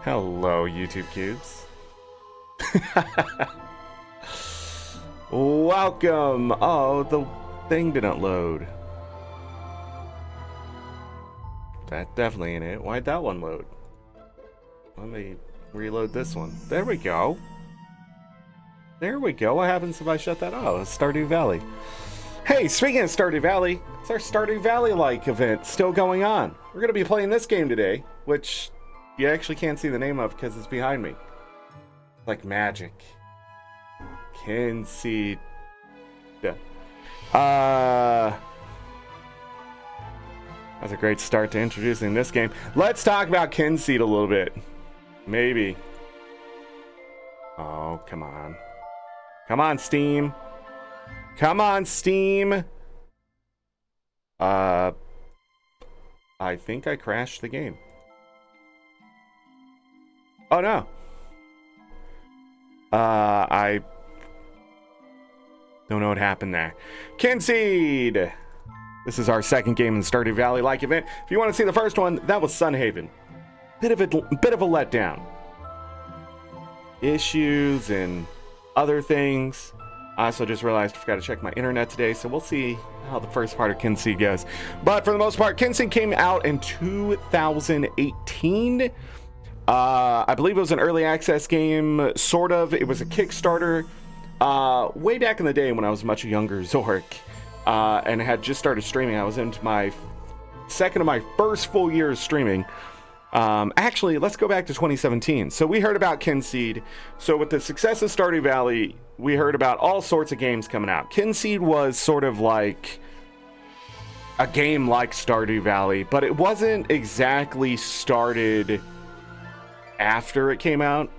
Hello, YouTube cubes. Welcome. Oh, the thing didn't load. That definitely ain't it. Why'd that one load? Let me reload this one. There we go. There we go. What happens if I shut that? Oh, it's Stardew Valley. Hey, speaking of Stardew Valley, it's our Stardew Valley-like event still going on. We're going to be playing this game today, which you actually can't see the name of because it's behind me. Like magic. Kynseed. That's a great start to introducing this game. Let's talk about Kynseed a little bit. Maybe. Oh, come on. Come on, Steam. Come on, Steam. I think I crashed the game. Oh no. I don't know what happened there. Kynseed. This is our second game in the Stardew Valley-like event. If you want to see the first one, that was Sunhaven. Bit of a letdown. Issues and other things. I also just realized I forgot to check my internet today, so we'll see how the first part of Kynseed goes. But for the most part, Kynseed came out in 2018. I believe it was an early access game, sort of. It was a Kickstarter way back in the day when I was much younger, Zorric, and had just started streaming. I was into my second of my first full year of streaming. Actually, let's go back to 2017. So we heard about Kynseed. So with the success of Stardew Valley, we heard about all sorts of games coming out. Kynseed was sort of like a game like Stardew Valley, but it wasn't exactly started after it came out.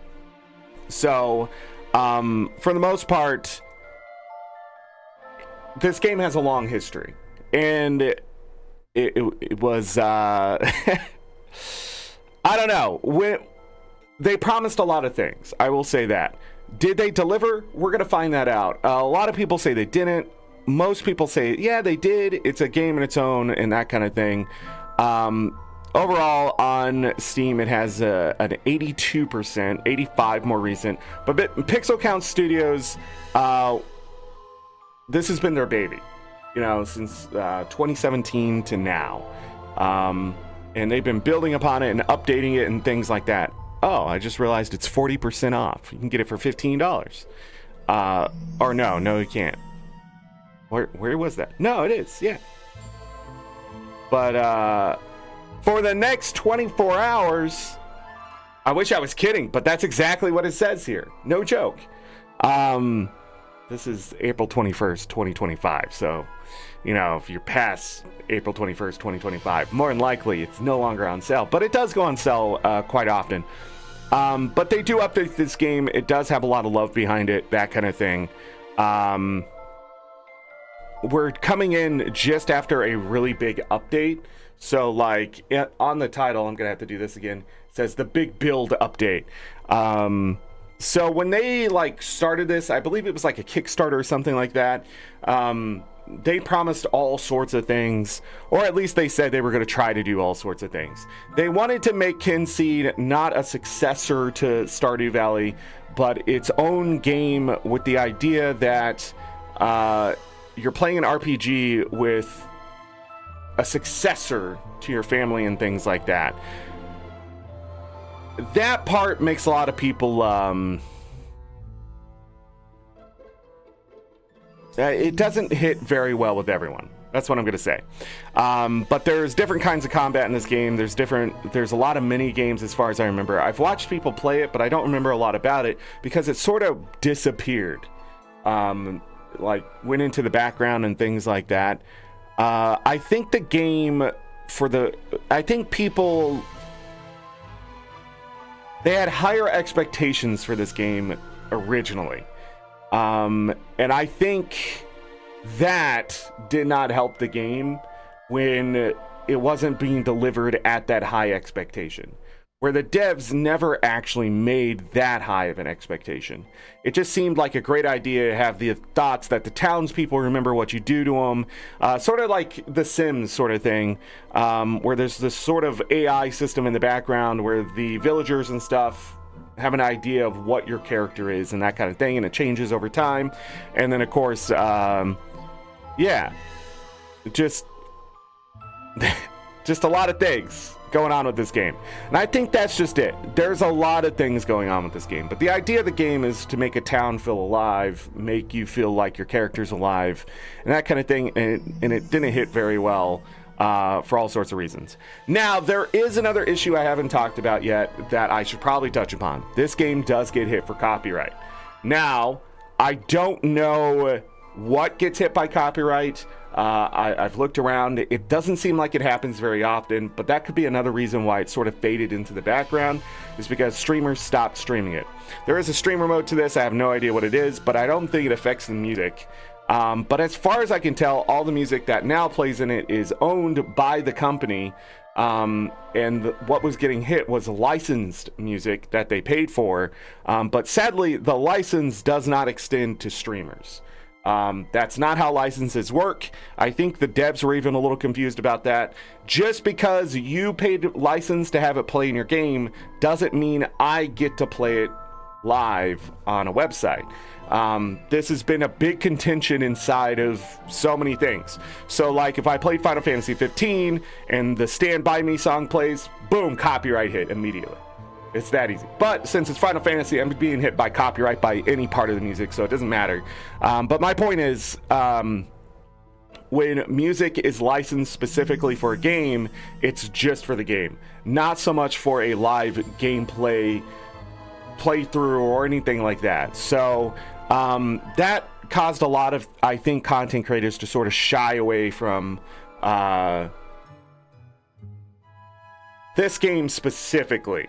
So for the most part, this game has a long history, and it was I don't know, when they promised a lot of things, I will say that. Did they deliver? We're gonna find that out. A lot of people say they didn't. Most people say yeah, they did. It's a game in its own and that kind of thing. Overall on Steam, it has an 82%, 85 more recent. But Pixel Count Studios, this has been their baby, you know, since 2017 to now. And they've been building upon it and updating it and things like that. Oh, I just realized it's 40% off. You can get it for $15. Or no, you can't. Where was that? No, it is, yeah. But for the next 24 hours, I wish I was kidding, but that's exactly what it says here. No joke. This is April 21st, 2025. So, you know, if you're past April 21st, 2025, more than likely it's no longer on sale. But it does go on sale quite often. But they do update this game. It does have a lot of love behind it, that kind of thing. We're coming in just after a really big update. So, like, on the title, I'm going to have to do this again. It says the big build update. So when they like started this, I believe it was like a Kickstarter or something like that. They promised all sorts of things, or at least they said they were going to try to do all sorts of things. They wanted to make Kynseed not a successor to Stardew Valley, but its own game with the idea that you're playing an RPG with a successor to your family and things like that. That part makes a lot of people it doesn't hit very well with everyone. That's what I'm going to say. But there's different kinds of combat in this game. There's a lot of mini games as far as I remember. I've watched people play it, but I don't remember a lot about it because it sort of disappeared. Like went into the background and things like that. I think the game I think people, they had higher expectations for this game originally. And I think that did not help the game when it wasn't being delivered at that high expectation. where the devs never actually made that high of an expectation. It just seemed like a great idea to have the thoughts that the townspeople remember what you do to them, sort of like The Sims sort of thing, where there's this sort of AI system in the background where the villagers and stuff have an idea of what your character is and that kind of thing, and it changes over time. And then, of course, yeah, just a lot of things going on with this game. And I think that's just it. There's a lot of things going on with this game, but the idea of the game is to make a town feel alive, make you feel like your character's alive, and that kind of thing, and it didn't hit very well for all sorts of reasons. Now, there is another issue I haven't talked about yet that I should probably touch upon. This game does get hit for copyright. Now, I don't know what gets hit by copyright. I've looked around. It doesn't seem like it happens very often, but that could be another reason why it sort of faded into the background, is because streamers stopped streaming it. There is a streamer mode to this. I have no idea what it is, but I don't think it affects the music. But as far as I can tell, all the music that now plays in it is owned by the company. What was getting hit was licensed music that they paid for. But sadly, the license does not extend to streamers. That's not how licenses work. I think the devs were even a little confused about that. Just because you paid license to have it play in your game doesn't mean I get to play it live on a website. This has been a big contention inside of so many things. So like if I played Final Fantasy 15 and the Stand By Me song plays, boom, copyright hit immediately. It's that easy. But since it's Final Fantasy, I'm being hit by copyright by any part of the music, so it doesn't matter. But my point is, when music is licensed specifically for a game, it's just for the game, not so much for a live gameplay playthrough or anything like that. So that caused a lot of, I think, content creators to sort of shy away from this game specifically.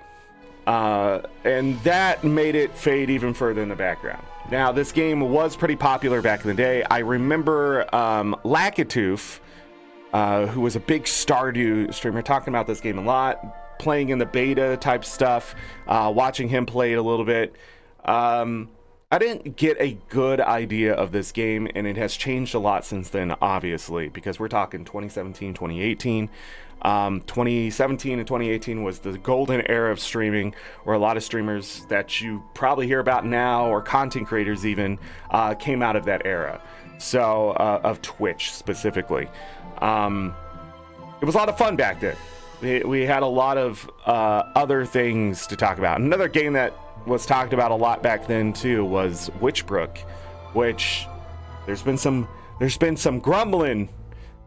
And that made it fade even further in the background. Now, this game was pretty popular back in the day. I remember Lackatoof, who was a big Stardew streamer, talking about this game a lot, playing in the beta type stuff, watching him play it a little bit. I didn't get a good idea of this game, and it has changed a lot since then, obviously, because we're talking 2017, 2018. 2017 and 2018 was the golden era of streaming, where a lot of streamers that you probably hear about now, or content creators even, came out of that era. So, of Twitch specifically. It was a lot of fun back then. We had a lot of other things to talk about. Another game that was talked about a lot back then too was Witchbrook, which there's been some grumbling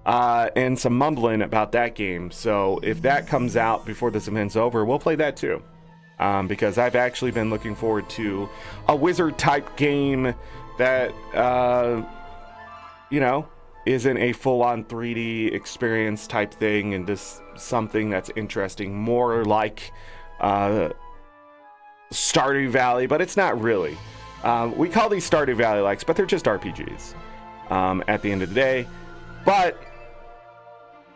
and some mumbling about that game. So if that comes out before this event's over, we'll play that too, because I've actually been looking forward to a wizard type game that isn't a full-on 3D experience type thing, and just something that's interesting, more like Stardew Valley, but it's not really. We call these Stardew Valley-likes, but they're just RPGs at the end of the day. But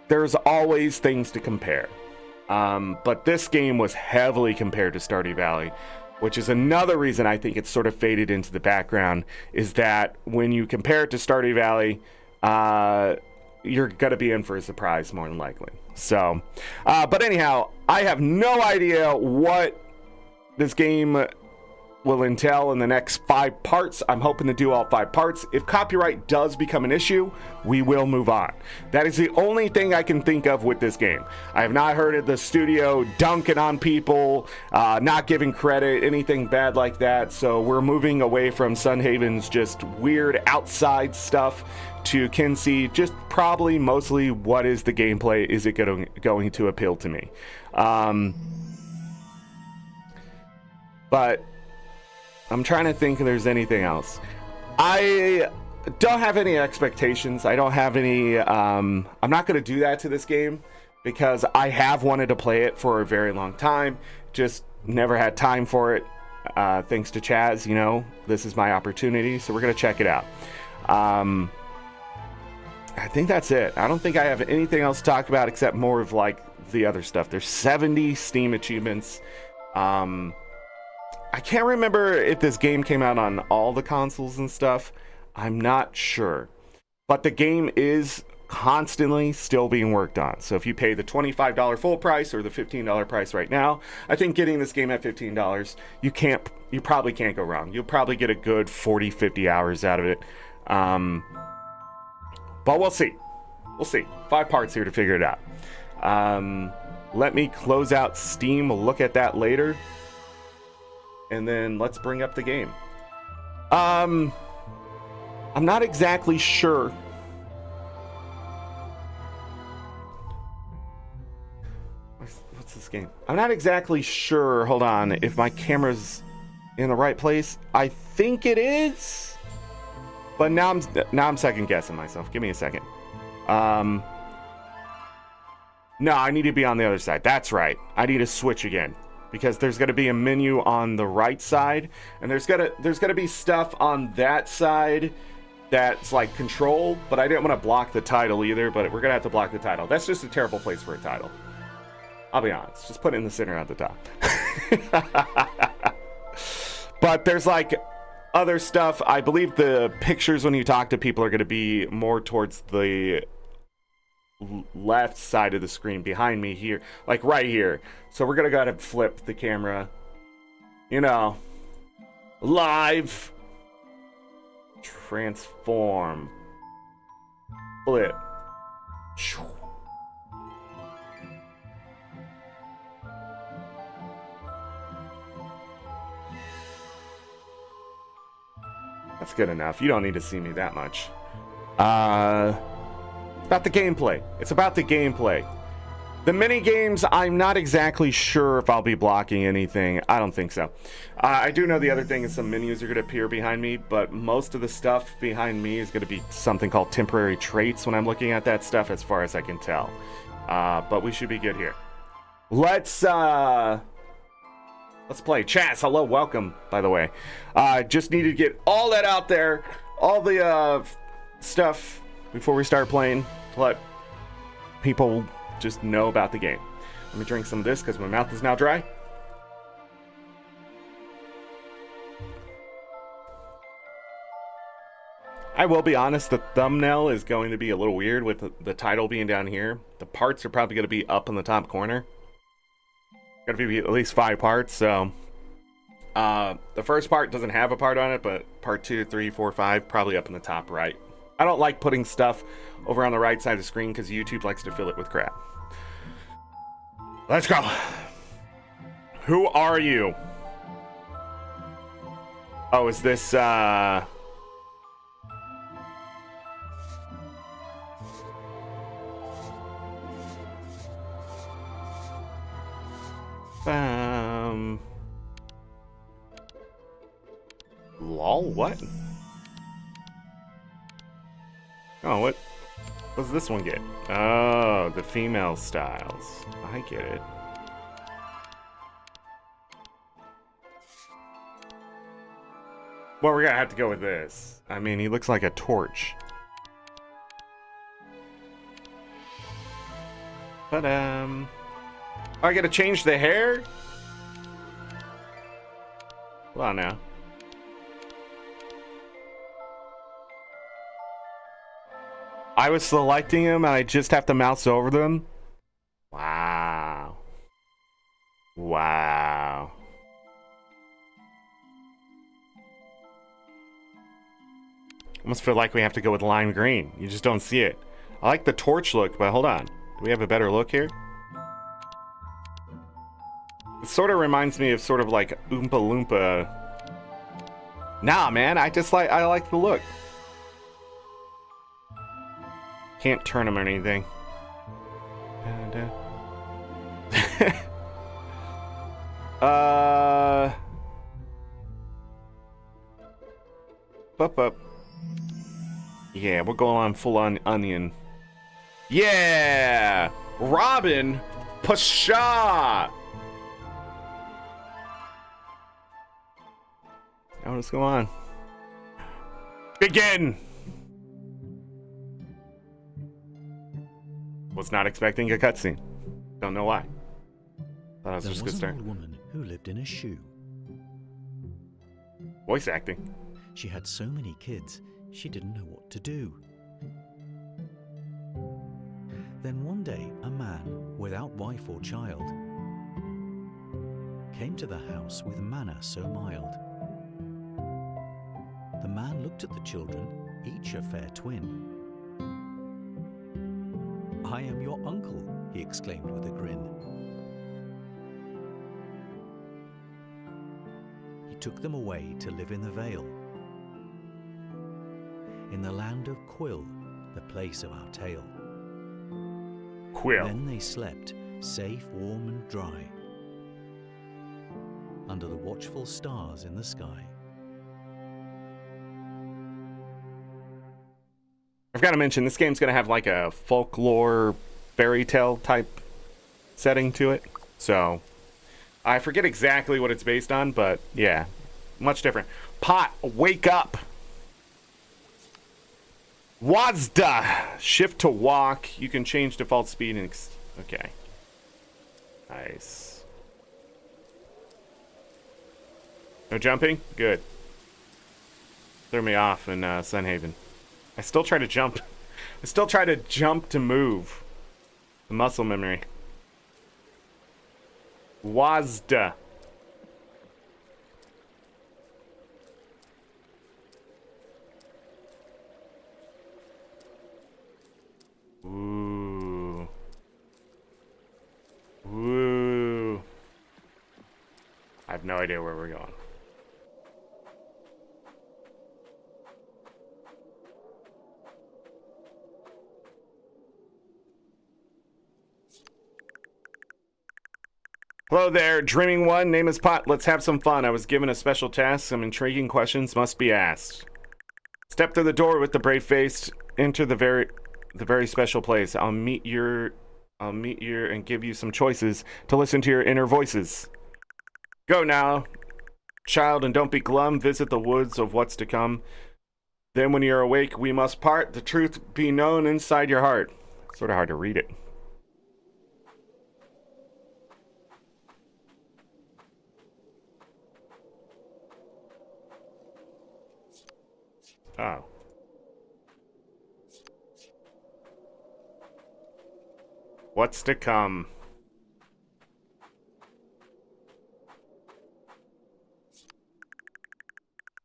there's always things to compare. But this game was heavily compared to Stardew Valley, which is another reason I think it's sort of faded into the background, is that when you compare it to Stardew Valley, you're going to be in for a surprise more than likely. So, but anyhow, I have no idea what this game will entail in the next 5 parts. I'm hoping to do all 5 parts. If copyright does become an issue, we will move on. That is the only thing I can think of with this game. I have not heard of the studio dunking on people, not giving credit, anything bad like that. So we're moving away from Sunhaven's just weird outside stuff to Kynseed, just probably mostly what is the gameplay? Is it going to appeal to me? But I'm trying to think if there's anything else. I don't have any expectations. I don't have any... I'm not going to do that to this game, because I have wanted to play it for a very long time. Just never had time for it. Thanks to Chaz, this is my opportunity. So we're going to check it out. I think that's it. I don't think I have anything else to talk about except more of like the other stuff. There's 70 Steam achievements. I can't remember if this game came out on all the consoles and stuff. I'm not sure. But the game is constantly still being worked on. So if you pay the $25 full price or the $15 price right now, I think getting this game at $15, you probably can't go wrong. You'll probably get a good 40, 50 hours out of it. But we'll see. We'll see. 5 parts here to figure it out. Let me close out Steam. We'll look at that later. And then let's bring up the game. I'm not exactly sure. What's this game? I'm not exactly sure. Hold on. If my camera's in the right place. I think it is. But now I'm second guessing myself. Give me a second. No, I need to be on the other side. That's right. I need to switch again. Because there's going to be a menu on the right side, and there's going to be stuff on that side that's like control, but I didn't want to block the title either, but we're going to have to block the title. That's just a terrible place for a title. I'll be honest. Just put it in the center at the top. But there's like other stuff. I believe the pictures when you talk to people are going to be more towards the left side of the screen behind me here, like right here. So we're gonna go ahead and flip the camera, you know, live, transform, flip. That's good enough. You don't need to see me that much. About the gameplay. It's about the gameplay. The mini games, I'm not exactly sure if I'll be blocking anything. I don't think so. I do know the other thing is some menus are going to appear behind me, but most of the stuff behind me is going to be something called temporary traits when I'm looking at that stuff, as far as I can tell. But we should be good here. Let's play. Chaz, hello, welcome, by the way. Just needed to get all that out there, all the stuff before we start playing, to let people just know about the game. Let me drink some of this because my mouth is now dry. I will be honest, the thumbnail is going to be a little weird with the title being down here. The parts are probably going to be up in the top corner. Going to be at least 5 parts, so the first part doesn't have a part on it, but part 2, 3, 4, 5 probably up in the top right. I don't like putting stuff over on the right side of the screen because YouTube likes to fill it with crap. Let's go. Who are you? Oh, is this lol, what? Oh, what does this one get? Oh, the female styles. I get it. Well, we're gonna have to go with this. I mean, he looks like a torch. But, oh, I gotta change the hair? Hold on now. I was selecting them and I just have to mouse over them? Wow. Wow. Almost feel like we have to go with lime green. You just don't see it. I like the torch look, but hold on. Do we have a better look here? It sort of reminds me of sort of like Oompa Loompa. Nah, man, I like the look. Can't turn him or anything. Up. Yeah, we're going on full on onion. Yeah! Robin Pasha! Now what's going on? Begin! Was not expecting a cutscene. Don't know why. Thought it was There just a was good an start. old woman who lived in a shoe. Voice acting. She had so many kids, she didn't know what to do. Then one day, a man, without wife or child, came to the house with manna so mild. The man looked at the children, each a fair twin. "I am your uncle," he exclaimed with a grin. He took them away to live in the Vale, in the land of Quill, the place of our tale. Quill. Then they slept, safe, warm and dry, under the watchful stars in the sky. I've got to mention, this game's going to have like a folklore fairy tale type setting to it. So, I forget exactly what it's based on, but yeah, much different. Pot, wake up! Wazda! Shift to walk. You can change default speed and... okay. Nice. No jumping? Good. Threw me off in Sunhaven. I still try to jump. I still try to jump to move. The muscle memory. Wazda. Ooh. Ooh. I have no idea where we're going. Hello there, Dreaming One. Name is Pot. Let's have some fun. I was given a special task. Some intriguing questions must be asked. Step through the door with the brave face. Enter the very special place. I'll meet your and give you some choices to listen to your inner voices. Go now, child, and don't be glum. Visit the woods of what's to come. Then when you're awake, we must part. The truth be known inside your heart. Sort of hard to read it. Oh. What's to come?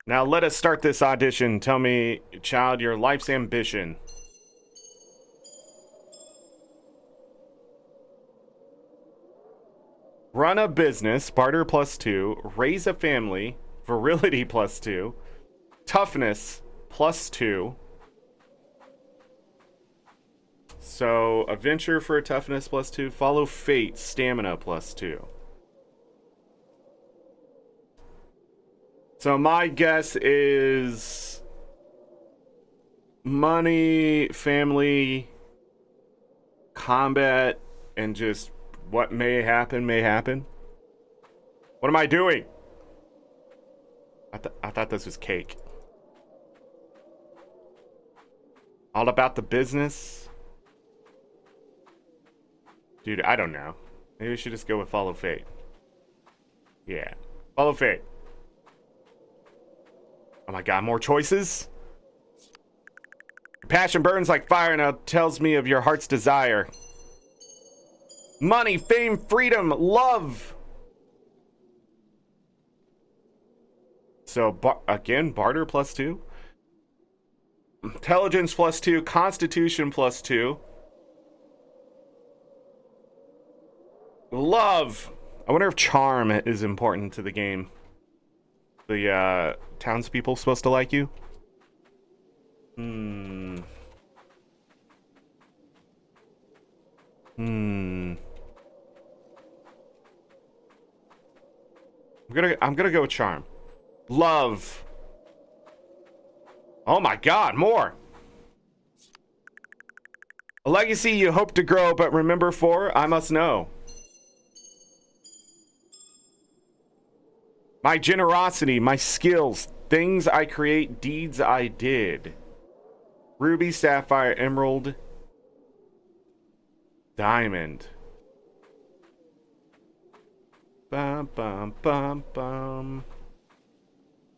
Now let us start this audition. Tell me, child, your life's ambition. Run a business, barter +2, raise a family, virility +2, toughness +2. So, adventure for a toughness +2. Follow fate, stamina +2. So, my guess is money, family, combat, and just what may happen, may happen. What am I doing? I thought this was cake. All about the business. Dude, I don't know. Maybe we should just go with follow fate. Yeah. Follow fate. Oh my god, more choices? Your passion burns like fire and it tells me of your heart's desire. Money, fame, freedom, love. So, again, barter +2. Intelligence +2, Constitution +2. Love. I wonder if charm is important to the game. The townspeople supposed to like you? I'm gonna go with charm. Love. Oh my god, more! A legacy you hope to grow, but remember for, I must know. My generosity, my skills, things I create, deeds I did. Ruby, sapphire, emerald, diamond. Bum, bum, bum, bum.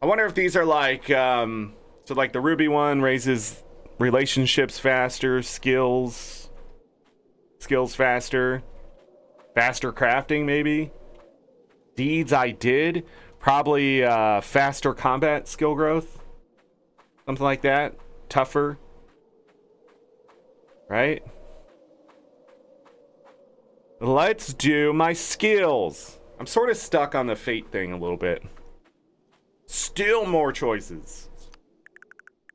I wonder if these are like, so like the Ruby one raises relationships faster, skills faster, faster crafting maybe. Deeds I did, probably faster combat skill growth, something like that. Tougher, right? Let's do my skills. I'm sort of stuck on the fate thing a little bit. Still more choices.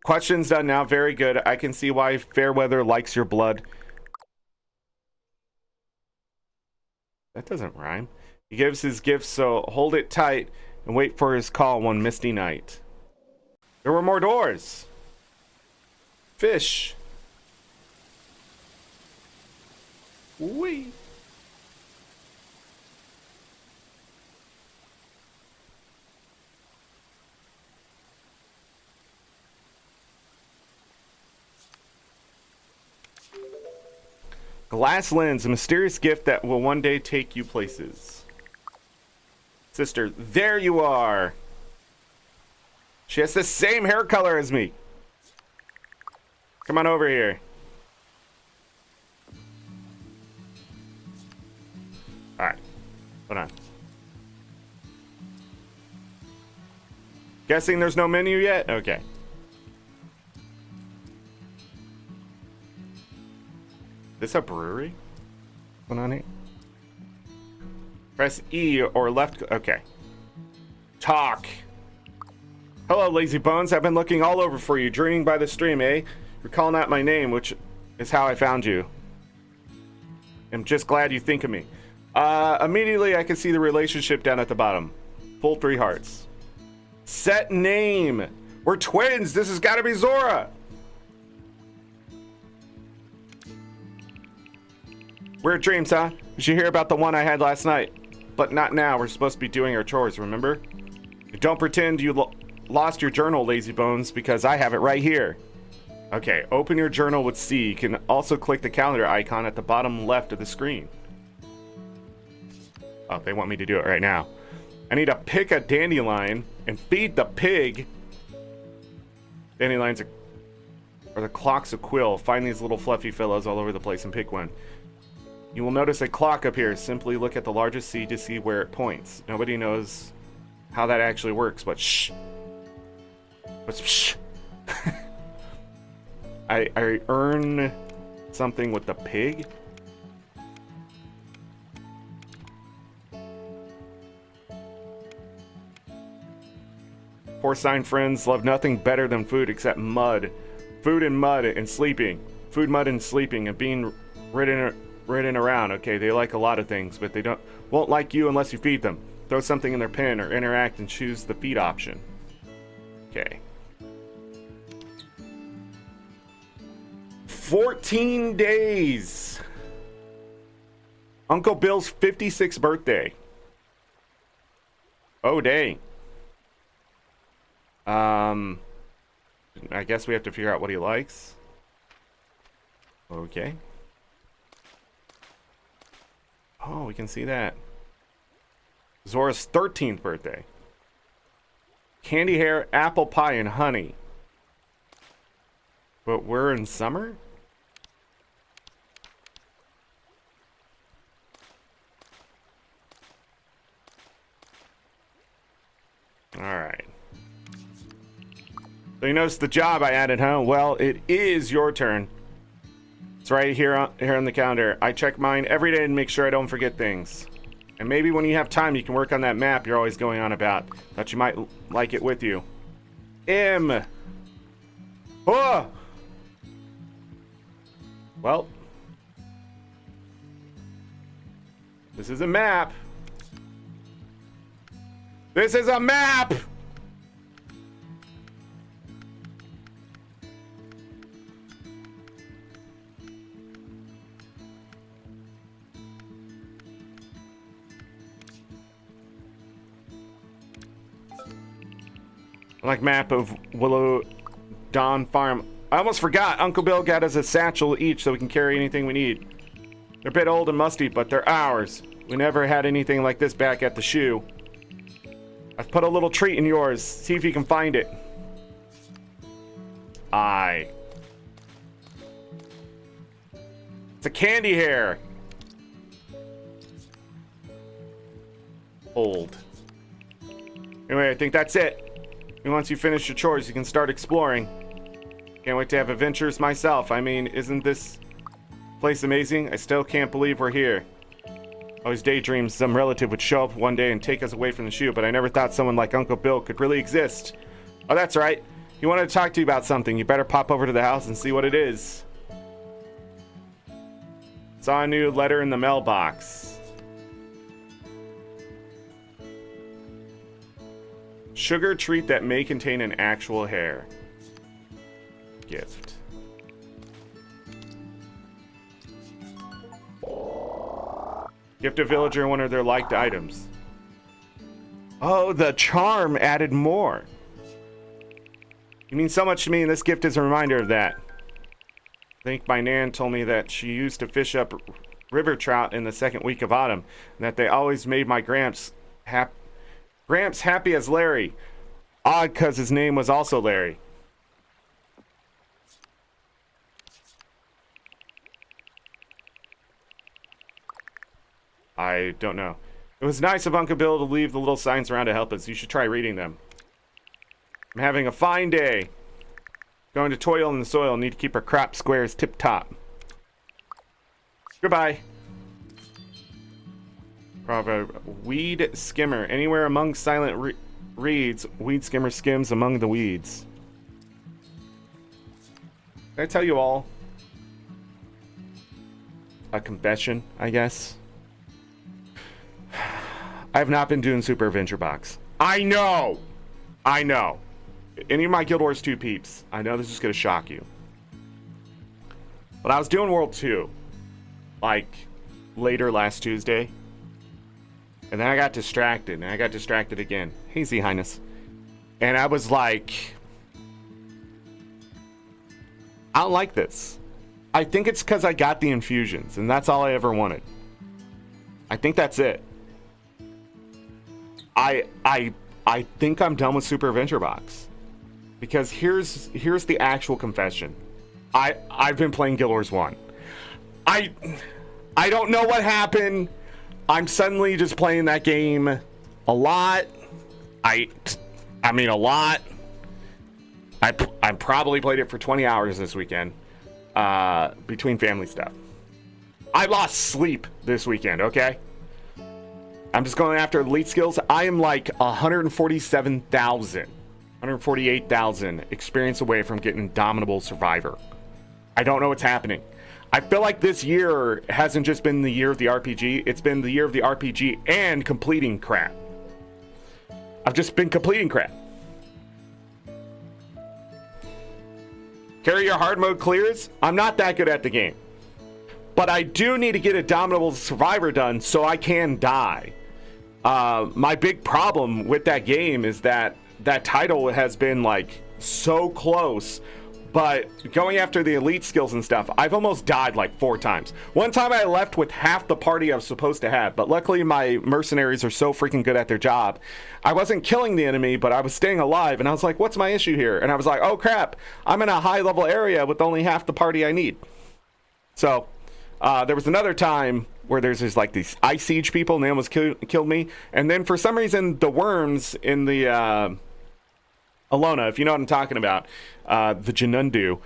Questions done now. Very good. I can see why Fairweather likes your blood. That doesn't rhyme. He gives his gift, so hold it tight and wait for his call one misty night. There were more doors. Fish. Wee. Glass lens, a mysterious gift that will one day take you places. Sister, there you are. She has the same hair color as me. Come on over here. All right, hold on. Guessing there's no menu yet? Okay. This a brewery? What's going on here? Press E or left. Okay. Talk. Hello, lazy bones. I've been looking all over for you, dreaming by the stream, eh? You're calling out my name, which is how I found you. I'm just glad you think of me. Immediately I can see the relationship down at the bottom. Full 3 hearts. Set name. We're twins. This has got to be Zora. Weird dreams, huh? You should hear about the one I had last night. But not now. We're supposed to be doing our chores, remember? Don't pretend you lost your journal, lazy bones, because I have it right here. Okay, open your journal with C. You can also click the calendar icon at the bottom left of the screen. Oh, they want me to do it right now. I need to pick a dandelion and feed the pig. Dandelions are the clocks of quill. Find these little fluffy fellows all over the place and pick one. You will notice a clock up here. Simply look at the largest C to see where it points. Nobody knows how that actually works, but shh. But shh. I earn something with the pig. Porcine friends love nothing better than food except mud. Food and mud and sleeping. Food, mud, and sleeping and being ridden around. Okay, they like a lot of things, but they won't like you unless you feed them. Throw something in their pen or interact and choose the feed option. Okay. 14 days. Uncle Bill's 56th birthday. Oh, dang. I guess we have to figure out what he likes. Okay. Oh, we can see that. Zora's 13th birthday. Candy hair, apple pie, and honey. But we're in summer? Alright. So you notice the job I added, huh? Well, it is your turn. It's right here on the calendar. I check mine every day to make sure I don't forget things. And maybe when you have time, you can work on that map you're always going on about. Thought you might like it with you. M. Oh! Well. This is a map. This is a map! Like map of Willow Dawn Farm. I almost forgot. Uncle Bill got us a satchel each so we can carry anything we need. They're a bit old and musty, but they're ours. We never had anything like this back at the shoe. I've put a little treat in yours. See if you can find it. It's a candy hair. Old. Anyway, I think that's it. And once you finish your chores, you can start exploring. Can't wait to have adventures myself. I mean, isn't this place amazing? I still can't believe we're here. Always daydreamed some relative would show up one day and take us away from the shoe, but I never thought someone like Uncle Bill could really exist. Oh, that's right. He wanted to talk to you about something. You better pop over to the house and see what it is. Saw a new letter in the mailbox. Sugar treat that may contain an actual hair. Gift. Gift a villager one of their liked items. Oh, the charm added more. You mean so much to me, and this gift is a reminder of that. I think my nan told me that she used to fish up river trout in the second week of autumn, and that they always made my Gramps happy as Larry. Odd, because his name was also Larry. I don't know. It was nice of Uncle Bill to leave the little signs around to help us. You should try reading them. I'm having a fine day. Going to toil in the soil. Need to keep our crop squares tip-top. Goodbye. Proverb. Weed skimmer. Anywhere among silent reeds, weed skimmer skims among the weeds. Did I tell you all? A confession, I guess. I have not been doing Super Adventure Box. I know! Any of my Guild Wars 2 peeps, I know this is going to shock you. But I was doing World 2, like, later last Tuesday. And then I got distracted, and I got distracted again. Hazy Highness. And I was like, I don't like this. I think it's because I got the infusions, and that's all I ever wanted. I think that's it. I think I'm done with Super Adventure Box. Because here's the actual confession. I've been playing Guild Wars 1. I don't know what happened. I'm suddenly just playing that game a lot. I mean a lot. I probably played it for 20 hours this weekend. Between family stuff. I lost sleep this weekend, okay? I'm just going after elite skills. I am like 148,000 experience away from getting Indomitable Survivor. I don't know what's happening. I feel like this year hasn't just been the year of the RPG. It's been the year of the RPG and completing crap. I've just been completing crap. Carry your hard mode clears. I'm not that good at the game. But I do need to get Indomitable Survivor done so I can die. My big problem with that game is that that title has been like so close, but going after the elite skills and stuff, I've almost died like 4 times. One time I left with half the party I was supposed to have, but luckily my mercenaries are so freaking good at their job. I wasn't killing the enemy, but I was staying alive, and I was like, what's my issue here? And I was like, oh crap, I'm in a high level area with only half the party I need. So there was another time where there's just like these ice siege people, and they almost killed me. And then for some reason, the worms in the Alona, if you know what I'm talking about, the Janundu,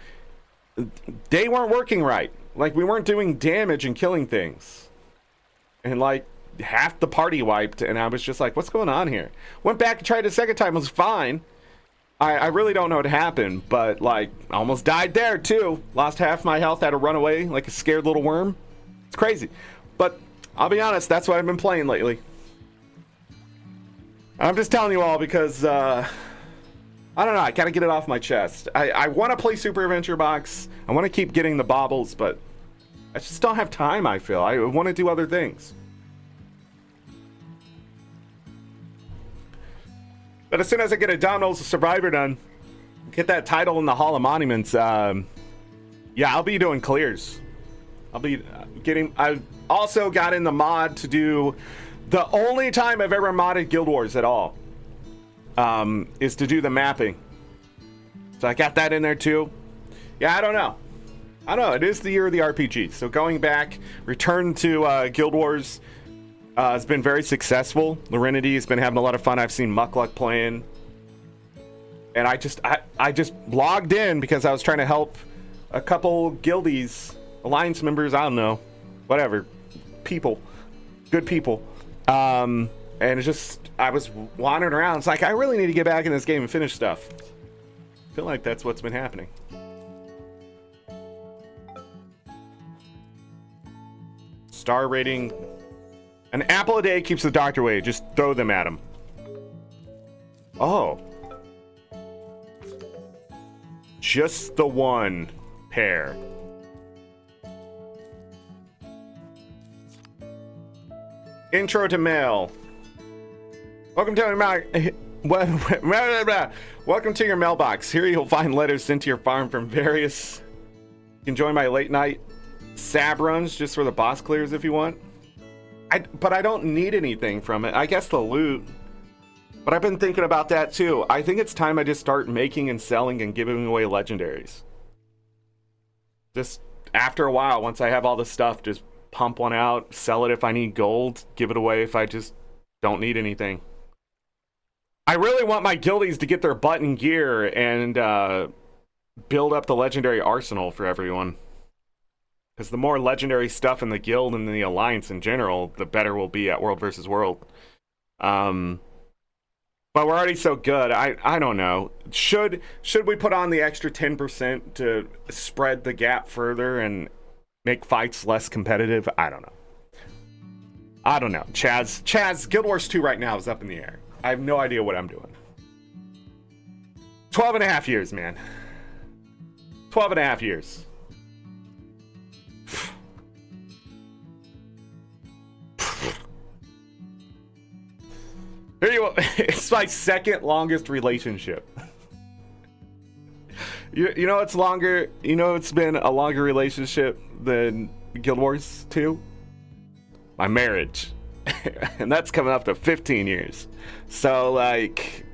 they weren't working right. Like, we weren't doing damage and killing things. And like half the party wiped, and I was just like, what's going on here? Went back and tried it a second time, it was fine. I really don't know what happened, but like, almost died there too. Lost half my health, had to run away like a scared little worm. It's crazy. But I'll be honest, that's what I've been playing lately. I'm just telling you all because, I don't know, I gotta get it off my chest. I want to play Super Adventure Box. I want to keep getting the baubles, but I just don't have time, I feel. I want to do other things. But as soon as I get Indomitable Survivor done, get that title in the Hall of Monuments, yeah, I'll be doing clears. I'll be getting... also got in the mod to do the only time I've ever modded Guild Wars at all, is to do the mapping. So I got that in there too. Yeah, I don't know. It is the year of the RPG. So going back, return to Guild Wars has been very successful. Lorinity has been having a lot of fun. I've seen Muckluck playing. And I just logged in because I was trying to help a couple guildies, alliance members, I don't know, whatever, people, good people. And it's just, I was wandering around. It's like, I really need to get back in this game and finish stuff. I feel like that's what's been happening. Star rating. An apple a day keeps the doctor away. Just throw them at him. Oh. Just the one pair. Intro to mail. Welcome to welcome to your mailbox. Here you'll find letters sent to your farm from various. You can join my late night sab runs just for the boss clears if you want. But I don't need anything from it. I guess the loot. But I've been thinking about that too. I think it's time I just start making and selling and giving away legendaries. Just after a while, once I have all the stuff, just pump one out, sell it if I need gold, give it away if I just don't need anything. I really want my guildies to get their butt in gear and build up the legendary arsenal for everyone. Because the more legendary stuff in the guild and the alliance in general, the better we'll be at World versus World. But we're already so good. I don't know. Should we put on the extra 10% to spread the gap further and make fights less competitive? I don't know. Chaz, Guild Wars 2 right now is up in the air. I have no idea what I'm doing. 12 and a half years, man. 12 and a half years. It's my second longest relationship. You know it's longer. You know it's been a longer relationship than Guild Wars 2? My marriage. And that's coming up to 15 years. So like,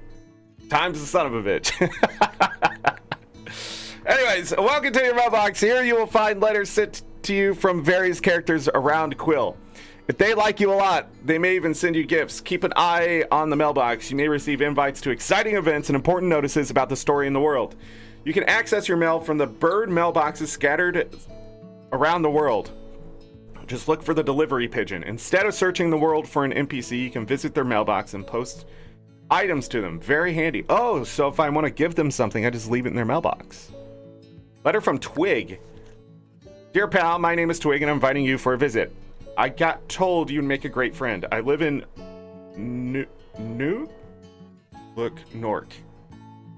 time's the son of a bitch. Anyways, welcome to your mailbox. Here you will find letters sent to you from various characters around Quill. If they like you a lot, they may even send you gifts. Keep an eye on the mailbox. You may receive invites to exciting events and important notices about the story in the world. You can access your mail from the bird mailboxes scattered around the world. Just look for the delivery pigeon. Instead of searching the world for an NPC, you can visit their mailbox and post items to them. Very handy. Oh, so if I want to give them something, I just leave it in their mailbox. Letter from Twig. Dear pal, my name is Twig and I'm inviting you for a visit. I got told you'd make a great friend. I live in Nook? Look, Nork.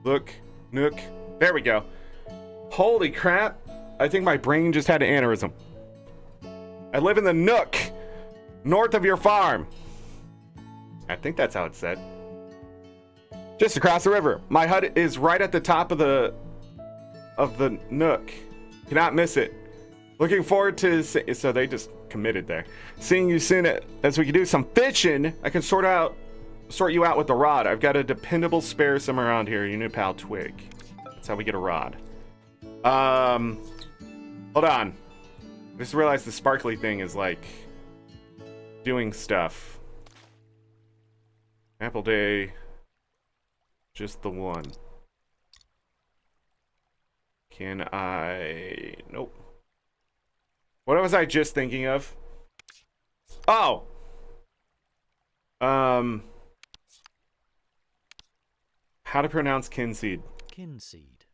Look, Nook. There we go. Holy crap. I think my brain just had an aneurysm. I live in the Nook, north of your farm. I think that's how it's said. Just across the river. My hut is right at the top of the Nook. Cannot miss it. Looking forward to... So they just committed there. Seeing you soon as we can do some fishing. I can sort you out with the rod. I've got a dependable spare somewhere around here. Your new pal Twig. That's how we get a rod. Hold on. I just realized the sparkly thing is like doing stuff. Apple Day. Just the one. Can I... Nope. What was I just thinking of? Oh! How to pronounce Kynseed? Kynseed.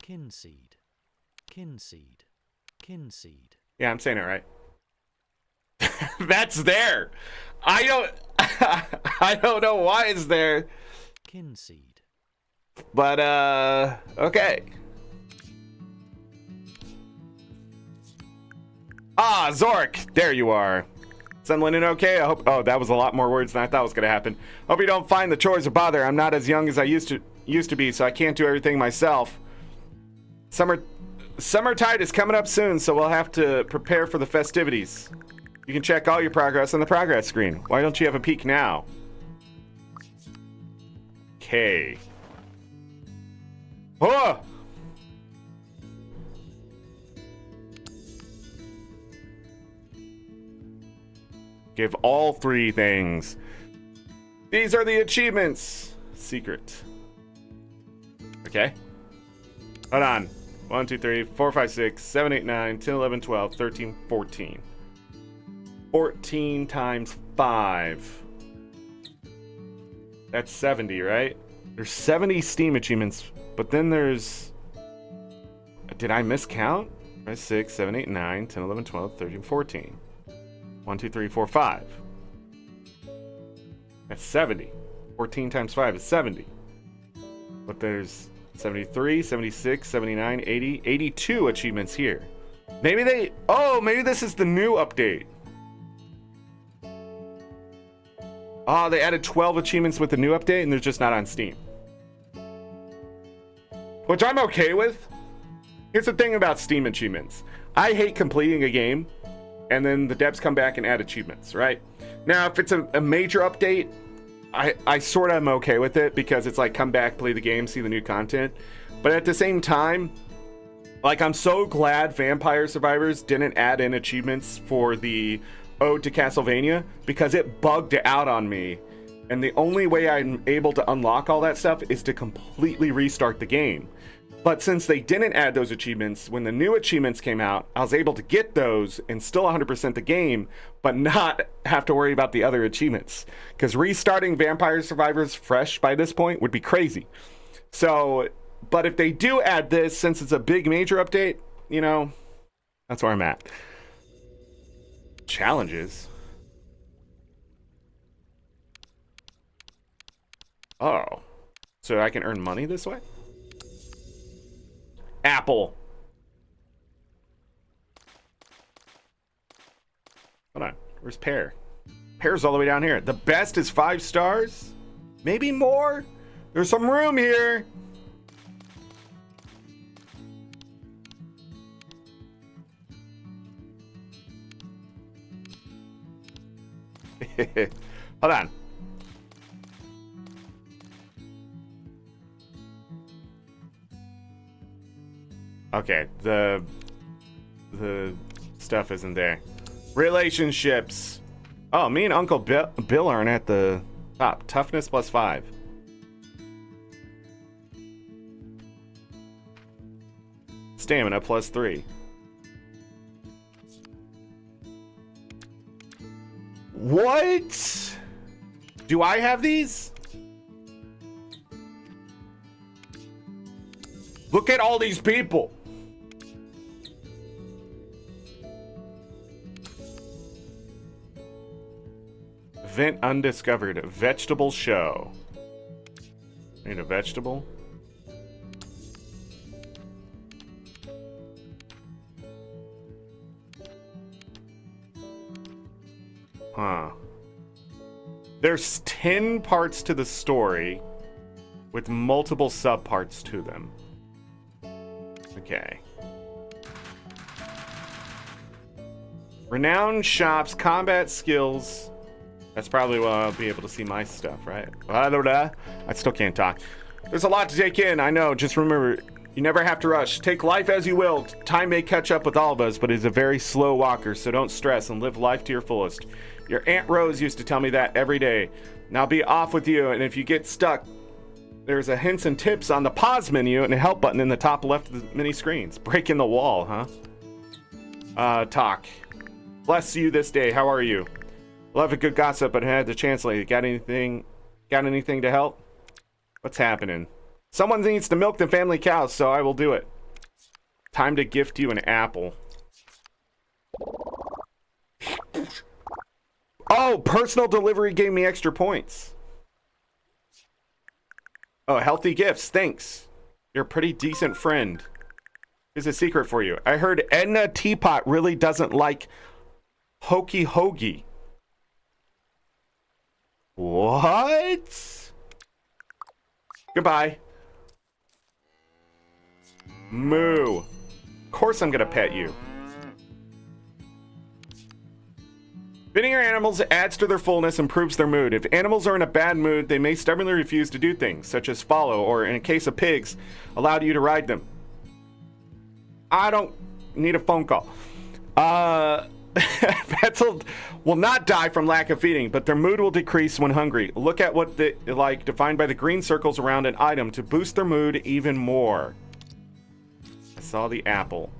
Kynseed. Kynseed. Kynseed. Yeah, I'm saying it right. That's there! I don't know why it's there. Kynseed. But, okay. Ah, Zorric! There you are. Settling in okay? I hope... Oh, that was a lot more words than I thought was going to happen. Hope you don't find the chores a bother. I'm not as young as I used to be, so I can't do everything myself. Summertide is coming up soon, so we'll have to prepare for the festivities. You can check all your progress on the progress screen. Why don't you have a peek now? Okay. Oh! Give all 3 things. These are the achievements. Secret. Okay. Hold on. 1, 2, 3, 4, 5, 6, 7, 8, 9, 10, 11, 12, 13, 14. 14 times 5. That's 70, right? There's 70 Steam achievements, but then there's... Did I miscount? 5, 6, 7, 8, 9, 10, 11, 12, 13, 14. 1, 2, 3, 4, 5. That's 70. 14 times 5 is 70. But there's 73, 76, 79, 80, 82 achievements here. Maybe they... Oh, maybe this is the new update. Oh, they added 12 achievements with the new update and they're just not on Steam. Which I'm okay with. Here's the thing about Steam achievements. I hate completing a game and then the devs come back and add achievements, right? Now, if it's a major update, I sort of am okay with it because it's like come back, play the game, see the new content. But at the same time, like I'm so glad Vampire Survivors didn't add in achievements for the Ode to Castlevania because it bugged out on me. And the only way I'm able to unlock all that stuff is to completely restart the game. But since they didn't add those achievements, when the new achievements came out, I was able to get those and still 100% the game, but not have to worry about the other achievements. Because restarting Vampire Survivors fresh by this point would be crazy. So, but if they do add this, since it's a big major update, you know, that's where I'm at. Challenges. Oh. So I can earn money this way? Apple. Hold on. Where's pear? Pear's all the way down here. The best is 5 stars? Maybe more? There's some room here. Hold on. Okay, the stuff isn't there. Relationships. Oh, me and Uncle Bill aren't at the top. Toughness +5. Stamina +3. What? Do I have these? Look at all these people. Event undiscovered. Vegetable show. Need a vegetable? Huh. There's 10 parts to the story with multiple subparts to them. Okay. Renowned shops, combat skills. That's probably where I'll be able to see my stuff, right? I still can't talk. There's a lot to take in, I know. Just remember, you never have to rush. Take life as you will. Time may catch up with all of us, but it's a very slow walker, so don't stress and live life to your fullest. Your Aunt Rose used to tell me that every day. Now be off with you, and if you get stuck, there's a hints and tips on the pause menu and a help button in the top left of the mini screens. Breaking the wall, huh? Talk. Bless you this day. How are you? Love a good gossip, but I had the chance lately. Got anything to help? What's happening? Someone needs to milk the family cows, so I will do it. Time to gift you an apple. Oh, personal delivery gave me extra points. Oh, healthy gifts. Thanks. You're a pretty decent friend. Here's a secret for you. I heard Edna Teapot really doesn't like hokey hoagie. What? Goodbye. Moo. Of course I'm gonna pet you. Feeding your animals adds to their fullness and improves their mood. If animals are in a bad mood, they may stubbornly refuse to do things, such as follow, or in a case of pigs, allow you to ride them. I don't need a phone call. Pets will not die from lack of feeding, but their mood will decrease when hungry. Look at what they like, defined by the green circles around an item, to boost their mood even more. I saw the apple.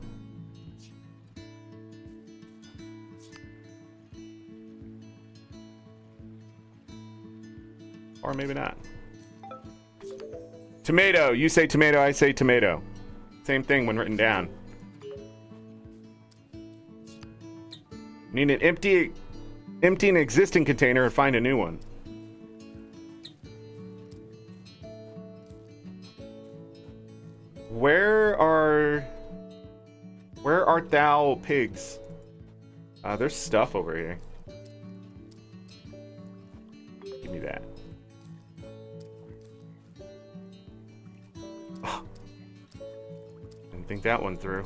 Or maybe not. Tomato. You say tomato, I say tomato. Same thing when written down. Need an empty an existing container and find a new one. Where art thou, pigs? There's stuff over here. Give me that. Oh. Didn't think that one through.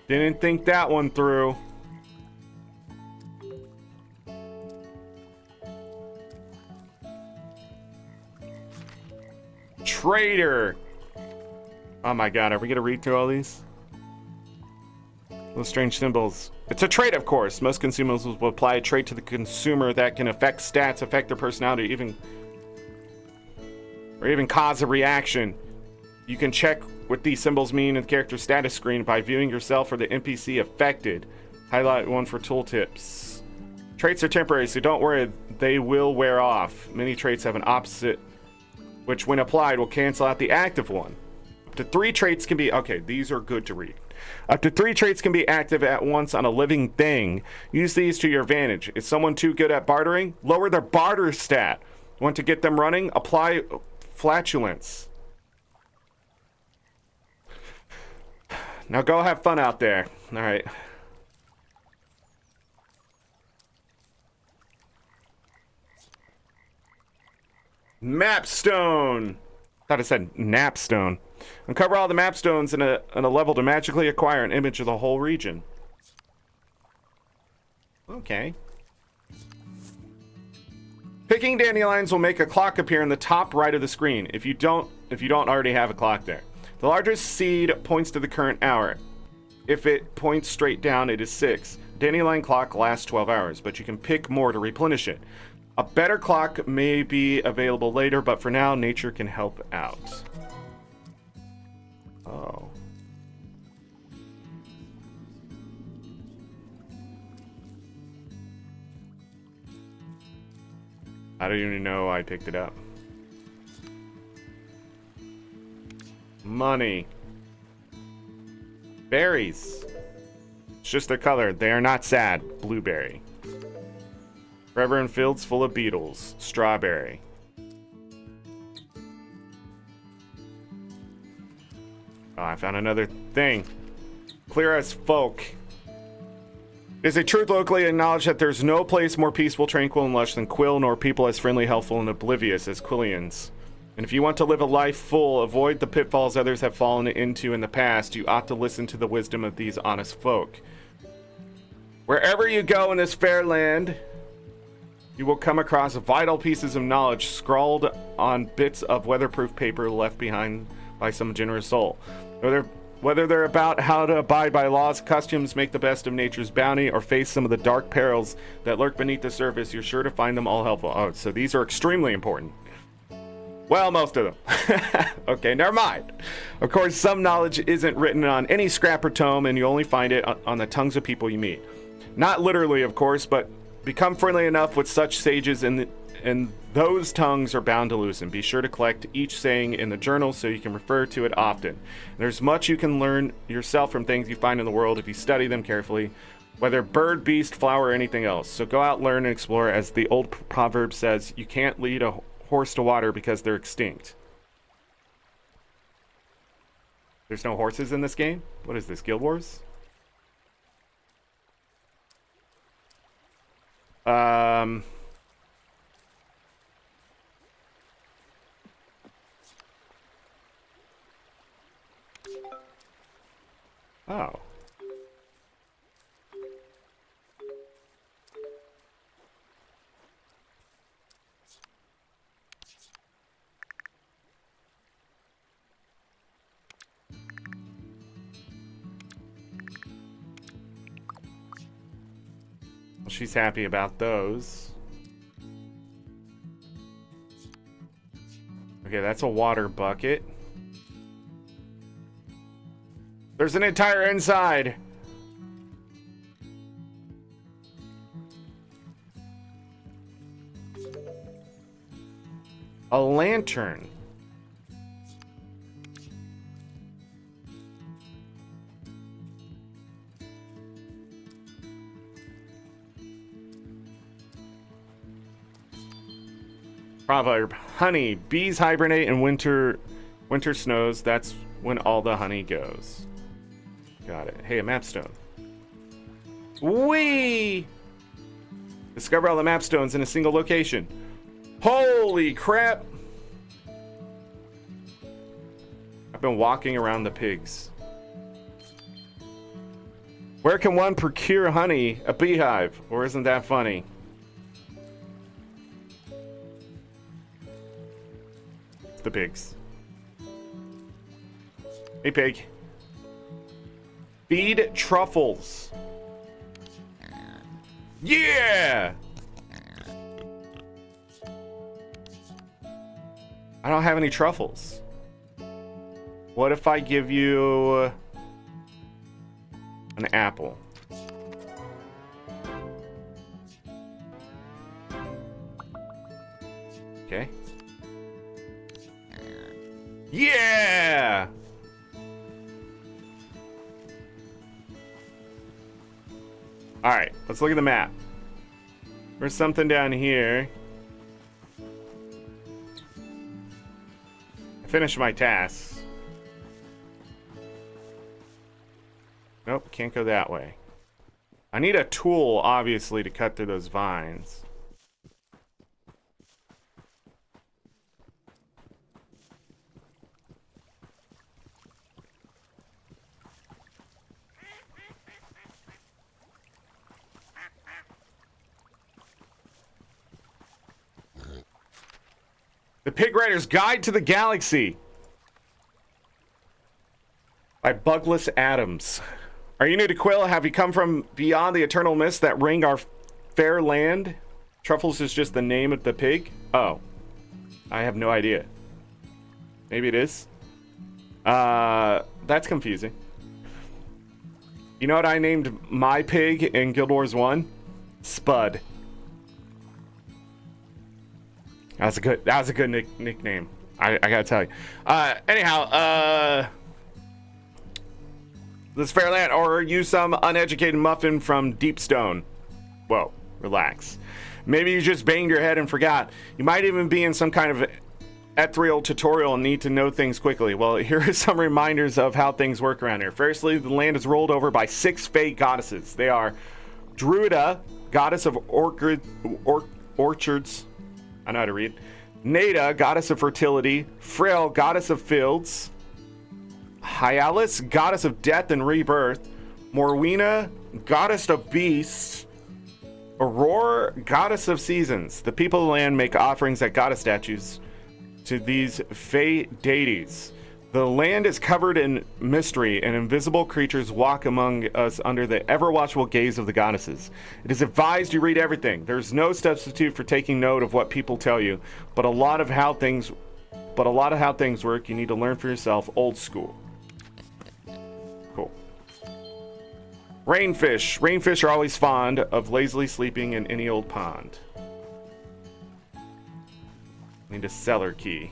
Didn't think that one through. Traitor. Oh my god, are we gonna read through all these? Those strange symbols. It's a trait, of course. Most consumers will apply a trait to the consumer that can affect stats, affect their personality, or even cause a reaction. You can check what these symbols mean in the character status screen by viewing yourself or the NPC affected. Highlight one for tooltips. Traits are temporary, so don't worry, they will wear off. Many traits have an opposite, which when applied will cancel out the active one. Up to 3 traits can be, okay, these are good to read. Up to 3 traits can be active at once on a living thing. Use these to your advantage. Is someone too good at bartering? Lower their barter stat. Want to get them running? Apply flatulence. Now go have fun out there. All right. Mapstone. Thought it said napstone. Uncover all the mapstones in a level to magically acquire an image of the whole region. Okay. Picking dandelions will make a clock appear in the top right of the screen if you don't already have a clock there. The largest seed points to the current hour. If it points straight down, it is 6. Dandelion clock lasts 12 hours, but you can pick more to replenish it. A better clock may be available later, but for now, nature can help out. Oh. I don't even know I picked it up. Money. Berries. It's just their color. They are not sad. Blueberry. Forever in fields full of beetles. Strawberry. Oh, I found another thing. Clear as folk. It is a truth locally acknowledged that there's no place more peaceful, tranquil, and lush than Quill, nor people as friendly, helpful, and oblivious as Quillians. And if you want to live a life full, avoid the pitfalls others have fallen into in the past, you ought to listen to the wisdom of these honest folk. Wherever you go in this fair land, you will come across vital pieces of knowledge scrawled on bits of weatherproof paper left behind by some generous soul. Whether they're about how to abide by laws, customs, make the best of nature's bounty, or face some of the dark perils that lurk beneath the surface, you're sure to find them all helpful. Oh, so these are extremely important. Well, most of them. Okay, never mind. Of course, some knowledge isn't written on any scrap or tome, and you only find it on the tongues of people you meet. Not literally, of course, but become friendly enough with such sages, and those tongues are bound to loosen. Be sure to collect each saying in the journal so you can refer to it often. There's much you can learn yourself from things you find in the world if you study them carefully, whether bird, beast, flower, or anything else. So go out, learn, and explore. As the old proverb says, you can't lead a horse to water because they're extinct. There's no horses in this game? What is this, Guild Wars? Oh. She's happy about those. Okay, that's a water bucket. There's an entire inside. A lantern. Proverb: honey, bees hibernate in winter snows. That's when all the honey goes. Got it. Hey, a mapstone. Whee! Discover all the mapstones in a single location. Holy crap! I've been walking around the pigs. Where can one procure honey? A beehive. Or isn't that funny? It's the pigs. Hey, pig. Feed truffles. Yeah! I don't have any truffles. What if I give you an apple? Okay. Yeah! Alright, let's look at the map. There's something down here. I finished my tasks. Nope, can't go that way. I need a tool, obviously, to cut through those vines. The Pig Rider's Guide to the Galaxy by Bugless Adams. Are you new to Quill? Have you come from beyond the eternal mists that ring our fair land? Truffles is just the name of the pig? Oh. I have no idea. Maybe it is. That's confusing. You know what I named my pig in Guild Wars 1? Spud. That was a good nickname. I gotta tell you. Anyhow, this fair land, or are you some uneducated muffin from Deepstone? Whoa, relax. Maybe you just banged your head and forgot. You might even be in some kind of ethereal tutorial and need to know things quickly. Well, here are some reminders of how things work around here. Firstly, the land is ruled over by 6 Fae goddesses. They are Druida, goddess of orchards. I know how to read. Nada, goddess of fertility. Frail, goddess of fields. Hyalus, goddess of death and rebirth. Morwina, goddess of beasts. Aurora, goddess of seasons. The people of the land make offerings at goddess statues to these Fae deities. The land is covered in mystery, and invisible creatures walk among us under the ever-watchful gaze of the goddesses. It is advised you read everything. There's no substitute for taking note of what people tell you, but a lot of how things work, you need to learn for yourself, old school. Cool. Rainfish. Rainfish are always fond of lazily sleeping in any old pond. Need a cellar key.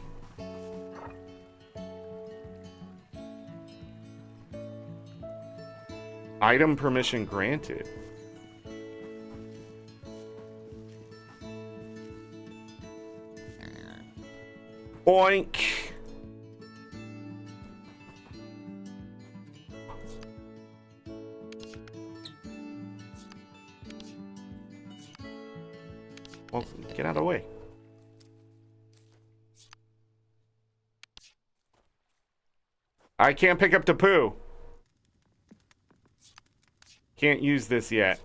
Item permission granted. Boink. Well, get out of the way. I can't pick up the poo. Can't use this yet.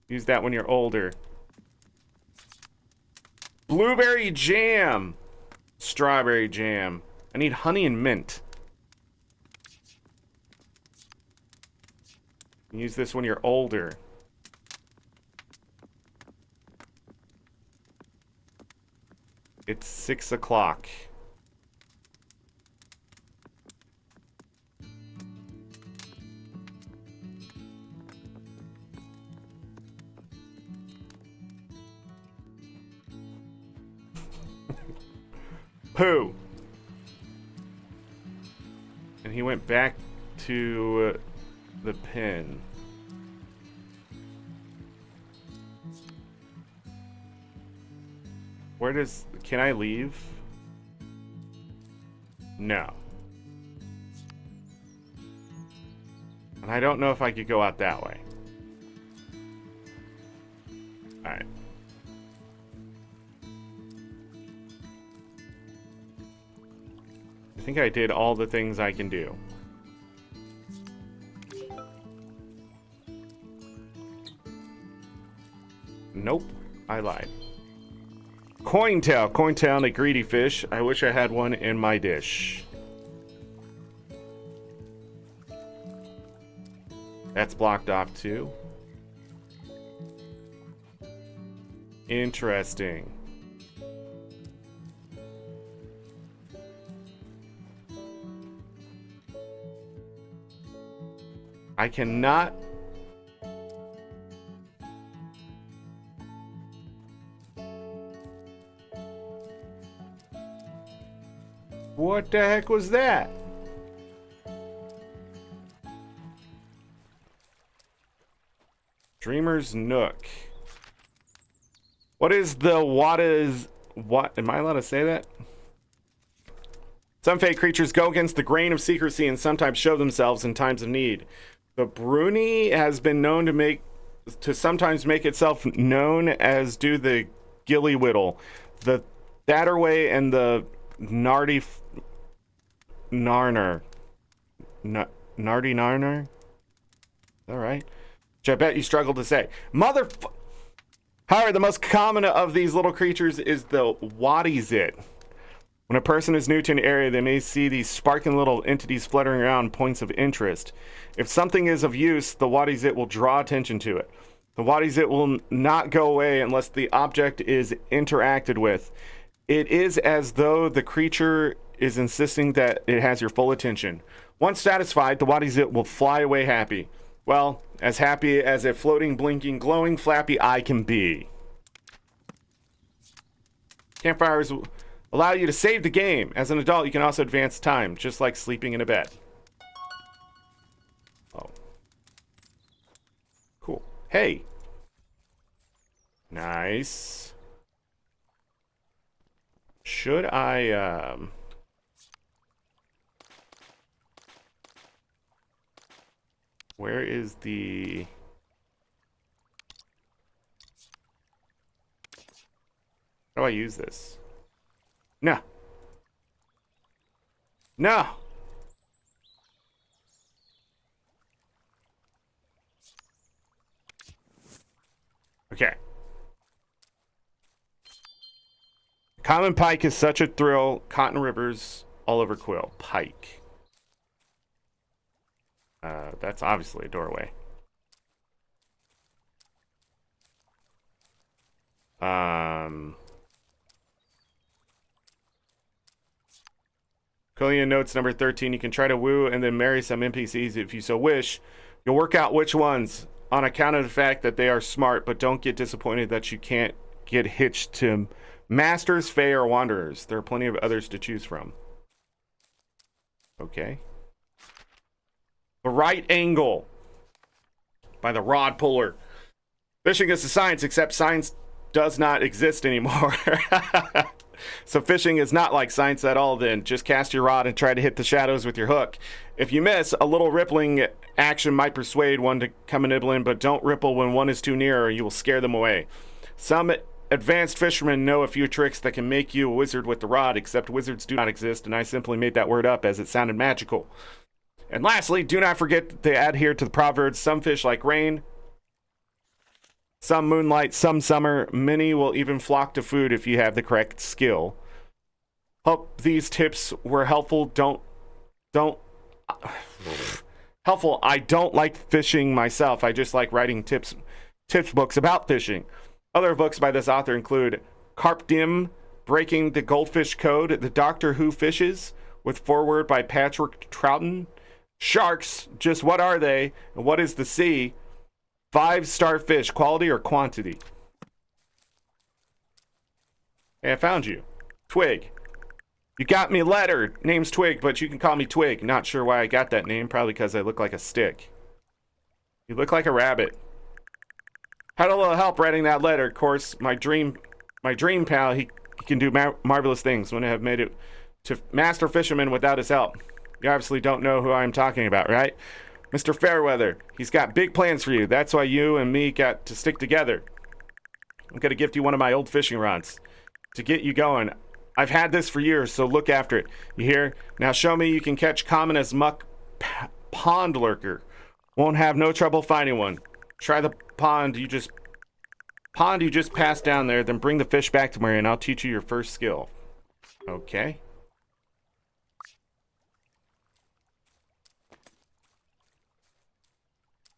Use that when you're older. Blueberry jam. Strawberry jam. I need honey and mint. Use this when you're older. It's 6 o'clock. Pooh! And he went back to the pen. Where does... Can I leave? No. And I don't know if I could go out that way. Alright. I think I did all the things I can do. Nope, I lied. Cointail, a greedy fish. I wish I had one in my dish. That's blocked off too. Interesting. I cannot... What the heck was that? Dreamer's Nook. What is the what? Am I allowed to say that? Some fake creatures go against the grain of secrecy and sometimes show themselves in times of need. The Bruni has been known to sometimes make itself known, as do the Gilliwhittle, the Thatterway, and the Nardy Narner. Nardy Narner? All right. Which I bet you struggle to say. However, the most common of these little creatures is the Waddyzit. When a person is new to an area, they may see these sparkling little entities fluttering around points of interest. If something is of use, the Waddyzit will draw attention to it. The Waddyzit will not go away unless the object is interacted with. It is as though the creature is insisting that it has your full attention. Once satisfied, the Waddyzit will fly away happy. Well, as happy as a floating, blinking, glowing, flappy eye can be. Campfires allow you to save the game. As an adult, you can also advance time, just like sleeping in a bed. Oh. Cool. Hey. Nice. Should I, where is the... How do I use this? No. No. Okay. Common pike is such a thrill. Cotton rivers all over Quill. Pike. That's obviously a doorway. Quillian notes number 13. You can try to woo and then marry some NPCs if you so wish. You'll work out which ones on account of the fact that they are smart, but don't get disappointed that you can't get hitched to masters, fae, or wanderers. There are plenty of others to choose from. Okay. The Right Angle by the Rod Puller. Fishing is a science, except science does not exist anymore. So fishing is not like science at all then. Just cast your rod and try to hit the shadows with your hook. If you miss, a little rippling action might persuade one to come and nibble in, but don't ripple when one is too near or you will scare them away. Some advanced fishermen know a few tricks that can make you a wizard with the rod, except wizards do not exist, and I simply made that word up as it sounded magical. And lastly, do not forget to adhere to the proverbs. Some fish like rain, some moonlight, some summer. Many will even flock to food if you have the correct skill. Hope these tips were helpful. Helpful. I don't like fishing myself. I just like writing tips books about fishing. Other books by this author include Carp Dim, Breaking the Goldfish Code, The Doctor Who Fishes, with foreword by Patrick Troughton. Sharks, just what are they? And what is the sea? 5-star fish, quality or quantity? Hey, I found you. Twig. You got me lettered. Name's Twig, but you can call me Twig. Not sure why I got that name. Probably because I look like a stick. You look like a rabbit. Had a little help writing that letter. Of course, my dream pal, he can do marvelous things. Wouldn't have made it to master fisherman without his help. You obviously don't know who I'm talking about, right? Mr. Fairweather. He's got big plans for you. That's why you and me got to stick together. I'm going to gift you one of my old fishing rods to get you going. I've had this for years, so look after it. You hear? Now show me you can catch common as muck pond lurker. Won't have no trouble finding one. Try the pond you just passed down there, then bring the fish back to me and I'll teach you your first skill. Okay.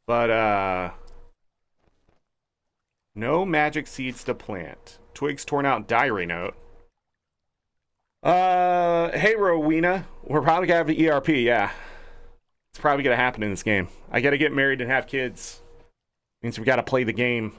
But, no magic seeds to plant. Twigs torn out diary note. Hey, Rowena. We're probably gonna have an ERP, yeah. It's probably gonna happen in this game. I gotta get married and have kids. Means we gotta play the game.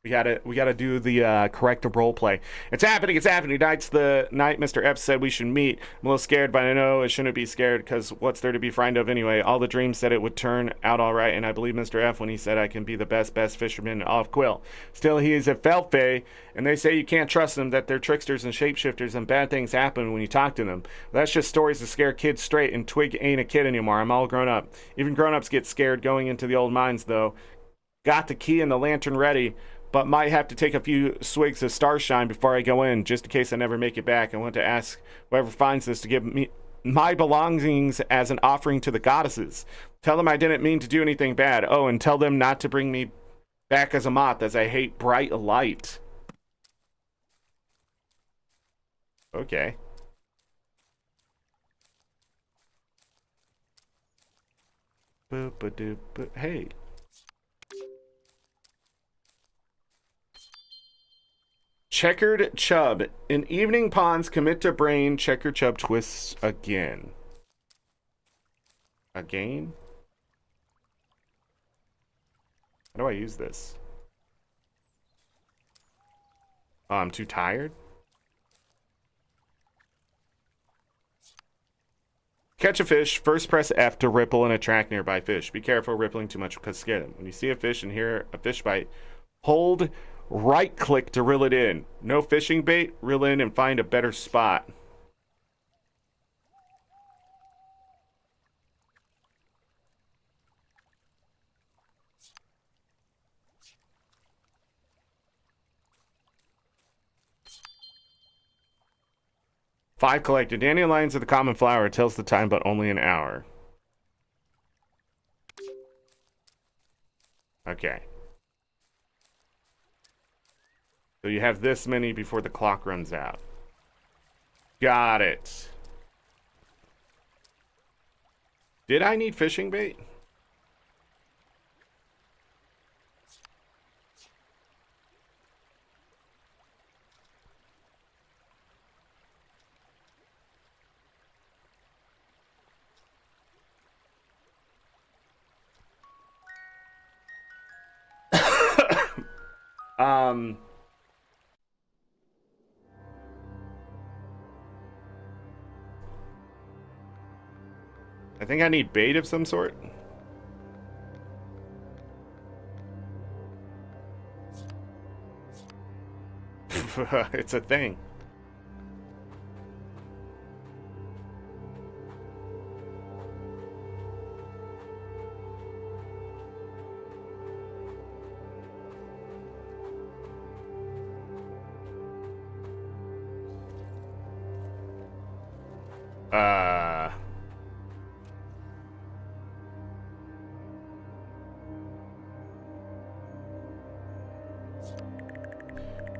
We gotta do the correct role play. It's happening. Tonight's the night Mr. F said we should meet. I'm a little scared, but I know I shouldn't be scared because what's there to be frightened of anyway? All the dreams said it would turn out all right, and I believe Mr. F when he said I can be the best fisherman off Quill. Still, he is a Felfey, and they say you can't trust them, that they're tricksters and shapeshifters, and bad things happen when you talk to them. That's just stories to scare kids straight, and Twig ain't a kid anymore. I'm all grown up. Even grown-ups get scared going into the old mines, though. Got the key and the lantern ready, but might have to take a few swigs of starshine before I go in, just in case I never make it back. I want to ask whoever finds this to give me my belongings as an offering to the goddesses. Tell them I didn't mean to do anything bad. Oh, and tell them not to bring me back as a moth, as I hate bright light. Okay. Hey. Checkered Chub. In evening ponds, commit to brain. Checkered Chub twists again. Again? How do I use this? Oh, I'm too tired? Catch a fish. First press F to ripple and attract nearby fish. Be careful rippling too much because scare them. When you see a fish and hear a fish bite, hold right click to reel it in. No fishing bait, reel in and find a better spot. Five collected. Dandelions are the common flower. It tells the time, but only an hour. Okay. So you have this many before the clock runs out. Got it. Did I need fishing bait? I think I need bait of some sort. It's a thing.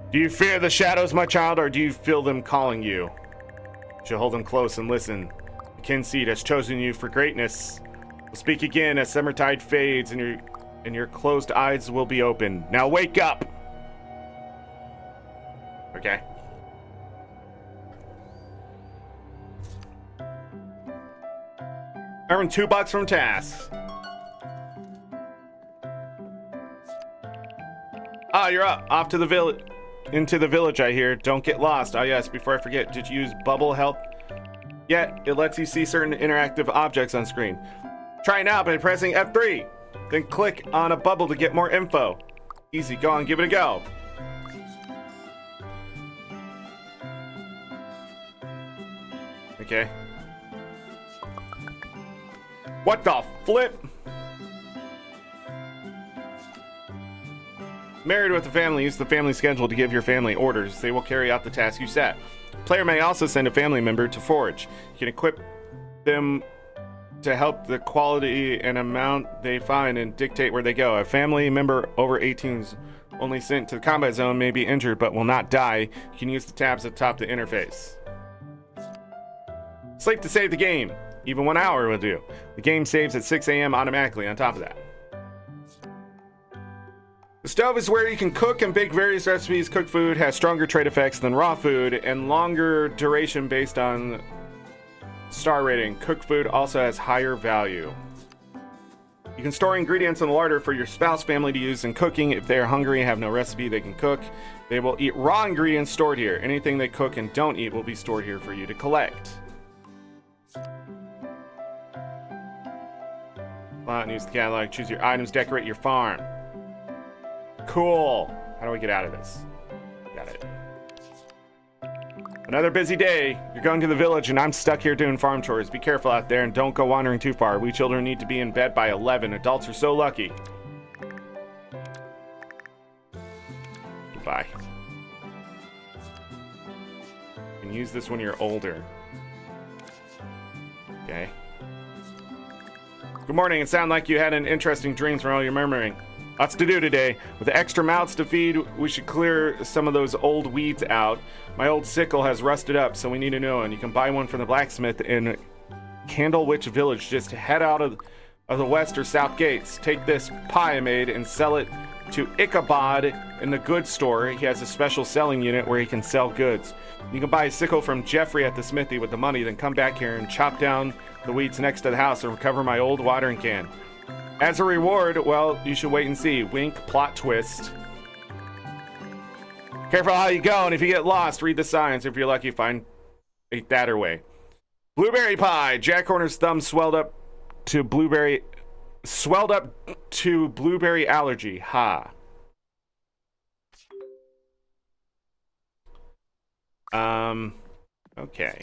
Do you fear the shadows, my child, or do you feel them calling you? You should hold them close and listen. The Kynseed has chosen you for greatness. We'll speak again as summertide fades and your closed eyes will be open. Now wake up! Okay. Earn $2 from tasks. Ah, you're up. Off to the village. Into the village, I hear. Don't get lost. Ah, yes, before I forget, did you use bubble help? Yet, it lets you see certain interactive objects on screen. Try now by pressing F3. Then click on a bubble to get more info. Easy, go on, give it a go. Okay. What the flip? Married with a family, use the family schedule to give your family orders. They will carry out the task you set. Player may also send a family member to forage. You can equip them to help the quality and amount they find and dictate where they go. A family member over 18 is only sent to the combat zone may be injured but will not die. You can use the tabs at the top of the interface. Sleep to save the game. Even 1 hour will do. The game saves at 6 a.m. automatically on top of that. The stove is where you can cook and bake various recipes. Cooked food has stronger trade effects than raw food and longer duration based on star rating. Cooked food also has higher value. You can store ingredients in the larder for your spouse family to use in cooking. If they are hungry and have no recipe they can cook, they will eat raw ingredients stored here. Anything they cook and don't eat will be stored here for you to collect. Use the catalog, choose your items, decorate your farm. Cool. How do we get out of this? Got it. Another busy day. You're going to the village and I'm stuck here doing farm chores. Be careful out there and don't go wandering too far. We children need to be in bed by 11. Adults are so lucky. Goodbye. You can use this when you're older. Okay. Good morning. It sounded like you had an interesting dream from all your murmuring. Lots to do today. With extra mouths to feed, we should clear some of those old weeds out. My old sickle has rusted up, so we need a new one. You can buy one from the blacksmith in Candlewitch Village. Just head out of the west or south gates. Take this pie I made and sell it to Ichabod in the goods store. He has a special selling unit where he can sell goods. You can buy a sickle from Jeffrey at the smithy with the money, then come back here and chop down the weeds next to the house and recover my old watering can. As a reward, well, you should wait and see. Wink, plot twist. Careful how you go, and if you get lost, read the signs. If you're lucky, find a thatter way. Blueberry pie. Jack Horner's thumb swelled up to blueberry allergy. Ha. Okay.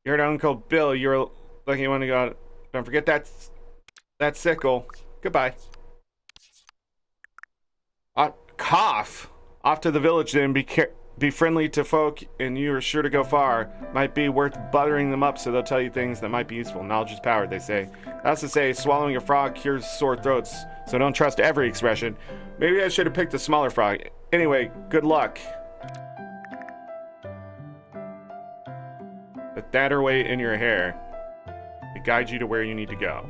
You heard Uncle Bill. You were lucky you want to go. Don't forget that sickle. Goodbye. Cough. Off to the village then. Be friendly to folk, and you are sure to go far. Might be worth buttering them up so they'll tell you things that might be useful. Knowledge is power, they say. That's to say, swallowing a frog cures sore throats, so don't trust every expression. Maybe I should have picked a smaller frog. Anyway, good luck. The thatter way in your hair. It guides you to where you need to go.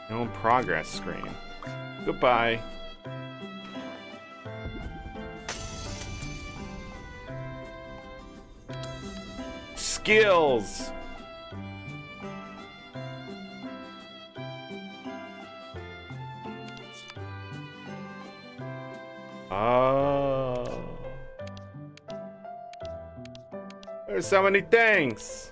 No progress screen. Goodbye. Skills. Oh. There's so many things.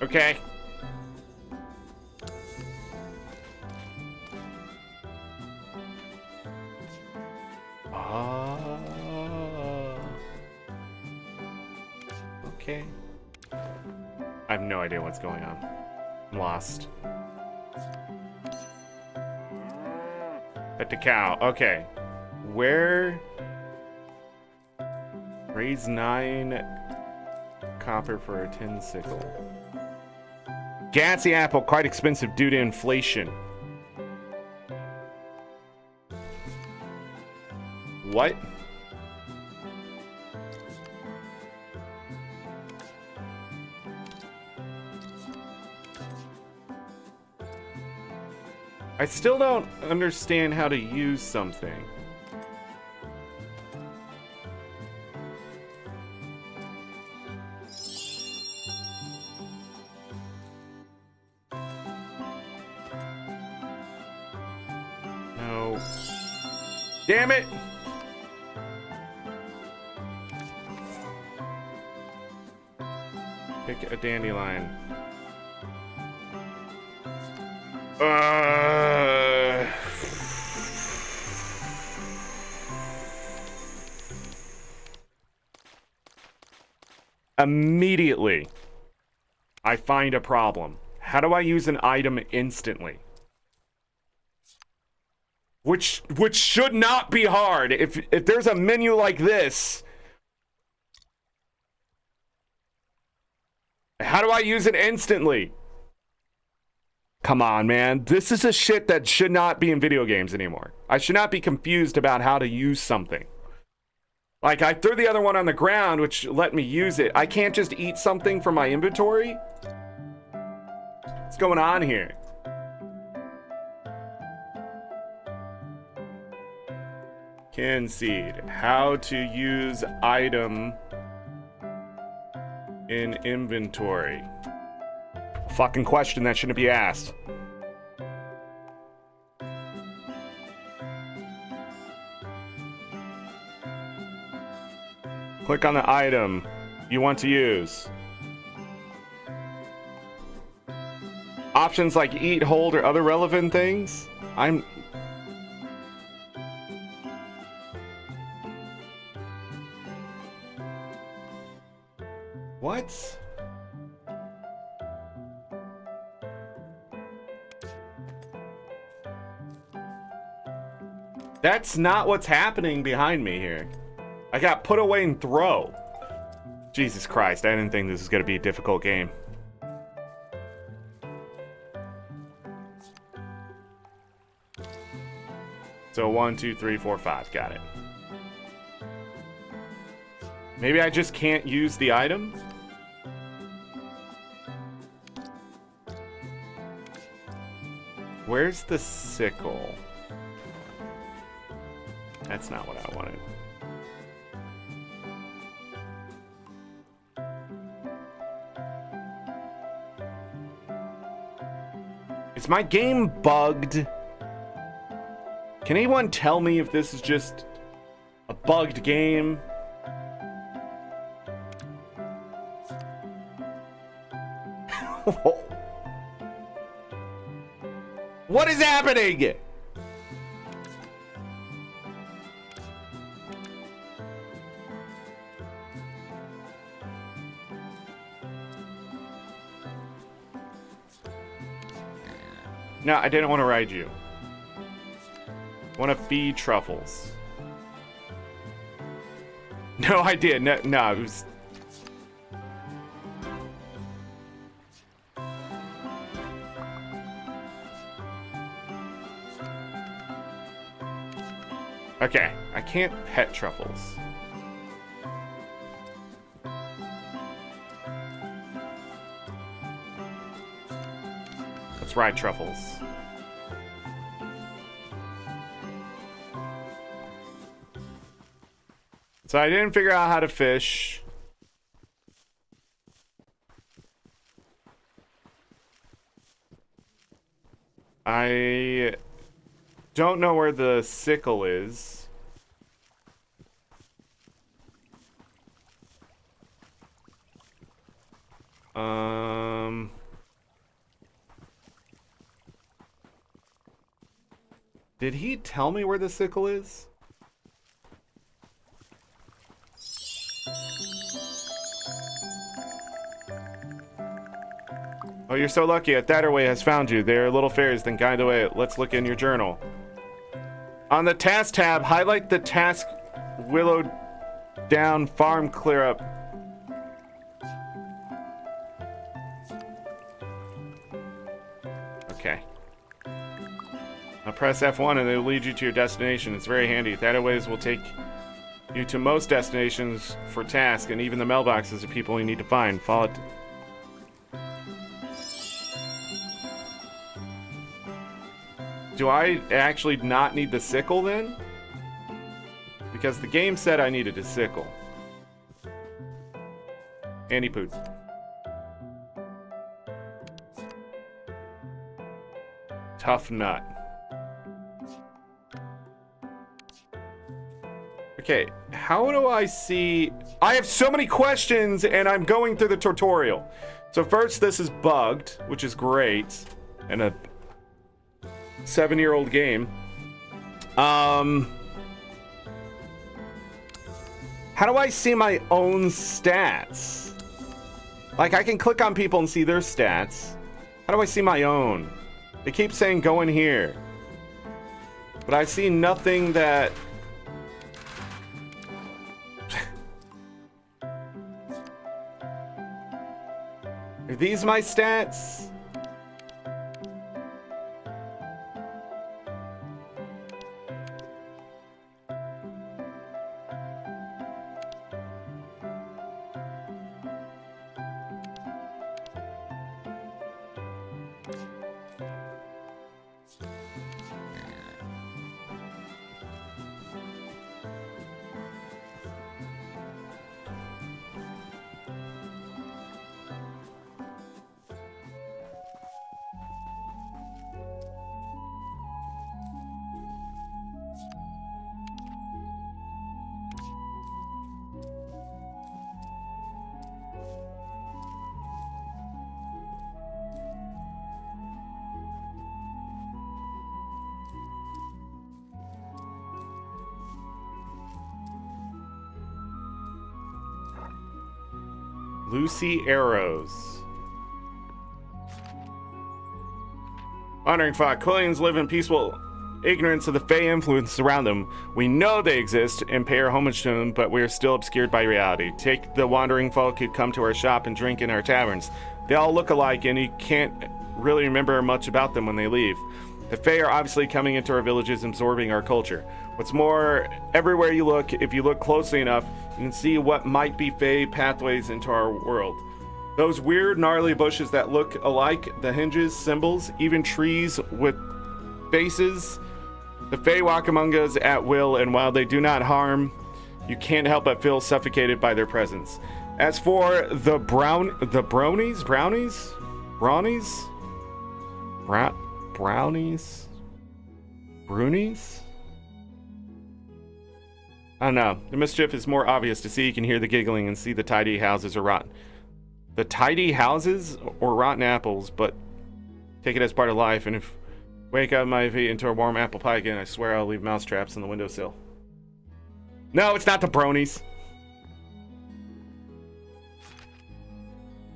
Okay. Okay. I have no idea what's going on. I'm lost. Pet the cow. Okay. Where? Raise 9 copper for a tin sickle. Gassy apple, quite expensive due to inflation. What? I still don't understand how to use something. No. Damn it! Pick a dandelion. Immediately, I find a problem. How do I use an item instantly? Which should not be hard. If there's a menu like this, how do I use it instantly? Come on, man. This is a shit that should not be in video games anymore. I should not be confused about how to use something. Like, I threw the other one on the ground, which let me use it. I can't just eat something from my inventory? What's going on here? Kynseed. How to use item in inventory. Fucking question that shouldn't be asked. Click on the item you want to use. Options like eat, hold, or other relevant things. What? That's not what's happening behind me here. I got put away and throw. Jesus Christ, I didn't think this was going to be a difficult game. So 1, 2, 3, 4, 5. Got it. Maybe I just can't use the item? Where's the sickle? That's not what I wanted. Is my game bugged? Can anyone tell me if this is just a bugged game? What is happening? No, I didn't want to ride you. I want to feed truffles. No, I did. No, it was... Okay, I can't pet truffles. Let's ride truffles. So I didn't figure out how to fish. I don't know where the sickle is. Did he tell me where the sickle is? Oh, you're so lucky. A Thatterway has found you. They are little fairies, then guide the way. Let's look in your journal. On the task tab, highlight the task Willow Down Farm Clear Up. Okay. Now press F1 and it'll lead you to your destination. It's very handy. That ways will take you to most destinations for tasks, and even the mailboxes of people you need to find. Follow it. Do I actually not need the sickle then? Because the game said I needed a sickle. Andy poot. Tough nut. Okay, how do I see... I have so many questions and I'm going through the tutorial. So first, this is bugged, which is great. And a 7-year-old game. How do I see my own stats? Like, I can click on people and see their stats. How do I see my own? They keep saying go in here. But I see nothing that... Are these my stats? Lucy Arrows. Wandering Fox. Quillians live in peaceful ignorance of the Fey influence around them. We know they exist and pay our homage to them, but we are still obscured by reality. Take the wandering folk who come to our shop and drink in our taverns. They all look alike, and you can't really remember much about them when they leave. The Fey are obviously coming into our villages and absorbing our culture. What's more, everywhere you look, if you look closely enough, you can see what might be Fey pathways into our world. Those weird, gnarly bushes that look alike, the hinges, symbols, even trees with faces. The Fey walk among us at will, and while they do not harm, you can't help but feel suffocated by their presence. As for the brownies? I don't know. The mischief is more obvious to see. You can hear the giggling and see the tidy houses or rotten. The tidy houses or rotten apples, but take it as part of life. And if wake up my feet into a warm apple pie again, I swear I'll leave mouse traps on the windowsill. No, it's not the bronies.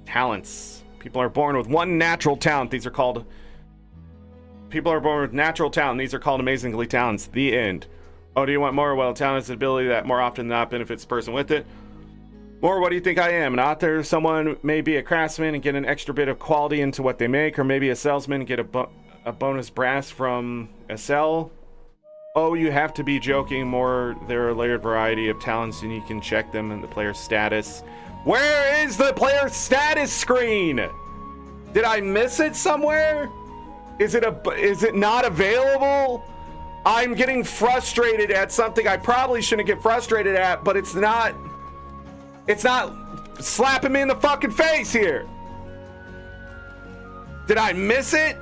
Talents. People are born with one natural talent. These are called... People are born with natural talent. These are called amazingly talents. The end. Oh, do you want more? Well, talent is an ability that more often than not benefits the person with it. More, what do you think I am? An author? Someone may be a craftsman and get an extra bit of quality into what they make, or maybe a salesman and get a bonus brass from a sell. Oh, you have to be joking. More, there are a layered variety of talents, and you can check them in the player's status. Where is the player status screen? Did I miss it somewhere? Is it not available? I'm getting frustrated at something I probably shouldn't get frustrated at, but it's not slapping me in the fucking face here. Did I miss it?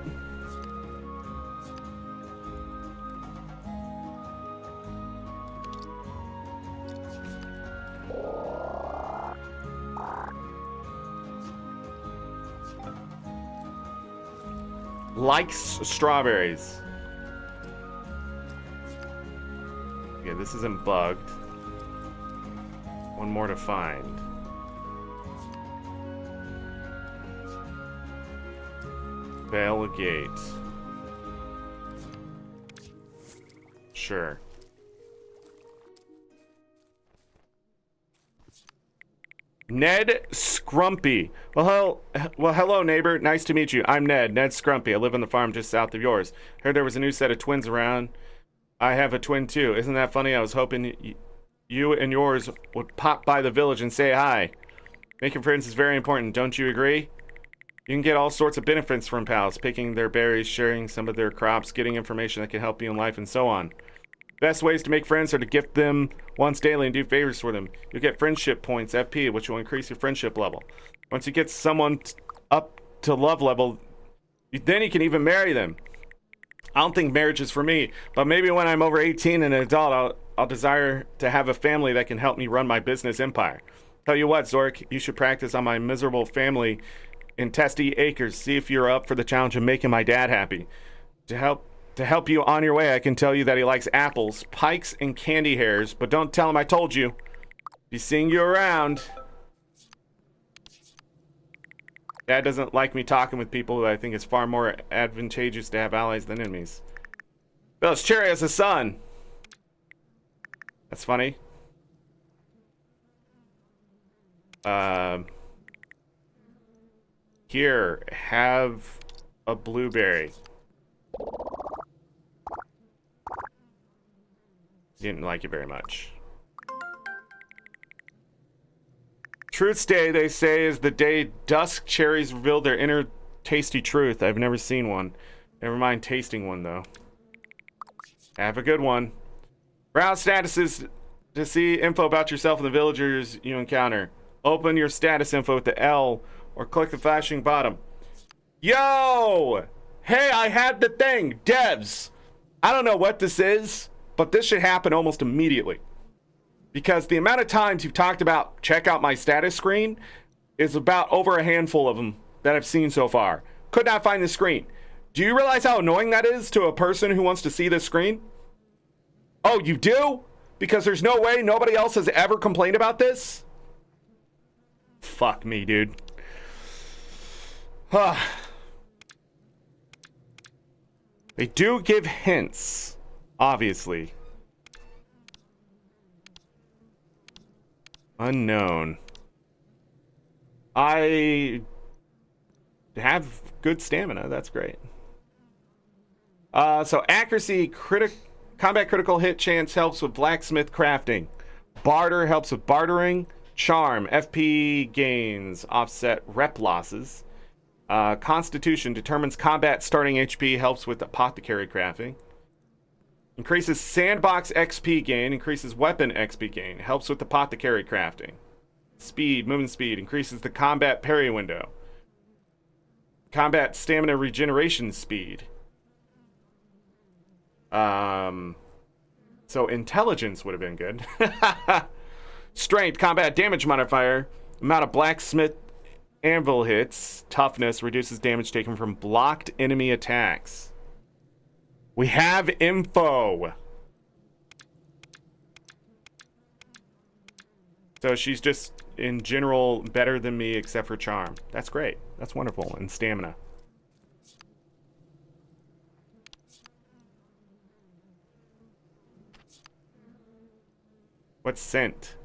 Likes strawberries. Yeah, this isn't bugged. One more to find. Bail a gate. Sure. Ned Scrumpy. Well, hello, neighbor. Nice to meet you. I'm Ned Scrumpy. I live on the farm just south of yours. Heard there was a new set of twins around. I have a twin, too. Isn't that funny? I was hoping you and yours would pop by the village and say hi. Making friends is very important. Don't you agree? You can get all sorts of benefits from pals. Picking their berries, sharing some of their crops, getting information that can help you in life, and so on. Best ways to make friends are to gift them once daily and do favors for them. You'll get friendship points, FP, which will increase your friendship level. Once you get someone up to love level, then you can even marry them. I don't think marriage is for me, but maybe when I'm over 18 and an adult, I'll desire to have a family that can help me run my business empire. Tell you what, Zorric, you should practice on my miserable family in Testy Acres. See if you're up for the challenge of making my dad happy. To help you on your way, I can tell you that he likes apples, pikes, and candy hairs, but don't tell him I told you. Be seeing you around. Dad doesn't like me talking with people who I think it's far more advantageous to have allies than enemies. Phyllis Cherry has a son. That's funny. Here, have a blueberry. Didn't like it very much. Truth's Day, they say, is the day dusk cherries reveal their inner tasty truth. I've never seen one. Never mind tasting one, though. Have a good one. Browse statuses to see info about yourself and the villagers you encounter. Open your status info with the L or click the flashing bottom. Yo! Hey, I had the thing! Devs! I don't know what this is, but this should happen almost immediately. Because the amount of times you've talked about check out my status screen is about over a handful of them that I've seen so far. Could not find the screen. Do you realize how annoying that is to a person who wants to see this screen? Oh, you do? Because there's no way nobody else has ever complained about this? Fuck me, dude. They do give hints, obviously. Unknown. I have good stamina. That's great. So accuracy, combat critical hit chance helps with blacksmith crafting. Barter helps with bartering. Charm, FP gains, offset rep losses. Constitution determines combat starting HP, helps with apothecary crafting. Increases sandbox XP gain, increases weapon XP gain, helps with apothecary crafting. Speed, movement speed, increases the combat parry window. Combat stamina regeneration speed. So intelligence would have been good. Strength, combat damage modifier, amount of blacksmith anvil hits, toughness, reduces damage taken from blocked enemy attacks. We have info. So she's just, in general, better than me except for charm. That's great. That's wonderful. And stamina. What's scent?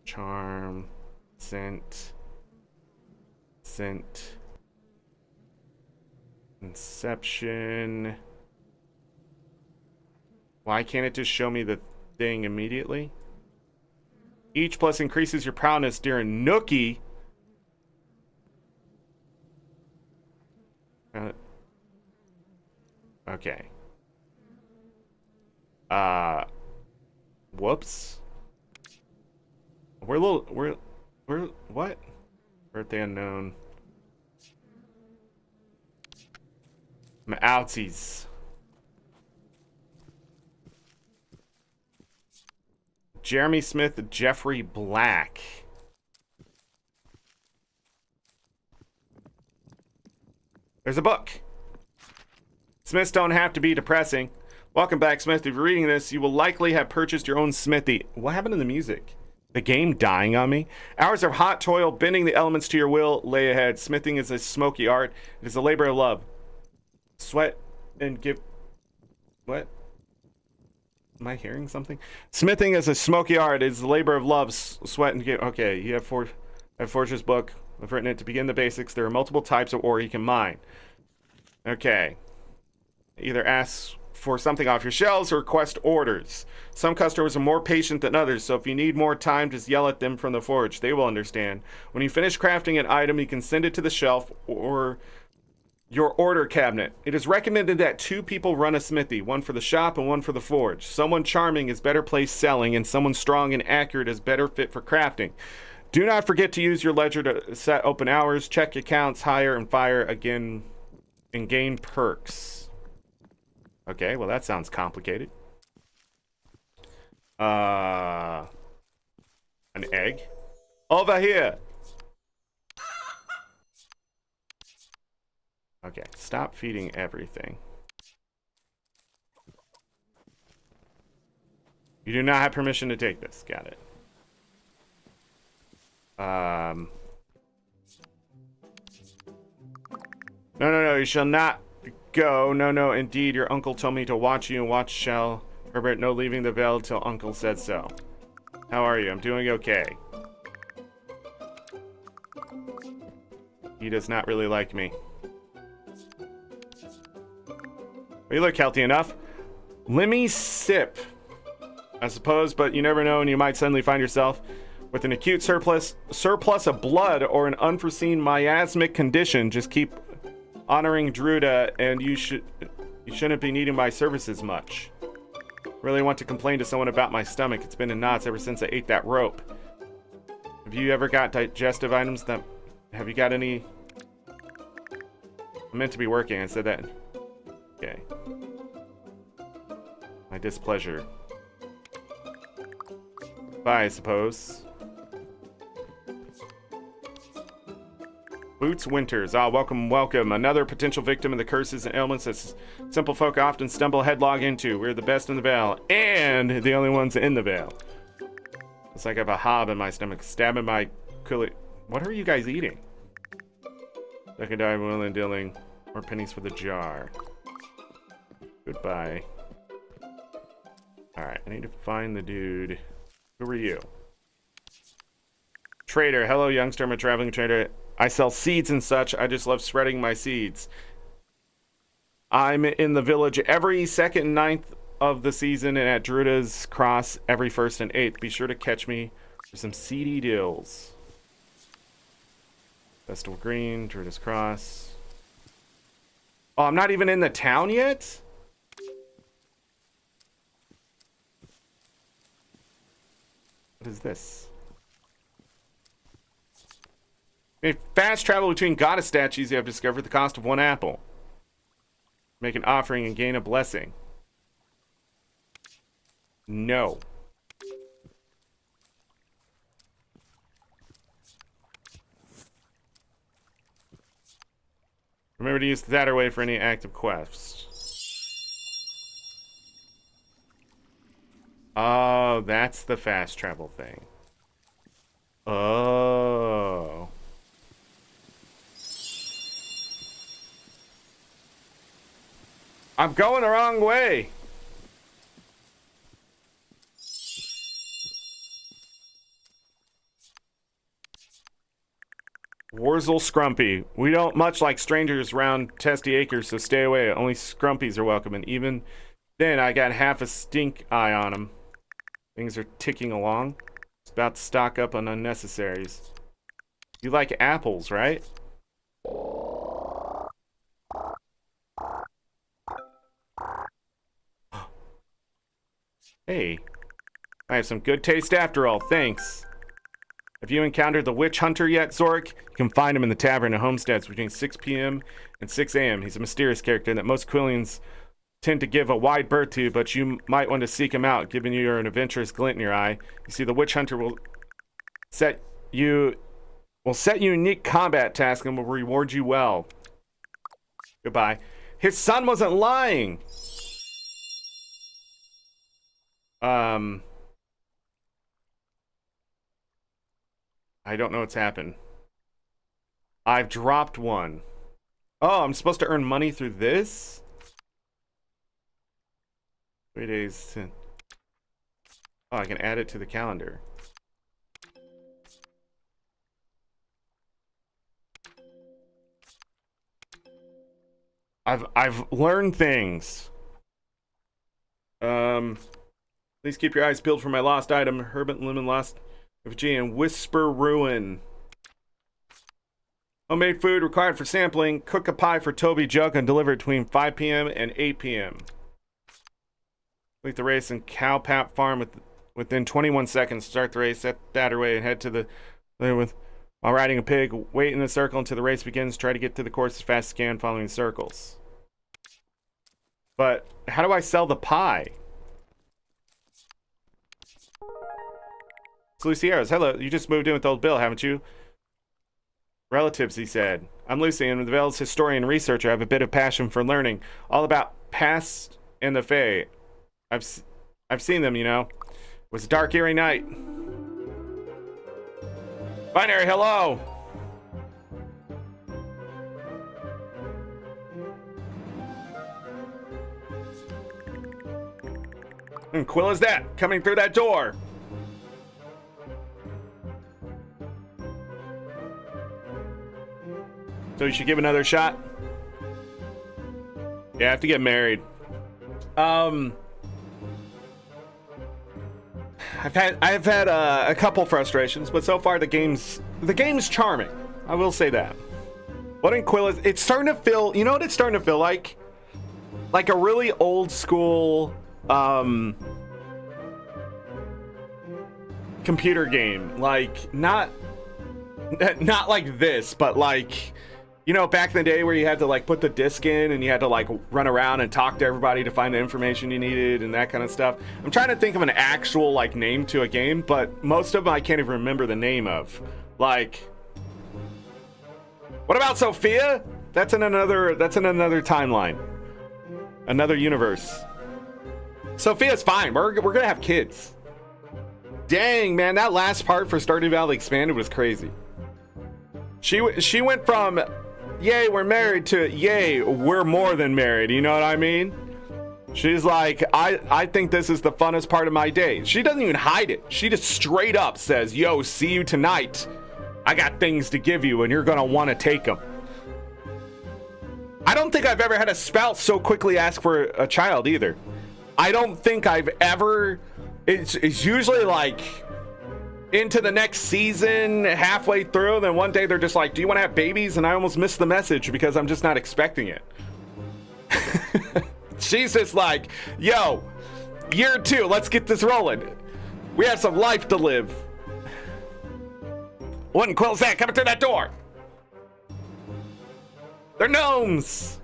Charm, scent, Inception. Why can't it just show me the thing immediately? Each plus increases your prowess during Nookie. Okay. Whoops. We're what? Birthday unknown. I'm outsies. Jeremy Smith, Jeffrey Black. There's a book. Smiths don't have to be depressing. Welcome back, Smith. If you're reading this, you will likely have purchased your own smithy. What happened to the music? The game dying on me? Hours of hot toil, bending the elements to your will, lay ahead. Smithing is a smoky art. It is a labor of love. Sweat and give... What? Am I hearing something? Smithing is a smoky art. It's the labor of love, sweat, and get. Okay, you have Forger's book. I've written it to begin the basics. There are multiple types of ore you can mine. Okay. Either ask for something off your shelves or request orders. Some customers are more patient than others, so if you need more time, just yell at them from the forge. They will understand. When you finish crafting an item, you can send it to the shelf or your order cabinet. It is recommended that 2 people run a smithy, one for the shop and one for the forge. Someone charming is better placed selling, and someone strong and accurate is better fit for crafting. Do not forget to use your ledger to set open hours, check accounts, hire and fire again, and gain perks. Okay, well that sounds complicated. An egg? Over here! Okay, stop feeding everything. You do not have permission to take this. Got it. No, you shall not go. No, indeed, your uncle told me to watch you and watch shall. Herbert, no leaving the Vale till uncle said so. How are you? I'm doing okay. He does not really like me. But you look healthy enough. Lemmy sip, I suppose, but you never know, and you might suddenly find yourself with an acute surplus of blood or an unforeseen miasmic condition. Just keep honoring Druida, and you shouldn't be needing my services much. Really want to complain to someone about my stomach. It's been in knots ever since I ate that rope. Have you ever got digestive items that... Have you got any... I meant to be working, I said that. Okay. My displeasure. Bye, I suppose. Boots Winters. Ah, welcome. Another potential victim of the curses and ailments that simple folk often stumble headlong into. We're the best in the Vale, and the only ones in the Vale. It's like I have a hob in my stomach, stabbing my coolie. What are you guys eating? Second die, willing, dilling, or pennies for the jar. Goodbye. Alright, I need to find the dude. Who are you? Trader. Hello, youngster. I'm a traveling trader. I sell seeds and such. I just love spreading my seeds. I'm in the village every 2nd and 9th of the season and at Druida's Cross every 1st and 8th. Be sure to catch me for some seedy deals. Festival Green, Druida's Cross. Oh, I'm not even in the town yet? What is this? Fast travel between goddess statues you have discovered at the cost of 1 apple. Make an offering and gain a blessing. No. Remember to use the Thatterway for any active quests. Oh, that's the fast travel thing. Oh. I'm going the wrong way. Wurzel Scrumpy. We don't much like strangers around Testy Acres, so stay away. Only Scrumpies are welcome, and even then I got half a stink eye on them. Things are ticking along. It's about to stock up on unnecessaries. You like apples, right? Hey, I have some good taste after all, thanks. Have you encountered the Witch Hunter yet, Zorric? You can find him in the tavern at Homesteads between 6 p.m. and 6 a.m. He's a mysterious character that most Quillians tend to give a wide berth to, but you might want to seek him out, giving you an adventurous glint in your eye. You see, the Witch Hunter will set you unique combat tasks and will reward you well. Goodbye. His son wasn't lying! I don't know what's happened. I've dropped one. Oh, I'm supposed to earn money through this? 3 days to... Oh, I can add it to the calendar. I've learned things. Please keep your eyes peeled for my lost item, Herbert Lemon Lost Effigy and Whisper Ruin. Homemade food required for sampling. Cook a pie for Toby Jug and deliver it between 5 p.m. and 8 p.m. Complete the race in Cow Pat Farm within 21 seconds. Start the race, set that away, and head to the while riding a pig. Wait in the circle until the race begins. Try to get to the course as fast as you can following the circles. But how do I sell the pie? It's Lucy Arrows. Hello, you just moved in with old Bill, haven't you? Relatives, he said. I'm Lucy, and the Vale's historian and researcher. I have a bit of passion for learning all about past and the Fae. I've seen them, you know. It was a dark, eerie night. Binary, hello. And Quill is that coming through that door. So you should give another shot. Yeah, I have to get married. I've had a couple frustrations, but so far the game's charming. I will say that. What in Quill is it's starting to feel, you know what it's starting to feel like? Like a really old school computer game. Like not like this, but like, you know, back in the day where you had to like put the disc in and you had to like run around and talk to everybody to find the information you needed and that kind of stuff. I'm trying to think of an actual like name to a game, but most of them I can't even remember the name of. Like, what about Sophia? That's in another timeline, another universe. Sophia's fine. We're gonna have kids. Dang, man, that last part for Stardew Valley Expanded was crazy. She went from yay, we're married to yay, we're more than married. You know what I mean? She's like, I think this is the funnest part of my day. She doesn't even hide it. She just straight up says, yo, see you tonight. I got things to give you and you're gonna want to take them. I don't think I've ever had a spouse so quickly ask for a child either. I don't think I've ever. It's usually like into the next season, halfway through, then one day they're just like, do you want to have babies? And I almost missed the message because I'm just not expecting it. She's just like, yo, year 2, let's get this rolling. We have some life to live. What in Quill's that coming through that door? They're gnomes.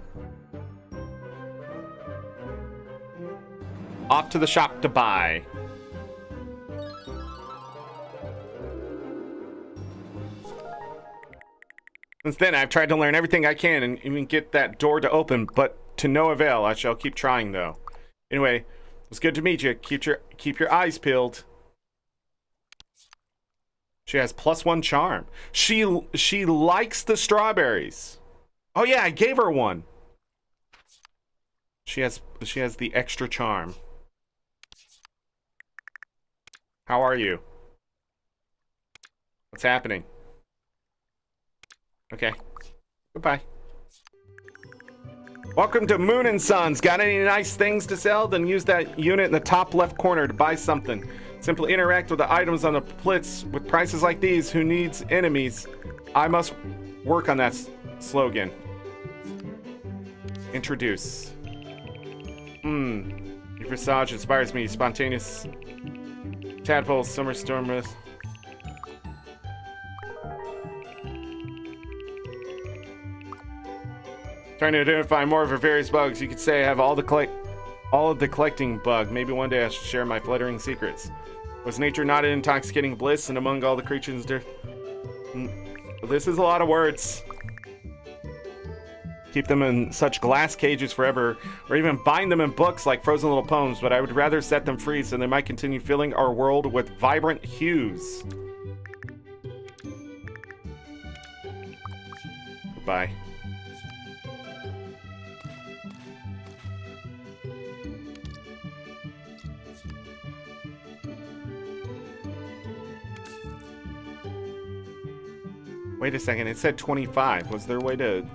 Off to the shop to buy. Since then, I've tried to learn everything I can and even get that door to open, but to no avail. I shall keep trying, though. Anyway, it's good to meet you. Keep your eyes peeled. She has +1 charm. She likes the strawberries. Oh yeah, I gave her one. She has the extra charm. How are you? What's happening? Okay. Goodbye. Welcome to Moon and Sons. Got any nice things to sell? Then use that unit in the top left corner to buy something. Simply interact with the items on the plits. With prices like these, who needs enemies? I must work on that slogan. Introduce. Your visage inspires me. Spontaneous tadpoles, summer storm. Trying to identify more of her various bugs. You could say I have all of the collecting bug. Maybe one day I should share my fluttering secrets. Was nature not an intoxicating bliss, and among all the creatures there? This is a lot of words. Keep them in such glass cages forever, or even bind them in books like frozen little poems, but I would rather set them free so they might continue filling our world with vibrant hues. Goodbye. Wait a second, it said 25. Was there a way to...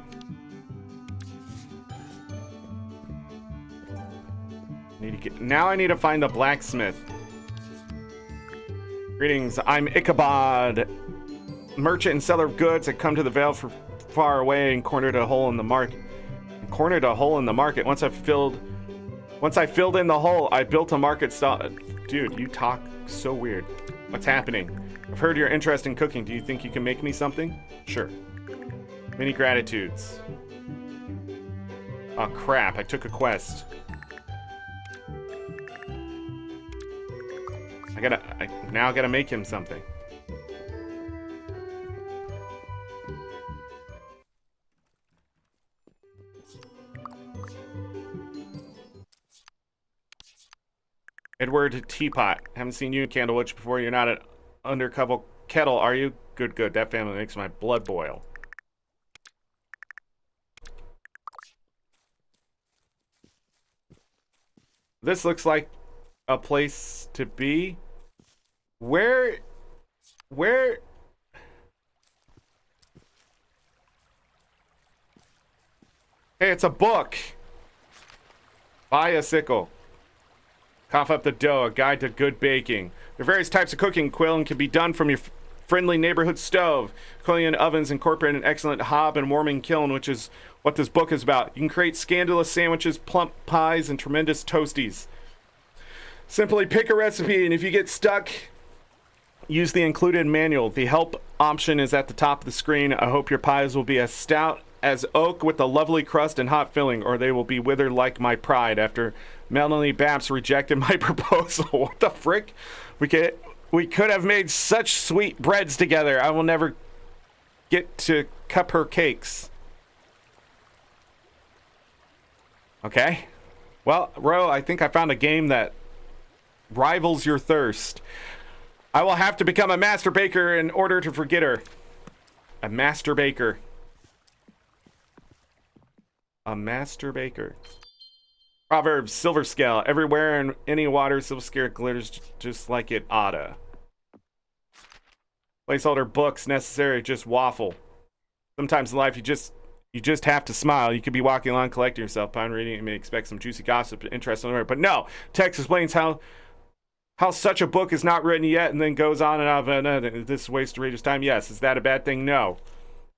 Now I need to find the blacksmith. Greetings, I'm Ichabod, merchant and seller of goods that come to the Vale from far away and cornered a hole in the market. Once I filled in the hole, I built a market stall. Dude, you talk so weird. What's happening? I've heard you're interested in cooking. Do you think you can make me something? Sure. Many gratitudes. Oh crap, I took a quest. I now gotta make him something. Edward Teapot. Haven't seen you in Candlewitch before. You're not an undercover kettle, are you? Good, good. That family makes my blood boil. This looks like a place to be. Where? Hey, it's a book. Buy a sickle. Cough up the dough, a guide to good baking. There are various types of cooking. Quailing can be done from your friendly neighborhood stove. Quailing ovens incorporate an excellent hob and warming kiln, which is what this book is about. You can create scandalous sandwiches, plump pies, and tremendous toasties. Simply pick a recipe, and if you get stuck, use the included manual. The help option is at the top of the screen. I hope your pies will be as stout as oak with a lovely crust and hot filling, or they will be withered like my pride after Melanie Babs rejected my proposal. What the frick? We could have made such sweet breads together. I will never get to cup her cakes. Okay. Well, Ro, I think I found a game that rivals your thirst. I will have to become a master baker in order to forget her. A master baker. A master baker. Proverbs, silver scale. Everywhere in any water, silver scale glitters just like it oughta. Placeholder books necessary, just waffle. Sometimes in life you just have to smile. You could be walking along collecting yourself, upon reading you may expect some juicy gossip, interest in the but no. Text explains how such a book is not written yet, and then goes on and on. This waste of reader's time. Yes. Is that a bad thing? No.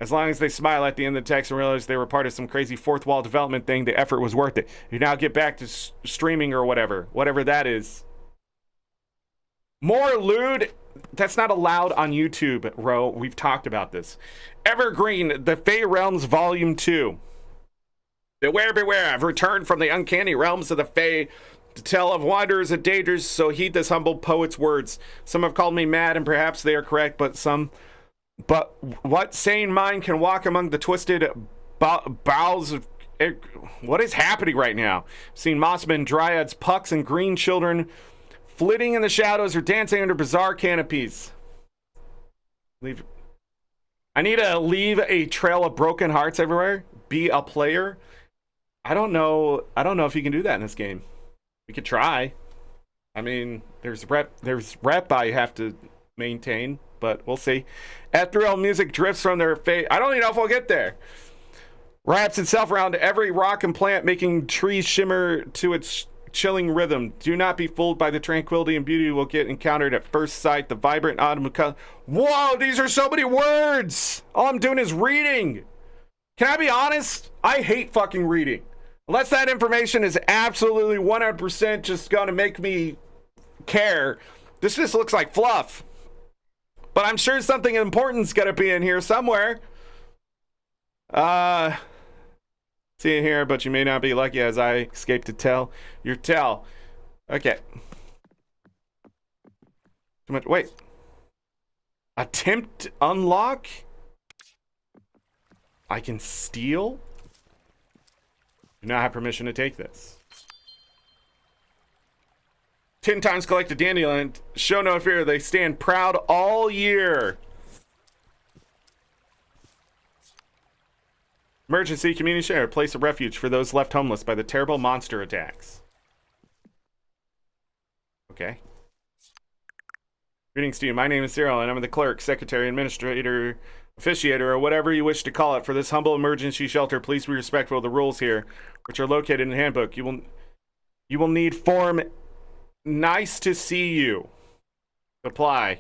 As long as they smile at the end of the text and realize they were part of some crazy fourth wall development thing, the effort was worth it. You now get back to streaming or whatever that is. More lewd. That's not allowed on YouTube, Ro. We've talked about this. Evergreen, The Fey Realms Volume 2. Beware, beware. I've returned from the uncanny realms of the Fey to tell of wanderers and dangers, so heed this humble poet's words. Some have called me mad, and perhaps they are correct, but what sane mind can walk among the twisted bowels of... What is happening right now? I've seen mossmen, dryads, pucks, and green children flitting in the shadows or dancing under bizarre canopies. I need to leave a trail of broken hearts everywhere. Be a player. I don't know if you can do that in this game. We could try. I mean, there's rep I have to maintain, but we'll see. Ethereal music drifts from their face. I don't even know if we'll get there. Wraps itself around every rock and plant, making trees shimmer to its chilling rhythm. Do not be fooled by the tranquility and beauty you will get encountered at first sight. The vibrant autumn color. Whoa, these are so many words. All I'm doing is reading. Can I be honest? I hate fucking reading. Unless that information is absolutely 100% just going to make me care. This just looks like fluff. But I'm sure something important's got to be in here somewhere. See it here, but you may not be lucky as I escaped to tell your tell. Okay. Too much. Wait. Attempt unlock? I can steal? Do not have permission to take this. 10 times collect a dandelion. Show no fear. They stand proud all year. Emergency community share. Place of refuge for those left homeless by the terrible monster attacks. Okay. Greetings to you. My name is Cyril, and I'm the clerk, secretary, administrator officiator, or whatever you wish to call it, for this humble emergency shelter, please be respectful of the rules here, which are located in the handbook. You will need form nice to see you. Apply.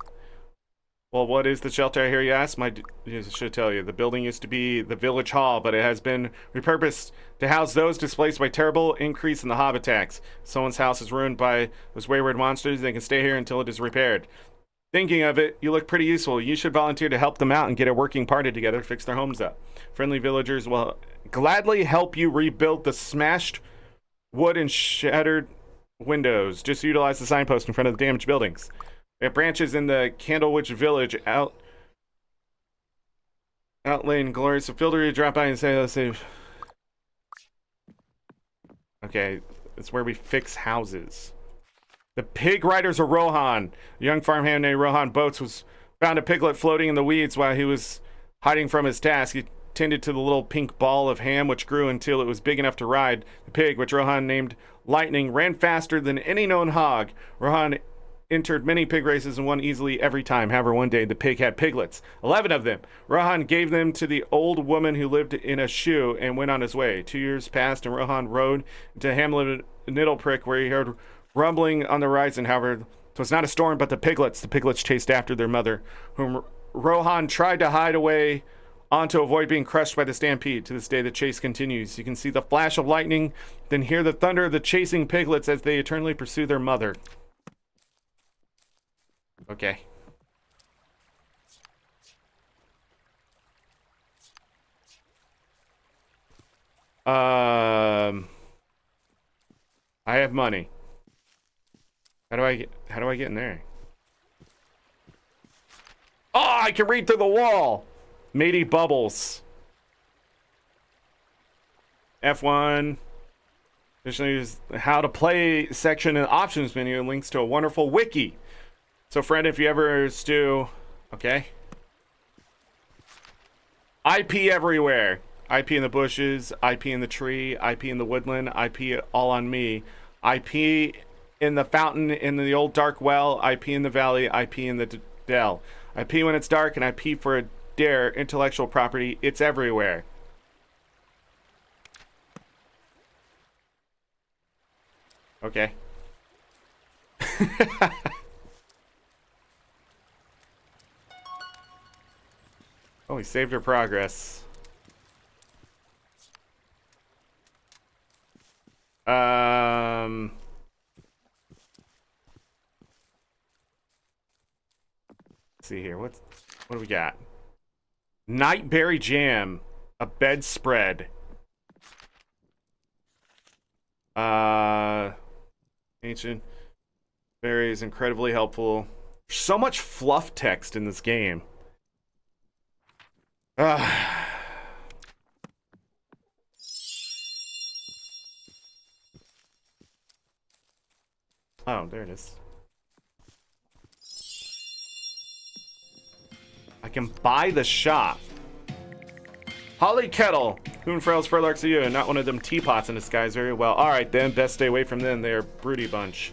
Well, what is the shelter, I hear you ask? I should tell you. The building used to be the village hall, but it has been repurposed to house those displaced by terrible increase in the hob attacks. Someone's house is ruined by those wayward monsters. They can stay here until it is repaired. Thinking of it, you look pretty useful. You should volunteer to help them out and get a working party together to fix their homes up. Friendly villagers will gladly help you rebuild the smashed wood and shattered windows. Just utilize the signpost in front of the damaged buildings. It branches in the Candlewood Village outlaying glorious. So feel free to drop by and say, let's see. Okay, it's where we fix houses. The pig riders of Rohan. A young farmhand named Rohan Boats was found a piglet floating in the weeds while he was hiding from his task. He tended to the little pink ball of ham which grew until it was big enough to ride. The pig, which Rohan named Lightning, ran faster than any known hog. Rohan entered many pig races and won easily every time. However, one day the pig had piglets, 11 of them. Rohan gave them to the old woman who lived in a shoe and went on his way. 2 years passed and Rohan rode into Hamlet Niddleprick, where he heard rumbling on the horizon. However, it was not a storm but the piglets. The piglets chased after their mother, whom Rohan tried to hide away on to avoid being crushed by the stampede. To this day, the chase continues. You can see the flash of lightning, then hear the thunder of the chasing piglets as they eternally pursue their mother. Okay. I have money. How do I get in there? Oh, I can read through the wall. Matey bubbles. F1. Additionally, use the how to play section in the options menu and links to a wonderful wiki. So, friend, if you ever do, okay. IP everywhere. IP in the bushes, IP in the tree, IP in the woodland, IP all on me. IP in the fountain, in the old dark well, IP in the valley, IP in the dell. IP when it's dark, and IP for a dare, intellectual property. It's everywhere. Okay. Oh, we saved our progress. Let's see here. What do we got? Nightberry jam, a bedspread. Ancient berries, incredibly helpful. So much fluff text in this game. Oh, there it is. I can buy the shop. Holly Kettle. Coonfrails, Furlarks are you, and not one of them teapots in disguise very well. Alright then, best stay away from them. They're a broody bunch.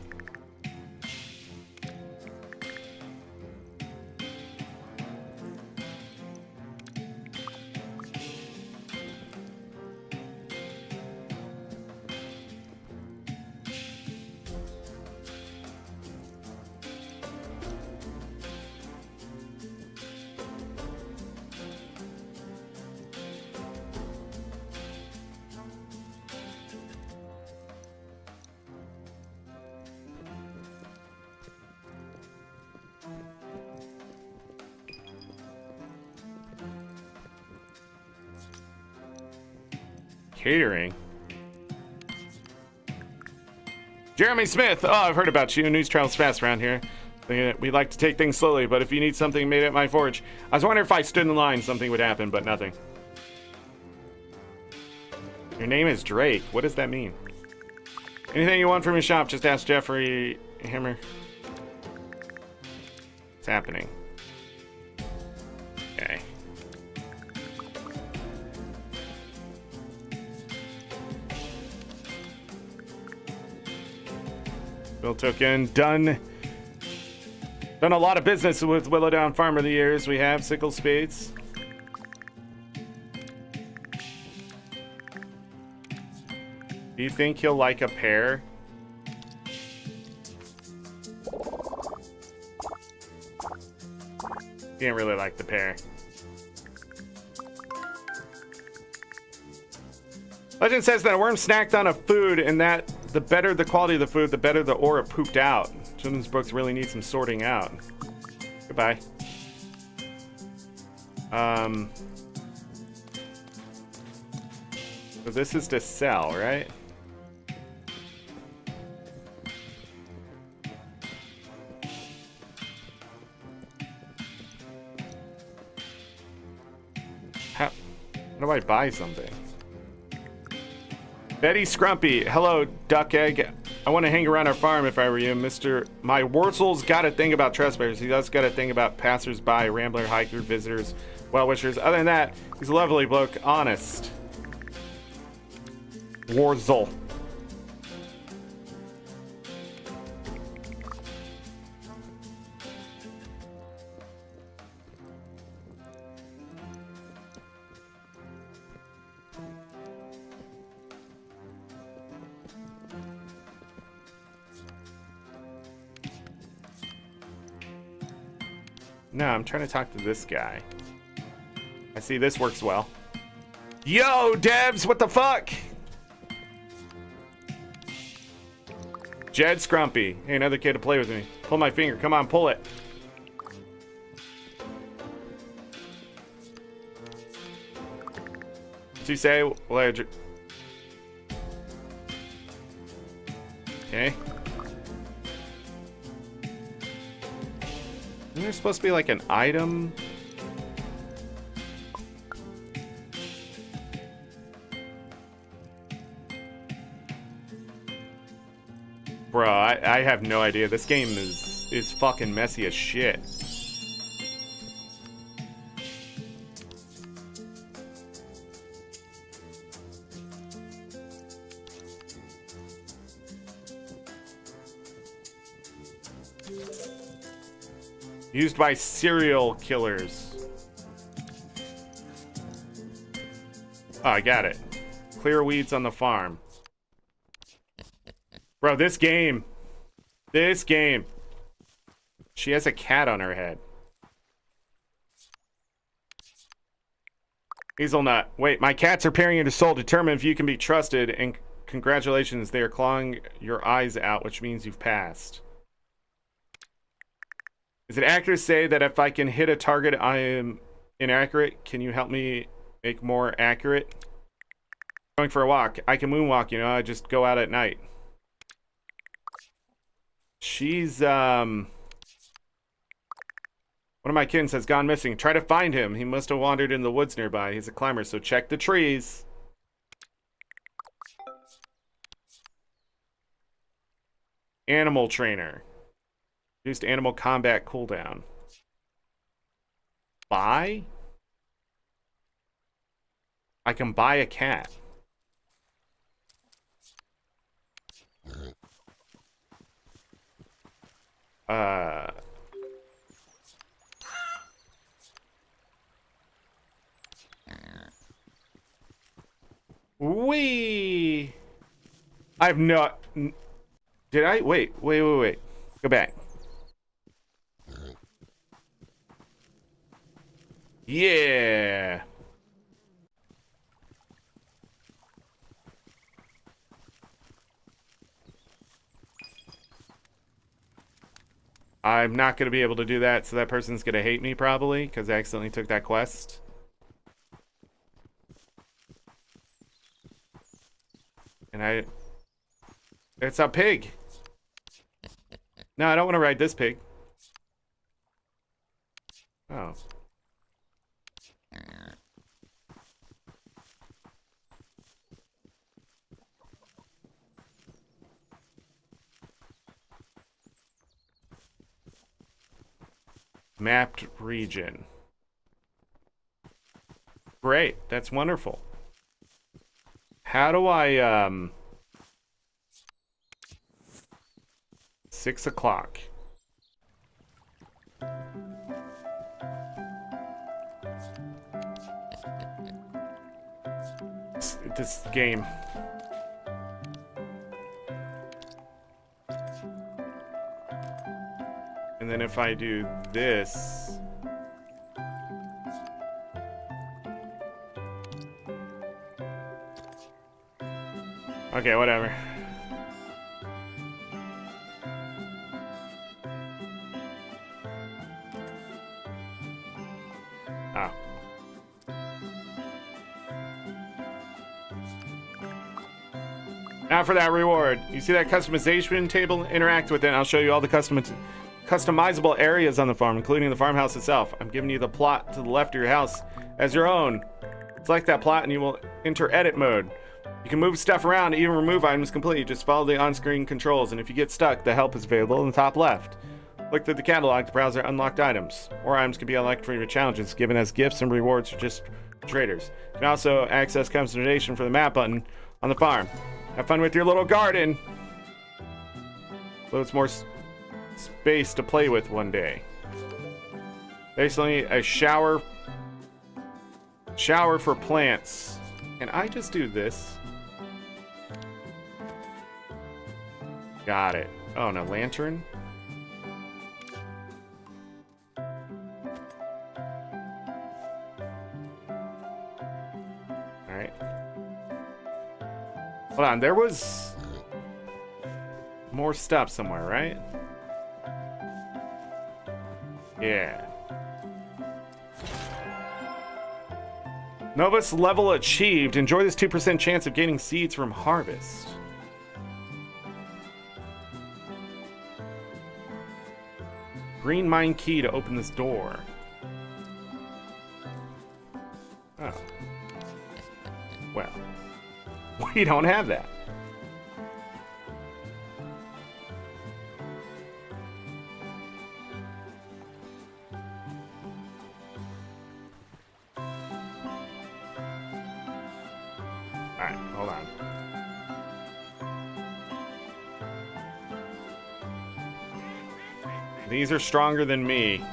Catering. Jeremy Smith. Oh, I've heard about you. News travels fast around here. We like to take things slowly, but if you need something made at my forge, I was wondering if I stood in line, something would happen, but nothing. Your name is Drake. What does that mean? Anything you want from your shop, just ask Jeffrey Hammer. What's happening? Okay. Bill token done. Done a lot of business with Willowdown Farm over the years. We have sickle spades. Do you think he'll like a pear? He didn't really like the pear. Legend says that a worm snacked on a food, and that the better the quality of the food, the better the aura pooped out. Children's books really need some sorting out. Goodbye. So this is to sell, right? How do I buy something? Betty Scrumpy, hello, Duck Egg. I want to hang around our farm if I were you, Mr. My Wurzel's got a thing about trespassers. He does got a thing about passers-by, rambler, hiker, visitors, well-wishers. Other than that, he's a lovely bloke, honest. Wurzel. No, I'm trying to talk to this guy. I see this works well. Yo, devs, what the fuck? Jed Scrumpy. Hey, another kid to play with me. Pull my finger. Come on, pull it. What's he say? Okay. Isn't there supposed to be like an item? Bro, I have no idea. This game is fucking messy as shit. Used by serial killers. Oh, I got it. Clear weeds on the farm. Bro, this game. This game. She has a cat on her head. Hazelnut. Wait, my cats are peering into soul. Determine if you can be trusted. And congratulations, they are clawing your eyes out, which means you've passed. Is it accurate to say that if I can hit a target, I am inaccurate? Can you help me make more accurate? Going for a walk. I can moonwalk, you know. I just go out at night. She's, one of my kittens has gone missing. Try to find him. He must have wandered in the woods nearby. He's a climber, so check the trees. Animal trainer. Reduced animal combat cooldown. Buy? I can buy a cat. Wee. I've not. Did I? Wait. Go back. Yeah. I'm not going to be able to do that, so that person's going to hate me probably because I accidentally took that quest. And it's a pig. No, I don't want to ride this pig. Oh. Mapped region. Great, that's wonderful. How do I, 6 o'clock. This game. then if I do this... Okay, whatever. Oh. Now for that reward. You see that customization table? Interact with it and I'll show you all the customizable areas on the farm, including the farmhouse itself. I'm giving you the plot to the left of your house as your own. Select that plot and you will enter edit mode. You can move stuff around and even remove items completely. Just follow the on-screen controls, and if you get stuck, the help is available in the top left. Look through the catalog to browse their unlocked items. Or items can be unlocked for your challenges, given as gifts and rewards or just traders. You can also access customization for the map button on the farm. Have fun with your little garden. So it's more space to play with one day. Basically, a shower for plants. Can I just do this? Got it. Oh, no, lantern? Alright. Hold on, there was more stuff somewhere, right? Yeah. Novus level achieved. Enjoy this 2% chance of gaining seeds from harvest. Green mine key to open this door. Oh. Well, we don't have that. Alright, hold on. These are stronger than me.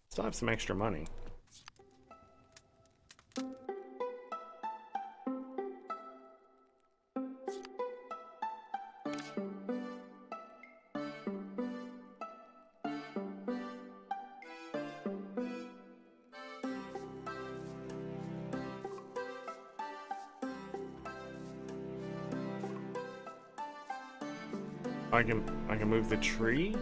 Still have some extra money. I can move the tree.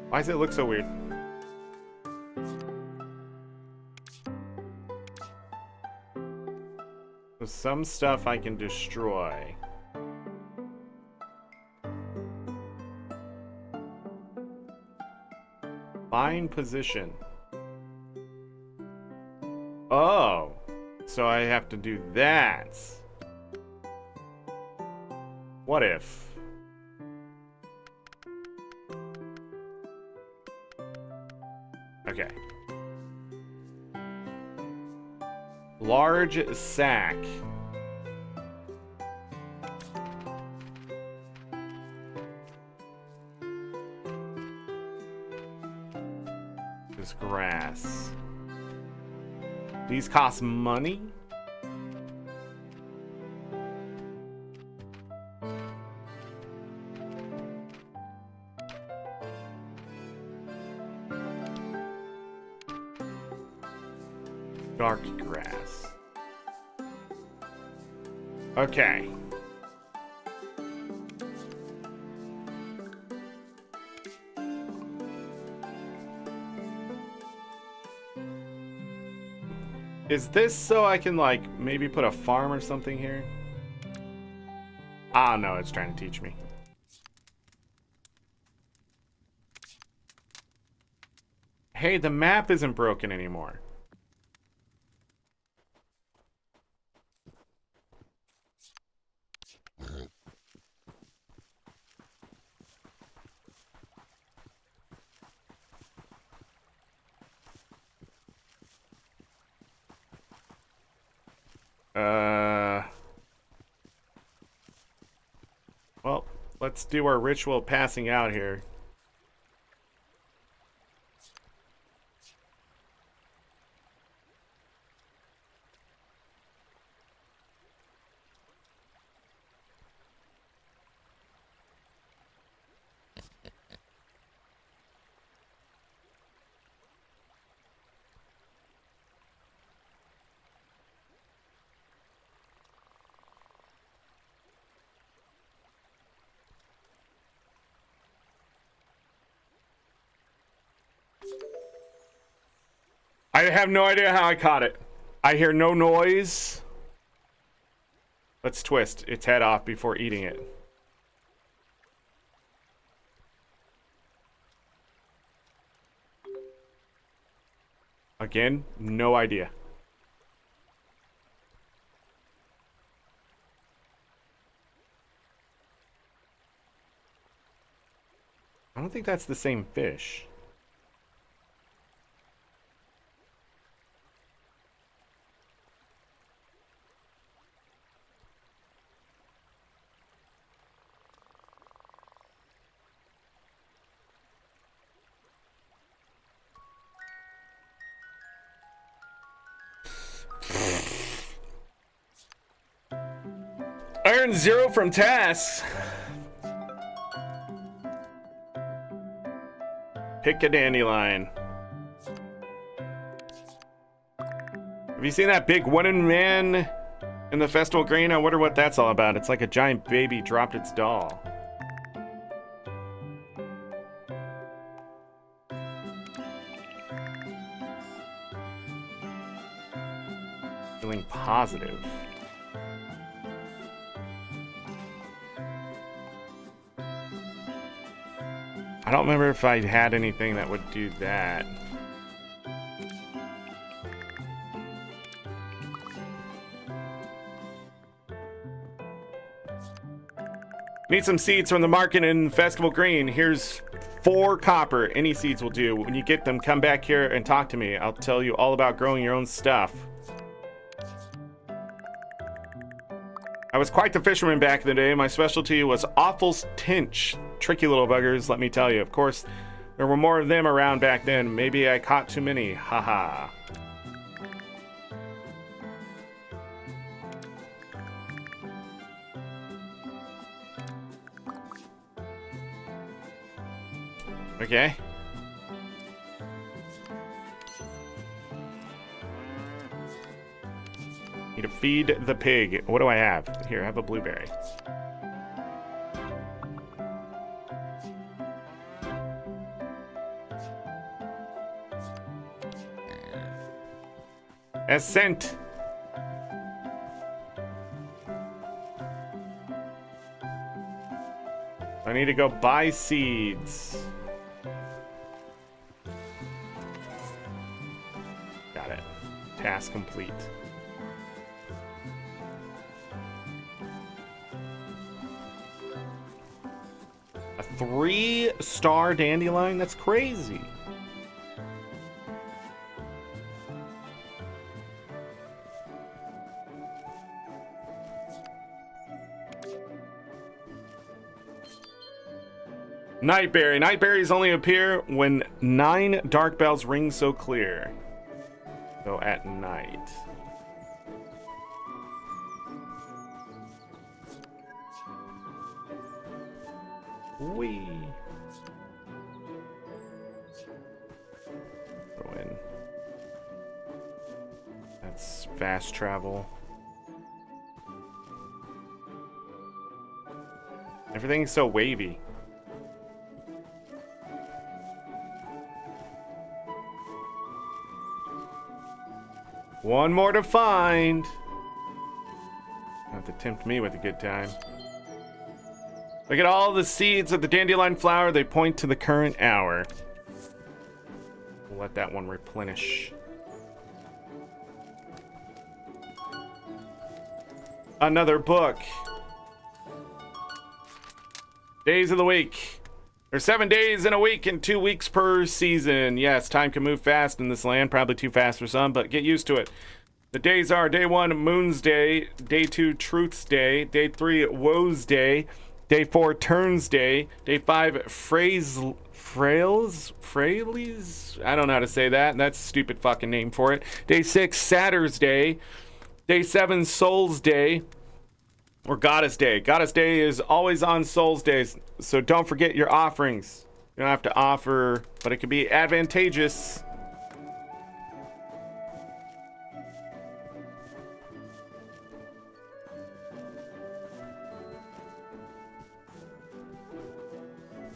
Why does it look so weird? So some stuff I can destroy. Fine position. Oh, so I have to do that. What if? Okay. Large sack. This grass. These cost money? Dark grass. Okay. Is this so I can, like, maybe put a farm or something here? Ah, no, it's trying to teach me. Hey, the map isn't broken anymore. Well, let's do our ritual passing out here. I have no idea how I caught it. I hear no noise. Let's twist its head off before eating it. Again, no idea. I don't think that's the same fish. Earn 0 from tasks. Pick a dandelion. Have you seen that big wooden man in the festival green? I wonder what that's all about. It's like a giant baby dropped its doll. Feeling positive. I don't remember if I had anything that would do that. Need some seeds from the market in Festival Green. Here's 4 copper. Any seeds will do. When you get them, come back here and talk to me. I'll tell you all about growing your own stuff. I was quite the fisherman back in the day. My specialty was awful tinch. Tricky little buggers, let me tell you. Of course, there were more of them around back then. Maybe I caught too many. Haha. Okay. Need to feed the pig. What do I have? Here, have a blueberry. Ascent. I need to go buy seeds. Got it. Task complete. A 3-star dandelion? That's crazy. Nightberry. Nightberries only appear when 9 dark bells ring so clear. So at night. Whee. Throw in. That's fast travel. Everything's so wavy. One more to find. Not to tempt me with a good time. Look at all the seeds of the dandelion flower. They point to the current hour. We'll let that one replenish. Another book. Days of the week. There's 7 days in a week and 2 weeks per season. Yes, time can move fast in this land. Probably too fast for some, but get used to it. The days are day 1, Moon's Day. Day 2, Truth's Day. Day 3, Woe's Day. Day 4, Turns Day. Day 5, Frailes? I don't know how to say that. That's a stupid fucking name for it. Day 6, Saturn's Day. Day 7, Soul's Day. Or Goddess Day. Goddess Day is always on Soul's Days, so don't forget your offerings. You don't have to offer, but it can be advantageous.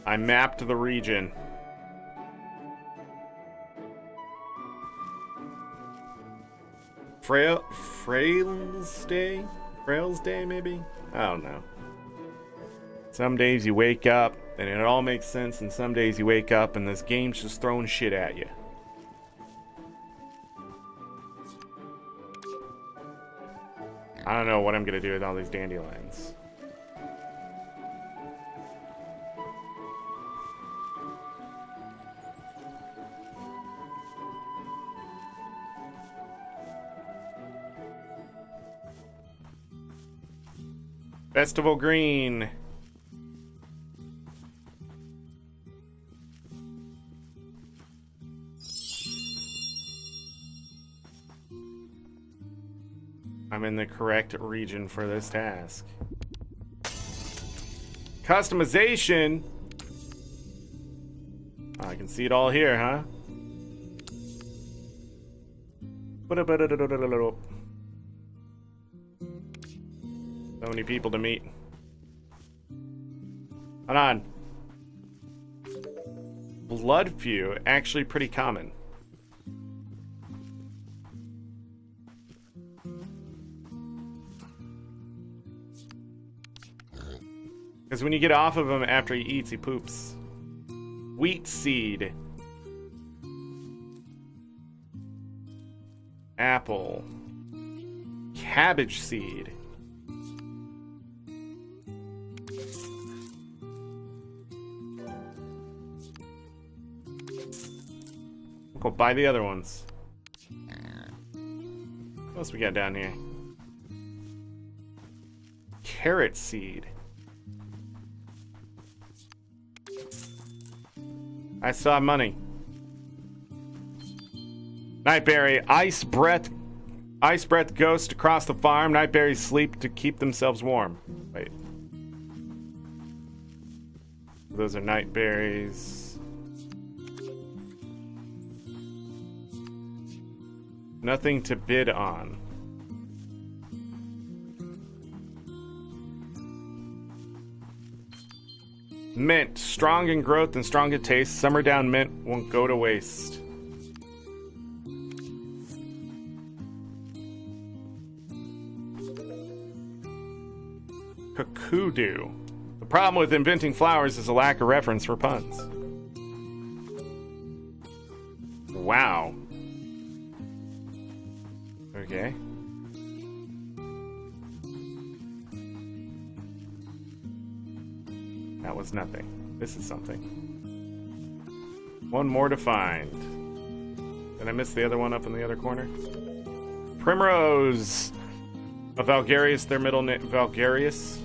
I mapped the region. Frail's Day? Frail's Day, maybe? I don't know. Some days you wake up and it all makes sense, and some days you wake up and this game's just throwing shit at you. I don't know what I'm gonna do with all these dandelions. Festival Green. I'm in the correct region for this task. Customization. Oh, I can see it all here, huh? So many people to meet. Hold on. Blood Few, actually pretty common. Because when you get off of him after he eats, he poops. Wheat Seed. Apple. Cabbage Seed. Go buy the other ones. What else we got down here? Carrot Seed. I saw money. Nightberry. Ice breath ghost across the farm. Nightberries sleep to keep themselves warm. Wait. Those are nightberries. Nothing to bid on. Mint. Strong in growth and strong in taste. Summer down mint won't go to waste. Cuckoo. The problem with inventing flowers is a lack of reference for puns. Wow. Okay. That was nothing. This is something. One more to find. Did I miss the other one up in the other corner? Primrose. A Valgarius, their middle name. Valgarius.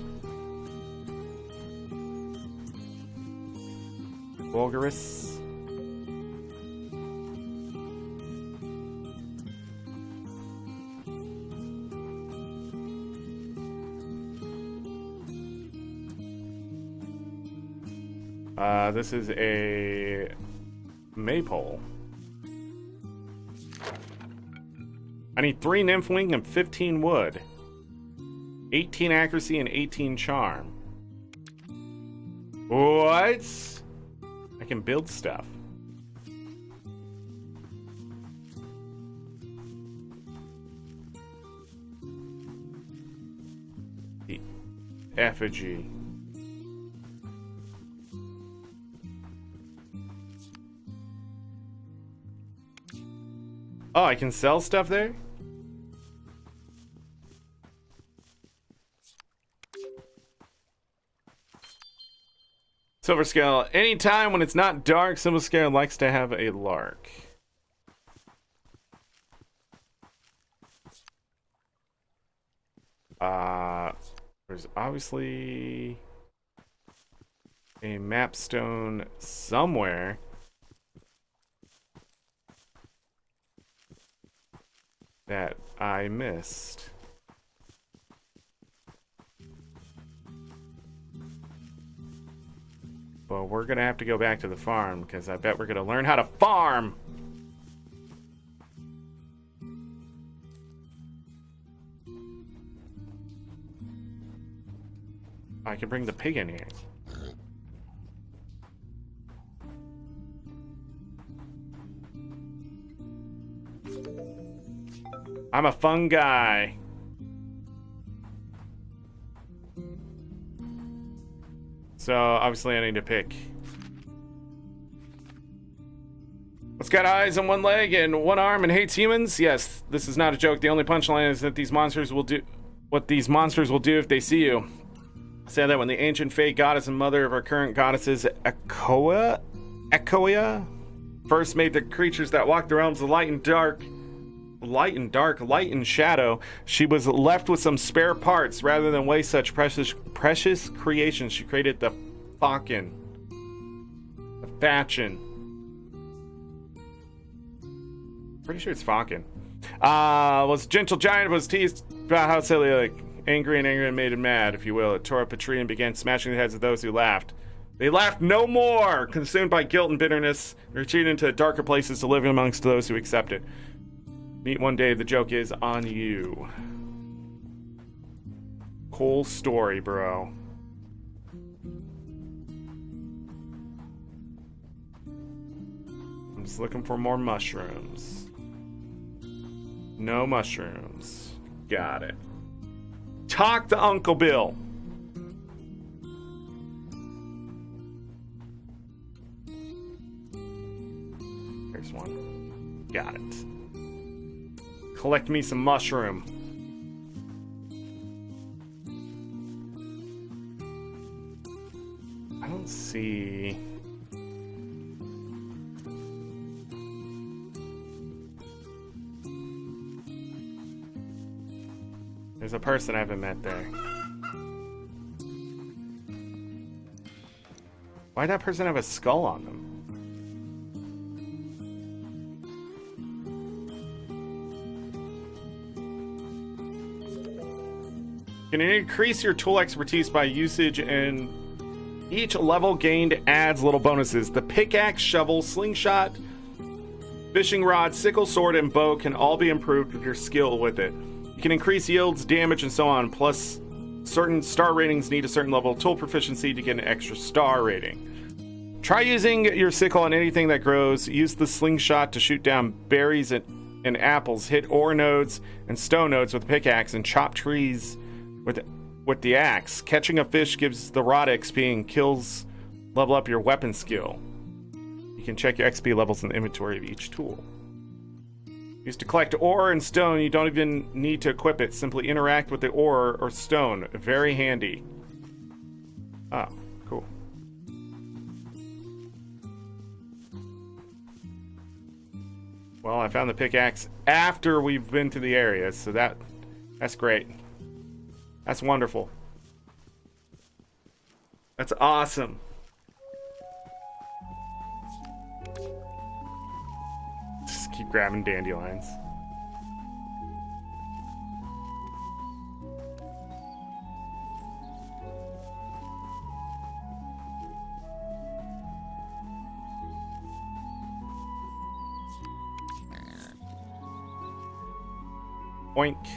Vulgaris. This is a maypole. I need 3 nymphling and 15 wood. 18 accuracy and 18 charm. What? I can build stuff. effigy. Oh, I can sell stuff there? Silver scale. Anytime when it's not dark, silver scale likes to have a lark. There's obviously a mapstone somewhere. That I missed. Well, we're gonna have to go back to the farm because I bet we're gonna learn how to farm. I can bring the pig in here. I'm a fun guy. So obviously I need to pick. What's got eyes on one leg and one arm and hates humans? Yes, this is not a joke. The only punchline is that these monsters will do what these monsters will do if they see you. Say that when the ancient fate goddess and mother of our current goddesses, Echoia, first made the creatures that walk the realms of light and shadow, she was left with some spare parts. Rather than waste such precious creations, she created the Falcon. The Fatchin. Pretty sure it's Falcon. Was a gentle giant, was teased about how silly, like, angry and made him mad, if you will. It tore up a tree and began smashing the heads of those who laughed. They laughed no more, consumed by guilt and bitterness, retreated into darker places to live amongst those who accept it. Meet one day, the joke is on you. Cool story, bro. I'm just looking for more mushrooms. No mushrooms. Got it. Talk to Uncle Bill. There's one. Got it. Collect me some mushroom. I don't see... There's a person I haven't met there. Why'd that person have a skull on them? You can increase your tool expertise by usage, and each level gained adds little bonuses. The pickaxe, shovel, slingshot, fishing rod, sickle, sword, and bow can all be improved with your skill with it. You can increase yields, damage, and so on. Plus, certain star ratings need a certain level of tool proficiency to get an extra star rating. Try using your sickle on anything that grows. Use the slingshot to shoot down berries and apples. Hit ore nodes and stone nodes with a pickaxe, and chop trees with the axe. Catching a fish gives the rod XP, and kills level up your weapon skill. You can check your XP levels in the inventory of each tool. Used to collect ore and stone. You don't even need to equip it. Simply interact with the ore or stone. Very handy. Oh, cool. Well, I found the pickaxe after we've been to the area, so that's great. That's wonderful. That's awesome. Just keep grabbing dandelions. Oink.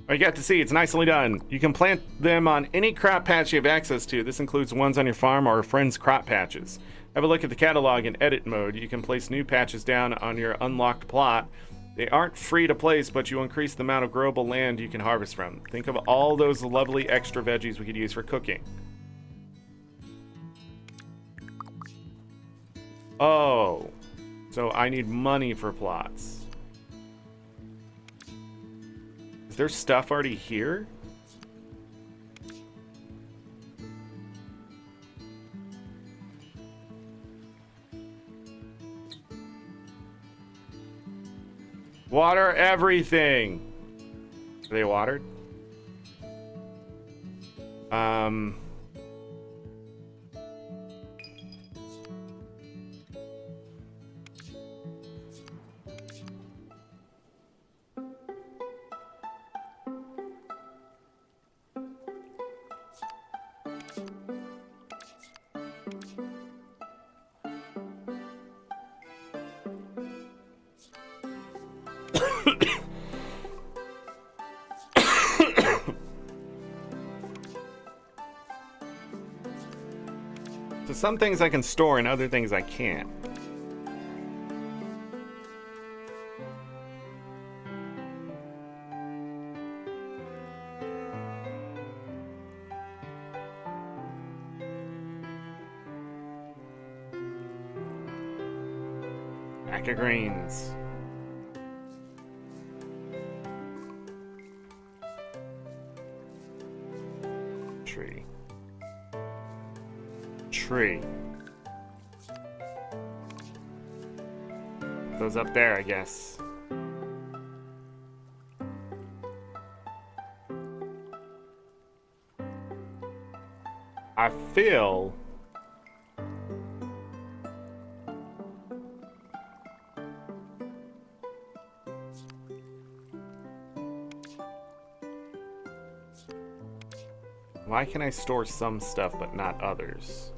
You got to see, it's nicely done. You can plant them on any crop patch you have access to. This includes ones on your farm or a friend's crop patches. Have a look at the catalog in edit mode. You can place new patches down on your unlocked plot. They aren't free to place, but you increase the amount of growable land you can harvest from. Think of all those lovely extra veggies we could use for cooking. Oh, so I need money for plots. Is there stuff already here? Water everything. Are they watered? So some things I can store and other things I can't. Pack of greens. Tree. Those up there, I guess. I feel why can I store some stuff but not others?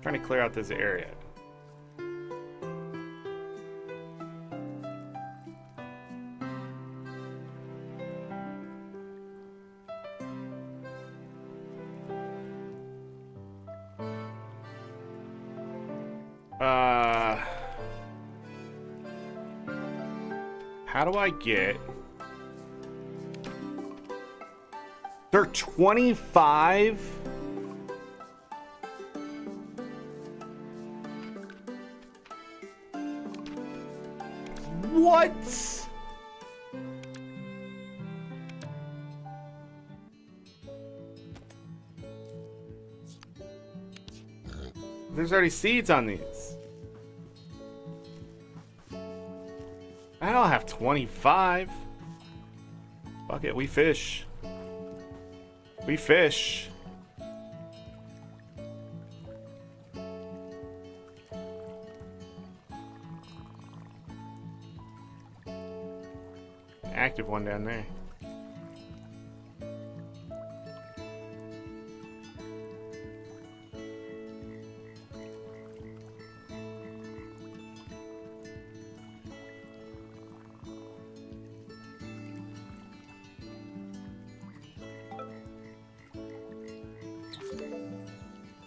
Trying to clear out this area. How do I get... They're 25? What? There's already seeds on these. I don't have 25. Fuck it, we fish. We fish. Active one down there.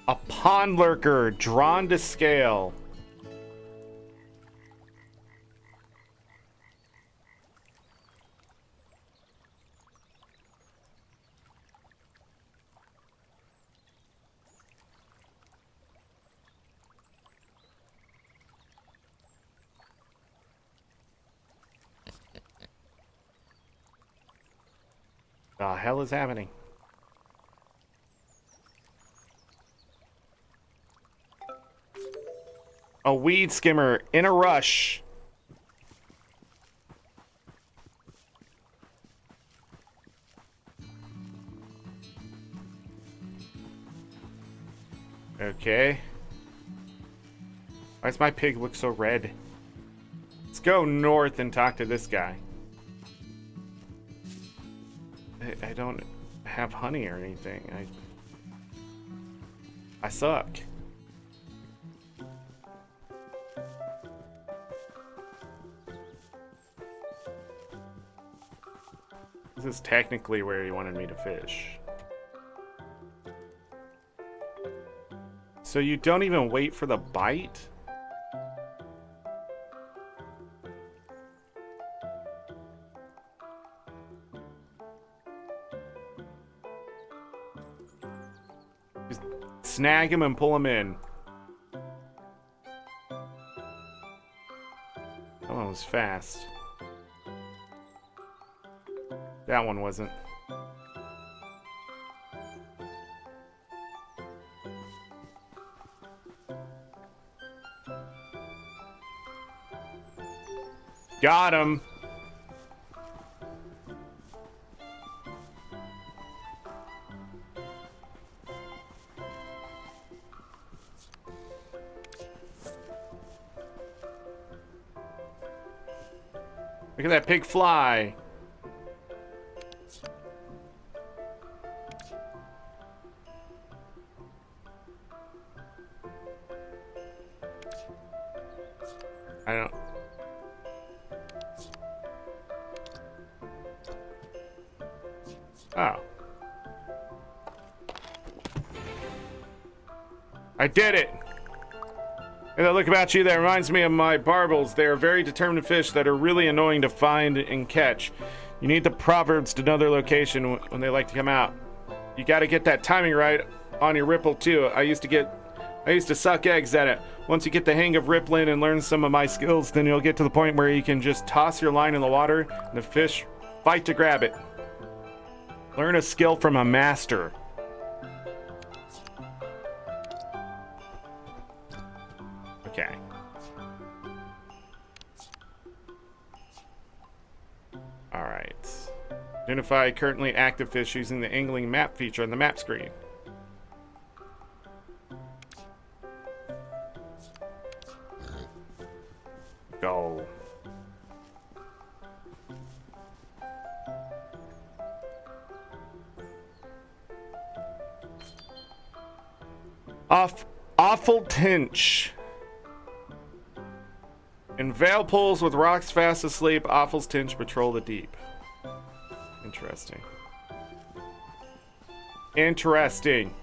A pond lurker drawn to scale. The hell is happening? A weed skimmer in a rush. Okay. Why does my pig look so red? Let's go north and talk to this guy. I don't have honey or anything. I suck. This is technically where he wanted me to fish. So you don't even wait for the bite? Just snag him and pull him in. That one was fast. That one wasn't. Got him. Look at that pig fly. I don't. Oh. I did it! And that look about you that reminds me of my barbels. They are very determined fish that are really annoying to find and catch. You need the proverbs to know their location when they like to come out. You gotta get that timing right on your ripple too. I used to suck eggs at it. Once you get the hang of rippling and learn some of my skills, then you'll get to the point where you can just toss your line in the water and the fish fight to grab it. Learn a skill from a master. Okay. All right. Identify currently active fish using the angling map feature on the map screen. Go. Awful Tinch. In Vale pools with rocks fast asleep, Awful's Tinch patrol the deep. Interesting. Interesting.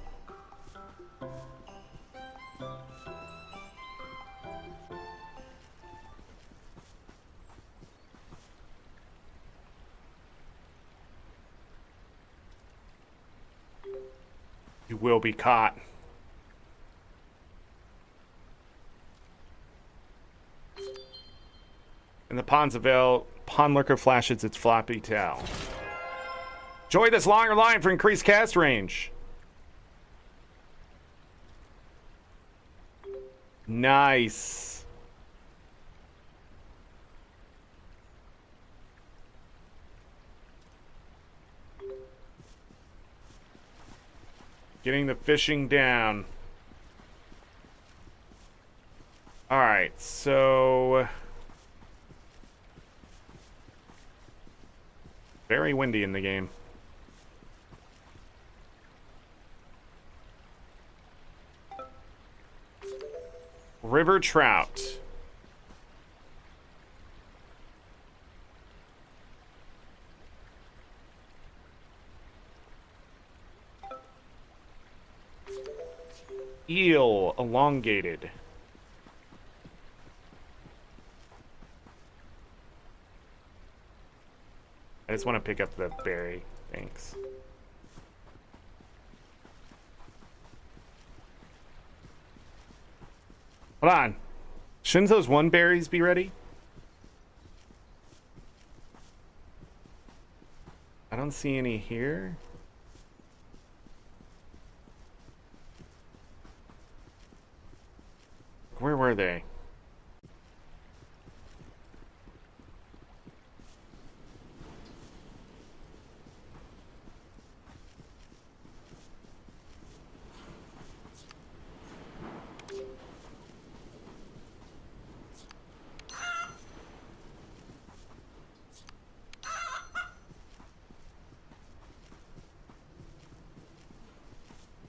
You will be caught. In the ponds of Vale, pond lurker flashes its floppy tail. Enjoy this longer line for increased cast range. Nice. Getting the fishing down. All right, so very windy in the game. River trout. Eel, elongated. I just want to pick up the berry. Thanks. Hold on. Shouldn't those one berries be ready? I don't see any here. Where were they?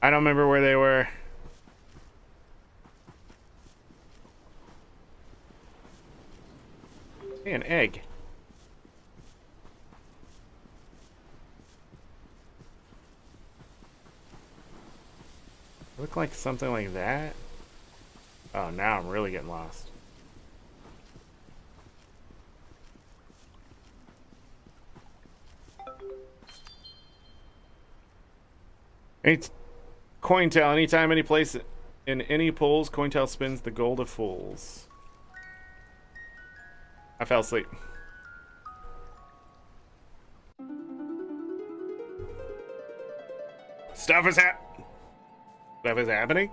I don't remember where they were. Hey, an egg. look like something like that. Oh, now I'm really getting lost. It's Cointel. Anytime, any place, in any pools, Cointel spins the gold of fools. I fell asleep. Stuff is happening.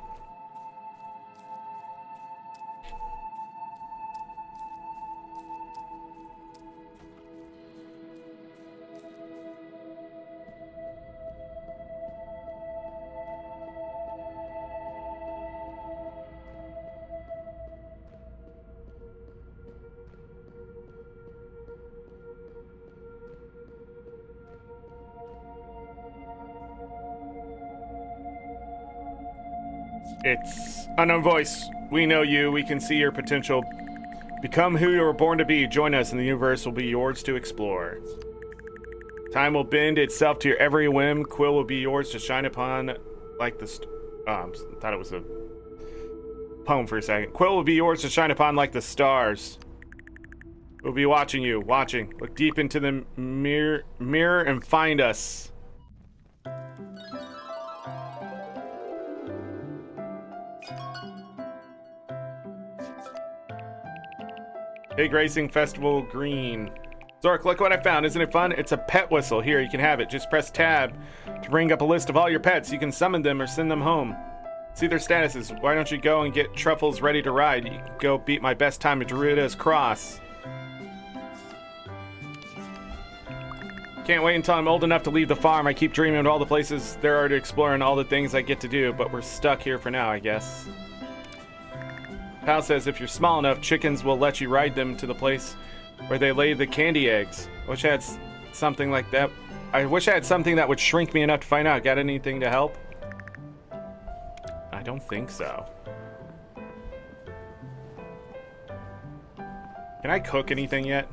It's unknown voice. We know you. We can see your potential. Become who you were born to be. Join us, and the universe will be yours to explore. Time will bend itself to your every whim. Quill will be yours to shine upon like the... thought it was a poem for a second. Quill will be yours to shine upon like the stars. We'll be watching you. Watching. Look deep into the mirror and find us. Big Racing Festival Green. Zorric, look what I found. Isn't it fun? It's a pet whistle. Here, you can have it. Just press tab to bring up a list of all your pets. You can summon them or send them home. See their statuses. Why don't you go and get Truffles ready to ride? You can go beat my best time at Dorita's Cross. Can't wait until I'm old enough to leave the farm. I keep dreaming of all the places there are to explore and all the things I get to do, but we're stuck here for now, I guess. Pal says if you're small enough, chickens will let you ride them to the place where they lay the candy eggs. Wish I had something like that. I wish I had something that would shrink me enough to find out. Got anything to help? I don't think so. Can I cook anything yet?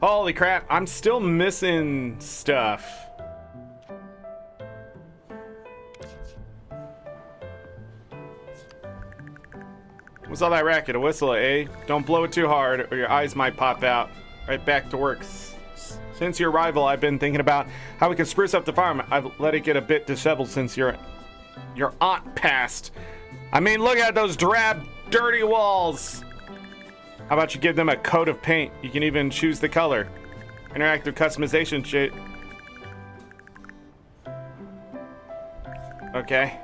Holy crap, I'm still missing stuff. What's all that racket? A whistle, eh? Don't blow it too hard or your eyes might pop out. Right back to work. Since your arrival, I've been thinking about how we can spruce up the farm. I've let it get a bit disheveled since your aunt passed. I mean, look at those drab, dirty walls. How about you give them a coat of paint? You can even choose the color. Interactive customization shit. Okay.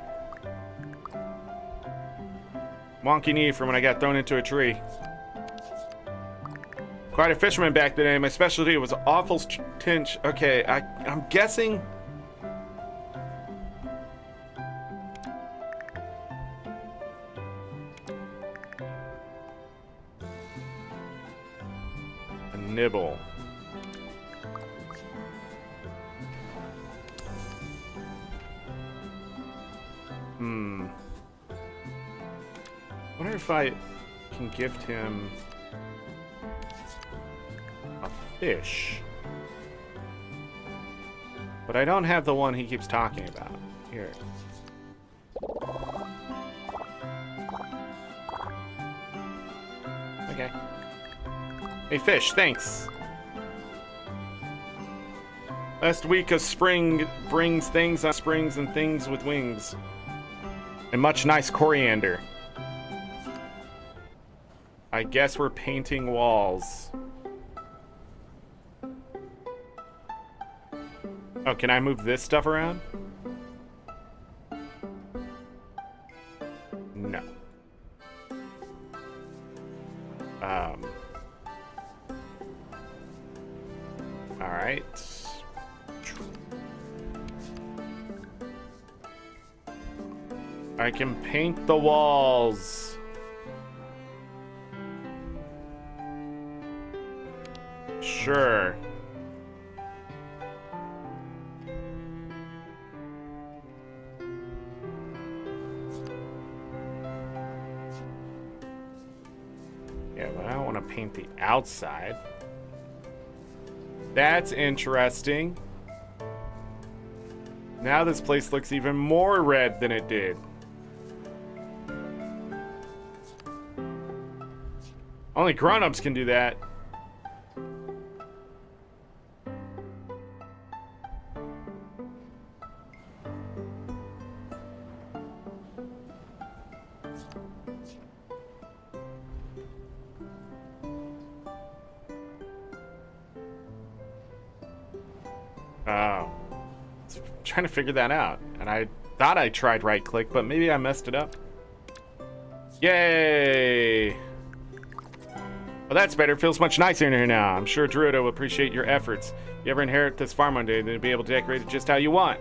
Wonky knee from when I got thrown into a tree. Quite a fisherman back then. My specialty was awful tinge. Okay, I'm guessing. A nibble. I wonder if I can gift him a fish. But I don't have the one he keeps talking about. Here. Okay. Hey, fish, thanks. Last week of spring brings things on springs and things with wings. And much nice coriander. I guess we're painting walls. Oh, can I move this stuff around? No. All right. I can paint the walls. Sure. Yeah, but I don't want to paint the outside. That's interesting. Now this place looks even more red than it did. Only grown-ups can do that. Oh. Trying to figure that out. And I thought I tried right click, but maybe I messed it up. Yay! Well, that's better. Feels much nicer in here now. I'm sure Druido will appreciate your efforts. If you ever inherit this farm one day, then you'll be able to decorate it just how you want.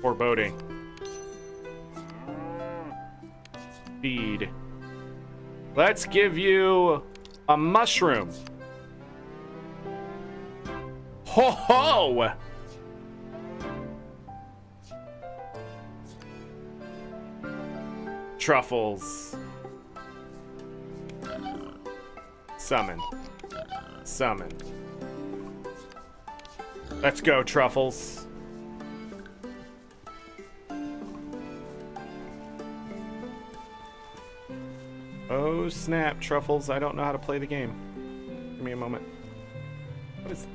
Foreboding. Feed. Let's give you a mushroom. Ho ho! Truffles. Summon. Summon. Let's go, Truffles. Oh snap, Truffles. I don't know how to play the game. Give me a moment. What is...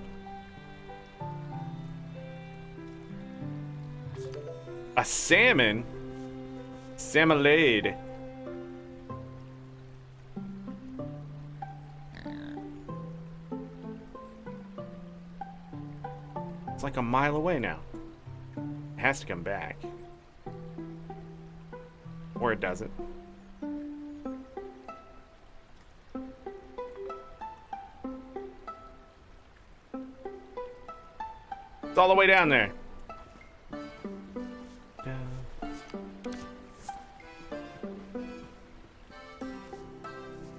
A salmon? Salmonade. It's like a mile away now. It has to come back. Or it doesn't. It's all the way down there.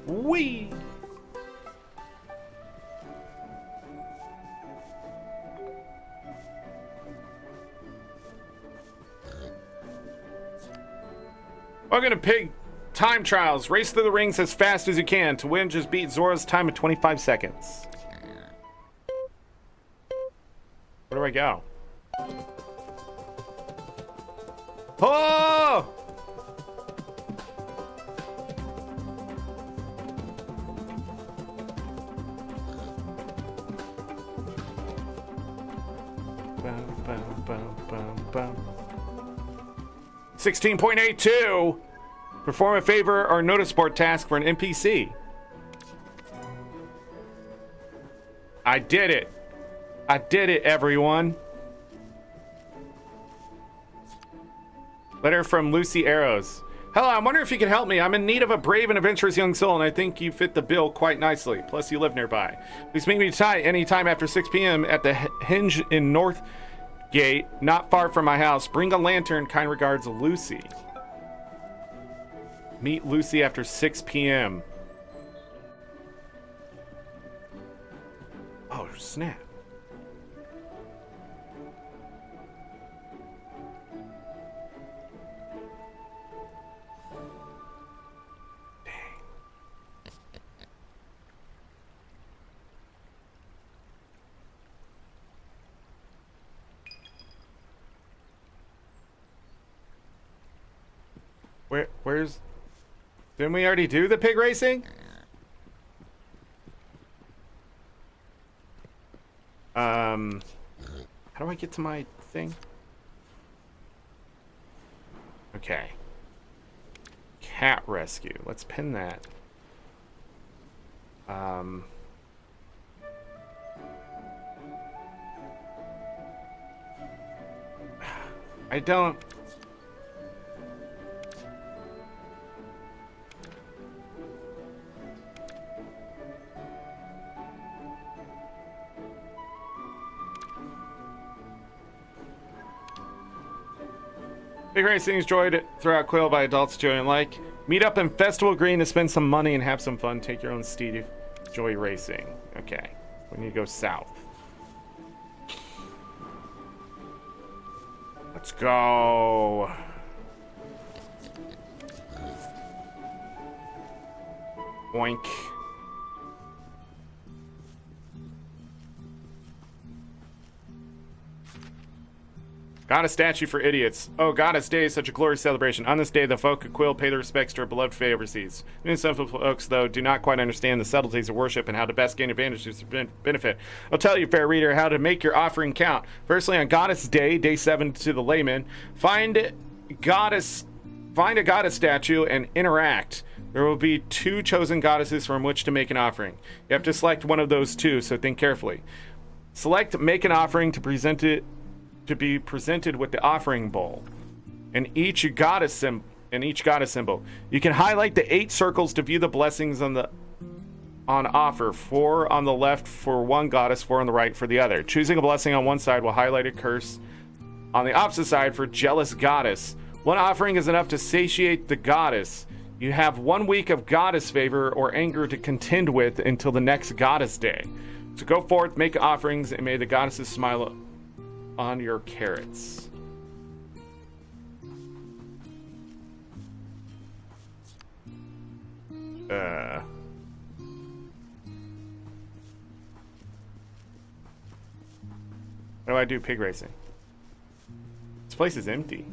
Whee! Welcome to Pig Time Trials. Race through the rings as fast as you can. To win, just beat Zora's time in 25 seconds. Where do I go? Oh! Bum, bum, bum, bum, bum. 16.82. Perform a favor or notice board task for an NPC. I did it. I did it, everyone. Letter from Lucy Arrows. Hello, I wonder if you could help me. I'm in need of a brave and adventurous young soul, and I think you fit the bill quite nicely. Plus, you live nearby. Please meet me anytime after 6 p.m. at the Hinge in Northgate, not far from my house. Bring a lantern. Kind regards, Lucy. Meet Lucy after 6 p.m. Oh, snap. Where's... Didn't we already do the pig racing? How do I get to my thing? Okay. Cat rescue. Let's pin that. I don't... Pig racing is enjoyed throughout Quill by adults enjoy and like. Meet up in Festival Green to spend some money and have some fun. Take your own steed. Enjoy racing. Okay. We need to go south. Let's go. Boink. Goddess statue for idiots. Oh, Goddess Day is such a glorious celebration. On this day, the folk of Quill pay their respects to our beloved Fae overseas. Many simple folks, though, do not quite understand the subtleties of worship and how to best gain advantage to benefit. I'll tell you, fair reader, how to make your offering count. Firstly, on Goddess Day, day 7 to the layman, find a goddess statue and interact. There will be 2 chosen goddesses from which to make an offering. You have to select one of those 2, so think carefully. Select make an offering to be presented with the offering bowl and each goddess symbol. You can highlight the 8 circles to view the blessings on offer. 4 on the left for one goddess, 4 on the right for the other. Choosing a blessing on one side will highlight a curse on the opposite side for jealous goddess. One offering is enough to satiate the goddess. You have 1 week of goddess favor or anger to contend with until the next Goddess Day. So go forth, make offerings, and may the goddesses smile on your carrots. What do I do? Pig racing. This place is empty.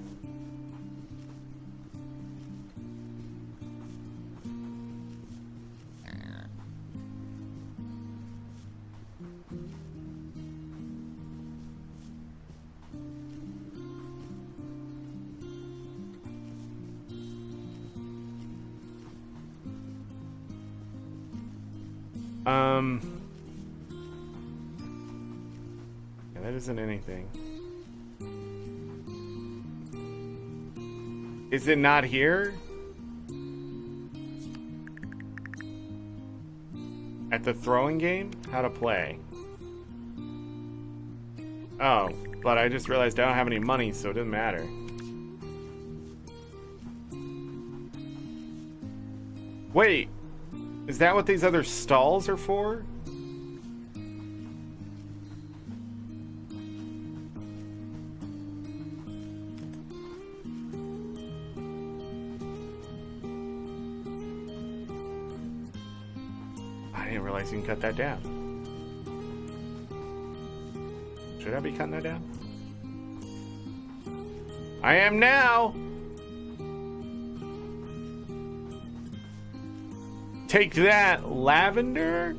Yeah, that isn't anything. Is it not here? At the throwing game? How to play. Oh, but I just realized I don't have any money, so it doesn't matter. Wait, is that what these other stalls are for? I didn't realize you can cut that down. Should I be cutting that down? I am now! Take that, lavender?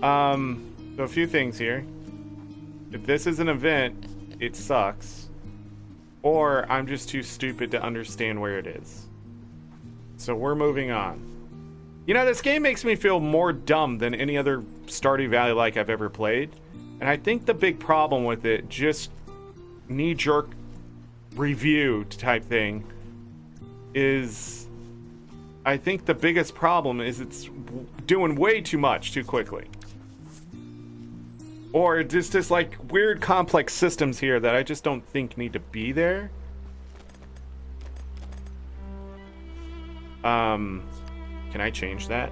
So a few things here. If this is an event, it sucks. Or I'm just too stupid to understand where it is. So we're moving on. You know, this game makes me feel more dumb than any other Stardew Valley-like I've ever played. And I think the big problem with it, just knee-jerk review type thing, is... I think the biggest problem is it's doing way too much too quickly. Or it's just like weird complex systems here that I just don't think need to be there. Can I change that?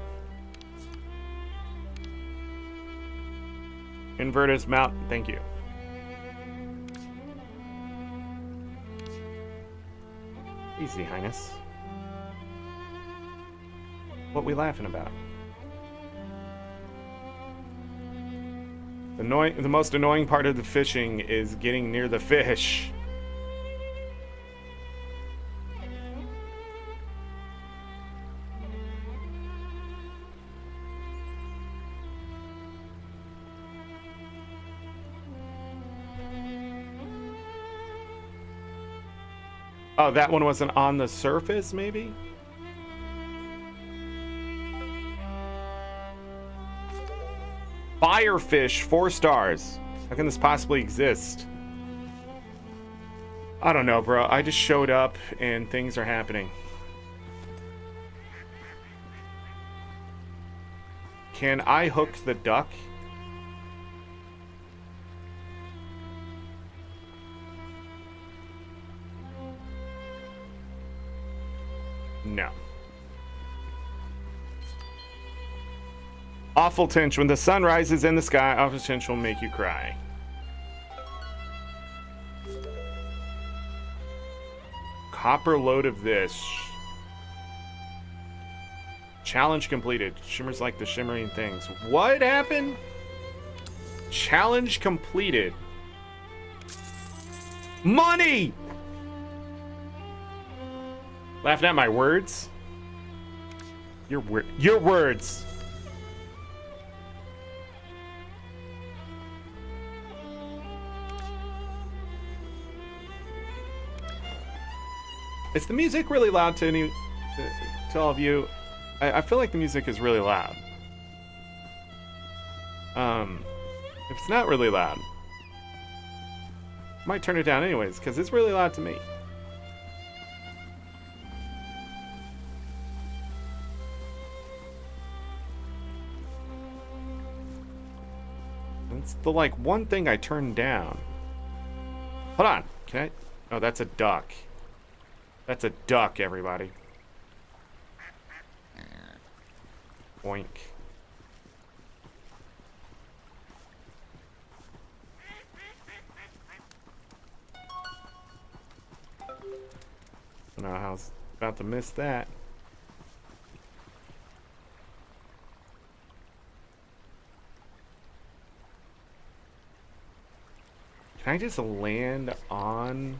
Inverted mount, thank you. Easy, Highness. What we laughing about? The most annoying part of the fishing is getting near the fish. Oh, that one wasn't on the surface, maybe? Firefish, 4 stars. How can this possibly exist? I don't know, bro. I just showed up and things are happening. Can I hook the duck? No. Awful tinge. When the sun rises in the sky, awful tinge will make you cry. Copper load of this. Challenge completed. Shimmers like the shimmering things. What happened? Challenge completed. Money! Laughing at my words? Your words. Is the music really loud to all of you? I feel like the music is really loud. If it's not really loud, I might turn it down anyways, because it's really loud to me. It's the like one thing I turned down. Hold on, can I? Oh, that's a duck. That's a duck, everybody. Boink. I don't know how I was about to miss that. Can I just land on...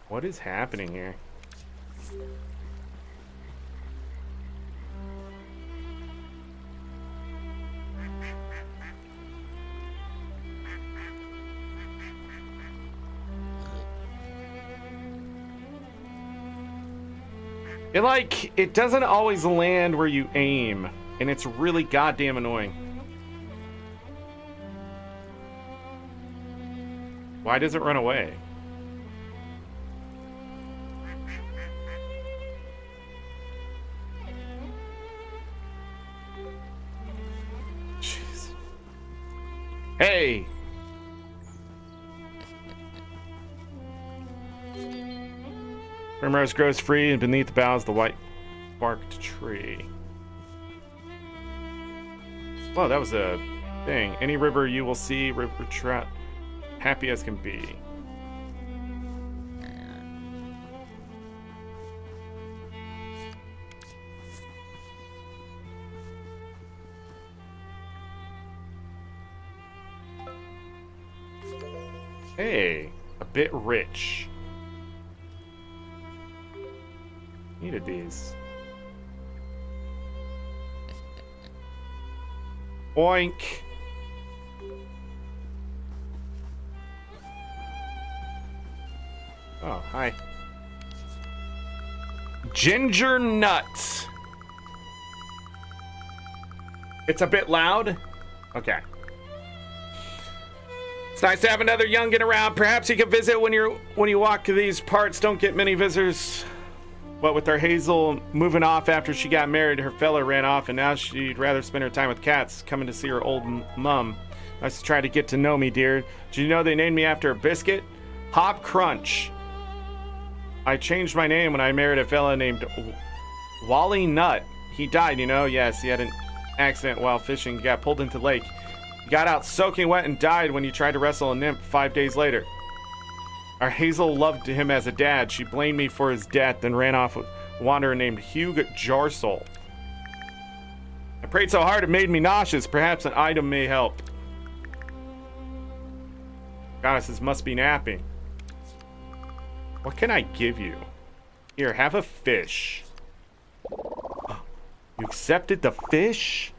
What is happening here? It doesn't always land where you aim, and it's really goddamn annoying. Why does it run away? Jeez. Hey! Primrose grows free and beneath the boughs of the white-barked tree. Well, that was a thing. Any river you will see, river trout, happy as can be. Hey, a bit rich. Needed these. Oink. Oh, hi. Ginger nuts. It's a bit loud. Okay. It's nice to have another youngin' around. Perhaps you can visit when you walk these parts. Don't get many visitors. But with our Hazel moving off after she got married, her fella ran off, and now she'd rather spend her time with cats, coming to see her old mum. Nice to try to get to know me, dear. Did you know they named me after a biscuit? Hop Crunch. I changed my name when I married a fella named Wally Nut. He died, you know? Yes, he had an accident while fishing. He got pulled into the lake. He got out soaking wet and died when he tried to wrestle a nymph 5 days later. Our Hazel loved him as a dad. She blamed me for his death and ran off with a wanderer named Hugh Jarsel. I prayed so hard it made me nauseous. Perhaps an item may help. Goddesses must be napping. What can I give you? Here, have a fish. You accepted the fish?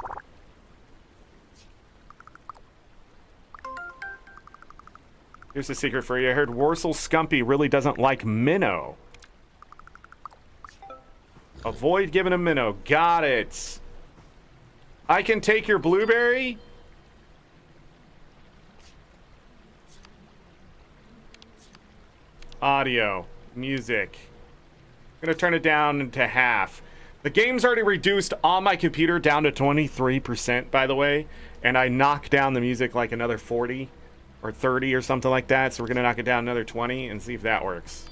Here's a secret for you. I heard Worsel Scumpy really doesn't like minnow. Avoid giving a minnow. Got it. I can take your blueberry? Audio. Music. I'm going to turn it down to half. The game's already reduced on my computer down to 23%, by the way. And I knocked down the music like another 40. Or 30 or something like that. So we're going to knock it down another 20 and see if that works.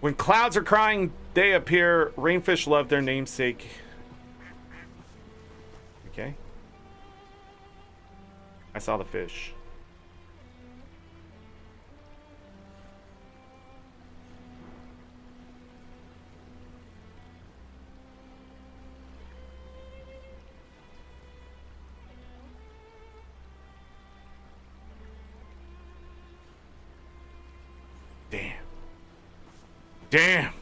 When clouds are crying, they appear. Rainfish love their namesake. Okay. I saw the fish. Damn. Damn.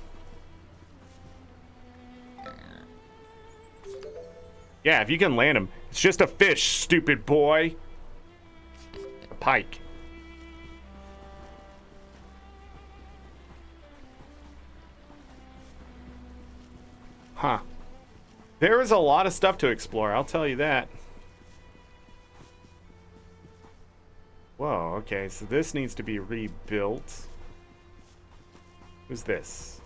Yeah, if you can land him. It's just a fish, stupid boy. A pike. Huh. There is a lot of stuff to explore, I'll tell you that. Whoa, okay, so this needs to be rebuilt. Who's this?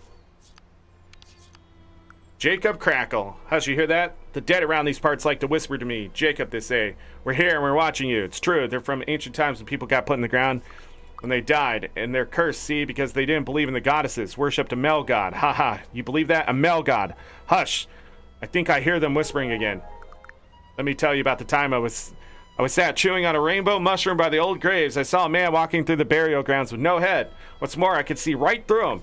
Jacob Crackle. Hush, you hear that? The dead around these parts like to whisper to me. Jacob, they say. We're here and we're watching you. It's true. They're from ancient times when people got put in the ground when they died. And they're cursed, see, because they didn't believe in the goddesses. Worshipped a male god. Haha. You believe that? A male god. Hush. I think I hear them whispering again. Let me tell you about the time I was sat chewing on a rainbow mushroom by the old graves. I saw a man walking through the burial grounds with no head. What's more, I could see right through him.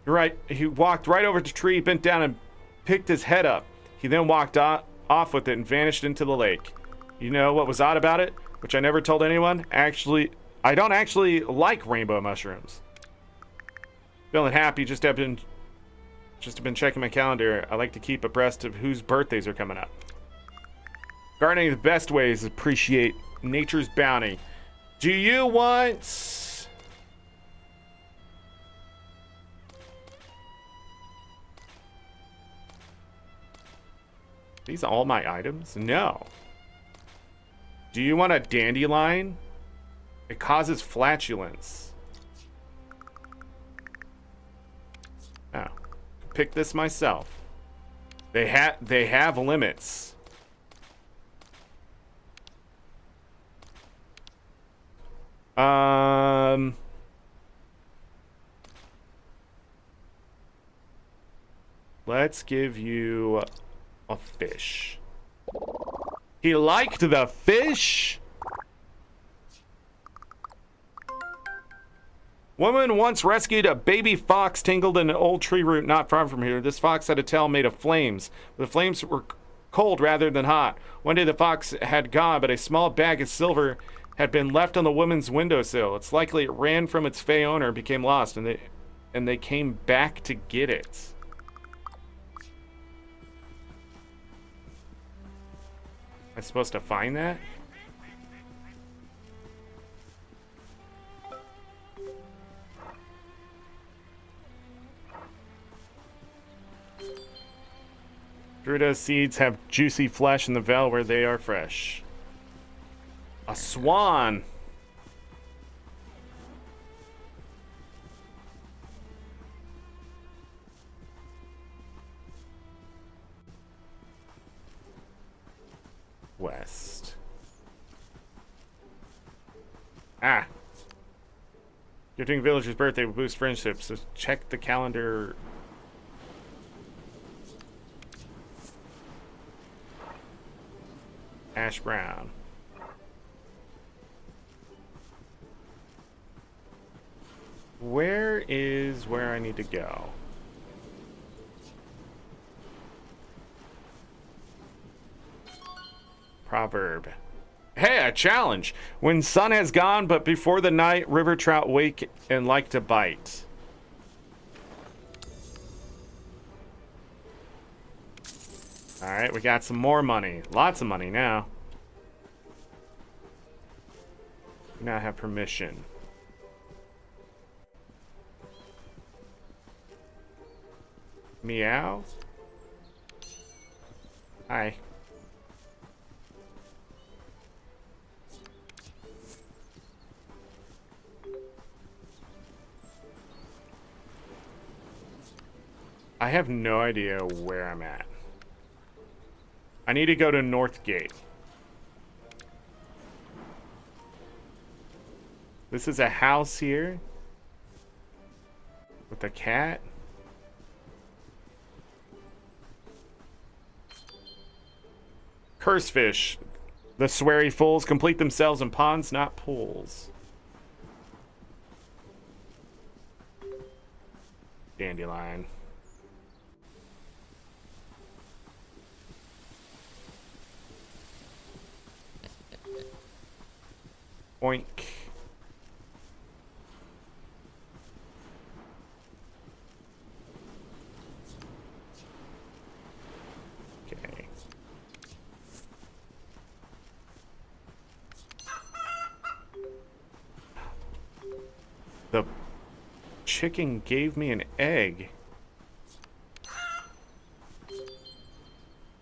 You're right. He walked right over to the tree, bent down and picked his head up. He then walked off with it and vanished into the lake. You know what was odd about it? Which I never told anyone? Actually, I don't actually like rainbow mushrooms. Feeling happy, just have been checking my calendar. I like to keep abreast of whose birthdays are coming up. Gardening, the best way is to appreciate nature's bounty. Do you want... These are all my items? No. Do you want a dandelion? It causes flatulence. Oh. Pick this myself. They have limits. Let's give you a fish. He liked the fish? Woman once rescued a baby fox tangled in an old tree root not far from here. This fox had a tail made of flames. The flames were cold rather than hot. One day the fox had gone, but a small bag of silver had been left on the woman's windowsill. It's likely it ran from its fey owner and became lost, and they came back to get it. Am I supposed to find that? Druida seeds have juicy flesh in the veil where they are fresh. A swan. West. Ah. Gifting villagers' birthday will boost friendship, so check the calendar. Ash brown. Where is where I need to go? Proverb. Hey, a challenge. When sun has gone, but before the night, river trout wake and like to bite. All right, we got some more money. Lots of money now. We now have permission. Meow. Hi. I have no idea where I'm at. I need to go to North Gate. This is a house here with a cat. Curse fish. The sweary fools complete themselves in ponds, not pools. Dandelion. Oink. chicken gave me an egg.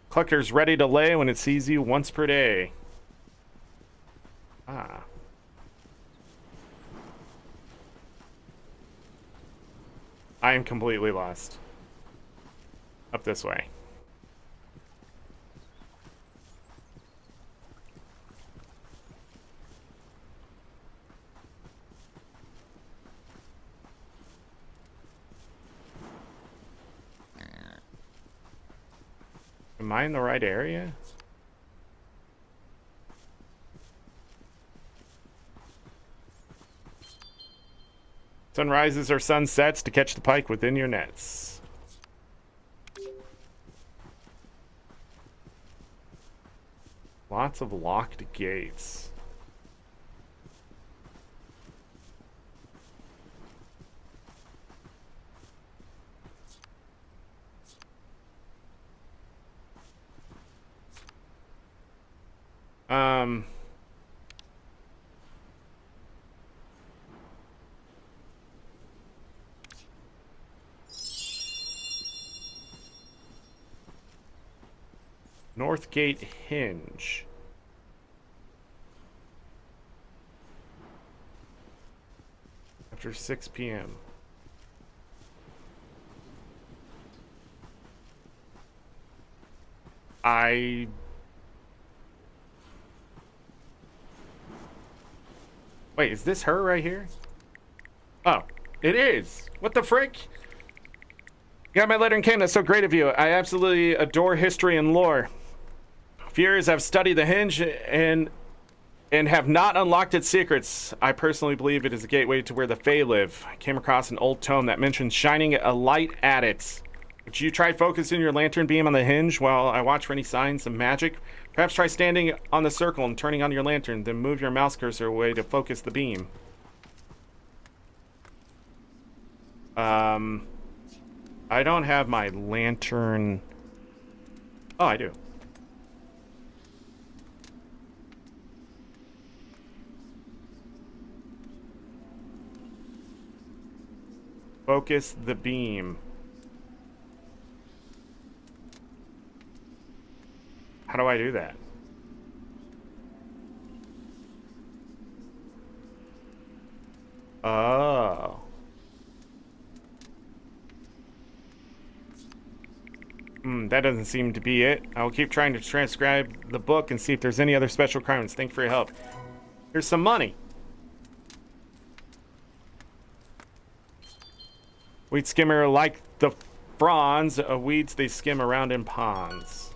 Clucker's ready to lay when it sees you once per day. Ah. I am completely lost. Up this way. Am I in the right area? Sun rises or sun sets to catch the pike within your nets. Lots of locked gates. North Gate hinge. After 6 p.m. Wait, is this her right here? Oh, it is. What the frick? You got my letter and came. That's so great of you. I absolutely adore history and lore. For years, I've studied the hinge and have not unlocked its secrets. I personally believe it is a gateway to where the Fae live. I came across an old tome that mentions shining a light at it. Would you try focusing your lantern beam on the hinge while I watch for any signs of magic? Perhaps try standing on the circle and turning on your lantern, then move your mouse cursor away to focus the beam. I don't have my lantern. Oh, I do. Focus the beam. How do I do that? Oh. That doesn't seem to be it. I will keep trying to transcribe the book and see if there's any other special requirements. Thank you for your help. Here's some money. Weed skimmer like the fronds of weeds they skim around in ponds.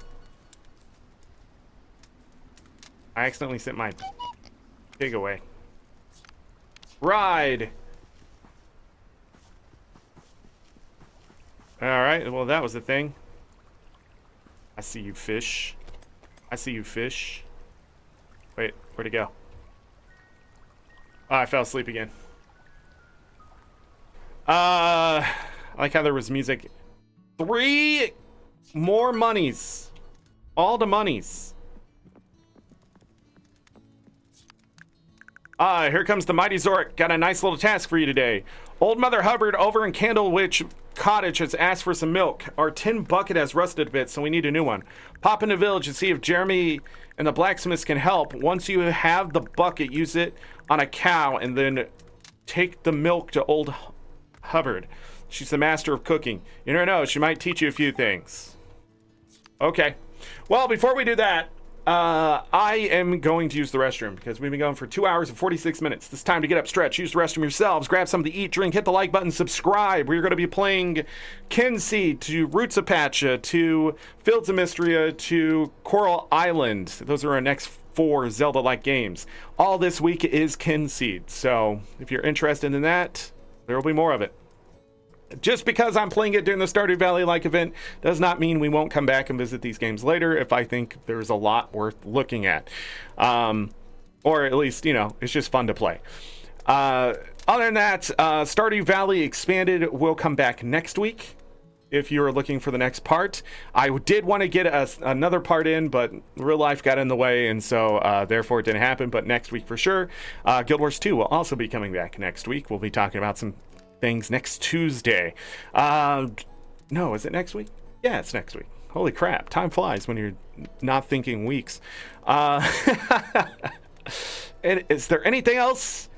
I accidentally sent my pig away. Ride! Alright, well that was the thing. I see you, fish. I see you, fish. Wait, where'd it go? Oh, I fell asleep again. I like how there was music. 3 more monies. All the monies. Here comes the mighty Zorric. Got a nice little task for you today. Old Mother Hubbard over in Candlewitch Cottage has asked for some milk. Our tin bucket has rusted a bit, so we need a new one. Pop in the village and see if Jeremy and the blacksmiths can help. Once you have the bucket, use it on a cow and then take the milk to old Hubbard. She's the master of cooking. You never know, she might teach you a few things. Okay. Well, before we do that, I am going to use the restroom because we've been going for 2 hours and 46 minutes. It's time to get up, stretch, use the restroom yourselves, grab something to eat, drink, hit the like button, subscribe. We're going to be playing Kynseed to Roots of Patcha to Fields of Mystria to Coral Island. Those are our next 4 Zelda-like games. All this week is Kynseed, so if you're interested in that, there will be more of it. Just because I'm playing it during the Stardew Valley-like event does not mean we won't come back and visit these games later if I think there's a lot worth looking at. Or at least, you know, it's just fun to play. Other than that, Stardew Valley Expanded will come back next week if you're looking for the next part. I did want to get another part in, but real life got in the way, and so therefore it didn't happen. But next week for sure. Guild Wars 2 will also be coming back next week. We'll be talking about some things next Tuesday. No, is it next week? Yeah, it's next week. Holy crap, time flies when you're not thinking weeks. And is there anything else?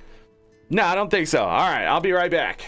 No, I don't think so. All right, I'll be right back.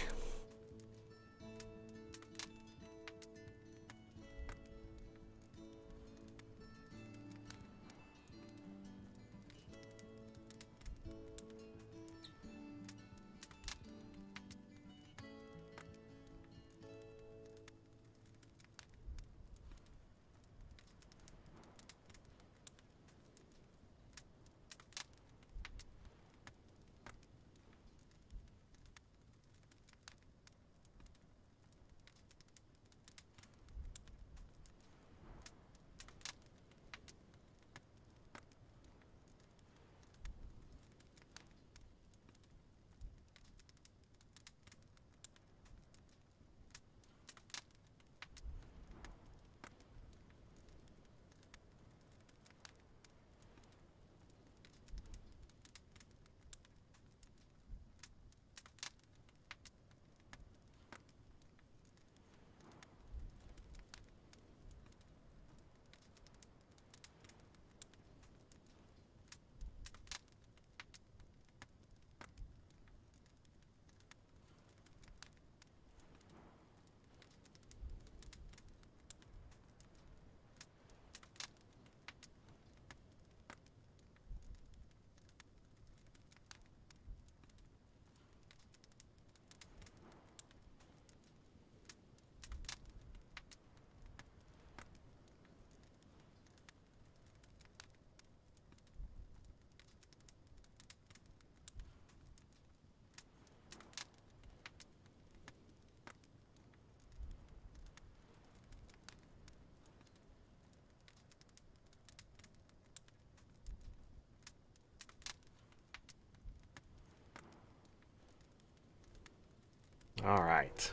All right.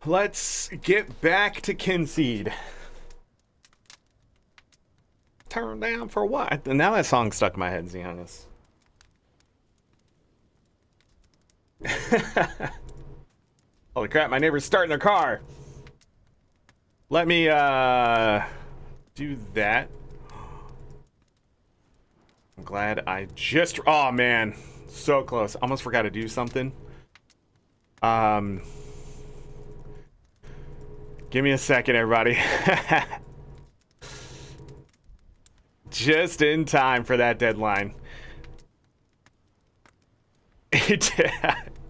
Let's get back to Kynseed. Turn down for what? Now that song stuck in my head, Xeonis. Holy crap, my neighbor's starting their car. Let me do that. I'm glad I just... Oh, man. So close. Almost forgot to do something. Give me a second, everybody. Just in time for that deadline.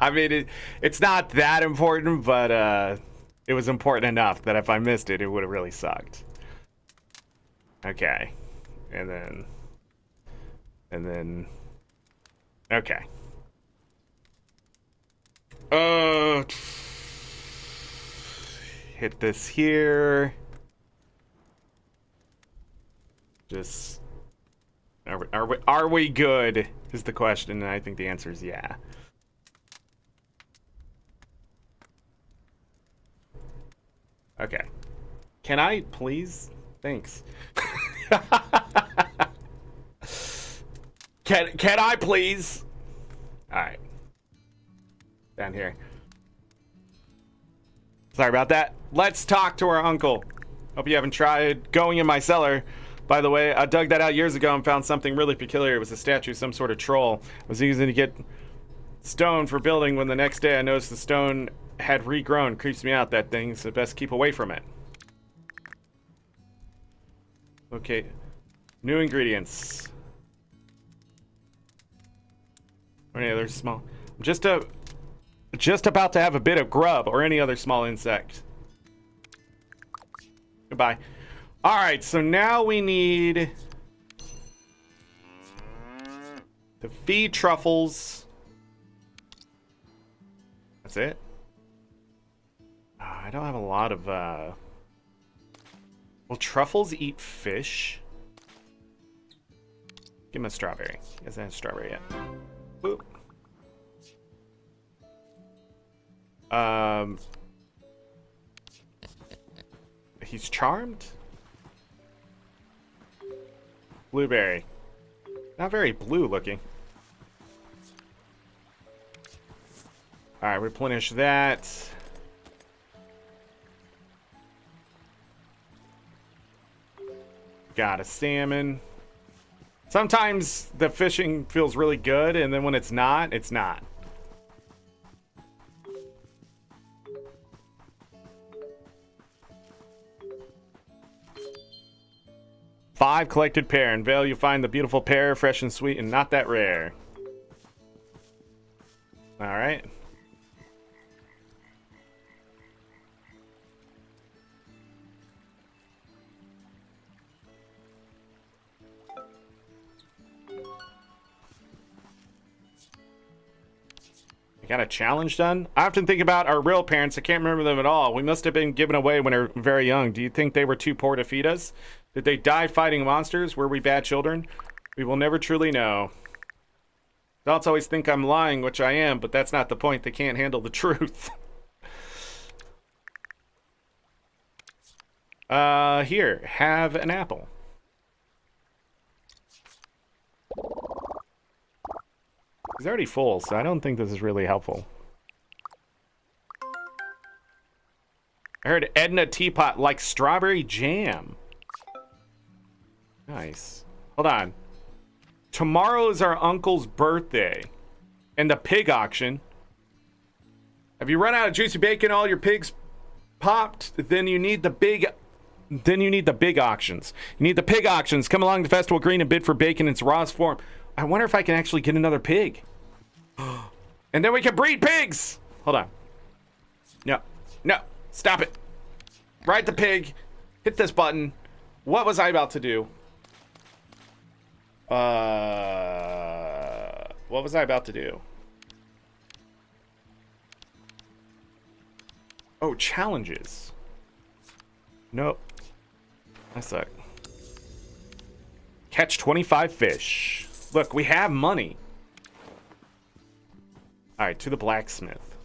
I mean, it's not that important, but it was important enough that if I missed it, it would have really sucked. Okay. And then... Okay. Hit this here. Just... Are we good? Is the question, and I think the answer is yeah. Okay. Can I please? Thanks. Can I please? All right. Down here. Sorry about that. Let's talk to our uncle. Hope you haven't tried going in my cellar. By the way, I dug that out years ago and found something really peculiar. It was a statue, some sort of troll. I was using to get stone for building when the next day I noticed the stone had regrown. Creeps me out, that thing, so best keep away from it. Okay. New ingredients. Any other small... Just about to have a bit of grub or any other small insect. Goodbye. Alright, so now we need to feed truffles. That's it. I don't have a lot of will truffles eat fish? Give him a strawberry. He hasn't had a strawberry yet. Boop. He's charmed? Blueberry. Not very blue looking. All right, replenish that. Got a salmon. Sometimes the fishing feels really good, and then when it's not, it's not. Five collected pear. In Vale, you find the beautiful pear, fresh and sweet, and not that rare. All right. Got a challenge done? I often think about our real parents. I can't remember them at all. We must have been given away when they were very young. Do you think they were too poor to feed us? Did they die fighting monsters? Were we bad children? We will never truly know. Adults always think I'm lying, which I am, but that's not the point. They can't handle the truth. Here, have an apple. He's already full, so I don't think this is really helpful. I heard Edna Teapot likes strawberry jam. Nice. Hold on. Tomorrow is our uncle's birthday. And the pig auction. Have you run out of juicy bacon? All your pigs popped? Then you need the big auctions. You need the pig auctions. Come along to Festival Green and bid for bacon in its rawest form. I wonder if I can actually get another pig. And then we can breed pigs. Hold on. No. No. Stop it. Ride the pig. Hit this button. What was I about to do? What was I about to do? Oh, challenges. Nope. I suck. Catch 25 fish. Look, we have money. All right, to the blacksmith.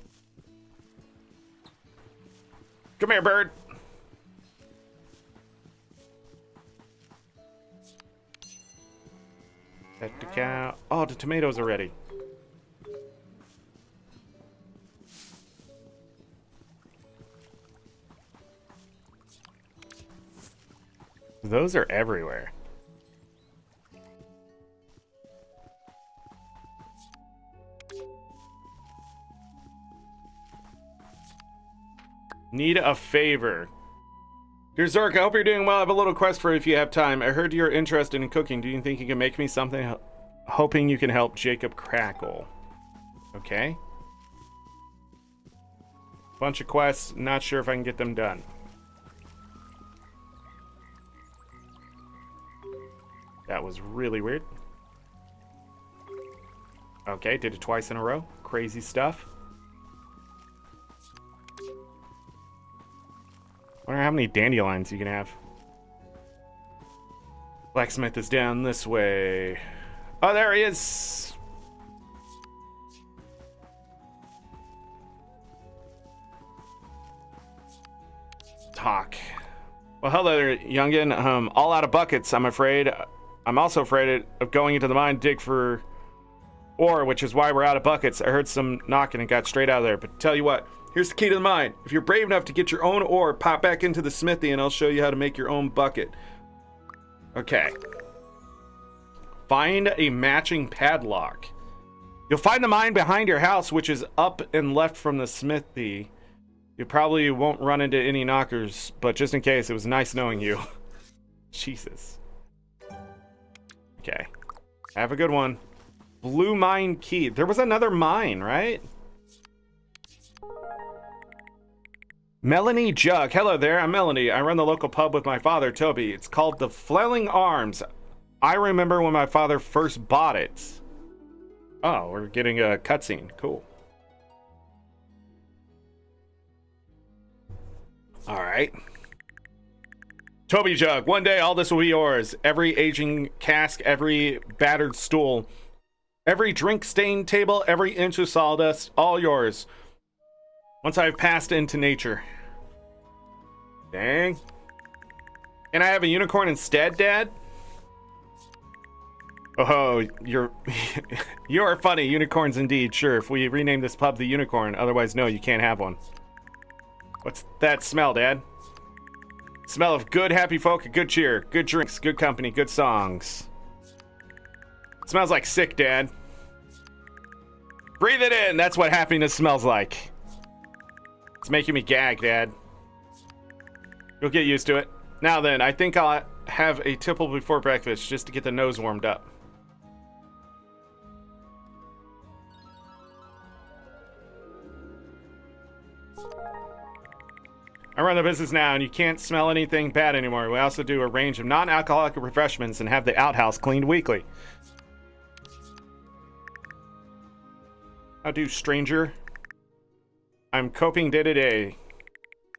Come here, bird. Set the cow. Oh, the tomatoes are ready. Those are everywhere. Need a favor. Dear Zork, I hope you're doing well. I have a little quest for you if you have time. I heard you're interested in cooking. Do you think you can make me something? Hoping you can help Jacob Crackle. Okay. Bunch of quests. Not sure if I can get them done. That was really weird. Okay, did it twice in a row. Crazy stuff. Wonder how many dandelions you can have. Blacksmith is down this way. Oh, there he is. Talk. Well, hello there, youngin. All out of buckets, I'm afraid. I'm also afraid of going into the mine to dig for ore, which is why we're out of buckets. I heard some knocking and got straight out of there. But tell you what, here's the key to the mine. If you're brave enough to get your own ore, pop back into the smithy and I'll show you how to make your own bucket. Okay. Find a matching padlock. You'll find the mine behind your house, which is up and left from the smithy. You probably won't run into any knockers, but just in case, it was nice knowing you. Jesus. Okay. Have a good one. Blue mine key. There was another mine, right? Melanie Jug. Hello there, I'm Melanie. I run the local pub with my father, Toby. It's called the Flailing Arms. I remember when my father first bought it. Oh, we're getting a cutscene. Cool. All right. Toby Jug, one day all this will be yours. Every aging cask, every battered stool, every drink-stained table, every inch of sawdust, all yours. Once I've passed into nature. Dang. Can I have a unicorn instead, Dad? Oh, You're funny. Unicorns indeed. Sure, if we rename this pub the Unicorn. Otherwise, no, you can't have one. What's that smell, Dad? Smell of good happy folk, good cheer, good drinks, good company, good songs. It smells like sick, Dad. Breathe it in. That's what happiness smells like. It's making me gag, Dad. You'll get used to it. Now then, I think I'll have a tipple before breakfast just to get the nose warmed up. I run the business now, and you can't smell anything bad anymore. We also do a range of non-alcoholic refreshments and have the outhouse cleaned weekly. How do, stranger? I'm coping day to day.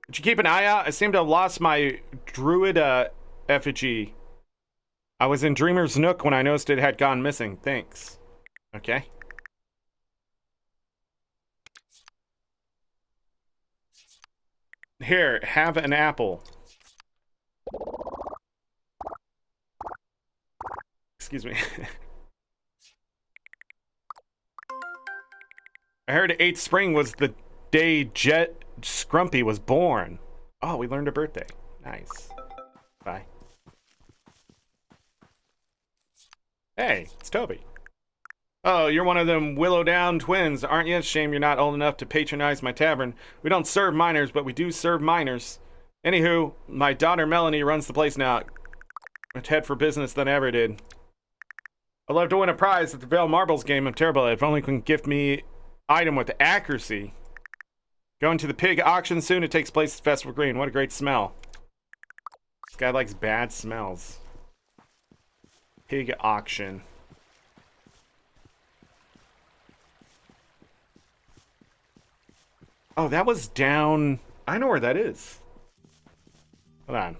Did you keep an eye out? I seem to have lost my druid effigy. I was in Dreamer's Nook when I noticed it had gone missing. Thanks. Okay. Here, have an apple. Excuse me. I heard 8th spring was the day Jet Scrumpy was born. Oh, we learned a birthday. Nice. Bye. Hey, it's Toby. Oh, you're one of them Willow Down twins, aren't you? Shame you're not old enough to patronize my tavern. We don't serve minors, but we do serve minors. Anywho, my daughter Melanie runs the place now. Much head for business than I ever did. I'd love to win a prize at the Vale Marbles game. I'm terrible at it. If only you can gift me item with accuracy. Going to the pig auction soon. It takes place at Festival Green. What a great smell. This guy likes bad smells. Pig auction. Oh, that was down... I know where that is. Hold on.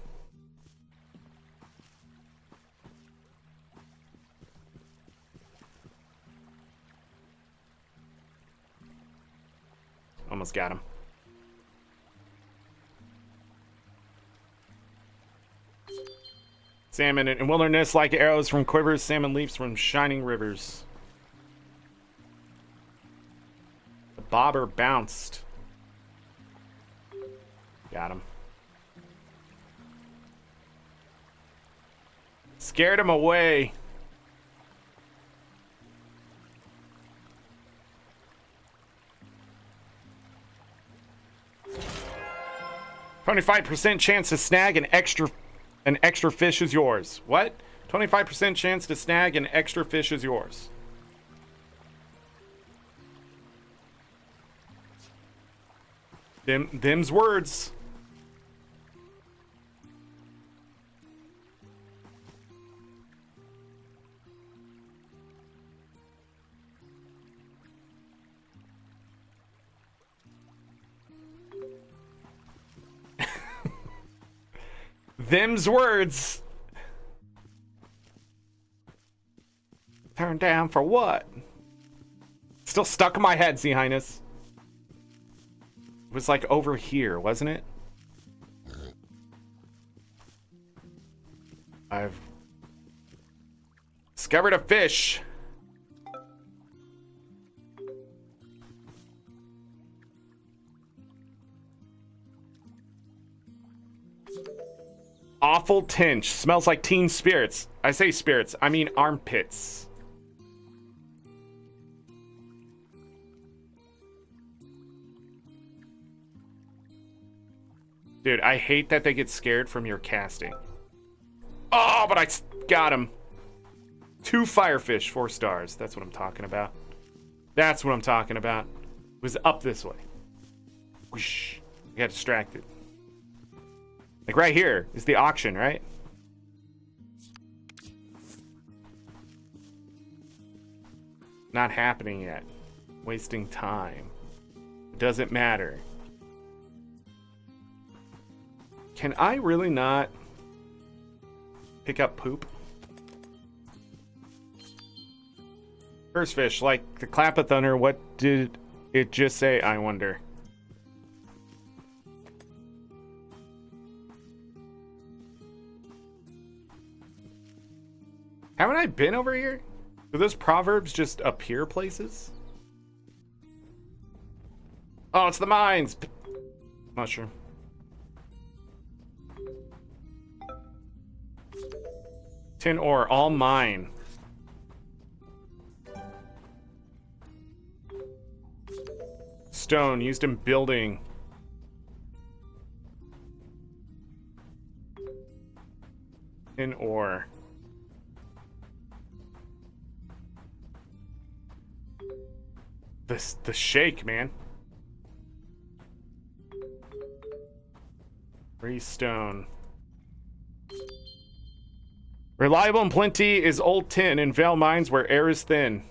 Almost got him. Salmon in wilderness like arrows from quivers. Salmon leaps from shining rivers. The bobber bounced. Got him. Scared him away. "25% chance to snag an extra fish is yours." What? 25% chance to snag an extra fish is yours. Them's words. Them's words. Turned down for what? Still stuck in my head, Sea Highness. It was like over here, wasn't it? I've discovered a fish. Awful tinge. Smells like teen spirits. I say spirits, I mean armpits. Dude, I hate that they get scared from your casting. Oh, but I got him. 2 firefish, 4 stars. That's what I'm talking about. That's what I'm talking about. It was up this way. Whoosh. I got distracted. Like right here is the auction, right? Not happening yet. Wasting time. It doesn't matter. Can I really not pick up poop? First fish, like the clap of thunder, what did it just say, I wonder? Haven't I been over here? Do those proverbs just appear places? Oh, it's the mines! Mushroom. Tin ore, all mine. Stone, used in building. Tin ore. The shake, man. Stone. Reliable and plenty is old tin in Vale mines where air is thin.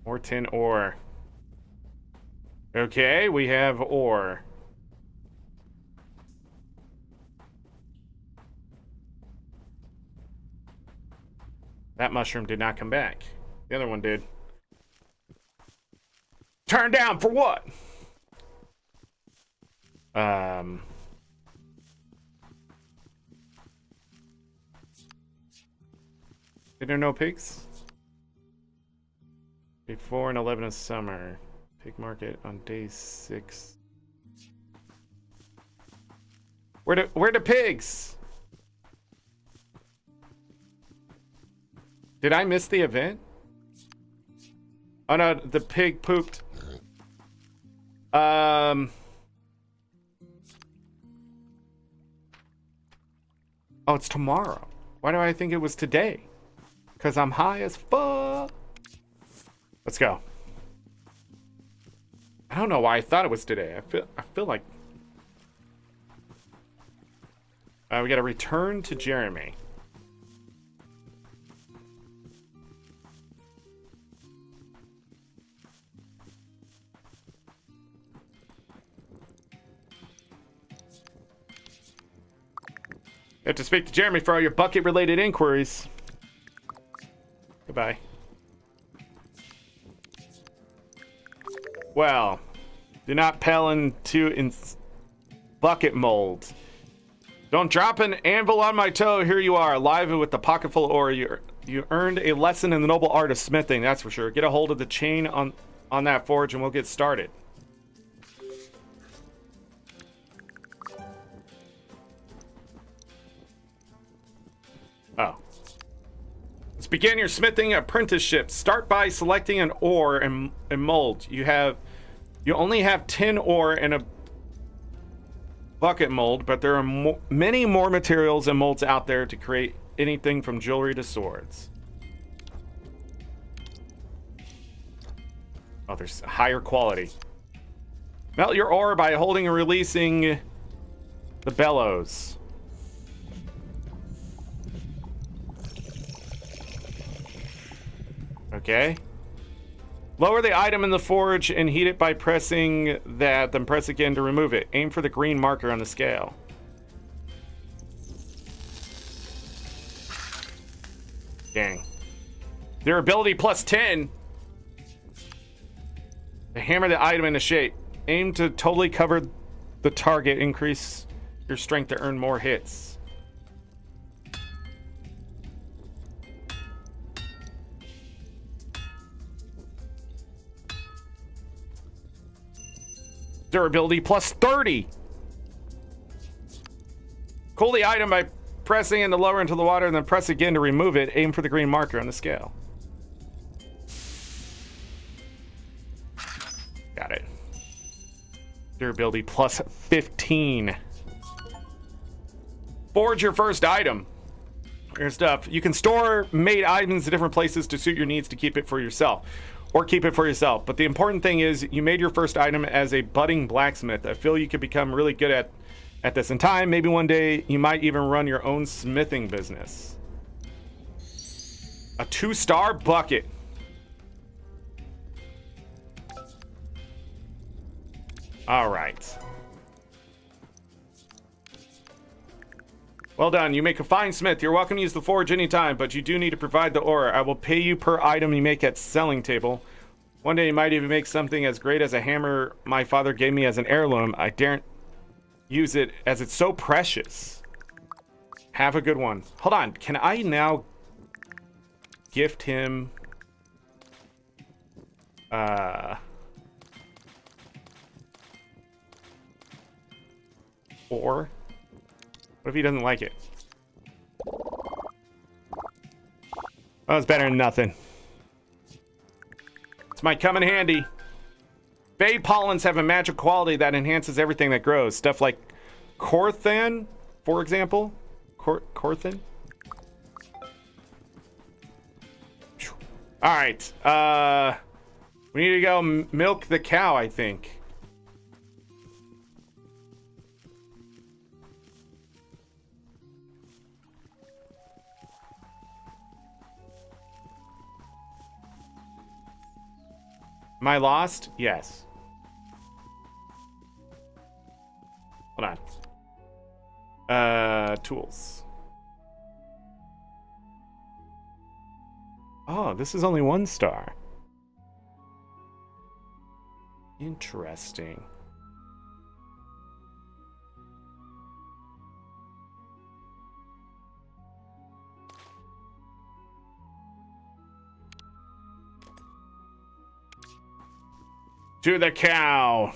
More tin ore. Okay, we have ore. That mushroom did not come back. The other one did. Turned down for what? Are there no pigs? Day 4 and 11 of summer. Pig market on day 6. Where the pigs? Did I miss the event? Oh no, the pig pooped. Oh, it's tomorrow. Why do I think it was today? Because I'm high as fuck. Let's go. I don't know why I thought it was today. I feel like we gotta return to Jeremy. You have to speak to Jeremy for all your bucket-related inquiries. Goodbye. Well, do not pell into bucket mold. Don't drop an anvil on my toe. Here you are, alive and with the pocket full of ore. You earned a lesson in the noble art of smithing, that's for sure. Get a hold of the chain on that forge and we'll get started. Oh. Let's begin your smithing apprenticeship. Start by selecting an ore and mold. You only have tin ore and a bucket mold, but there are many more materials and molds out there to create anything from jewelry to swords. Oh, there's higher quality. Melt your ore by holding and releasing the bellows. Okay. Lower the item in the forge and heat it by pressing that, then press again to remove it. Aim for the green marker on the scale. Dang. Durability plus 10. To hammer the item into shape. Aim to totally cover the target. Increase your strength to earn more hits. Durability plus 30. Cool the item by pressing in the lower into the water and then press again to remove it. Aim for the green marker on the scale. Got it. Durability plus 15. Forge your first item. Here's stuff. You can store made items in different places to suit your needs to keep it for yourself. Or keep it for yourself. But the important thing is you made your first item as a budding blacksmith. I feel you could become really good at this in time. Maybe one day you might even run your own smithing business. A 2-star bucket. All right. Well done. You make a fine smith. You're welcome to use the forge anytime, but you do need to provide the ore. I will pay you per item you make at selling table. One day you might even make something as great as a hammer my father gave me as an heirloom. I daren't use it as it's so precious. Have a good one. Hold on. Can I now gift him... Or... What if he doesn't like it? Oh, it's better than nothing. This might come in handy. Bay pollens have a magic quality that enhances everything that grows. Stuff like Corthan, for example. Corthan? Alright. We need to go milk the cow, I think. Am I lost? Yes. Hold on. Tools. Oh, this is only 1 star. Interesting. To the cow.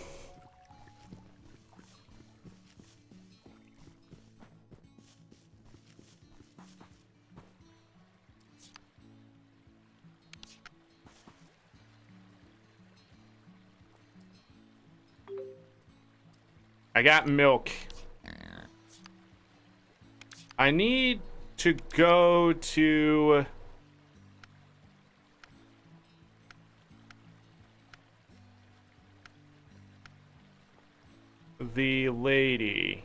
I got milk. I need to go to... the lady.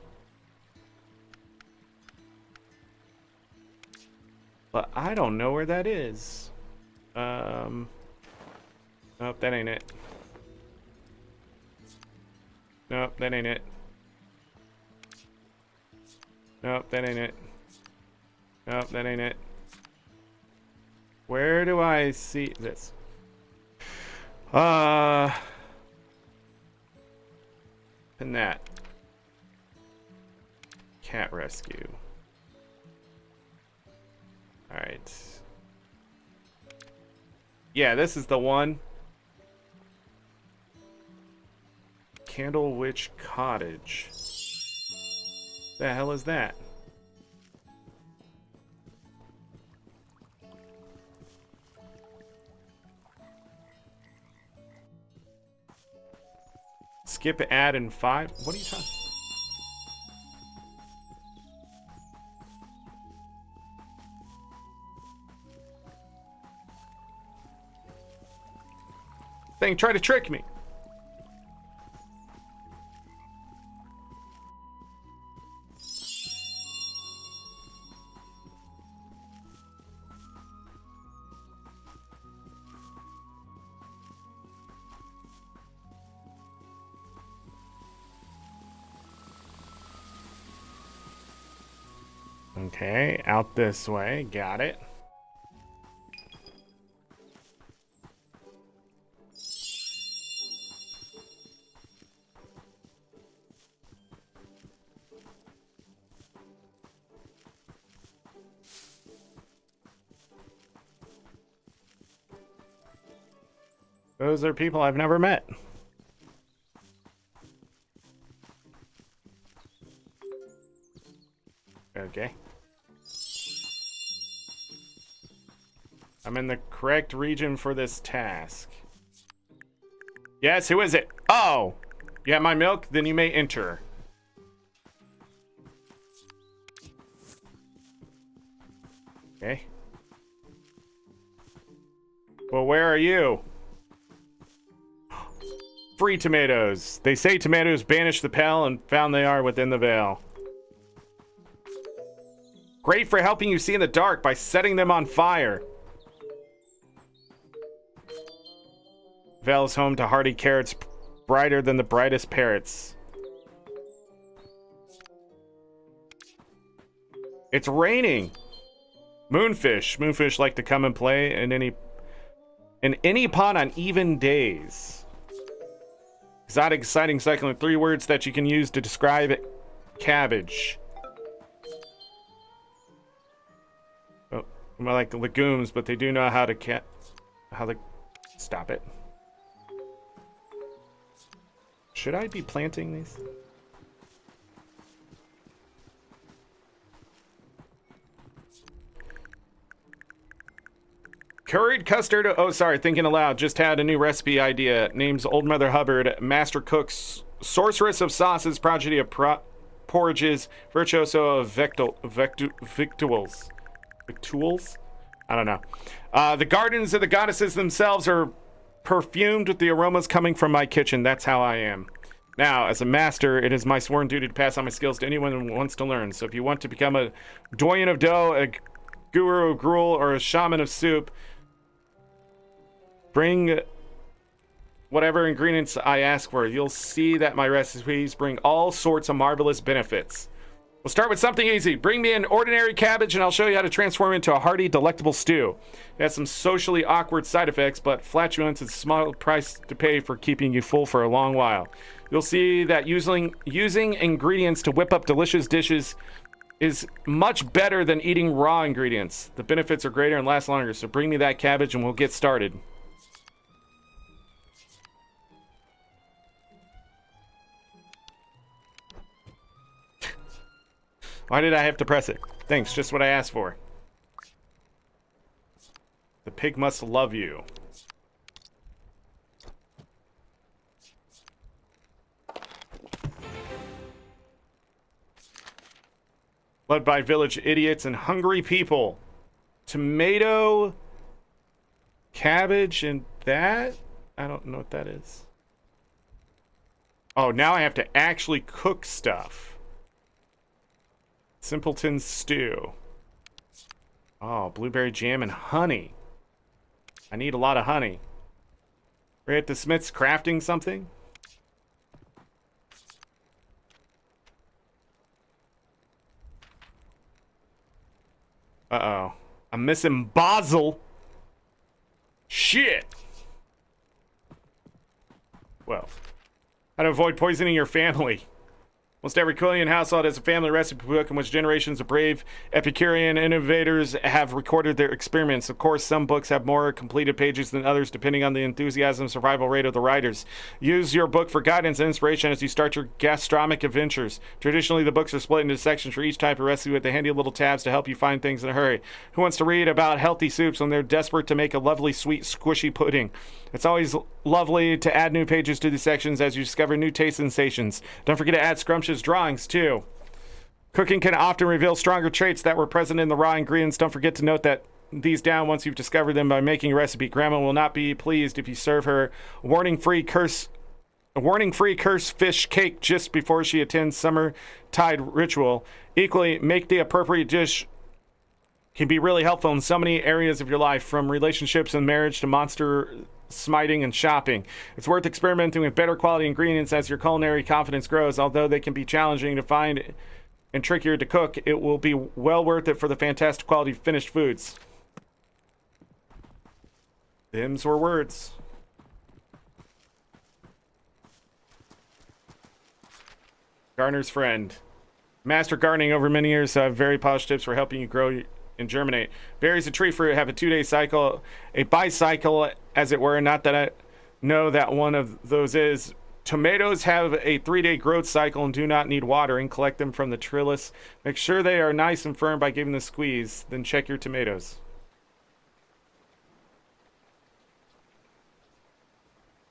But I don't know where that is. Nope, that ain't it. Nope, that ain't it. Nope, that ain't it. Nope, that ain't it. Where do I see this? And that. Cat rescue. Alright. Yeah, this is the one. Candle Witch Cottage. The hell is that? Skip ad in 5. What are you talking? Thing try to trick me. Okay, out this way. Got it. Those are people I've never met. Okay. I'm in the correct region for this task. Yes, who is it? Oh! You have my milk? Then you may enter. Okay. Well, where are you? Free tomatoes. They say tomatoes banish the pale and found they are within the veil. Great for helping you see in the dark by setting them on fire. Veil is home to hardy carrots, brighter than the brightest parrots. It's raining. Moonfish. Moonfish like to come and play in any pond on even days. Exotic, exciting cycling. 3 words that you can use to describe it. Cabbage. More like legumes, but they do know how to stop it. Should I be planting these? Curried custard. Oh, sorry, thinking aloud. Just had a new recipe idea. Name's Old Mother Hubbard. Master cooks, sorceress of sauces, prodigy of porridges, virtuoso of victuals. Victuals? I don't know. The gardens of the goddesses themselves are perfumed with the aromas coming from my kitchen. That's how I am. Now, as a master, it is my sworn duty to pass on my skills to anyone who wants to learn. So if you want to become a doyen of dough, a guru of gruel, or a shaman of soup, bring whatever ingredients I ask for. You'll see that my recipes bring all sorts of marvelous benefits. We'll start with something easy. Bring me an ordinary cabbage and I'll show you how to transform it into a hearty, delectable stew. It has some socially awkward side effects, but flatulence is a small price to pay for keeping you full for a long while. You'll see that using ingredients to whip up delicious dishes is much better than eating raw ingredients. The benefits are greater and last longer, so bring me that cabbage and we'll get started. Why did I have to press it? Thanks, just what I asked for. The pig must love you. Led by village idiots and hungry people. Tomato, cabbage, and that? I don't know what that is. Oh, now I have to actually cook stuff. Simpleton stew. Oh, blueberry jam and honey. I need a lot of honey. We're at the Smith's crafting something? Uh-oh. I'm missing basil. Shit. Well, how to avoid poisoning your family. Almost every Quillian household has a family recipe book in which generations of brave Epicurean innovators have recorded their experiments. Of course, some books have more completed pages than others, depending on the enthusiasm and survival rate of the writers. Use your book for guidance and inspiration as you start your gastronomic adventures. Traditionally, the books are split into sections for each type of recipe with the handy little tabs to help you find things in a hurry. Who wants to read about healthy soups when they're desperate to make a lovely, sweet, squishy pudding? It's always lovely to add new pages to these sections as you discover new taste sensations. Don't forget to add scrumptious drawings, too. Cooking can often reveal stronger traits that were present in the raw ingredients. Don't forget to note that these down once you've discovered them by making a recipe. Grandma will not be pleased if you serve her warning-free curse fish cake just before she attends summer-tide ritual. Equally, make the appropriate dish can be really helpful in so many areas of your life, from relationships and marriage to monster smiting and shopping. It's worth experimenting with better quality ingredients as your culinary confidence grows. Although they can be challenging to find and trickier to cook, it will be well worth it for the fantastic quality finished foods. Them's were words. Gardener's friend. Master gardening over many years, so I have very polished tips for helping you grow and germinate. Berries and tree fruit have a 2-day cycle, a bicycle, as it were. Not that I know that one of those is. Tomatoes have a 3-day growth cycle and do not need watering. Collect them from the trellis. Make sure they are nice and firm by giving them a squeeze. Then check your tomatoes.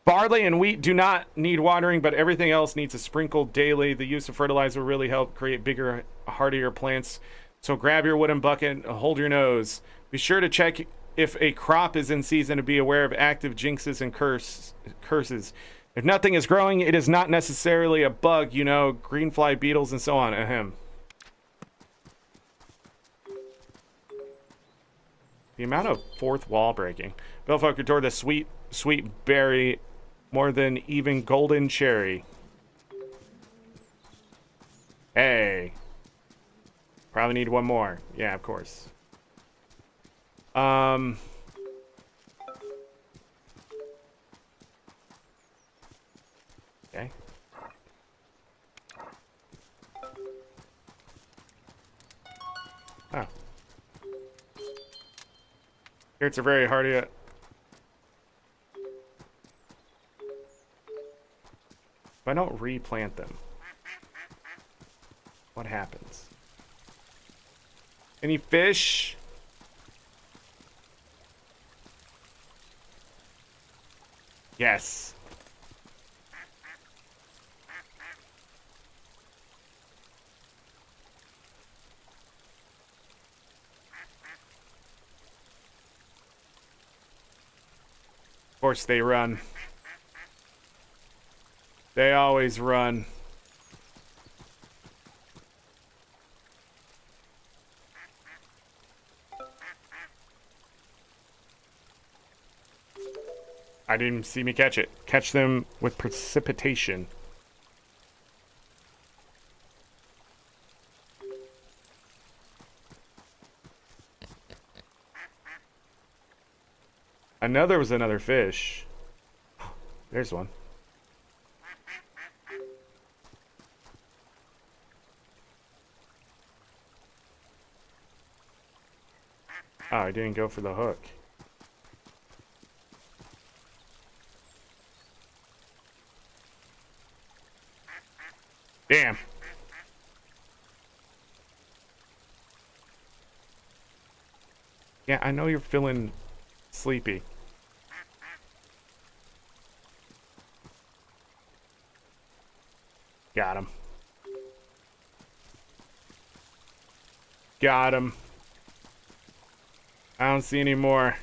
Barley and wheat do not need watering, but everything else needs a sprinkle daily. The use of fertilizer will really help create bigger, hardier plants. So grab your wooden bucket and hold your nose. Be sure to check if a crop is in season to be aware of active jinxes and curses. If nothing is growing, it is not necessarily a bug, you know, greenfly beetles and so on. Ahem. The amount of fourth wall breaking. Bellfolk adored the sweet, sweet berry more than even golden cherry. Hey. Probably need one more. Yeah, of course. Okay. Oh. Carrots are very hardy. If I don't replant them, what happens? Any fish? Yes. Of course they run. They always run. I didn't even see me catch it. Catch them with precipitation. I know there was another fish. There's one. Oh, I didn't go for the hook. Damn. Yeah, I know you're feeling sleepy. Got him. Got him. I don't see any more.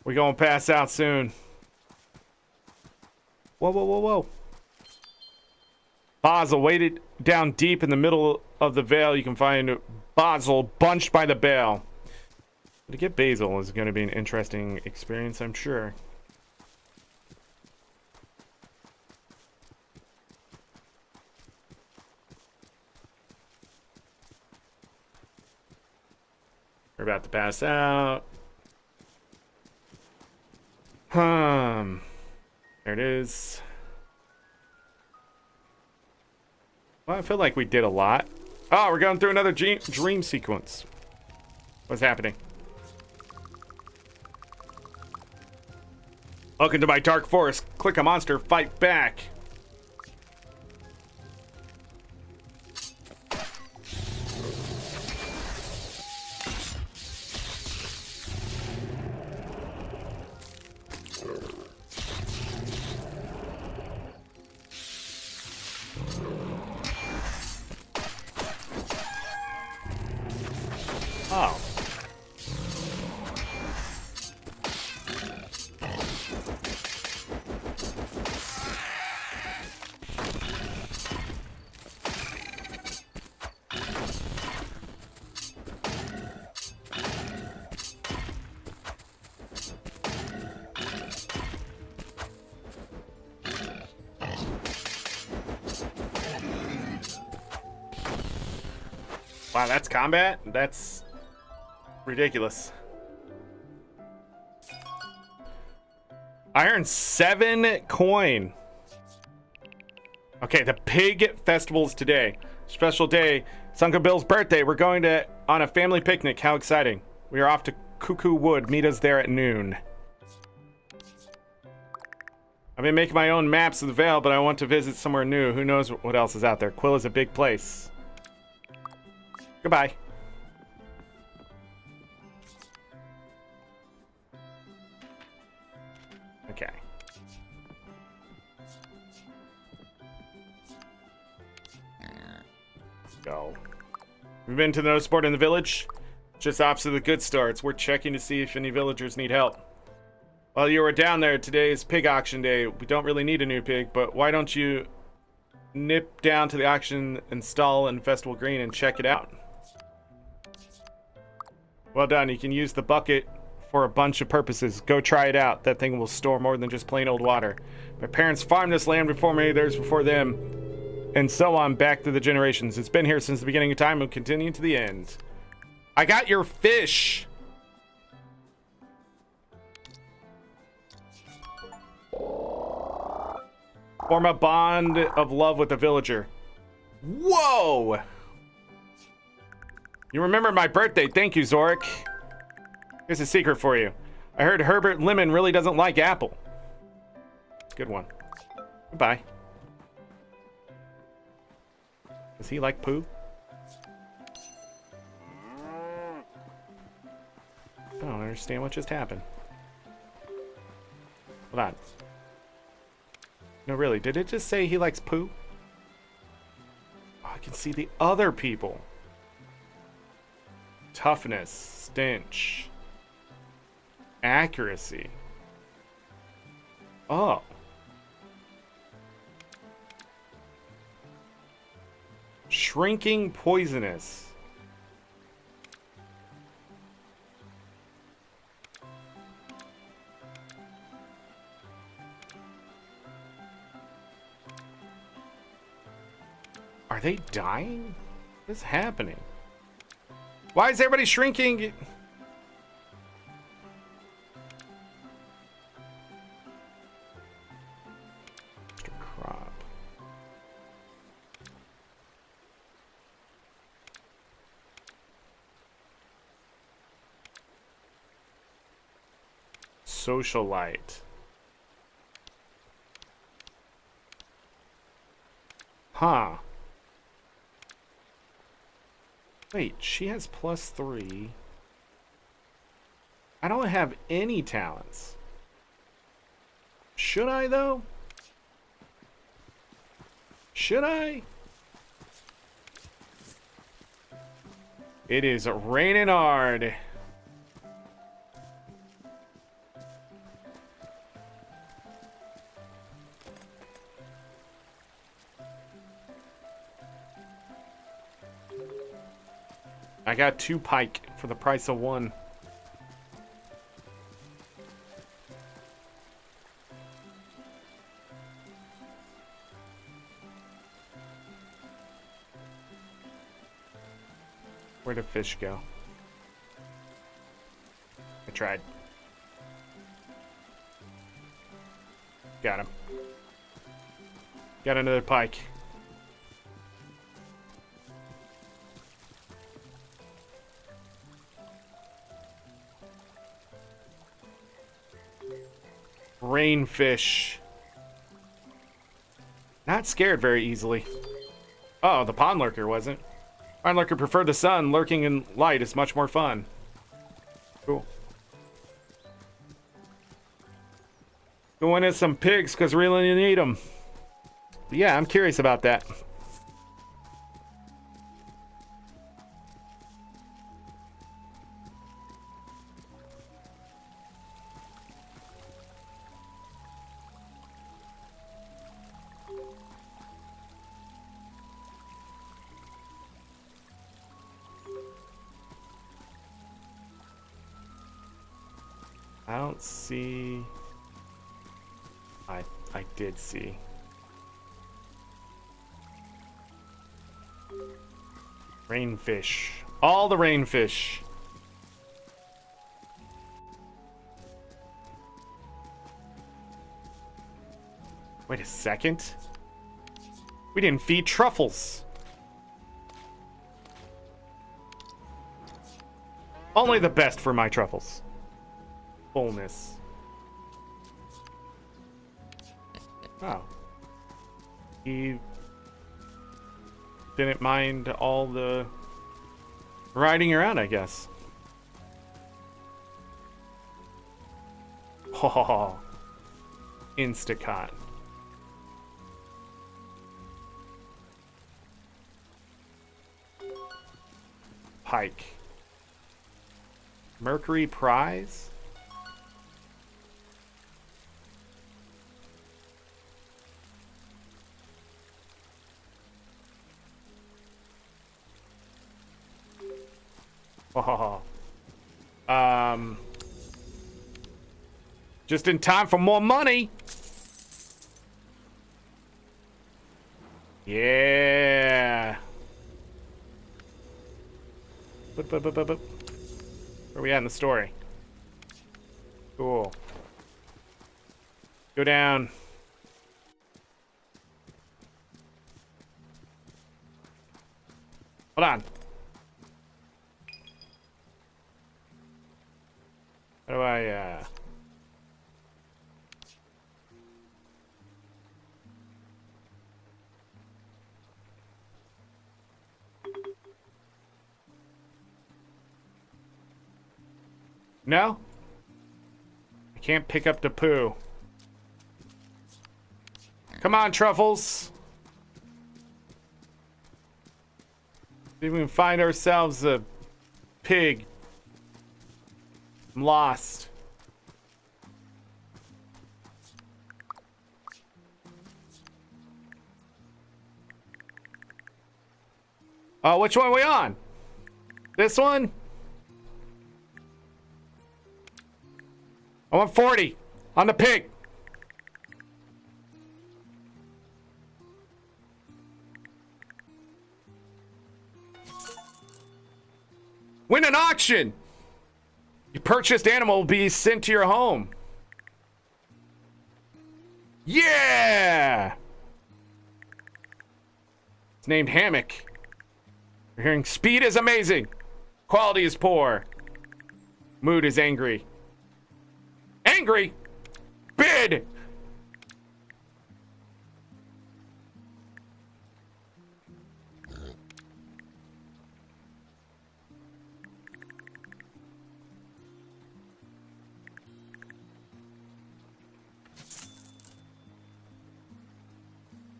We gonna pass out soon. Whoa, whoa, whoa, whoa. Basil, weighted down deep in the middle of the veil, you can find basil bunched by the bale. To get basil is going to be an interesting experience, I'm sure. We're about to pass out. There it is. Well, I feel like we did a lot. Oh, we're going through another dream sequence. What's happening? Welcome to my dark forest. Click a monster, fight back. Oh. Wow, that's combat? That's ridiculous. I earned 7 coin. Okay, the pig festival's today. Special day. It's Uncle Bill's birthday. We're going on a family picnic. How exciting. We are off to Cuckoo Wood. Meet us there at noon. I've been making my own maps of the Vale, but I want to visit somewhere new. Who knows what else is out there. Quill is a big place. Goodbye. Okay. Go. We've been to the no sport in the village. Just opposite the good starts. We're checking to see if any villagers need help. While you were down there, today is pig auction day. We don't really need a new pig, but why don't you nip down to the auction and stall in Festival Green and check it out? Well done. You can use the bucket for a bunch of purposes. Go try it out. That thing will store more than just plain old water. My parents farmed this land before me, theirs before them, and so on back through the generations. It's been here since the beginning of time and will continue to the end. I got your fish. Form a bond of love with a villager. Whoa! You remember my birthday. Thank you, Zorric. Here's a secret for you. I heard Herbert Lemon really doesn't like apple. Good one. Goodbye. Does he like poo? I don't understand what just happened. Hold on. No, really, did it just say he likes poo? Oh, I can see the other people. Toughness, stench, accuracy. Oh. Shrinking, poisonous. Are they dying? What's happening? Why is everybody shrinking? Mr. Crop. Socialite. Huh. Wait, she has +3. I don't have any talents. Should I, though? Should I? It is raining hard. I got 2 pike for the price of 1. Where'd the fish go? I tried. Got him. Got another pike. Rainfish. Not scared very easily. Oh, the pond lurker wasn't. Pond lurker preferred the sun. Lurking in light is much more fun. Cool. Going in some pigs because we really need them. Yeah, I'm curious about that. I don't see... I did see. Rainfish. All the rainfish. Wait a second. We didn't feed truffles. Only the best for my truffles. Fullness. Oh. He didn't mind all the riding around, I guess. Oh. Instacot. Pike. Mercury prize? Oh. Just in time for more money. Yeah. Where are we at in the story? Cool. Go down. Hold on. How do I, No? I can't pick up the poo. Come on, Truffles. See if we can find ourselves a pig. I'm lost. Oh, which one are we on? This one? I want 40 on the pig. Win an auction. Your purchased animal will be sent to your home. Yeah! It's named Hammock. We're hearing speed is amazing. Quality is poor. Mood is angry. Angry? Bid!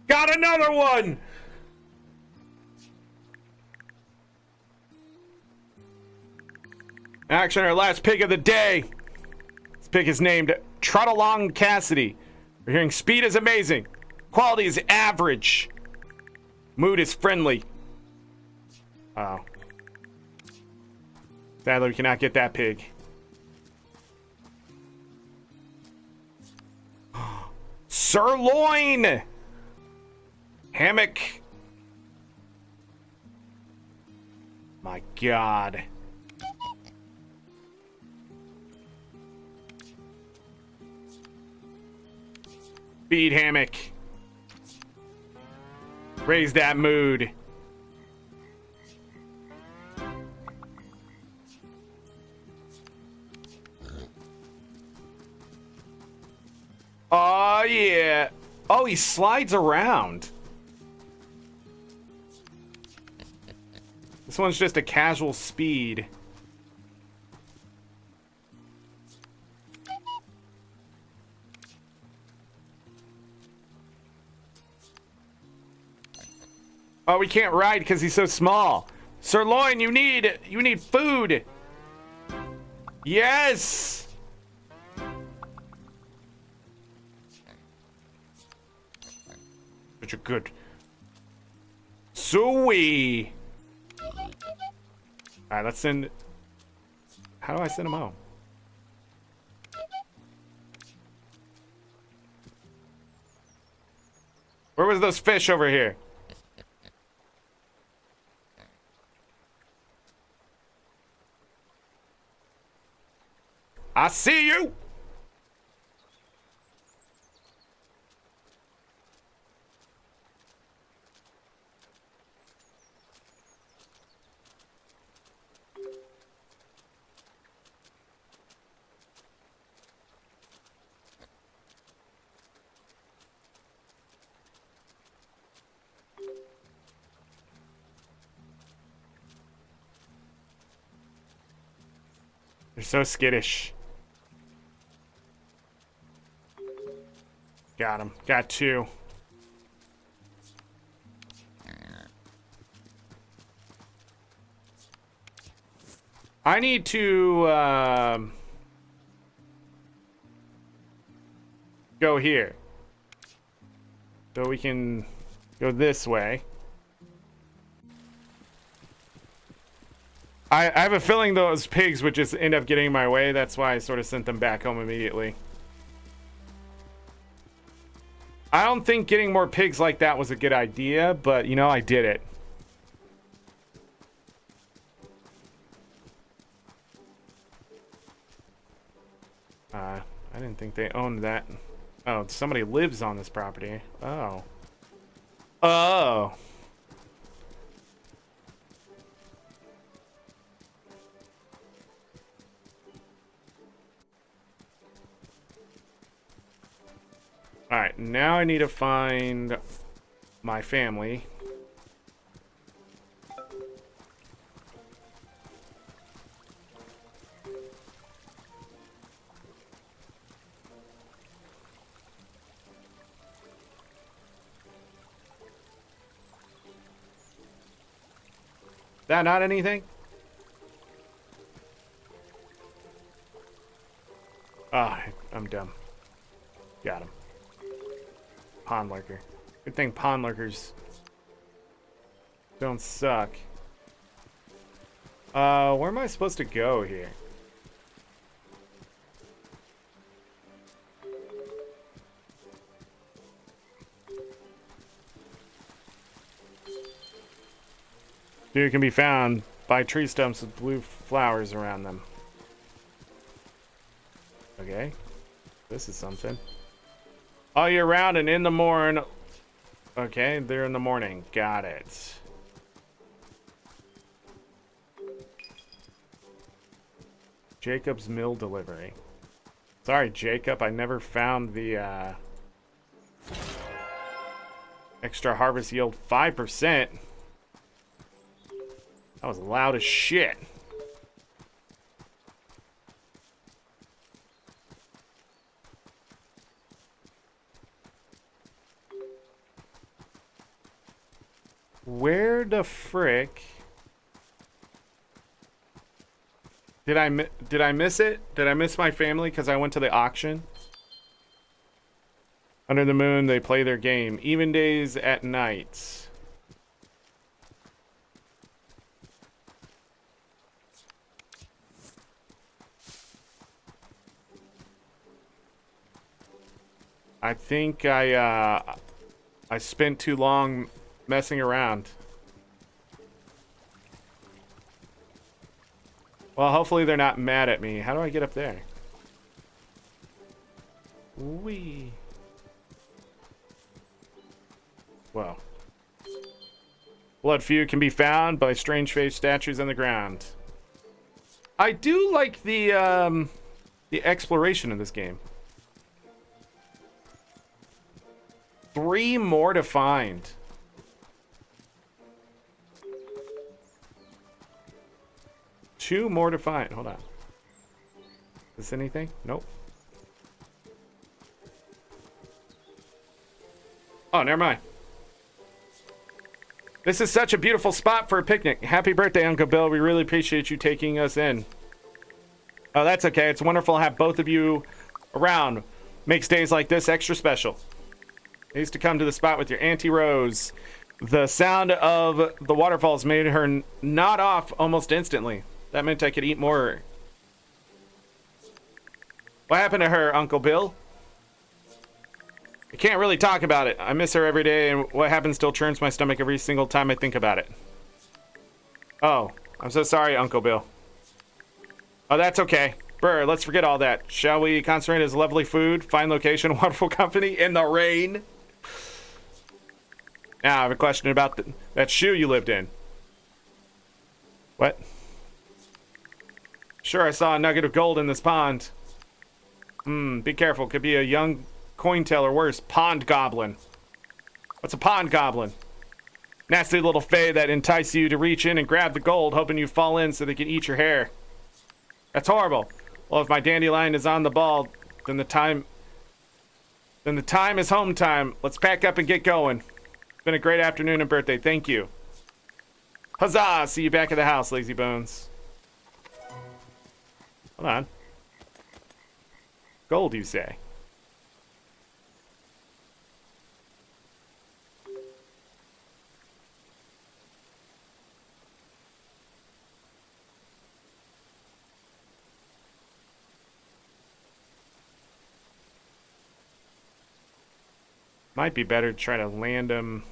Got another one! Action, our last pig of the day. This pig is named Trot Along Cassidy. We're hearing speed is amazing. Quality is average. Mood is friendly. Oh. Sadly, we cannot get that pig. Sirloin! Hammock. My God. Feed Hammock. Raise that mood. Oh, yeah. Oh, he slides around. This one's just a casual speed. Oh, we can't ride because he's so small. Sirloin, you need food. Yes. Such a good. Sweet. All right, let's send. How do I send him home? Where was those fish over here? I see you. They're so skittish. Got him. Got two. I need to go here. So we can go this way. I have a feeling those pigs would just end up getting in my way. That's why I sort of sent them back home immediately. I don't think getting more pigs like that was a good idea, but, you know, I did it. I didn't think they owned that. Oh, somebody lives on this property. Oh. Oh. Alright, now I need to find my family. That not anything? Ah, I'm dumb. Got him. Pond lurker. Good thing pond lurkers don't suck. Where am I supposed to go here? Deer can be found by tree stumps with blue flowers around them. Okay. This is something. All year round and in the morning. Okay, they're in the morning. Got it. Jacob's Mill delivery. Sorry, Jacob, I never found the extra harvest yield 5%. That was loud as shit. Where the frick? Did I miss it? Did I miss my family because I went to the auction? Under the moon, they play their game. Even days at night. I think I spent too long messing around. Well, hopefully they're not mad at me. How do I get up there? Wee. Whoa. Blood feud can be found by strange faced statues on the ground. I do like the exploration in this game. 3 more to find. Two more to find. Hold on. Is this anything? Nope. Oh, never mind. This is such a beautiful spot for a picnic. Happy birthday, Uncle Bill. We really appreciate you taking us in. Oh, that's okay. It's wonderful to have both of you around. Makes days like this extra special. I used to come to the spot with your Auntie Rose. The sound of the waterfalls made her nod off almost instantly. That meant I could eat more. What happened to her, Uncle Bill? I can't really talk about it. I miss her every day, and what happened still churns my stomach every single time I think about it. Oh, I'm so sorry, Uncle Bill. Oh, that's okay. Brr, let's forget all that. Shall we concentrate as lovely food, fine location, wonderful company, in the rain? Now, I have a question about that shoe you lived in. What? Sure, I saw a nugget of gold in this pond. Be careful. Could be a young cointail or worse, pond goblin. What's a pond goblin? Nasty little fae that entice you to reach in and grab the gold, hoping you fall in so they can eat your hair. That's horrible. Well, if my dandelion is on the ball, then the time is home time. Let's pack up and get going. It's been a great afternoon and birthday. Thank you. Huzzah! See you back at the house, lazy bones. Hold on. Gold, you say? Might be better to try to land them.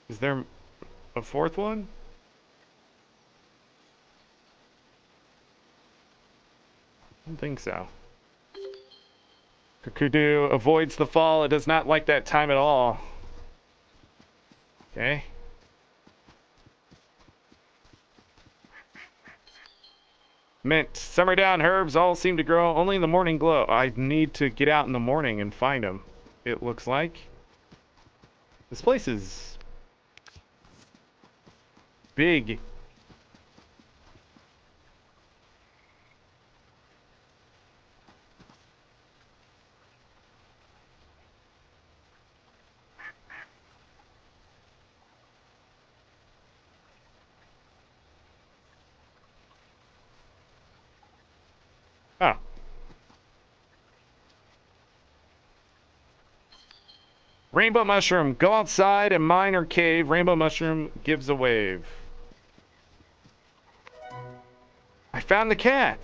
Is there a fourth one? don't think so. Kudu avoids the fall. It does not like that time at all. Okay. Mint. Summer down. Herbs all seem to grow only in the morning glow. I need to get out in the morning and find them. It looks like. This place is big. Oh. Rainbow mushroom. Go outside and mine or cave. Rainbow mushroom gives a wave. I found the cat.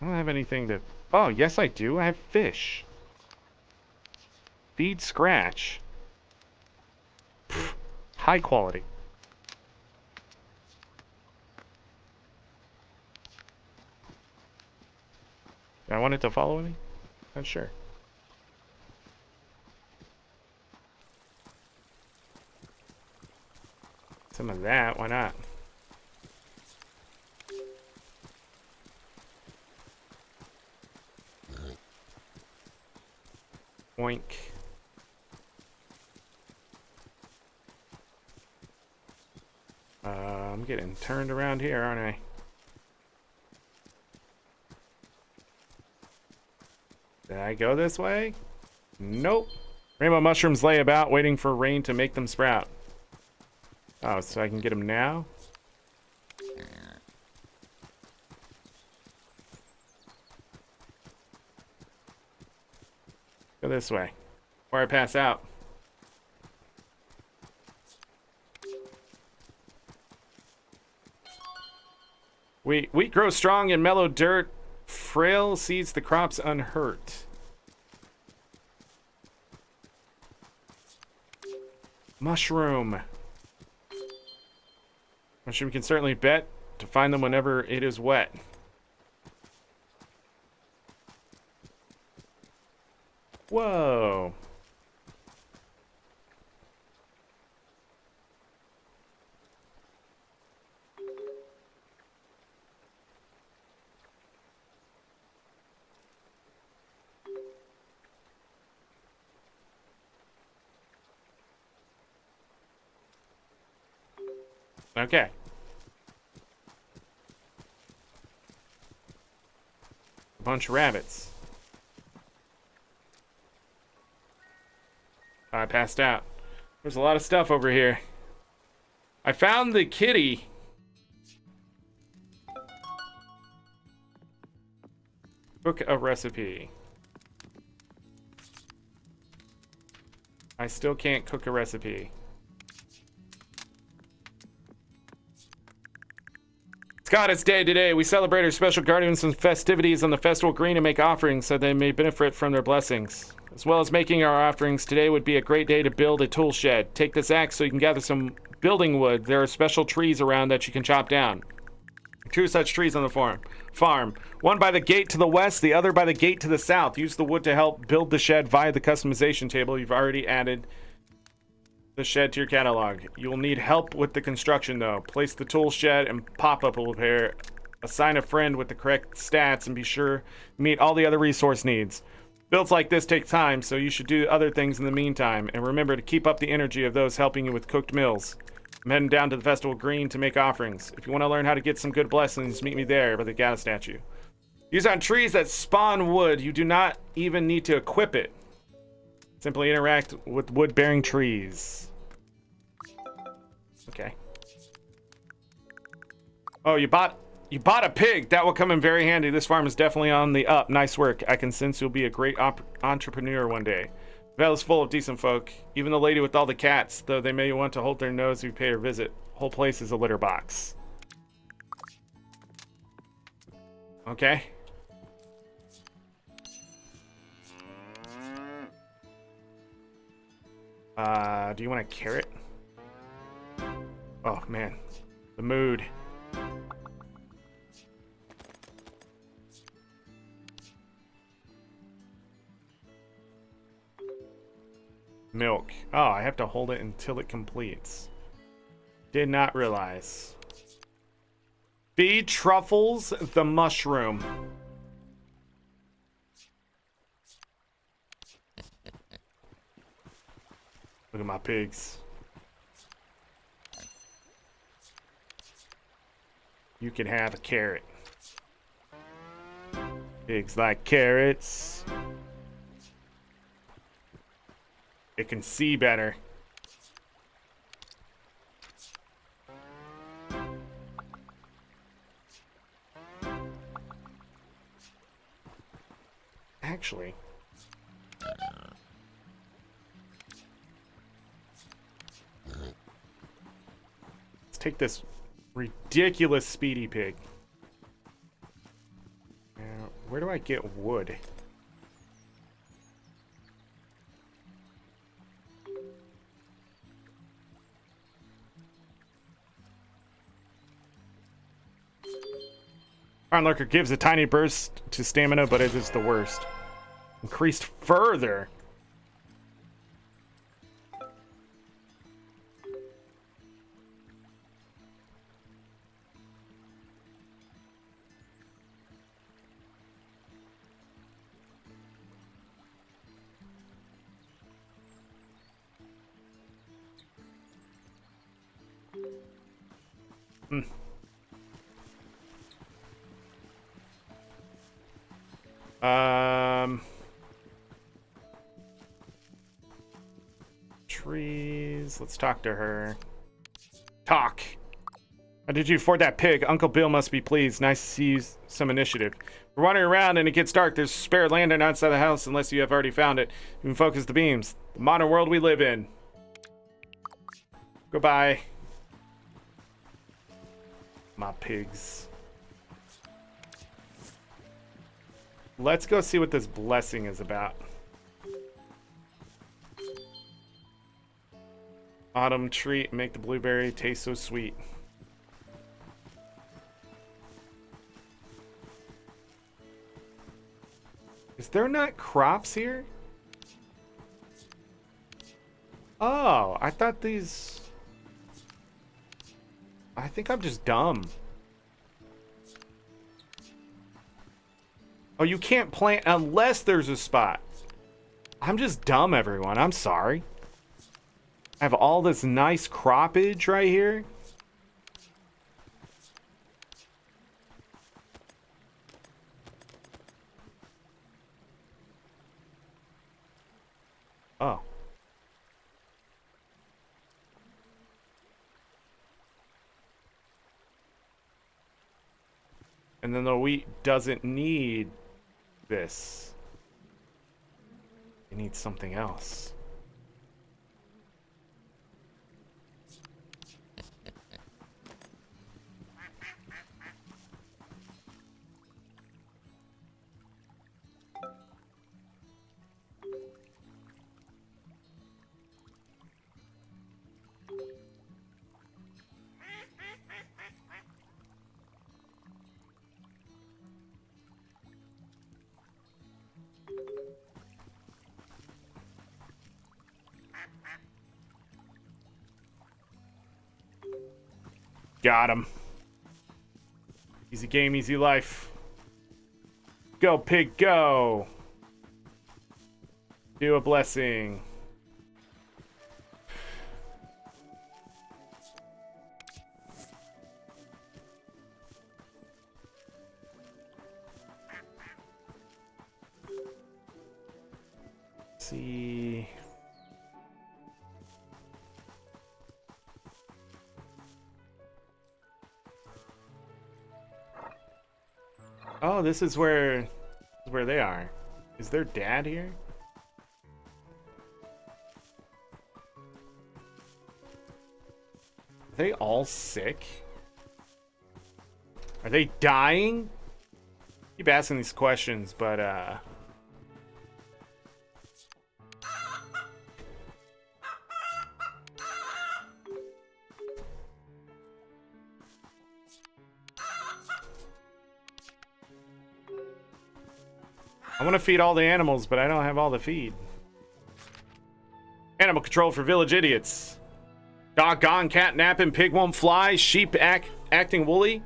I don't have anything to... Oh, yes I do. I have fish. Feed Scratch. Pfft, high quality. Do I want it to follow me? Not sure. Some of that, why not? Oink. I'm getting turned around here, aren't I? Did I go this way? Nope. Rainbow mushrooms lay about, waiting for rain to make them sprout. Oh, so I can get them now? Go this way. Before I pass out. Wheat grows strong in mellow dirt. Frail seeds the crops unhurt. Mushroom. Mushroom can certainly bet to find them whenever it is wet. Whoa. Okay. A bunch of rabbits. I passed out. There's a lot of stuff over here. I found the kitty. Cook a recipe. I still can't cook a recipe. Scott, it's day today. We celebrate our special guardians and festivities on the festival green and make offerings so they may benefit from their blessings. As well as making our offerings, today would be a great day to build a tool shed. Take this axe so you can gather some building wood. There are special trees around that you can chop down. 2 such trees on the farm. One by the gate to the west, the other by the gate to the south. Use the wood to help build the shed via the customization table. You've already added the shed to your catalog. You will need help with the construction though. Place the tool shed and pop-up repair. Assign a friend with the correct stats and be sure to meet all the other resource needs. Builds like this take time, so you should do other things in the meantime. And remember to keep up the energy of those helping you with cooked meals. I'm heading down to the festival green to make offerings. If you want to learn how to get some good blessings, meet me there by the Gata statue. Use on trees that spawn wood. You do not even need to equip it. Simply interact with wood-bearing trees. Okay. Oh, you bought a pig. That will come in very handy. This farm is definitely on the up. Nice work. I can sense you'll be a great entrepreneur one day. Vale's full of decent folk. Even the lady with all the cats, though they may want to hold their nose if you pay her visit. Whole place is a litter box. Okay. Do you want a carrot? Oh man, the mood. Milk. Oh, I have to hold it until it completes. Did not realize. Feed Truffles the mushroom. Look at my pigs. You can have a carrot. Pigs like carrots. It can see better. Actually, let's take this ridiculous speedy pig. Now, where do I get wood? Iron Lurker gives a tiny burst to stamina, but it is the worst. Increased further. Trees. Let's talk to her. Talk. How did you afford that pig? Uncle Bill must be pleased. Nice to see you some initiative. We're wandering around and it gets dark. There's spare lantern outside the house unless you have already found it. You can focus the beams. The modern world we live in. Goodbye. My pigs. Let's go see what this blessing is about. Autumn treat, make the blueberry taste so sweet. Is there not crops here? Oh, I thought these... I think I'm just dumb. Oh, you can't plant unless there's a spot. I'm just dumb, everyone. I'm sorry. I have all this nice croppage right here. Oh. And then the wheat doesn't need this. It needs something else. Got him. Easy game, easy life. Go, pig, go. Do a blessing. Let's see. Oh, this is where they are. Is their dad here? Are they all sick? Are they dying? Keep asking these questions, but I want to feed all the animals, but I don't have all the feed. Animal control for village idiots. Dog gone, cat napping, pig won't fly, sheep acting woolly.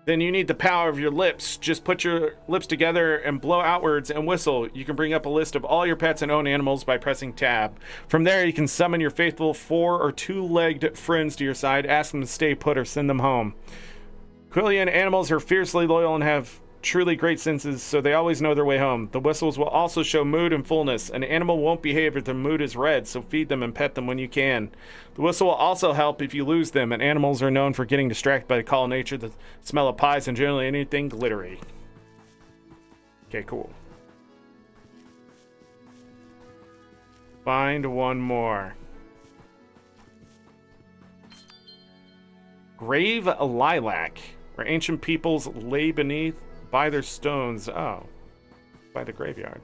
Then you need the power of your lips. Just put your lips together and blow outwards and whistle. You can bring up a list of all your pets and own animals by pressing tab. From there, you can summon your faithful 4 or 2-legged friends to your side, ask them to stay put or send them home. Quillian animals are fiercely loyal and have truly great senses, so they always know their way home. The whistles will also show mood and fullness. An animal won't behave if their mood is red, so feed them and pet them when you can. The whistle will also help if you lose them, and animals are known for getting distracted by the call of nature, the smell of pies, and generally anything glittery. Okay, cool. Find one more. Grave Lilac, where ancient peoples lay beneath by their stones. Oh, by the graveyard.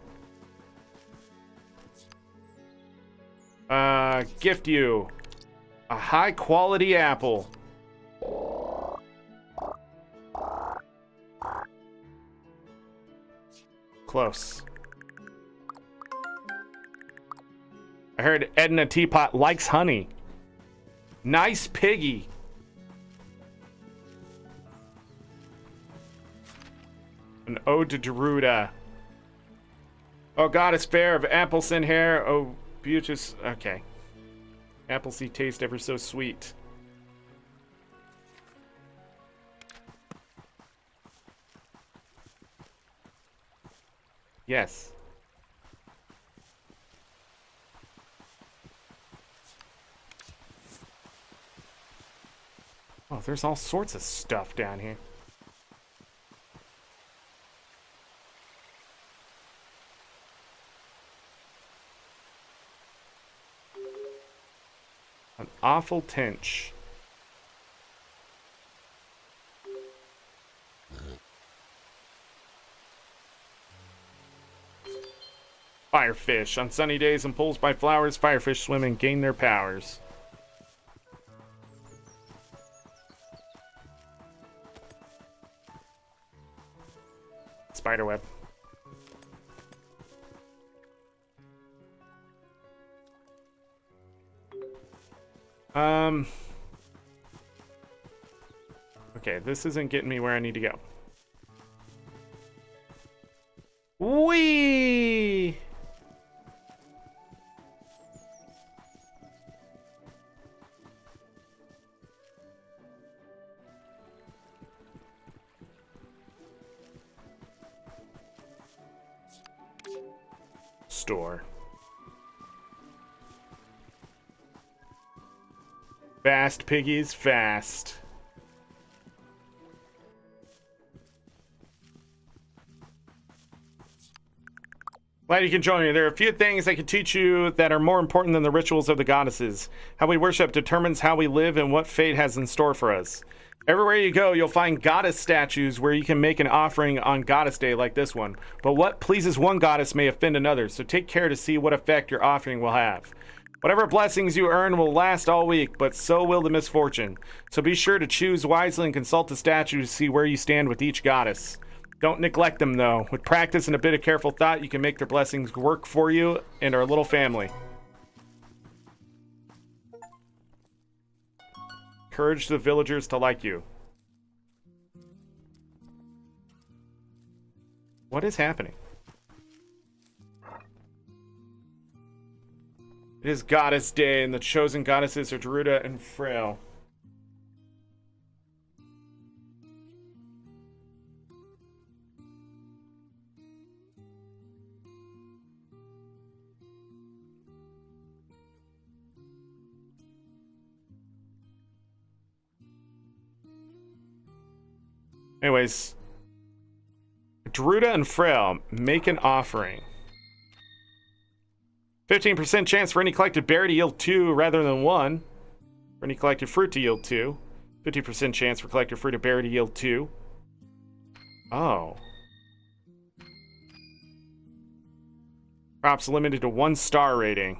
Gift you a high quality apple. Close. I heard Edna Teapot likes honey. Nice piggy. An ode to Geruda. Oh, goddess fair of Appleson hair. Oh, beauteous. Okay. Appleseed taste ever so sweet. Yes. Oh, there's all sorts of stuff down here. An awful tinch. Firefish. On sunny days and pools by flowers, firefish swim and gain their powers. Spiderweb. Okay, this isn't getting me where I need to go. Whee! Store. Fast, piggies, fast. Glad you can join me. There are a few things I can teach you that are more important than the rituals of the goddesses. How we worship determines how we live and what fate has in store for us. Everywhere you go, you'll find goddess statues where you can make an offering on Goddess Day like this one. But what pleases one goddess may offend another, so take care to see what effect your offering will have. Whatever blessings you earn will last all week, but so will the misfortune. So be sure to choose wisely and consult the statue to see where you stand with each goddess. Don't neglect them, though. With practice and a bit of careful thought, you can make their blessings work for you and our little family. Encourage the villagers to like you. What is happening? It is Goddess Day, and the chosen goddesses are Geruda and Frail. Anyways, Geruda and Frail make an offering. 15% chance for any collected berry to yield 2 rather than 1. For any collected fruit to yield 2. 50% chance for collected fruit or berry to yield 2. Oh. Crops limited to 1 star rating.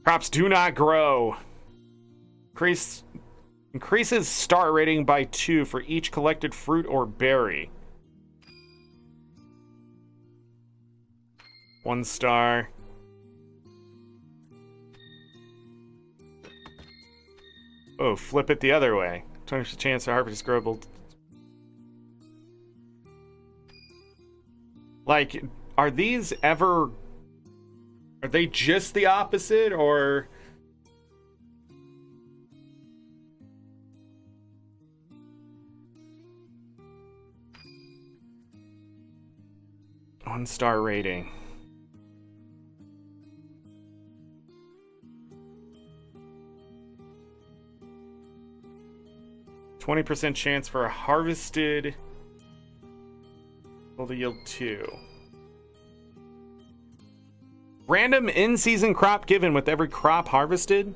Crops do not grow. Increases star rating by 2 for each collected fruit or berry. 1 star. Oh, flip it the other way. 20% chance to harvest growable. Like, are these ever... Are they just the opposite, or... One-star rating. %20 chance for a harvested will yield 2. Random in-season crop given with every crop harvested.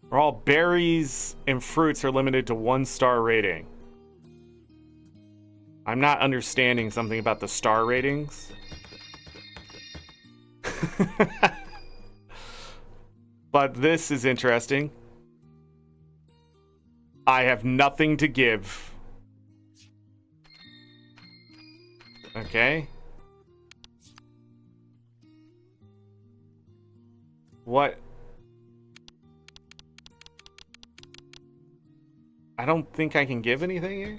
Or all berries and fruits are limited to 1-star rating. I'm not understanding something about the star ratings. But this is interesting. I have nothing to give. Okay. What? I don't think I can give anything here.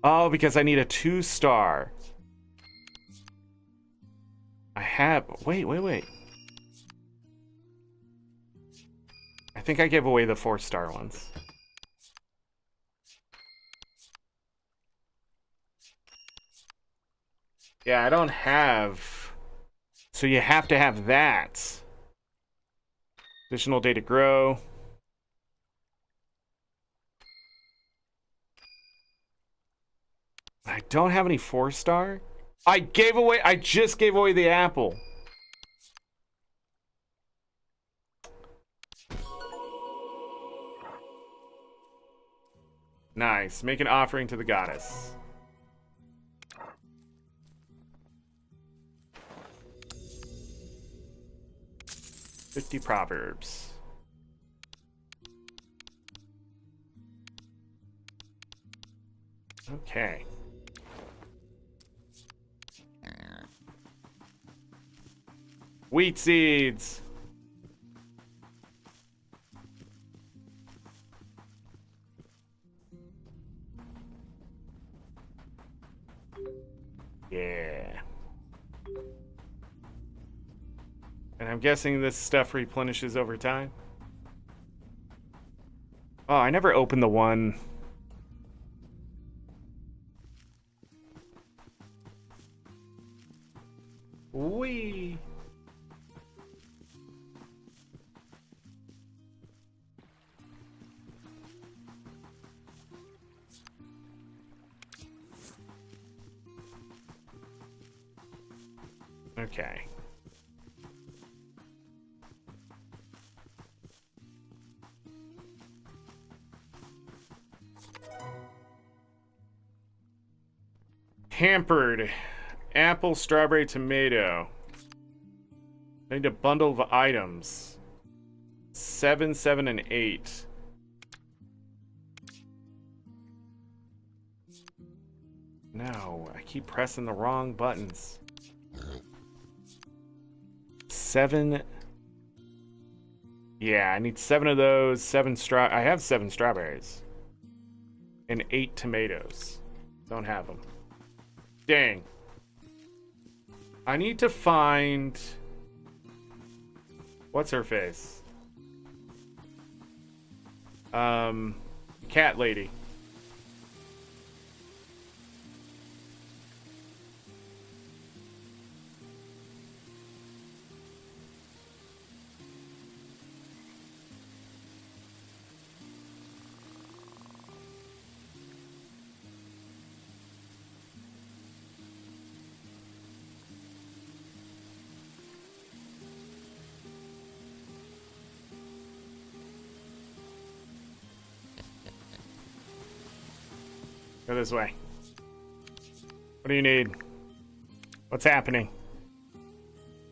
Oh, because I need a 2-star. I have... Wait. I think I gave away the 4-star ones. Yeah, I don't have... So you have to have that. Additional day to grow. I don't have any 4-star. I just gave away the apple. Nice. Make an offering to the goddess. $50 proverbs. Okay. Wheat seeds. Yeah. And I'm guessing this stuff replenishes over time. Oh, I never opened the one. Wee. Okay. Hampered. Apple, strawberry, tomato. I need a bundle of items. 7, 7, and 8. No, I keep pressing the wrong buttons. 7. Yeah, I need 7 of those. I have 7 strawberries. And 8 tomatoes. Don't have them. Dang. I need to find... What's her face? Cat lady. Go this way. What do you need? What's happening?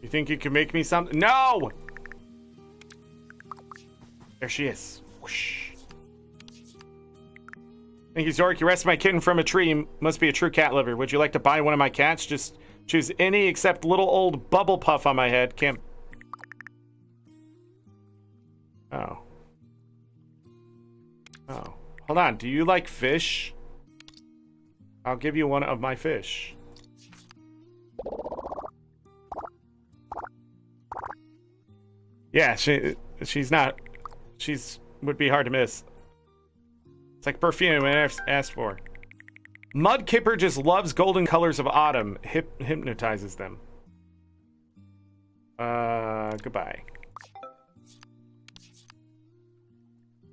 You think you can make me something? No! There she is. Whoosh. Thank you, Zork. You rescued my kitten from a tree. Must be a true cat lover. Would you like to buy one of my cats? Just choose any except little old bubble puff on my head. Can't... Oh. Oh. Hold on. Do you like fish? I'll give you one of my fish. Yeah, she's not... would be hard to miss. It's like perfume I asked for. Mudkipper just loves golden colors of autumn. Hypnotizes them. Goodbye.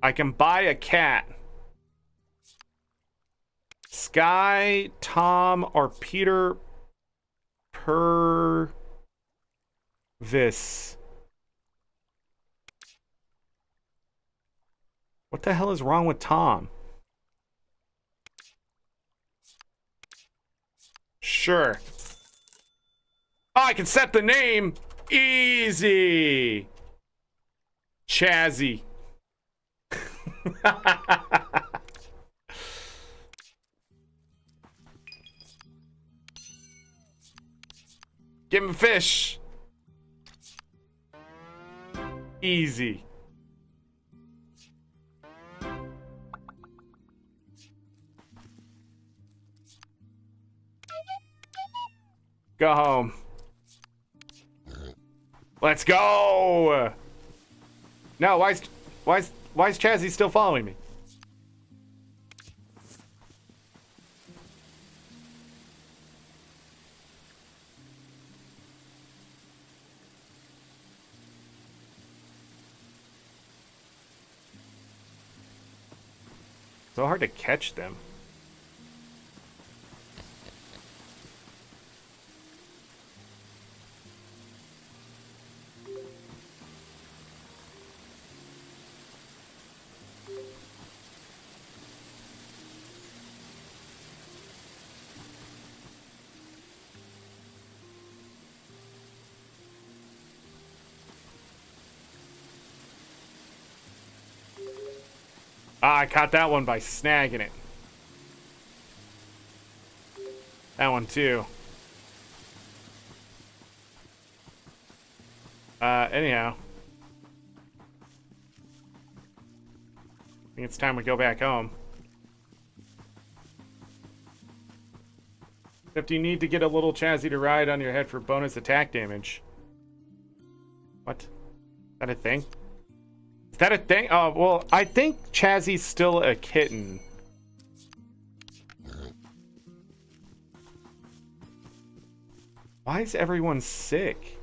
I can buy a cat. Sky, Tom, or Peter Purvis. What the hell is wrong with Tom? Sure. Oh, I can set the name. Easy. Chazzy. Give him fish. Easy. Go home. Let's go. No, why is Chazzy still following me? So hard to catch them. Ah, I caught that one by snagging it. That one too. Anyhow. I think it's time we go back home. Except you need to get a little Chazzy to ride on your head for bonus attack damage. What? Is that a thing? Is that a thing? Oh, well, I think Chazzy's still a kitten. Why is everyone sick?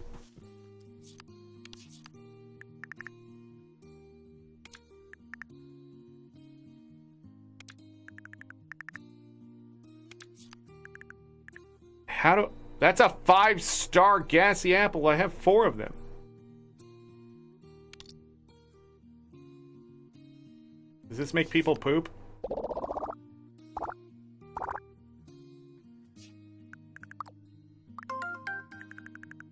How do... That's a 5-star gassy apple. I have 4 of them. Does this make people poop?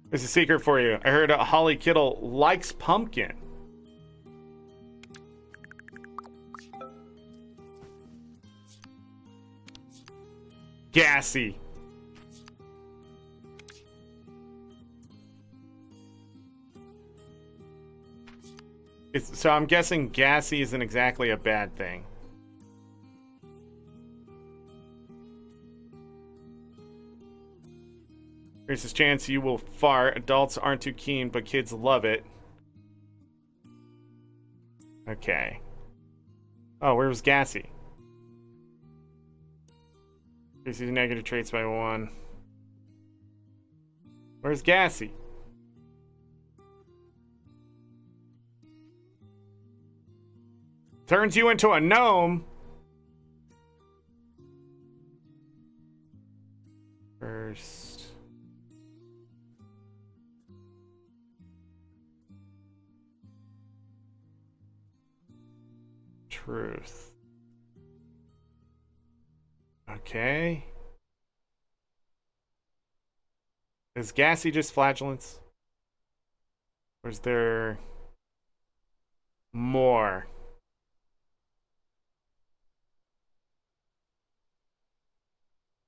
There's a secret for you. I heard Holly Kittle likes pumpkin. Gassy. So I'm guessing gassy isn't exactly a bad thing. Here's this chance you will fart. Adults aren't too keen, but kids love it. Okay. Oh, where was gassy? Increases negative traits by 1. Where's gassy? Turns you into a gnome. First. Truth. Okay. Is gassy just flatulence? Or is there more?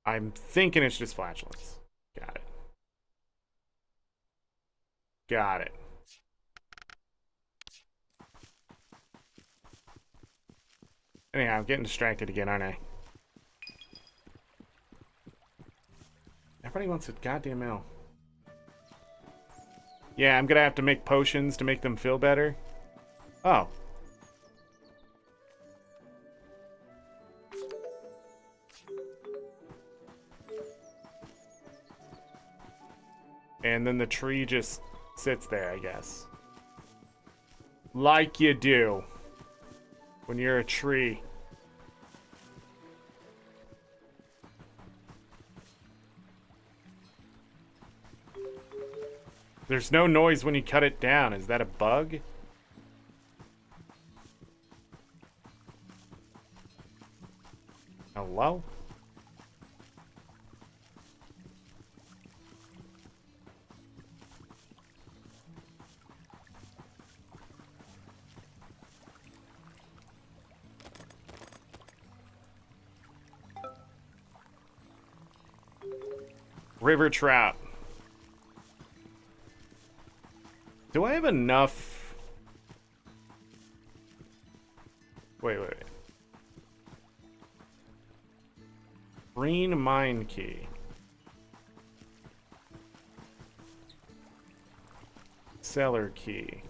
I'm thinking it's just flatulence. Got it. Got it. Anyhow, I'm getting distracted again, aren't I? Everybody wants a goddamn L. Yeah, I'm gonna have to make potions to make them feel better. Oh. And then the tree just sits there, I guess. Like you do. When you're a tree. There's no noise when you cut it down. Is that a bug? Hello? River trout. Do I have enough? Wait. Green mine key. Cellar key.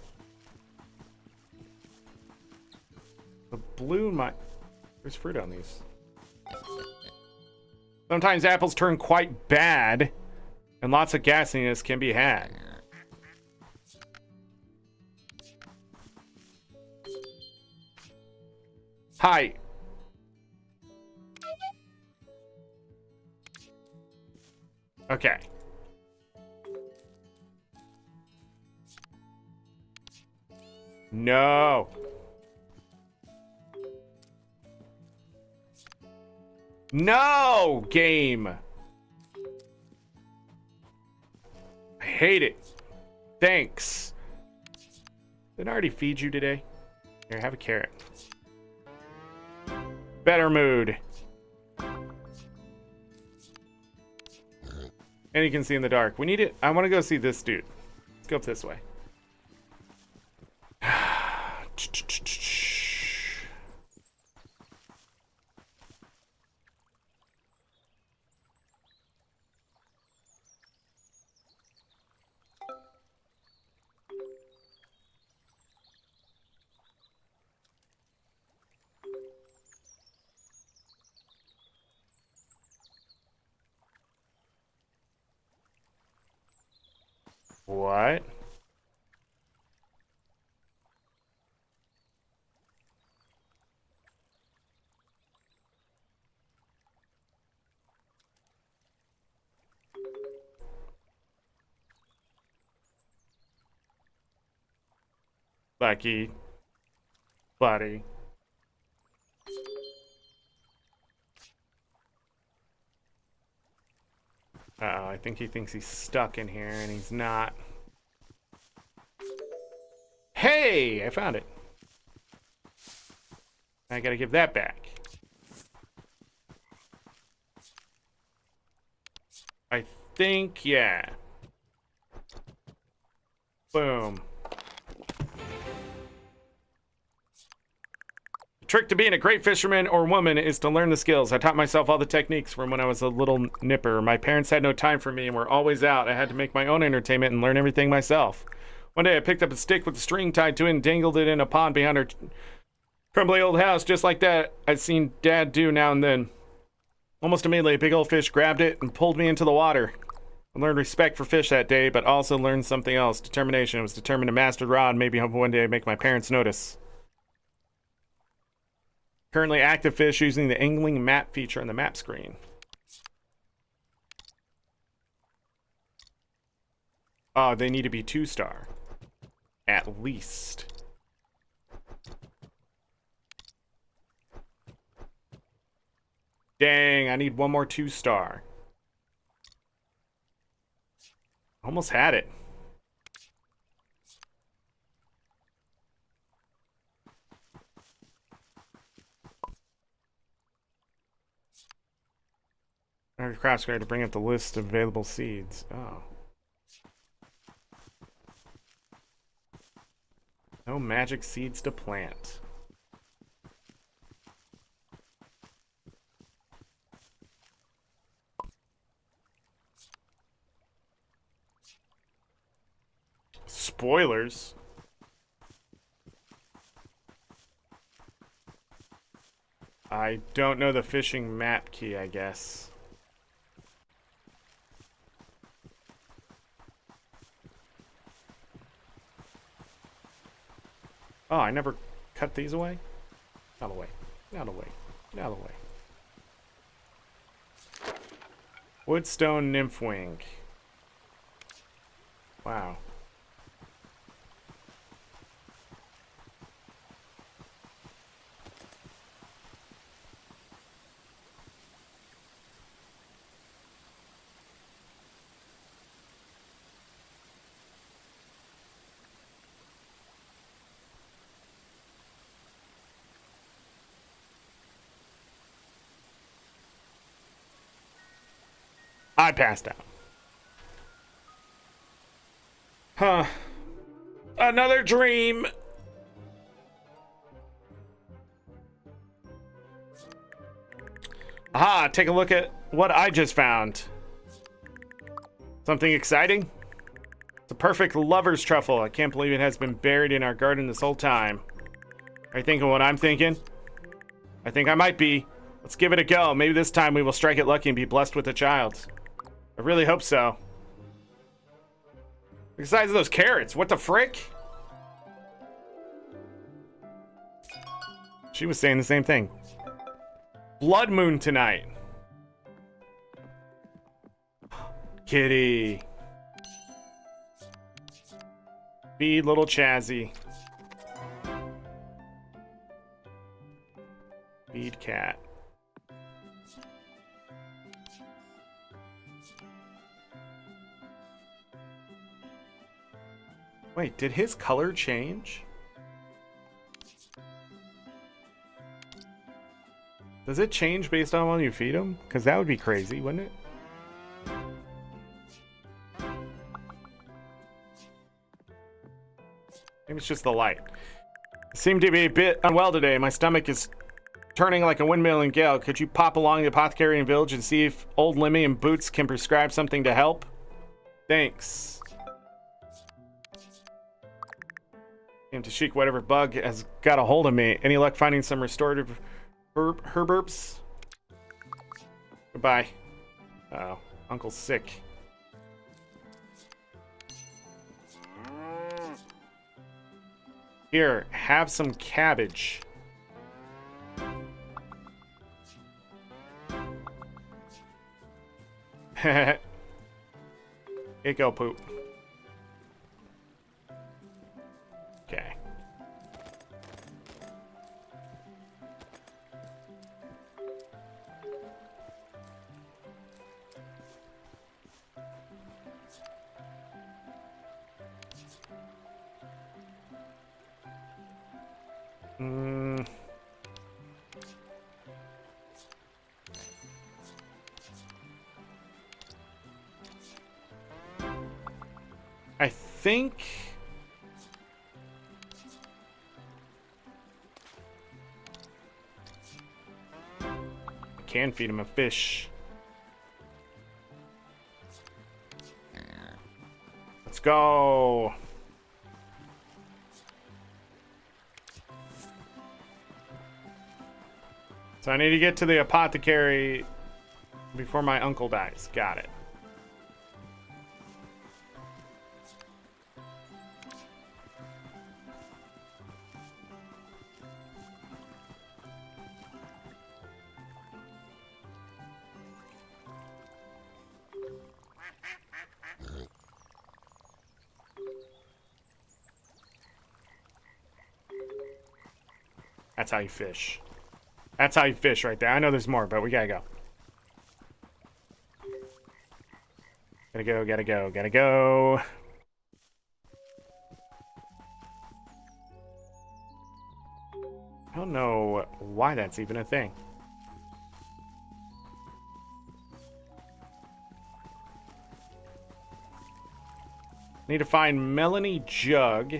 The blue mine. There's fruit on these. Sometimes apples turn quite bad, and lots of gassiness can be had. Hi. Okay. No. No, game. I hate it. Thanks. Didn't I already feed you today? Here, have a carrot. Better mood. And you can see in the dark. We need it. I want to go see this dude. Let's go up this way. What? Lucky. Buddy. Uh-oh, I think he thinks he's stuck in here, and he's not. Hey! I found it. I gotta give that back. I think, yeah. Boom. The trick to being a great fisherman or woman is to learn the skills. I taught myself all the techniques from when I was a little nipper. My parents had no time for me and were always out. I had to make my own entertainment and learn everything myself. One day I picked up a stick with a string tied to it and dangled it in a pond behind our crumbly old house, just like that I'd seen Dad do now and then. Almost immediately, a big old fish grabbed it and pulled me into the water. I learned respect for fish that day, but also learned something else. Determination. I was determined to master the rod, maybe hope one day I'd make my parents notice. Currently active fish using the angling map feature on the map screen. Oh, they need to be 2-star. At least. Dang, I need one more 2-star. Almost had it. Mark the crop square to bring up the list of available seeds. Oh. No magic seeds to plant. Spoilers. I don't know the fishing map key, I guess. Oh, I never cut these away? Out of the way. Out of the way. Out of the way. Woodstone Nymphwing. Wow. I passed out. Huh. Another dream. Aha, take a look at what I just found. Something exciting? It's a perfect lover's truffle. I can't believe it has been buried in our garden this whole time. Are you thinking what I'm thinking? I think I might be. Let's give it a go. Maybe this time we will strike it lucky and be blessed with a child. I really hope so. Look at the size of those carrots. What the frick? She was saying the same thing. Blood moon tonight. Kitty. Feed little Chazzy. Feed cat. Wait, did his color change? Does it change based on when you feed him? Because that would be crazy, wouldn't it? Maybe it's just the light. I seem to be a bit unwell today. My stomach is turning like a windmill in gale. Could you pop along the apothecary in village and see if old Lemmy and Boots can prescribe something to help? Thanks. Aim to shake whatever bug has got a hold of me. Any luck finding some restorative herbs? Goodbye. Uh-oh. Uncle's sick. Here, have some cabbage. Here you go, poop. Okay. I think I can feed him a fish. Let's go. So I need to get to the apothecary before my uncle dies. Got it. That's how you fish. That's how you fish right there. I know there's more, but we gotta go. Gotta go, gotta go, gotta go. I don't know why that's even a thing. Need to find Melanie Jug.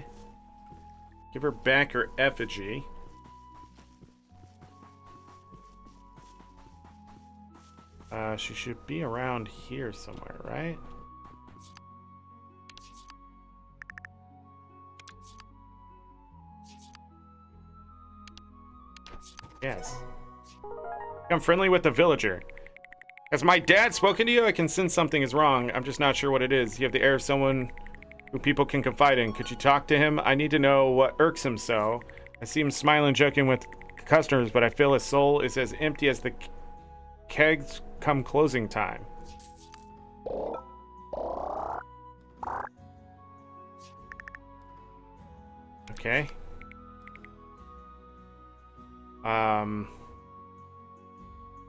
Give her back her effigy. She should be around here somewhere, right? Yes. I'm friendly with the villager. Has my dad spoken to you? I can sense something is wrong. I'm just not sure what it is. You have the air of someone who people can confide in. Could you talk to him? I need to know what irks him so. I see him smiling, joking with customers, but I feel his soul is as empty as the kegs come closing time. Okay.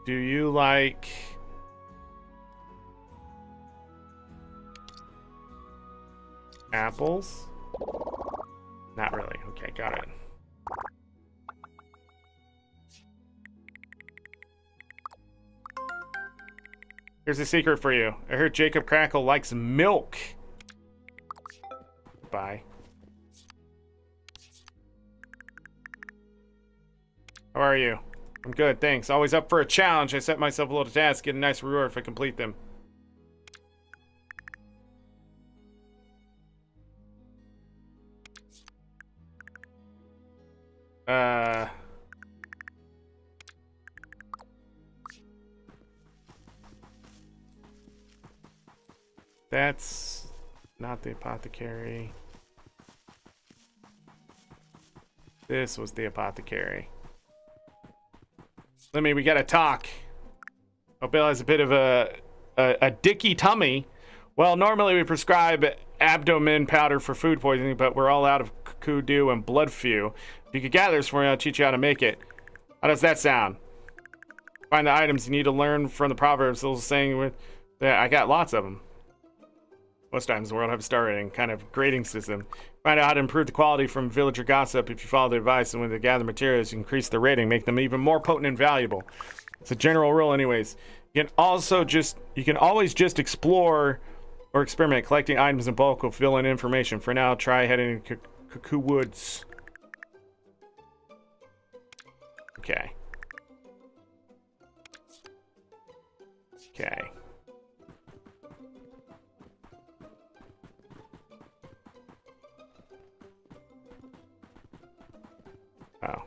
Do you like apples? Not really. Okay, got it. Here's a secret for you. I heard Jacob Crackle likes milk. Bye. How are you? I'm good, thanks. Always up for a challenge. I set myself a little task, get a nice reward if I complete them. That's not the apothecary. This was the apothecary. Lemmy, we gotta talk. Oh, Bill has a bit of a dicky tummy. Well, normally we prescribe abdomen powder for food poisoning, but we're all out of kudu and blood few. If you could gather this for me, I'll teach you how to make it. How does that sound? Find the items you need to learn from the proverbs. Those saying with that I got lots of them. Most times the world have a star rating, kind of grading system. Find out how to improve the quality from villager gossip if you follow the advice, and when they gather materials, you increase the rating, make them even more potent and valuable. It's a general rule anyways. You can always just explore or experiment. Collecting items in bulk will fill in information. For now, try heading to Cuckoo Woods. Okay. Okay. Oh.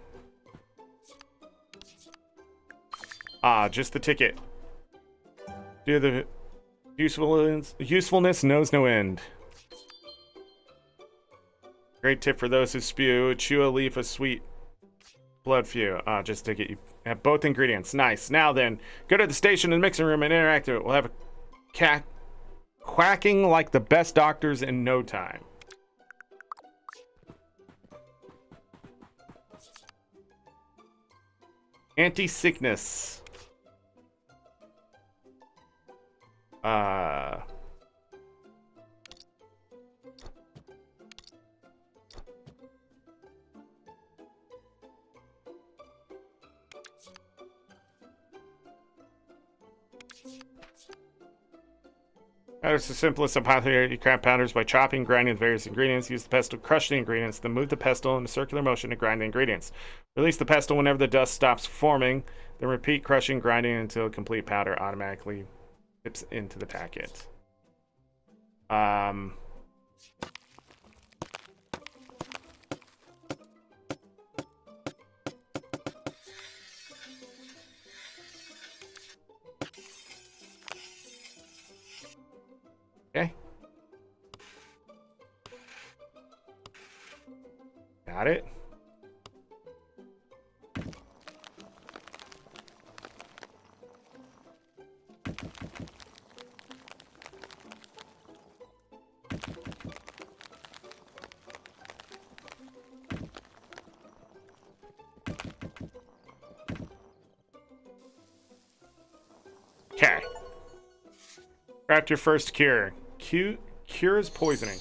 Ah, just the ticket. Do the usefulness knows no end. Great tip for those who spew. Chew a leaf of sweet blood few. Ah, just ticket. You have both ingredients. Nice. Now then, go to the station and mixing room and interact with it. We'll have a quacking like the best doctors in no time. Anti-sickness. Powder's the simplest apothecary craft powders by chopping, grinding the various ingredients. Use the pestle to crush the ingredients, then move the pestle in a circular motion to grind the ingredients. Release the pestle whenever the dust stops forming, then repeat crushing, grinding until complete powder automatically dips into the packet. Okay. Got it. Okay. Craft your first cure. Cures poisoning.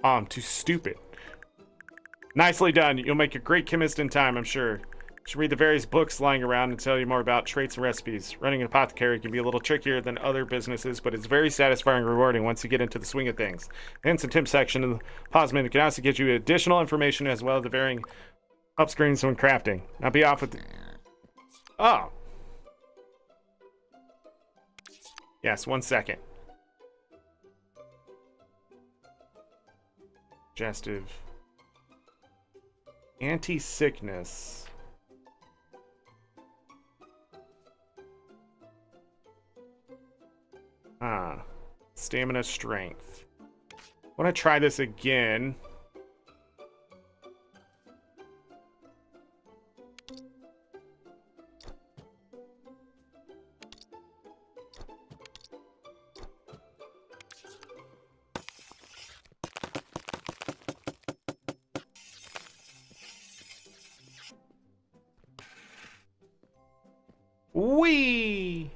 Oh, I'm too stupid. Nicely done. You'll make a great chemist in time, I'm sure. Should read the various books lying around and tell you more about traits and recipes. Running an apothecary can be a little trickier than other businesses, but it's very satisfying and rewarding once you get into the swing of things. The hints and tips section of the pause menu can also get you additional information as well as the varying upscreens when crafting. Now be off with the... Oh. Yes, 1 second. Digestive. Anti-sickness. Stamina, strength. I want to try this again. Whee!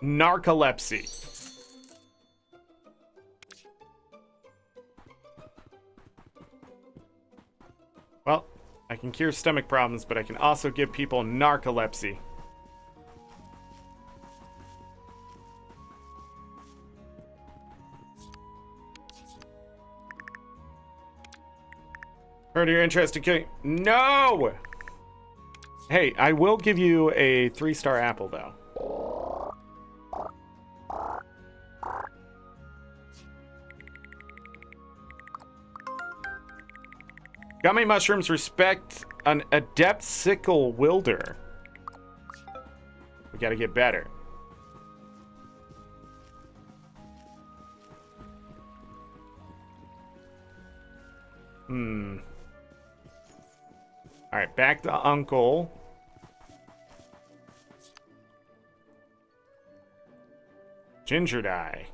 Narcolepsy. Well, I can cure stomach problems, but I can also give people narcolepsy. Heard you're interested in killing... No! Hey, I will give you a 3-star apple, though. Gummy mushrooms respect an adept sickle wielder. We gotta get better. Alright, back to Uncle. Ginger dye.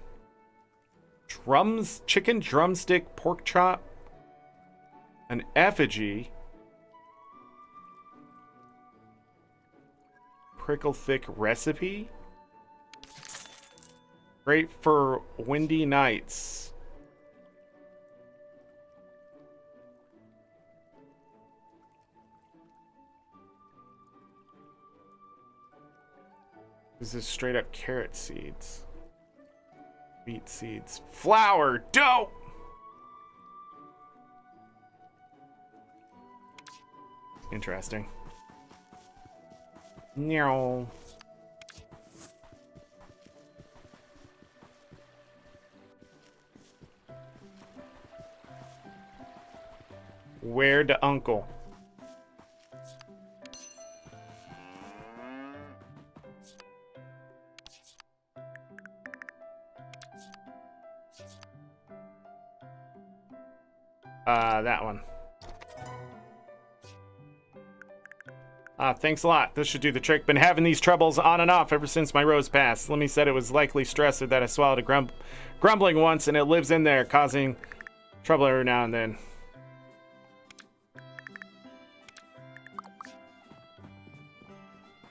Chicken drumstick pork chop. An effigy. Prickle thick recipe. Great for windy nights. This is straight up carrot seeds. Beet seeds. Flour! Dope! Interesting. No. Where to Uncle? That one. Thanks a lot. This should do the trick. Been having these troubles on and off ever since my rose passed. Slimmy said it was likely stress or that I swallowed a grumbling once and it lives in there, causing trouble every now and then.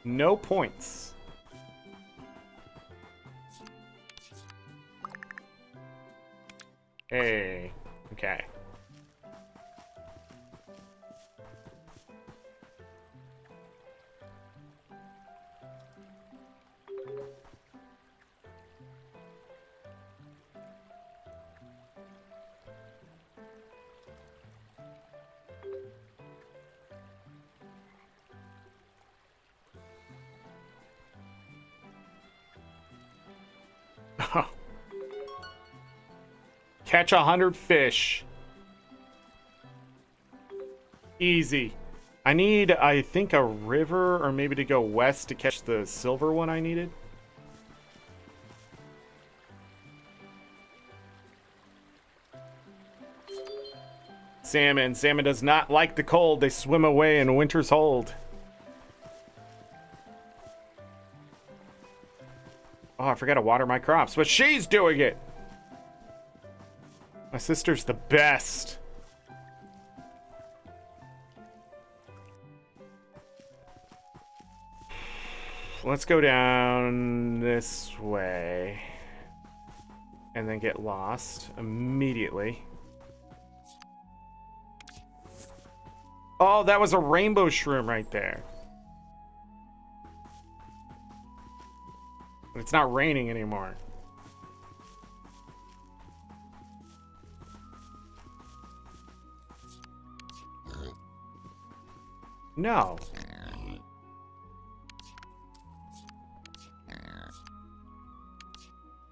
No points. Hey. Okay. Catch 100 fish. Easy. I need, I think, a river or maybe to go west to catch the silver one I needed. salmon. Salmon does not like the cold. They swim away in winter's hold. Oh, I forgot to water my crops, but she's doing it. My sister's the best. Let's go down this way and then get lost immediately. Oh, that was a rainbow shroom right there. It's not raining anymore. No.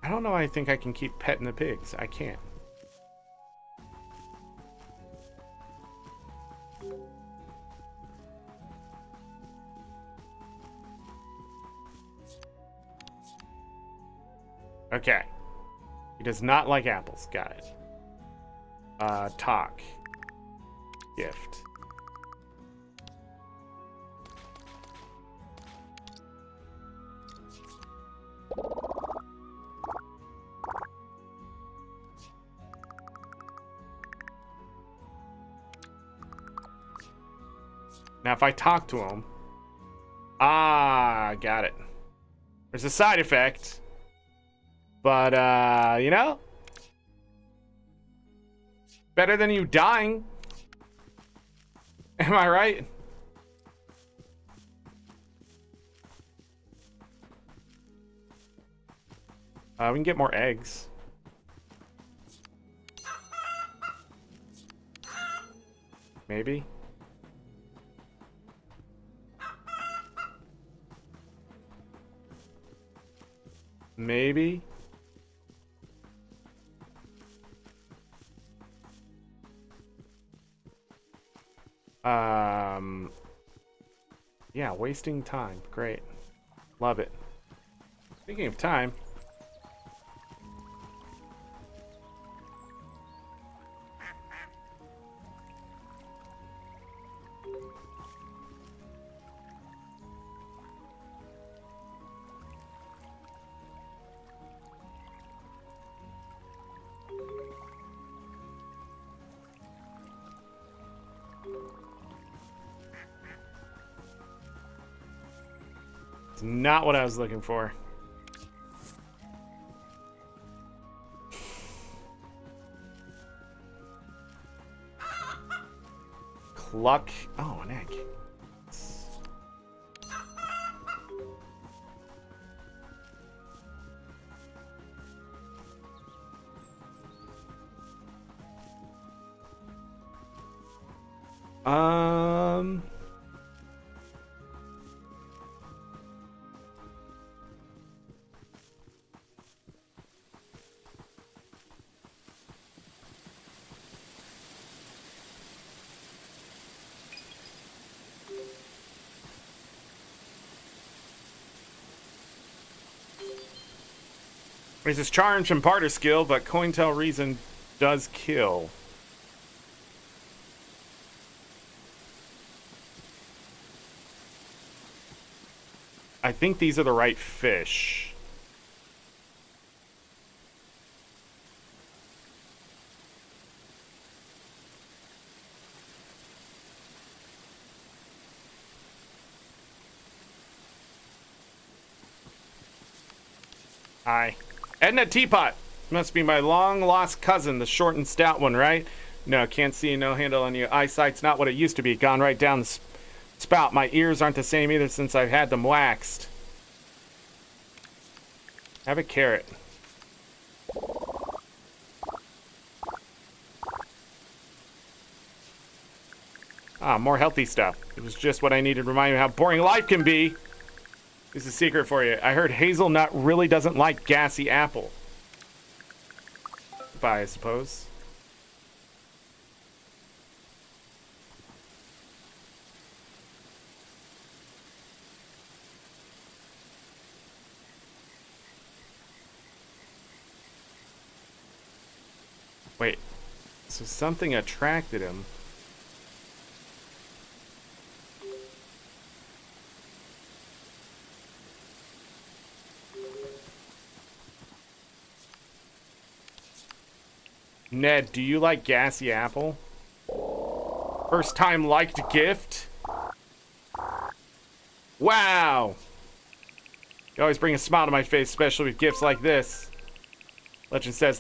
I don't know. I think I can keep petting the pigs. I can't. Okay. He does not like apples. Got it. Talk. Gift. Now, if I talk to him... Ah, got it. There's a side effect. But, you know? Better than you dying. Am I right? We can get more eggs. Maybe. Maybe. Yeah, wasting time. Great. Love it. Speaking of time. It's not what I was looking for. Cluck. Oh, an egg. Raises charms from barter skill, but cointel reason does kill. I think these are the right fish. Hi. Edna Teapot. Must be my long-lost cousin, the short and stout one, right? No, can't see, no handle on you. Eyesight's not what it used to be. Gone right down the spout. My ears aren't the same either since I've had them waxed. Have a carrot. Ah, more healthy stuff. It was just what I needed to remind me how boring life can be. Here's a secret for you. I heard hazelnut really doesn't like gassy apple. Goodbye, I suppose. Wait. So something attracted him. Ned, do you like gassy apple? First time liked gift? Wow! You always bring a smile to my face, especially with gifts like this. Legend says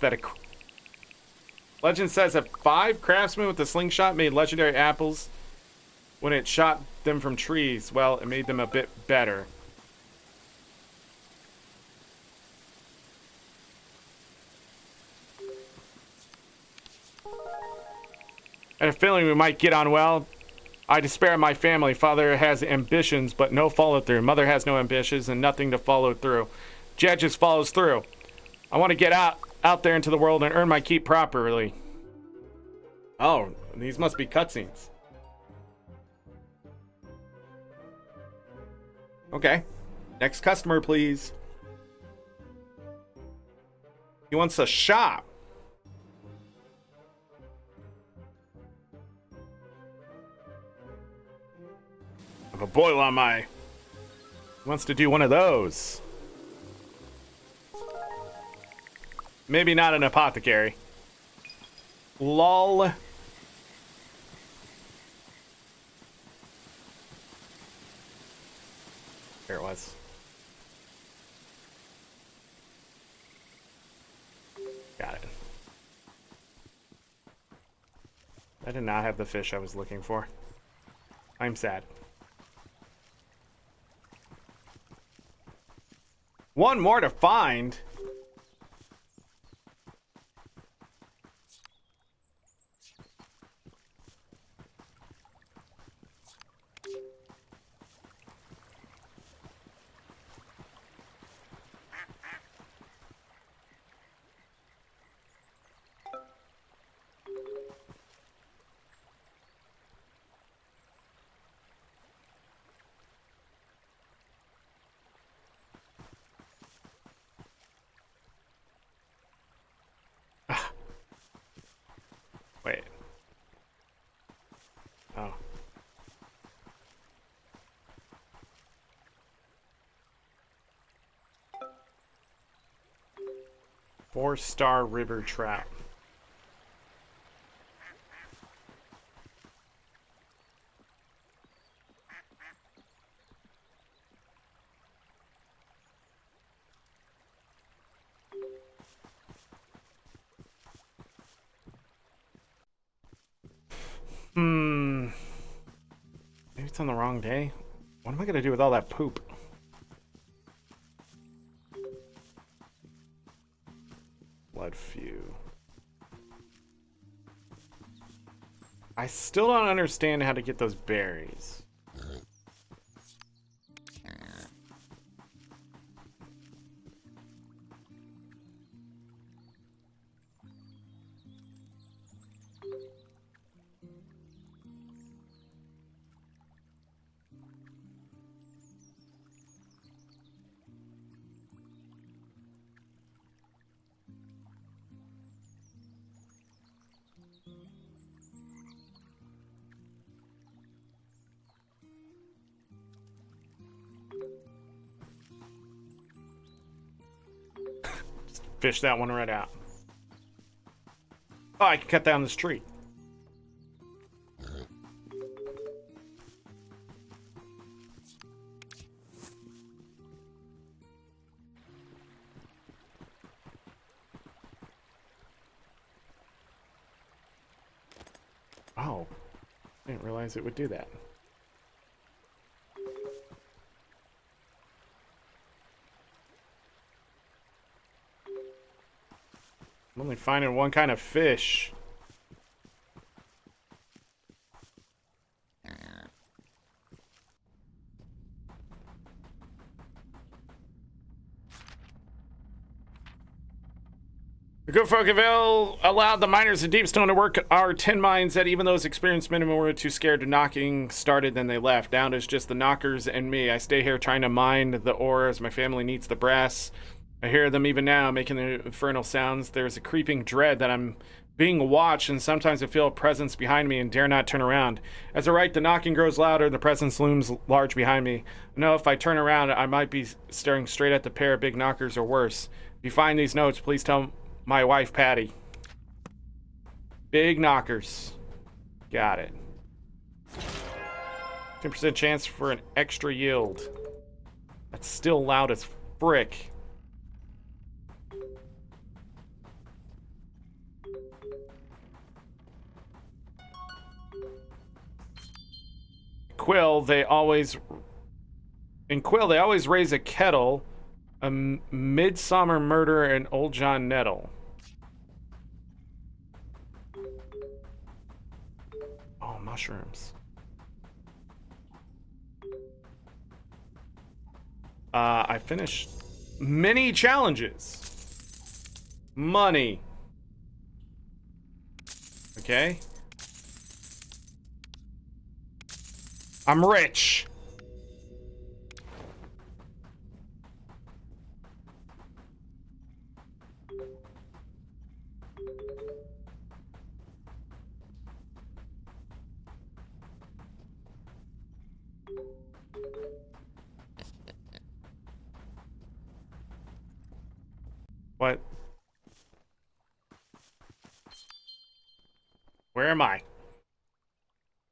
that five craftsmen with a slingshot made legendary apples when it shot them from trees. Well, it made them a bit better. I had a feeling we might get on well. I despair of my family. Father has ambitions, but no follow-through. Mother has no ambitions and nothing to follow through. Jed just follows through. I want to get out there into the world and earn my keep properly. Oh, these must be cutscenes. Okay. Next customer, please. He wants a shop. I have a boil on my... He wants to do one of those. Maybe not an apothecary. Lol. There it was. Got it. I did not have the fish I was looking for. I'm sad. One more to find. Wait. Oh. Four-star river trout. Maybe it's on the wrong day. What am I gonna do with all that poop? Blood few. I still don't understand how to get those berries. Fish that one right out. Oh, I can cut down this tree. Oh, I didn't realize it would do that. I'm only finding one kind of fish. The good folk of Ill allowed the miners in Deepstone to work our tin mines that even those experienced minimum were too scared to knocking started, then they left. Now it's just the knockers and me. I stay here trying to mine the ore as my family needs the brass. I hear them even now making the infernal sounds. There's a creeping dread that I'm being watched, and sometimes I feel a presence behind me and dare not turn around. As I write, the knocking grows louder and the presence looms large behind me. I know if I turn around, I might be staring straight at the pair of big knockers or worse. If you find these notes, please tell my wife, Patty. Big knockers. Got it. 10% chance for an extra yield. That's still loud as frick. Quill, they always raise a kettle, a midsummer murder, and old John Nettle. Oh, mushrooms. I finished many challenges. Money. Okay. I'm rich. What? Where am I?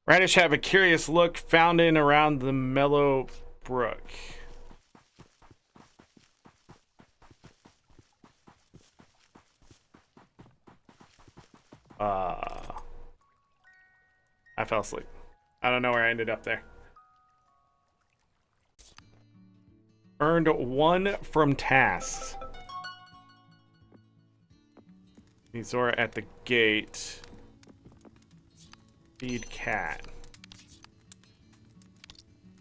Radish have a curious look found in around the mellow brook. I fell asleep. I don't know where I ended up there. Earned 1 from tasks. Zora at the gate. Feed cat.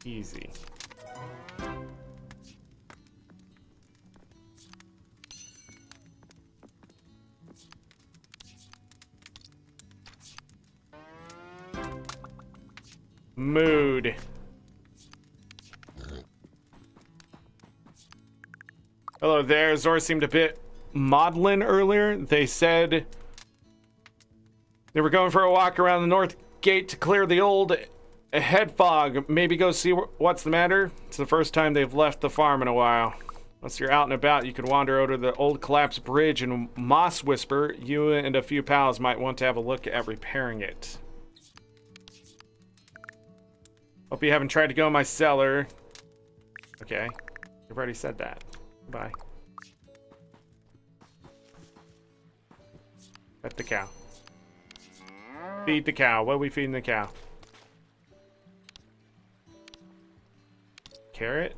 Easy. Mood. Hello there. Zora seemed a bit maudlin earlier. They said they were going for a walk around the north gate to clear the old head fog. Maybe go see what's the matter. It's the first time they've left the farm in a while. Once you're out and about, you could wander over the old collapsed bridge and Moss Whisper. You and a few pals might want to have a look at repairing it. Hope you haven't tried to go in my cellar. Okay. You've already said that. Bye. Pet the cow. Feed the cow. What are we feeding the cow? Carrot?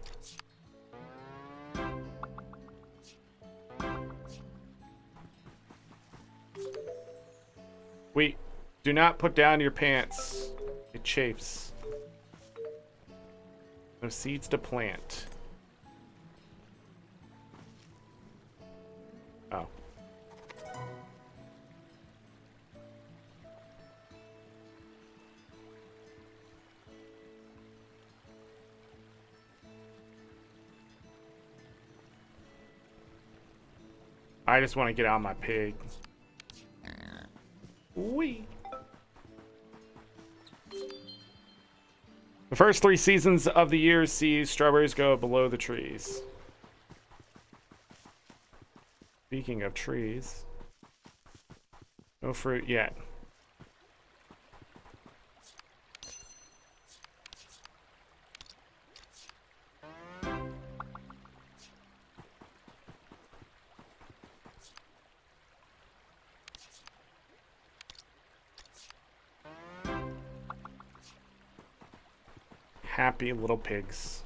Wait. Do not put down your pants. It chafes. No seeds to plant. Oh. I just want to get out my pig. Wee. The first 3 seasons of the year see strawberries go below the trees. Speaking of trees, no fruit yet. Happy little pigs.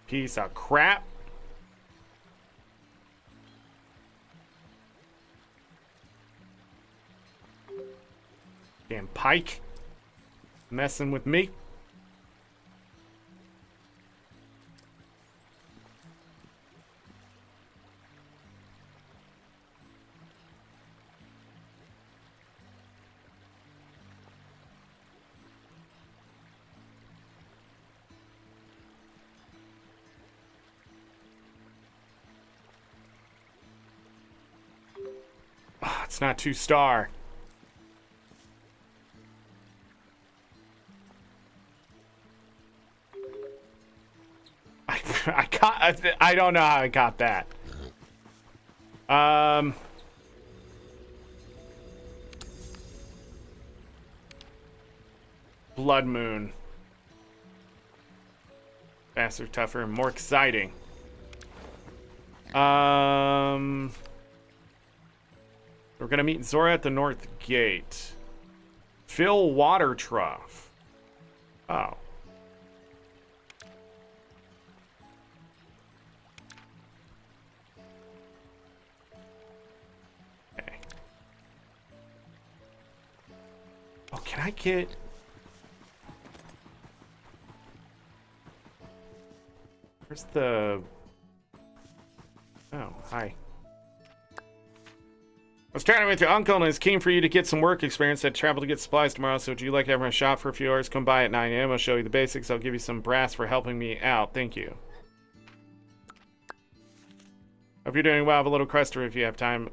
Piece of crap. Damn pike. Messing with me. It's not 2-star. I don't know how I got that. Blood Moon. Faster, tougher, and more exciting. We're gonna meet Zora at the North Gate. Fill water trough. Oh. Okay. Oh, can I get... Where's the... Oh, hi. I was chatting with your uncle and is keen for you to get some work experience. I'd travel to get supplies tomorrow, so would you like to have my shop for a few hours? Come by at 9 a.m. I'll show you the basics. I'll give you some brass for helping me out. Thank you. Hope you're doing well. I have a little quest if you have time.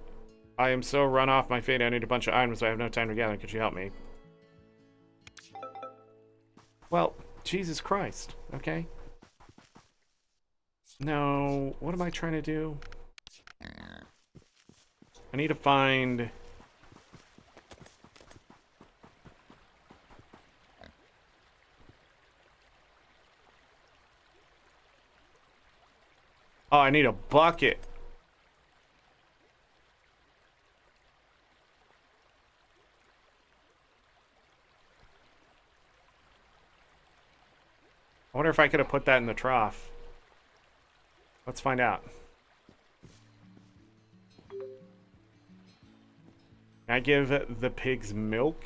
I am so run off my fate. I need a bunch of items, but I have no time to gather. Could you help me? Well, Jesus Christ. Okay. No, what am I trying to do? I need to find... Oh, I need a bucket. I wonder if I could have put that in the trough. Let's find out. Can I give the pigs milk?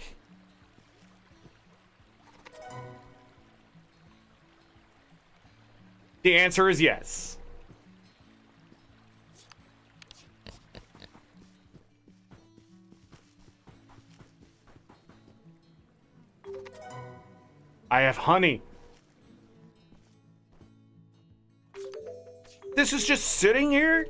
The answer is yes. I have honey. This is just sitting here?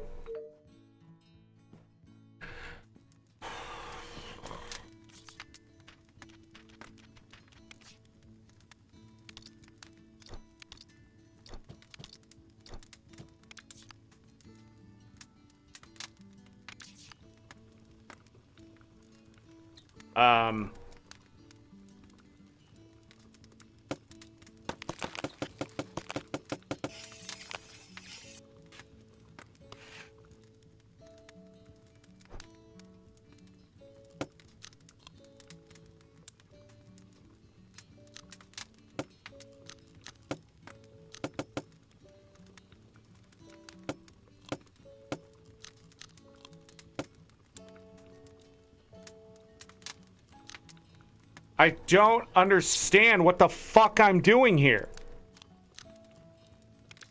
I don't understand what the fuck I'm doing here.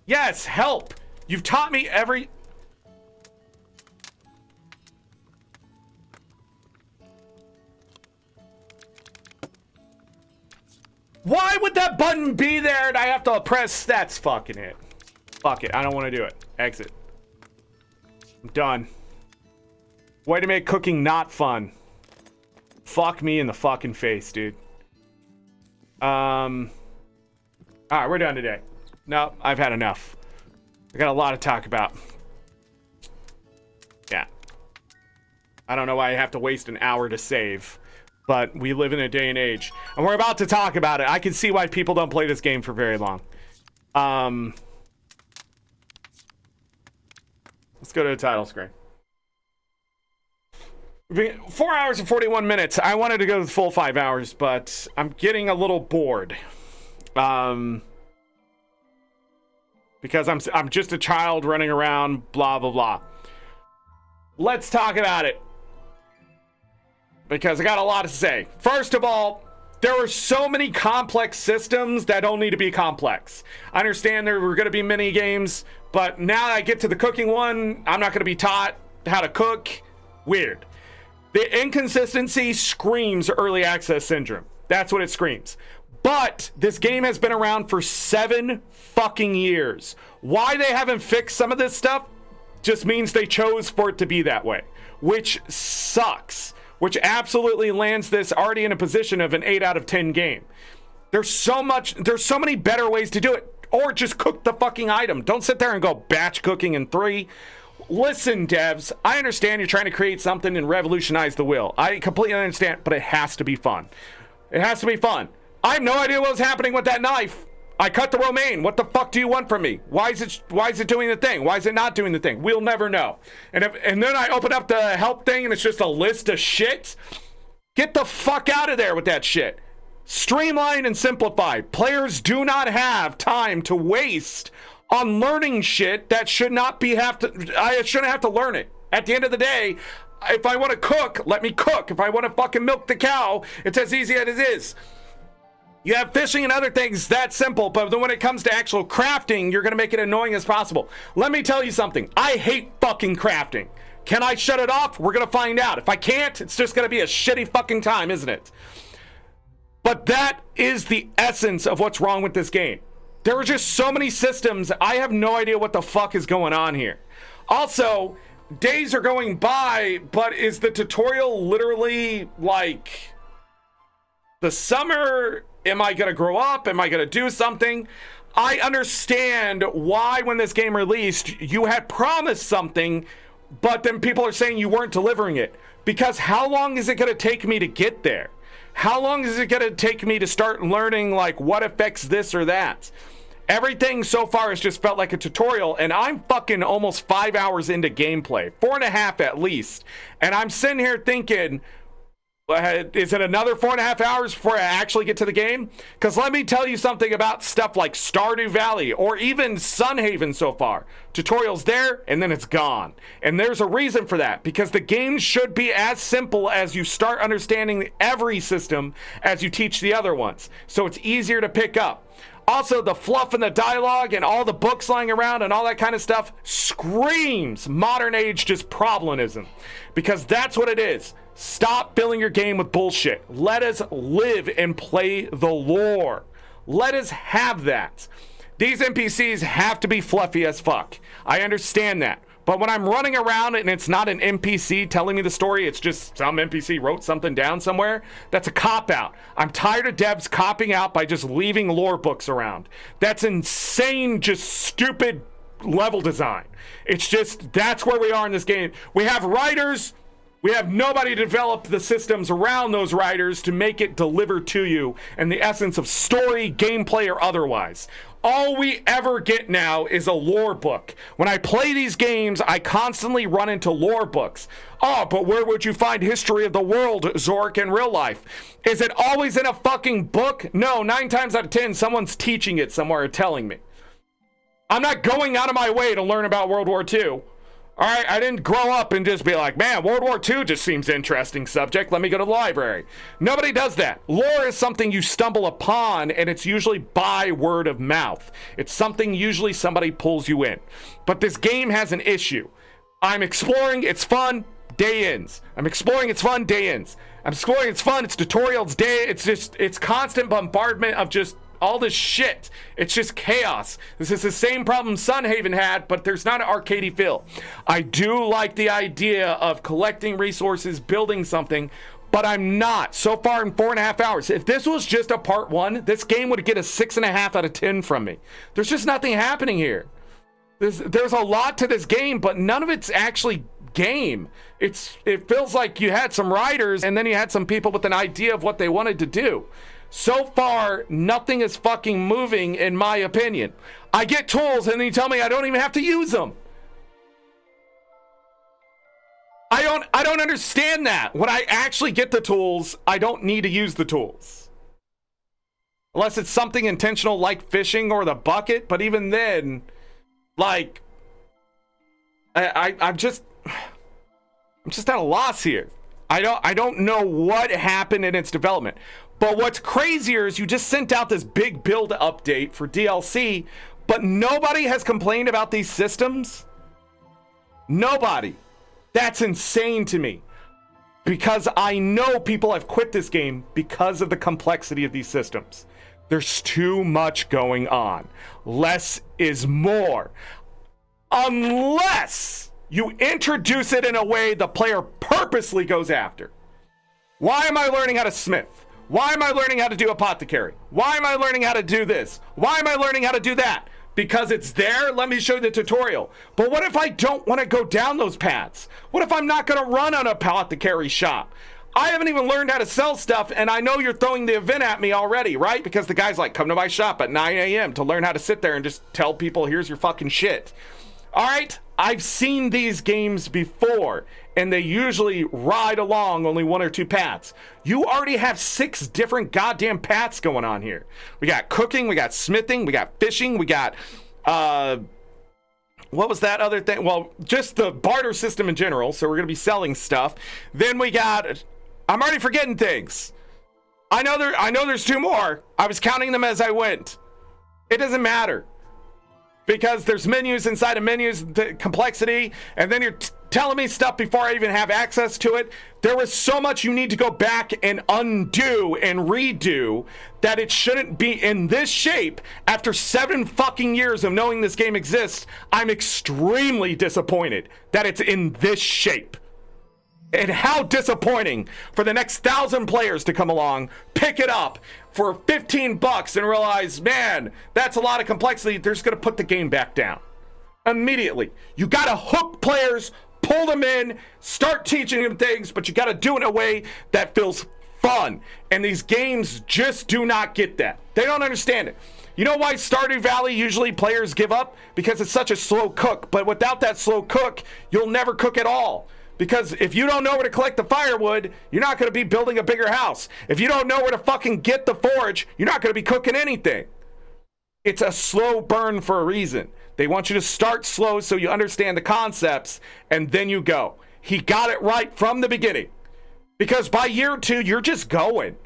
Yes, help! You've taught me every... Why would that button be there and I have to press... That's fucking it. Fuck it, I don't want to do it. Exit. I'm done. Way to make cooking not fun. Fuck me in the fucking face, dude. Alright, we're done today. No, I've had enough. I got a lot to talk about. Yeah. I don't know why I have to waste an hour to save. But we live in a day and age. And we're about to talk about it. I can see why people don't play this game for very long. Let's go to the title screen. 4 hours and 41 minutes. I wanted to go the full 5 hours, but I'm getting a little bored. Because I'm just a child running around, blah, blah, blah. Let's talk about it. Because I got a lot to say. First of all, there were so many complex systems that don't need to be complex. I understand there were going to be mini games, but now I get to the cooking one, I'm not going to be taught how to cook. Weird. The inconsistency screams early access syndrome. That's what it screams. But this game has been around for 7 fucking years. Why they haven't fixed some of this stuff, just means they chose for it to be that way, which sucks, which absolutely lands this already in a position of an 8 out of 10 game. There's so many better ways to do it. Or just cook the fucking item. Don't sit there and go batch cooking in 3. Listen, devs, I understand you're trying to create something and revolutionize the wheel. I completely understand, but it has to be fun. It has to be fun. I have no idea what was happening with that knife. I cut the romaine. What the fuck do you want from me? Why is it doing the thing? Why is it not doing the thing? We'll never know. And then I open up the help thing and it's just a list of shit. Get the fuck out of there with that shit. Streamline and simplify. Players do not have time to waste on learning shit that I shouldn't have to learn it. At the end of the day, if I want to cook, let me cook. If I want to fucking milk the cow, it's as easy as it is. You have fishing and other things, that's simple, but then when it comes to actual crafting, you're going to make it annoying as possible. Let me tell you something. I hate fucking crafting. Can I shut it off? We're going to find out. If I can't, it's just going to be a shitty fucking time, isn't it? But that is the essence of what's wrong with this game. There are just so many systems. I have no idea what the fuck is going on here. Also, days are going by, but is the tutorial literally like the summer? Am I going to grow up? Am I going to do something? I understand why when this game released, you had promised something, but then people are saying you weren't delivering it. Because how long is it going to take me to get there? How long is it going to take me to start learning like what affects this or that? Everything so far has just felt like a tutorial, and I'm fucking almost 5 hours into gameplay, 4.5 at least. And I'm sitting here thinking, is it another 4.5 hours before I actually get to the game? Because let me tell you something about stuff like Stardew Valley or even Sunhaven so far. Tutorials there, and then it's gone. And there's a reason for that, because the game should be as simple as you start understanding every system as you teach the other ones. So it's easier to pick up. Also, the fluff and the dialogue and all the books lying around and all that kind of stuff screams modern age just problemism. Because that's what it is. Stop filling your game with bullshit. Let us live and play the lore. Let us have that. These NPCs have to be fluffy as fuck. I understand that. But when I'm running around and it's not an NPC telling me the story, it's just some NPC wrote something down somewhere, that's a cop-out. I'm tired of devs copping out by just leaving lore books around. That's insane, just stupid level design. It's just, that's where we are in this game. We have writers. We have nobody to develop the systems around those writers to make it deliver to you in the essence of story, gameplay, or otherwise. All we ever get now is a lore book. When I play these games, I constantly run into lore books. Oh, but where would you find history of the world, Zorric, in real life? Is it always in a fucking book? No, 9 times out of 10, someone's teaching it somewhere or telling me. I'm not going out of my way to learn about World War II. All right, I didn't grow up and just be like, man, World War II just seems interesting subject. Let me go to the library. Nobody does that. Lore is something you stumble upon, and it's usually by word of mouth. It's something usually somebody pulls you in. But this game has an issue. I'm exploring, it's fun, day ends. I'm exploring, it's fun, day ends. I'm exploring, it's fun, it's tutorials, day. It's constant bombardment of just all this shit. It's just chaos. This is the same problem Sunhaven had, but there's not an arcadey feel. I do like the idea of collecting resources, building something, but I'm not. So far in 4.5 hours. If this was just a part 1, this game would get a 6.5 out of 10 from me. There's just nothing happening here. There's a lot to this game, but none of it's actually game. It feels like you had some writers and then you had some people with an idea of what they wanted to do. So far, nothing is fucking moving, in my opinion. I get tools, and then you tell me I don't even have to use them. I don't understand that. When I actually get the tools, I don't need to use the tools. Unless it's something intentional like fishing or the bucket, but even then, like, I'm just at a loss here. I don't know what happened in its development. But what's crazier is you just sent out this big build update for DLC, but nobody has complained about these systems. Nobody. That's insane to me. Because I know people have quit this game because of the complexity of these systems. There's too much going on. Less is more. Unless You introduce it in a way the player purposely goes after. Why am I learning how to smith? Why am I learning how to do apothecary? Why am I learning how to do this? Why am I learning how to do that? Because it's there, let me show you the tutorial. But what if I don't want to go down those paths? What if I'm not going to run an apothecary shop? I haven't even learned how to sell stuff, and I know you're throwing the event at me already, right? Because the guy's like, come to my shop at 9 a.m. to learn how to sit there and just tell people, here's your fucking shit. All right, I've seen these games before, and they usually ride along only one or two paths. You already have 6 different goddamn paths going on here. We got cooking, we got smithing, we got fishing, we got, what was that other thing? Well, just the barter system in general, so we're going to be selling stuff. Then we got, I'm already forgetting things. I know there's 2 more. I was counting them as I went. It doesn't matter. Because there's menus inside of menus, the complexity, and then you're telling me stuff before I even have access to it. There was so much you need to go back and undo and redo that it shouldn't be in this shape. After 7 fucking years of knowing this game exists, I'm extremely disappointed that it's in this shape. And how disappointing for the next 1,000 players to come along, pick it up for $15 and realize, man, that's a lot of complexity. They're just going to put the game back down immediately. You got to hook players, pull them in, start teaching them things, but you got to do it in a way that feels fun. And these games just do not get that. They don't understand it. You know why Stardew Valley usually players give up? Because it's such a slow cook. But without that slow cook, you'll never cook at all. Because if you don't know where to collect the firewood, you're not going to be building a bigger house. If you don't know where to fucking get the forage, you're not going to be cooking anything. It's a slow burn for a reason. They want you to start slow so you understand the concepts, and then you go. He got it right from the beginning. Because by year 2, you're just going.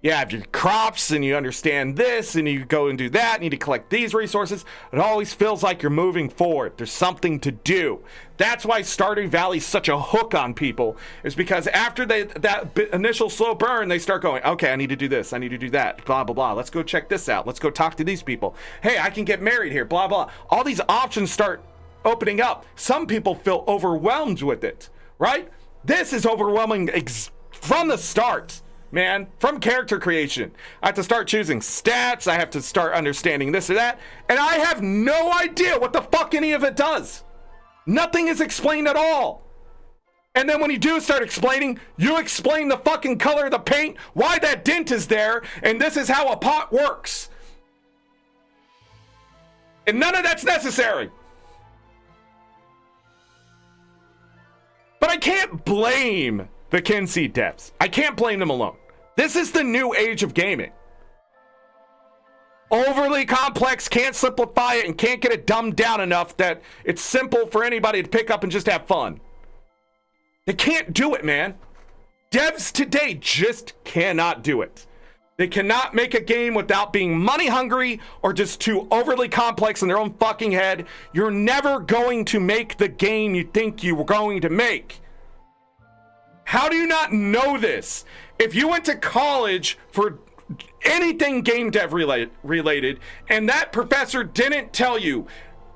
You have your crops, and you understand this, and you go and do that, and you need to collect these resources. It always feels like you're moving forward. There's something to do. That's why Stardew Valley is such a hook on people, is because after that initial slow burn, they start going, okay, I need to do this, I need to do that, blah, blah, blah. Let's go check this out. Let's go talk to these people. Hey, I can get married here, blah, blah. All these options start opening up. Some people feel overwhelmed with it, right? This is overwhelming from the start. Man, from character creation. I have to start choosing stats. I have to start understanding this or that. And I have no idea what the fuck any of it does. Nothing is explained at all. And then when you do start explaining, you explain the fucking color of the paint, why that dent is there, and this is how a pot works. And none of that's necessary. But I can't blame the Kynseed devs. I can't blame them alone. This is the new age of gaming. Overly complex, can't simplify it, and can't get it dumbed down enough that it's simple for anybody to pick up and just have fun. They can't do it, man. Devs today just cannot do it. They cannot make a game without being money hungry or just too overly complex in their own fucking head. You're never going to make the game you think you were going to make. How do you not know this? If you went to college for anything game dev related, and that professor didn't tell you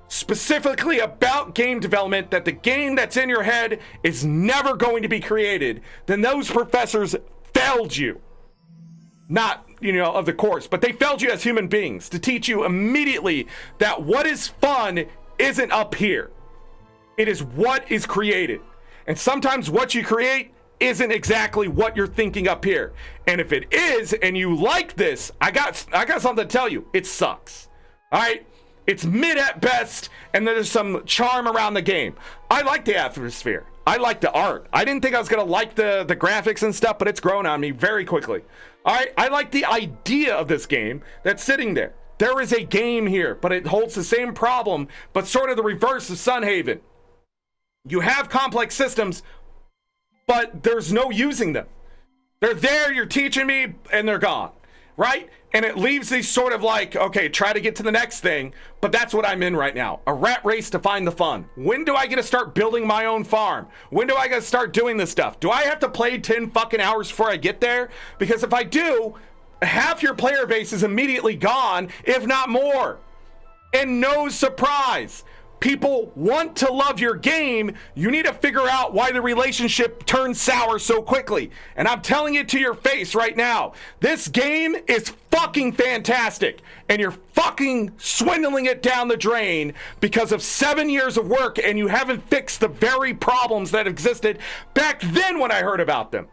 specifically about game development, that the game that's in your head is never going to be created, then those professors failed you. Not, of the course, but they failed you as human beings to teach you immediately that what is fun isn't up here. It is what is created. And sometimes what you create isn't exactly what you're thinking up here. And if it is, and you like this, I got something to tell you. It sucks. All right? It's mid at best, and there's some charm around the game. I like the atmosphere. I like the art. I didn't think I was going to like the graphics and stuff, but it's grown on me very quickly. All right? I like the idea of this game that's sitting there. There is a game here, but it holds the same problem, but sort of the reverse of Sunhaven. You have complex systems, but there's no using them. They're there, you're teaching me, and they're gone, right? And it leaves these sort of like, okay, try to get to the next thing, but that's what I'm in right now. A rat race to find the fun. When do I get to start building my own farm? When do I get to start doing this stuff? Do I have to play 10 fucking hours before I get there? Because if I do, half your player base is immediately gone, if not more. And no surprise, people want to love your game, you need to figure out why the relationship turns sour so quickly. And I'm telling it to your face right now. This game is fucking fantastic, and you're fucking swindling it down the drain because of 7 years of work, and you haven't fixed the very problems that existed back then when I heard about them.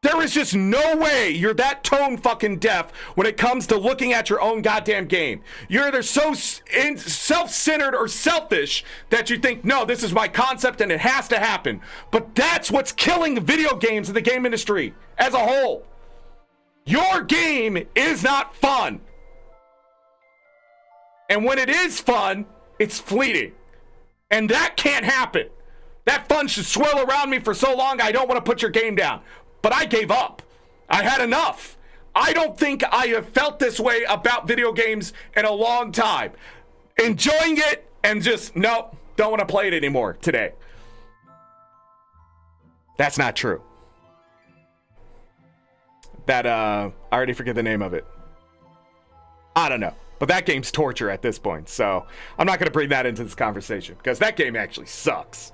There is just no way you're that tone fucking deaf when it comes to looking at your own goddamn game. You're either so self-centered or selfish that you think, no, this is my concept and it has to happen. But that's what's killing video games in the game industry as a whole. Your game is not fun. And when it is fun, it's fleeting. And that can't happen. That fun should swirl around me for so long I don't want to put your game down. But I gave up. I had enough. I don't think I have felt this way about video games in a long time. Enjoying it and just, nope, don't want to play it anymore today. That's not true. That, I already forget the name of it. I don't know. But that game's torture at this point. So I'm not going to bring that into this conversation because that game actually sucks.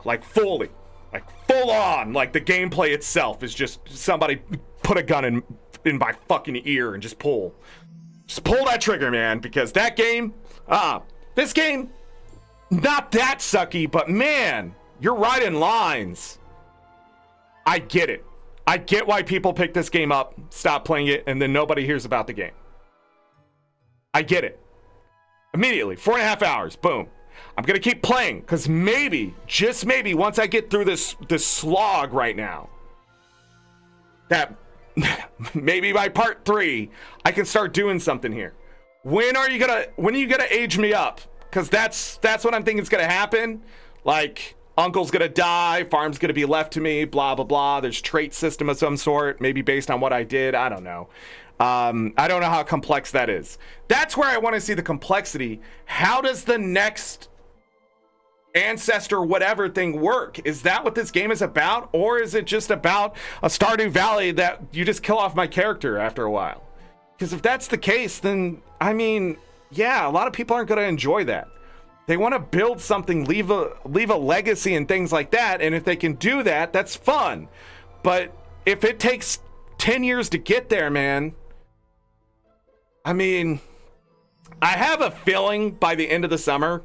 Like fully. Like full on, like the gameplay itself is just somebody put a gun in my fucking ear and just pull that trigger, man, because that game, this game, not that sucky, but man, you're writing lines. I get it. I get why people pick this game up, stop playing it, and then nobody hears about the game. I get it. Immediately, 4.5 hours, boom. I'm going to keep playing because maybe, just maybe, once I get through this slog right now, that maybe by part 3, I can start doing something here. When are you gonna age me up? Because that's what I'm thinking is going to happen. Like, uncle's going to die, farm's going to be left to me, blah, blah, blah. There's trait system of some sort, maybe based on what I did. I don't know. I don't know how complex that is. That's where I want to see the complexity. How does the next ancestor whatever thing work? Is that what this game is about, or is it just about a Stardew Valley that you just kill off my character after a while? Because if that's the case, then I mean, yeah, a lot of people aren't going to enjoy that. They want to build something, leave a legacy and things like that, and if they can do that, that's fun. But if it takes 10 years to get there, man, I mean, I have a feeling by the end of the summer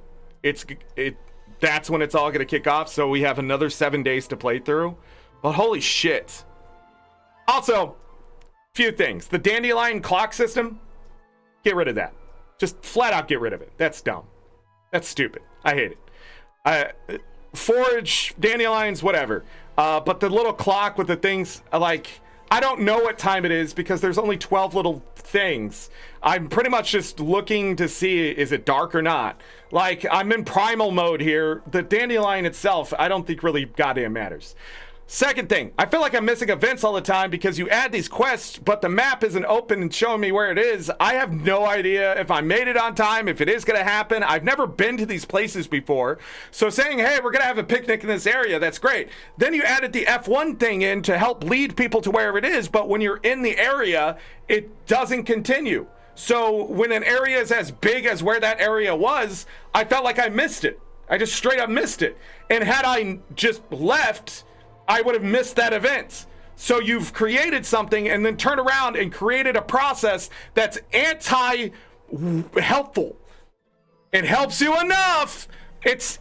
that's when it's all going to kick off, so we have another 7 days to play through. But holy shit. Also, few things. The dandelion clock system, get rid of that. Just flat out get rid of it. That's dumb. That's stupid. I hate it. Forage, dandelions, whatever. But the little clock with the things, like, I don't know what time it is because there's only 12 little things. I'm pretty much just looking to see, is it dark or not? Like, I'm in primal mode here. The dandelion itself, I don't think really goddamn matters. Second thing, I feel like I'm missing events all the time because you add these quests, but the map isn't open and showing me where it is. I have no idea if I made it on time, if it is going to happen. I've never been to these places before. So saying, hey, we're going to have a picnic in this area, that's great. Then you added the F1 thing in to help lead people to wherever it is, but when you're in the area, it doesn't continue. So when an area is as big as where that area was, I felt like I missed it. I just straight up missed it. And had I just left, I would have missed that event. So you've created something and then turned around and created a process that's anti-helpful. It helps you enough. It's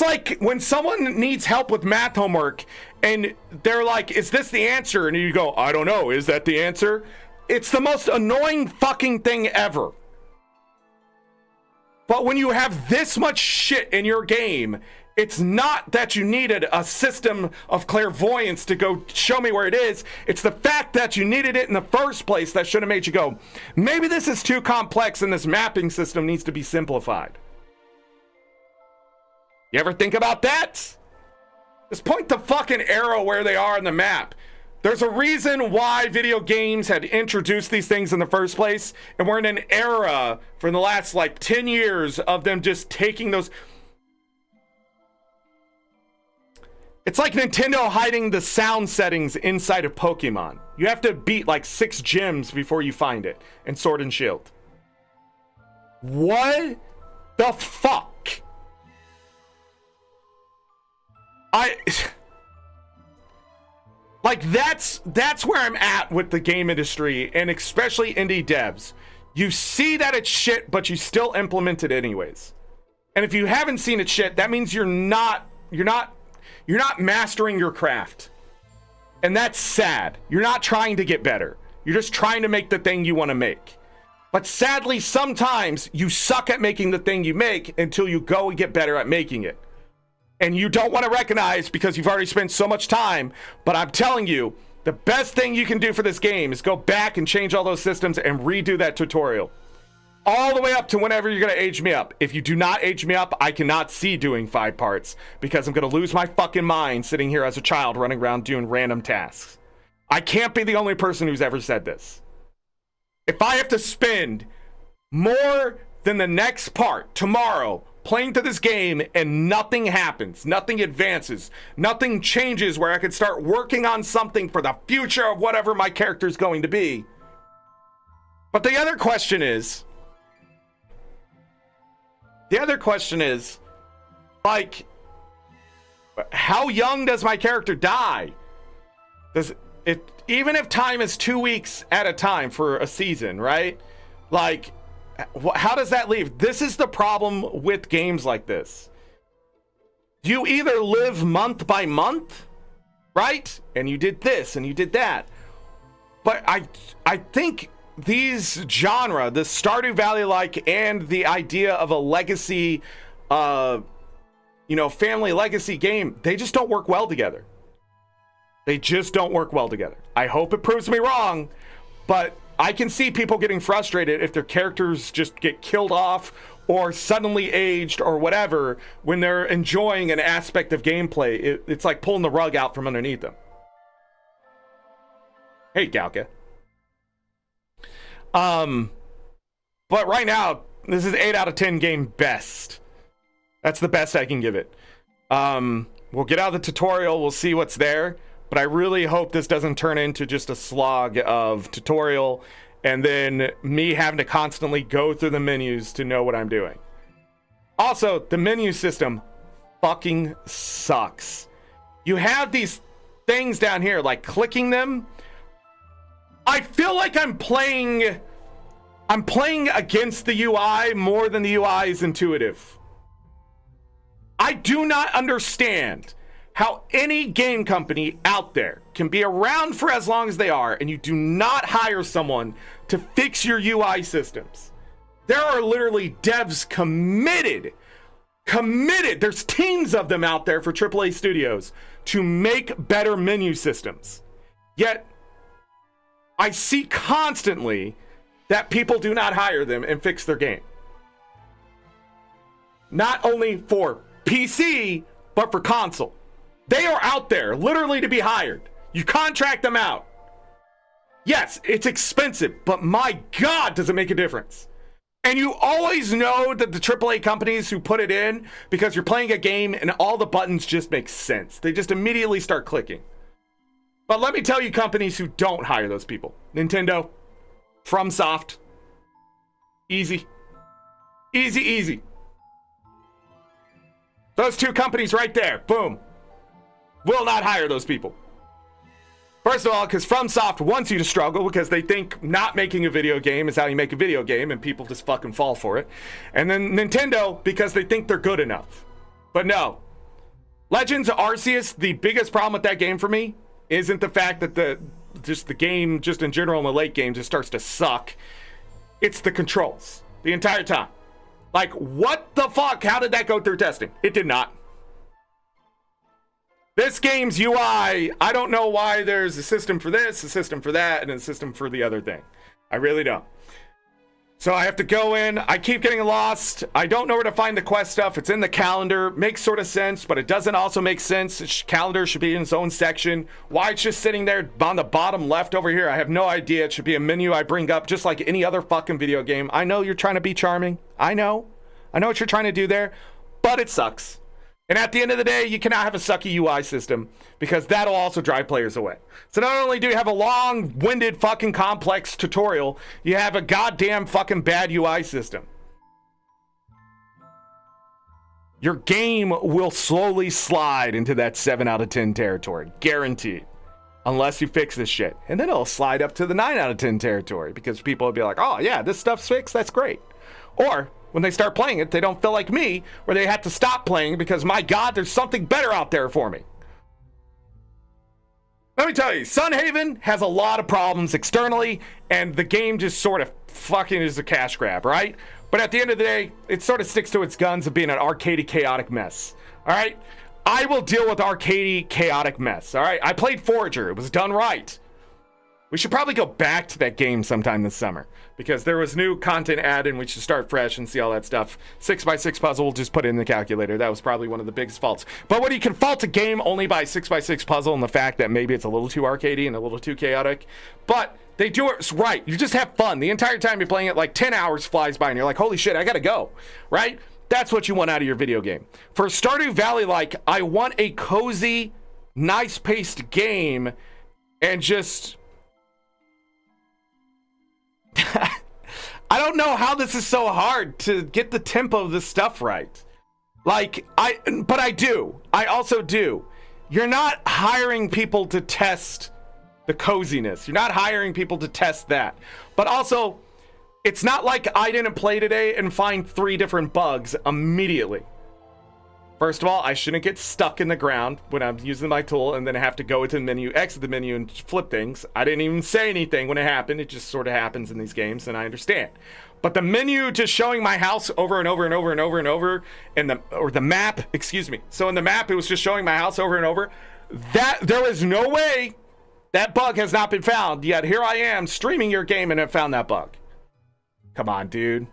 like when someone needs help with math homework and they're like, is this the answer? And you go, I don't know. Is that the answer? It's the most annoying fucking thing ever. But when you have this much shit in your game, it's not that you needed a system of clairvoyance to go show me where it is. It's the fact that you needed it in the first place that should have made you go, maybe this is too complex and this mapping system needs to be simplified. You ever think about that? Just point the fucking arrow where they are in the map. There's a reason why video games had introduced these things in the first place, and we're in an era for the last like 10 years of them just taking those. It's like Nintendo hiding the sound settings inside of Pokemon. You have to beat like 6 gyms before you find it in Sword and Shield. What The fuck? Like, that's where I'm at with the game industry, and especially indie devs. You see that it's shit, but you still implement it anyways. And if you haven't seen it shit, that means you're not mastering your craft. And that's sad. You're not trying to get better. You're just trying to make the thing you want to make. But sadly, sometimes you suck at making the thing you make until you go and get better at making it. And you don't want to recognize because you've already spent so much time. But I'm telling you, the best thing you can do for this game is go back and change all those systems and redo that tutorial. All the way up to whenever you're going to age me up. If you do not age me up, I cannot see doing 5 parts because I'm going to lose my fucking mind sitting here as a child running around doing random tasks. I can't be the only person who's ever said this. If I have to spend more than the next part tomorrow playing to this game and nothing happens, nothing advances, nothing changes where I could start working on something for the future of whatever my character is going to be. But the other question is, like, how young does my character die? Does it, even if time is 2 weeks at a time for a season, right? Like, how does that leave? This is the problem with games like this. You either live month by month, right? And you did this and you did that. But I think these genre, the Stardew Valley-like, and the idea of a legacy, family legacy game, they just don't work well together. They just don't work well together. I hope it proves me wrong, but I can see people getting frustrated if their characters just get killed off or suddenly aged or whatever when they're enjoying an aspect of gameplay. It's like pulling the rug out from underneath them. Hey, Galka. But right now, this is 8 out of 10 game best. That's the best I can give it. We'll get out of the tutorial. We'll see what's there. But I really hope this doesn't turn into just a slog of tutorial and then me having to constantly go through the menus to know what I'm doing. Also, the menu system fucking sucks. You have these things down here, like clicking them. I feel like I'm playing against the UI more than the UI is intuitive. I do not understand how any game company out there can be around for as long as they are and you do not hire someone to fix your UI systems. There are literally devs committed. There's teams of them out there for AAA studios to make better menu systems. Yet, I see constantly that people do not hire them and fix their game. Not only for PC, but for console. They are out there literally to be hired. You contract them out. Yes, it's expensive, but my God, does it make a difference? And you always know that the AAA companies who put it in because you're playing a game and all the buttons just make sense. They just immediately start clicking. But let me tell you companies who don't hire those people. Nintendo, FromSoft, easy. Easy. Those two companies right there, boom. Will not hire those people. First of all, because FromSoft wants you to struggle because they think not making a video game is how you make a video game and people just fucking fall for it. And then Nintendo, because they think they're good enough. But no. Legends of Arceus, the biggest problem with that game for me isn't the fact that the game, just in general in the late game, just starts to suck. It's the controls. The entire time. Like, what the fuck? How did that go through testing? It did not. This game's UI, I don't know why there's a system for this, a system for that, and a system for the other thing. I really don't. So I have to go in. I keep getting lost. I don't know where to find the quest stuff. It's in the calendar. Makes sort of sense, but it doesn't also make sense. Calendar should be in its own section. Why it's just sitting there on the bottom left over here, I have no idea. It should be a menu I bring up just like any other fucking video game. I know you're trying to be charming. I know what you're trying to do there, but it sucks. And at the end of the day, you cannot have a sucky UI system because that'll also drive players away. So not only do you have a long-winded fucking complex tutorial, you have a goddamn fucking bad UI system. your game will slowly slide into that 7 out of 10 territory, guaranteed, unless you fix this shit. And then it'll slide up to the 9 out of 10 territory because people will be like, oh yeah, this stuff's fixed, that's great. Or when they start playing it, they don't feel like me, where they have to stop playing because, my God, there's something better out there for me. Let me tell you, Sunhaven has a lot of problems externally, and the game just sort of fucking is a cash grab, right? But at the end of the day, it sort of sticks to its guns of being an arcadey, chaotic mess, all right? I will deal with arcadey, chaotic mess, all right? I played Forager. It was done right. We should probably go back to that game sometime this summer because there was new content added and we should start fresh and see all that stuff. 6x6 puzzle, just put it in the calculator. That was probably one of the biggest faults. But when you can fault a game only by 6x6 puzzle and the fact that maybe it's a little too arcadey and a little too chaotic, but they do it right. You just have fun. The entire time you're playing it, like 10 hours flies by and you're like, holy shit, I gotta go, right? That's what you want out of your video game. For Stardew Valley-like, I want a cozy, nice-paced game and just... I don't know how this is so hard to get the tempo of this stuff right. But I do. I also do. You're not hiring people to test the coziness. You're not hiring people to test that. But also, it's not like I didn't play today and find 3 different bugs immediately. First of all, I shouldn't get stuck in the ground when I'm using my tool and then have to go into the menu, exit the menu, and flip things. I didn't even say anything when it happened. It just sort of happens in these games, and I understand. But the menu just showing my house over and over and over and over and over, or the map, excuse me. So in the map, it was just showing my house over and over. That there is no way that bug has not been found. Yet here I am streaming your game and have found that bug. Come on, dude.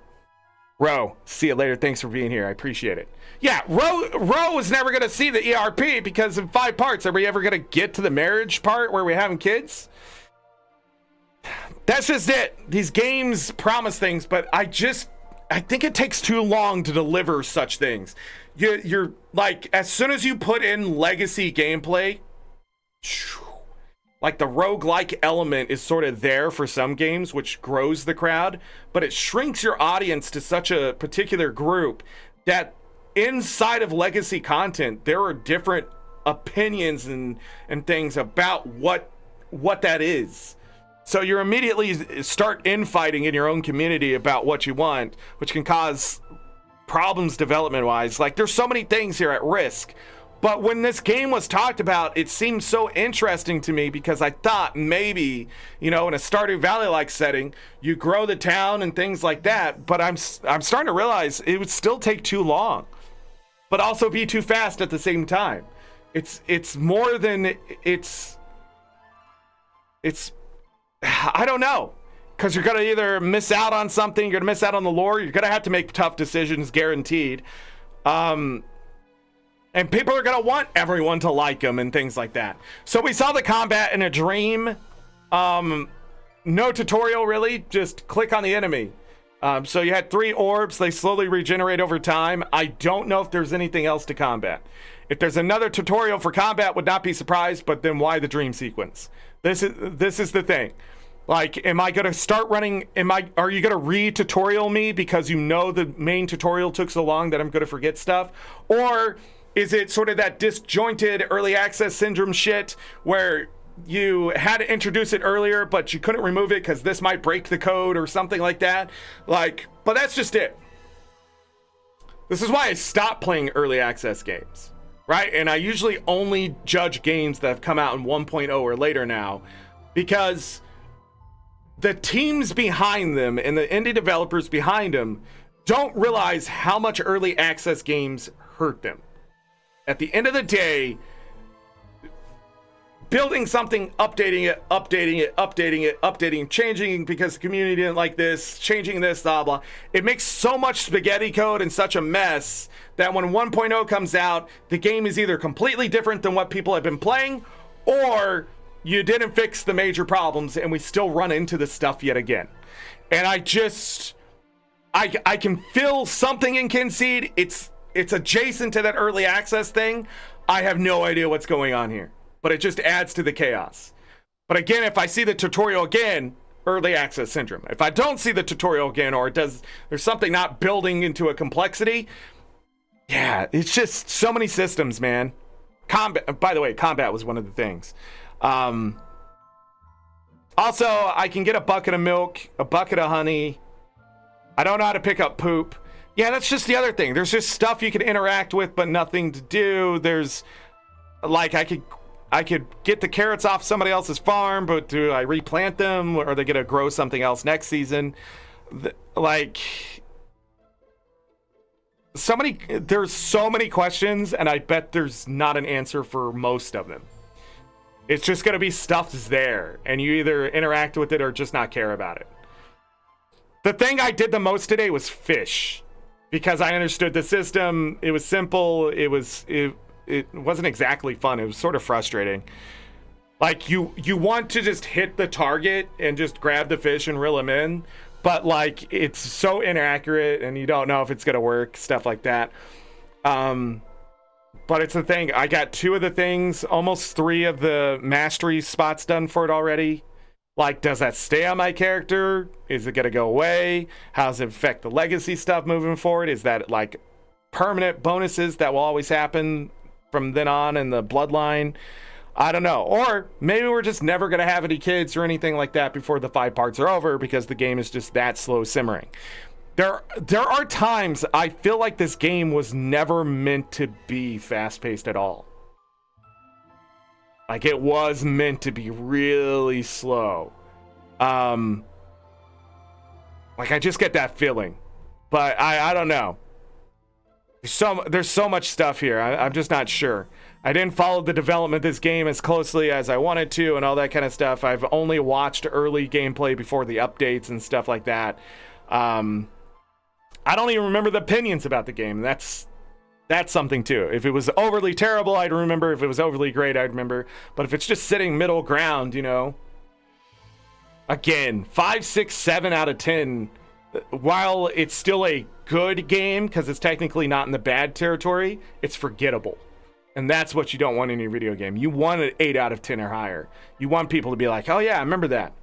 Ro, see you later. Thanks for being here. I appreciate it. Yeah, Ro is never going to see the ERP because in 5 parts, are we ever going to get to the marriage part where we're having kids? That's just it. These games promise things, but I think it takes too long to deliver such things. You're like, as soon as you put in legacy gameplay, like the roguelike element is sort of there for some games, which grows the crowd, but it shrinks your audience to such a particular group that inside of legacy content, there are different opinions and things about what that is. So you immediately start infighting in your own community about what you want, which can cause problems development-wise. Like, there's so many things here at risk. But when this game was talked about, it seemed so interesting to me because I thought maybe, in a Stardew Valley-like setting, you grow the town and things like that. But I'm starting to realize it would still take too long, but also be too fast at the same time. It's more than it's I don't know, because you're gonna either miss out on something, you're gonna miss out on the lore, you're gonna have to make tough decisions, guaranteed. And people are going to want everyone to like them and things like that. So we saw the combat in a dream. No tutorial, really. Just click on the enemy. So you had 3 orbs. They slowly regenerate over time. I don't know if there's anything else to combat. If there's another tutorial for combat, would not be surprised. But then why the dream sequence? This is the thing. Like, am I going to start running? Are you going to re-tutorial me because you know the main tutorial took so long that I'm going to forget stuff? Or is it sort of that disjointed early access syndrome shit where you had to introduce it earlier, but you couldn't remove it because this might break the code or something like that? Like, but that's just it. This is why I stopped playing early access games, right? And I usually only judge games that have come out in 1.0 or later now, because the teams behind them and the indie developers behind them don't realize how much early access games hurt them. At the end of the day, building something, updating it, changing because the community didn't like this, changing this, blah, blah. It makes so much spaghetti code and such a mess that when 1.0 comes out, the game is either completely different than what people have been playing, or you didn't fix the major problems and we still run into this stuff yet again. And I can feel something in Kynseed. It's adjacent to that early access thing. I have no idea what's going on here, but it just adds to the chaos. But again, if I see the tutorial again, early access syndrome. If I don't see the tutorial again, or there's something not building into a complexity, Yeah, it's just so many systems, man. Combat, by the way, combat was one of the things. Also, I can get a bucket of milk, a bucket of honey. I don't know how to pick up poop. Yeah, that's just the other thing. There's just stuff you can interact with, but nothing to do. There's, like, I could get the carrots off somebody else's farm, but do I replant them, or are they gonna grow something else next season? Like, there's so many questions, and I bet there's not an answer for most of them. It's just gonna be stuff that's there, and you either interact with it or just not care about it. The thing I did the most today was fish, because I understood the system. It was simple. It wasn't exactly fun. It was sort of frustrating. Like, you want to just hit the target and just grab the fish and reel them in, but like, it's so inaccurate and you don't know if it's gonna work, stuff like that. But it's the thing, I got 2 of the things, almost 3 of the mastery spots done for it already. Like, does that stay on my character? Is it gonna go away? How does it affect the legacy stuff moving forward? Is that like permanent bonuses that will always happen from then on in the bloodline? I don't know. Or maybe we're just never going to have any kids or anything like that before the 5 parts are over, because the game is just that slow simmering. There are times I feel like this game was never meant to be fast-paced at all. Like, it was meant to be really slow. Like, I just get that feeling. But I don't know. There's so much stuff here. I'm just not sure. I didn't follow the development of this game as closely as I wanted to and all that kind of stuff. I've only watched early gameplay before the updates and stuff like that. I don't even remember the opinions about the game. That's something too. If it was overly terrible, I'd remember. If it was overly great, I'd remember. But if it's just sitting middle ground, you know. Again, 5, 6, 7 out of 10. While it's still a good game, because it's technically not in the bad territory, it's forgettable. And that's what you don't want in your video game. You want an 8 out of 10 or higher. You want people to be like, oh yeah, I remember that.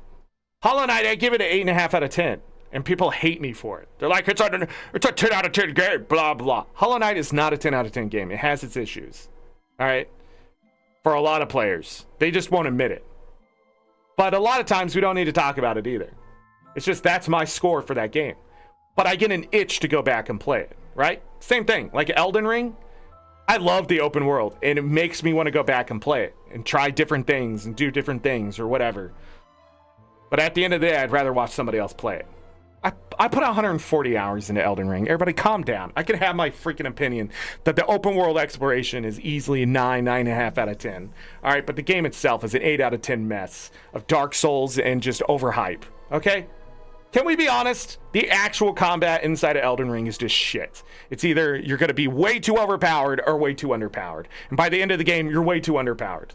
Hollow Knight, I give it an 8.5 out of 10. And people hate me for it. They're like, it's a 10 out of 10 game, blah, blah. Hollow Knight is not a 10 out of 10 game. It has its issues. All right? For a lot of players. They just won't admit it. But a lot of times we don't need to talk about it either. It's just, that's my score for that game. But I get an itch to go back and play it, right? Same thing, like Elden Ring. I love the open world, and it makes me want to go back and play it and try different things and do different things or whatever. But at the end of the day, I'd rather watch somebody else play it. I put 140 hours into Elden Ring. Everybody calm down. I can have my freaking opinion that the open world exploration is easily a 9.5 out of 10. All right, but the game itself is an 8 out of 10 mess of Dark Souls and just overhype. Okay? Can we be honest? The actual combat inside of Elden Ring is just shit. It's either you're going to be way too overpowered or way too underpowered. And by the end of the game, you're way too underpowered.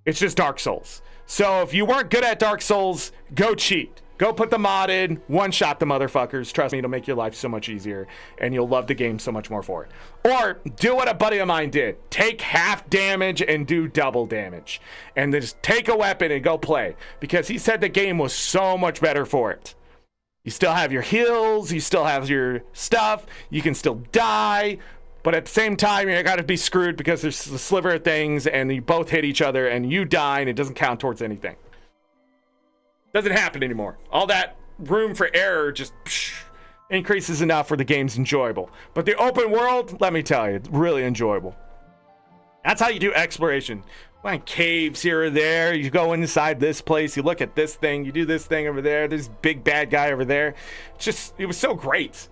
It's just Dark Souls. So if you weren't good at Dark Souls, go cheat. Go put the mod in, one-shot the motherfuckers. Trust me, it'll make your life so much easier, and you'll love the game so much more for it. Or do what a buddy of mine did. Take half damage and do double damage. And then just take a weapon and go play. Because he said the game was so much better for it. You still have your heals, you still have your stuff, you can still die, but at the same time, you gotta be screwed because there's a sliver of things, and you both hit each other, and you die, and it doesn't count towards anything. Doesn't happen anymore. All that room for error just increases enough where the game's enjoyable. But the open world, let me tell you, it's really enjoyable. That's how you do exploration. Find caves here or there. You go inside this place, you look at this thing, you do this thing over there, there's big bad guy over there. It was so great.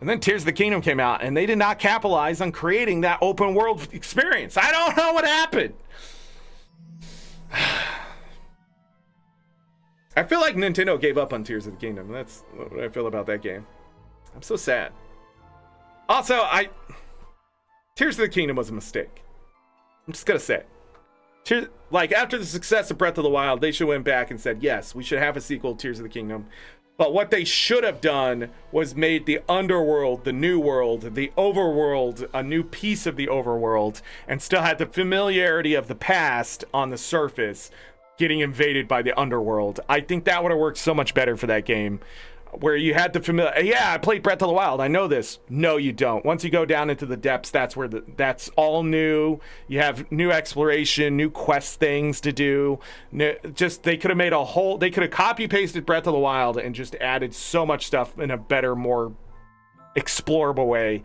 And then Tears of the Kingdom came out, and they did not capitalize on creating that open world experience. I don't know what happened. I feel like Nintendo gave up on Tears of the Kingdom. That's what I feel about that game. I'm so sad. Also, Tears of the Kingdom was a mistake. I'm just gonna say. Like, after the success of Breath of the Wild, they should went back and said, yes, we should have a sequel to Tears of the Kingdom. But what they should have done was made the underworld, the new world, the overworld, a new piece of the overworld, and still had the familiarity of the past on the surface, getting invaded by the underworld. I think that would have worked so much better for that game. where you had the familiar. Yeah, I played Breath of the Wild. I know this. No, you don't. Once you go down into the depths, that's where that's all new. You have new exploration, new quest things to do. Just they could have made a whole. They could have copy pasted Breath of the Wild and just added so much stuff in a better, more explorable way.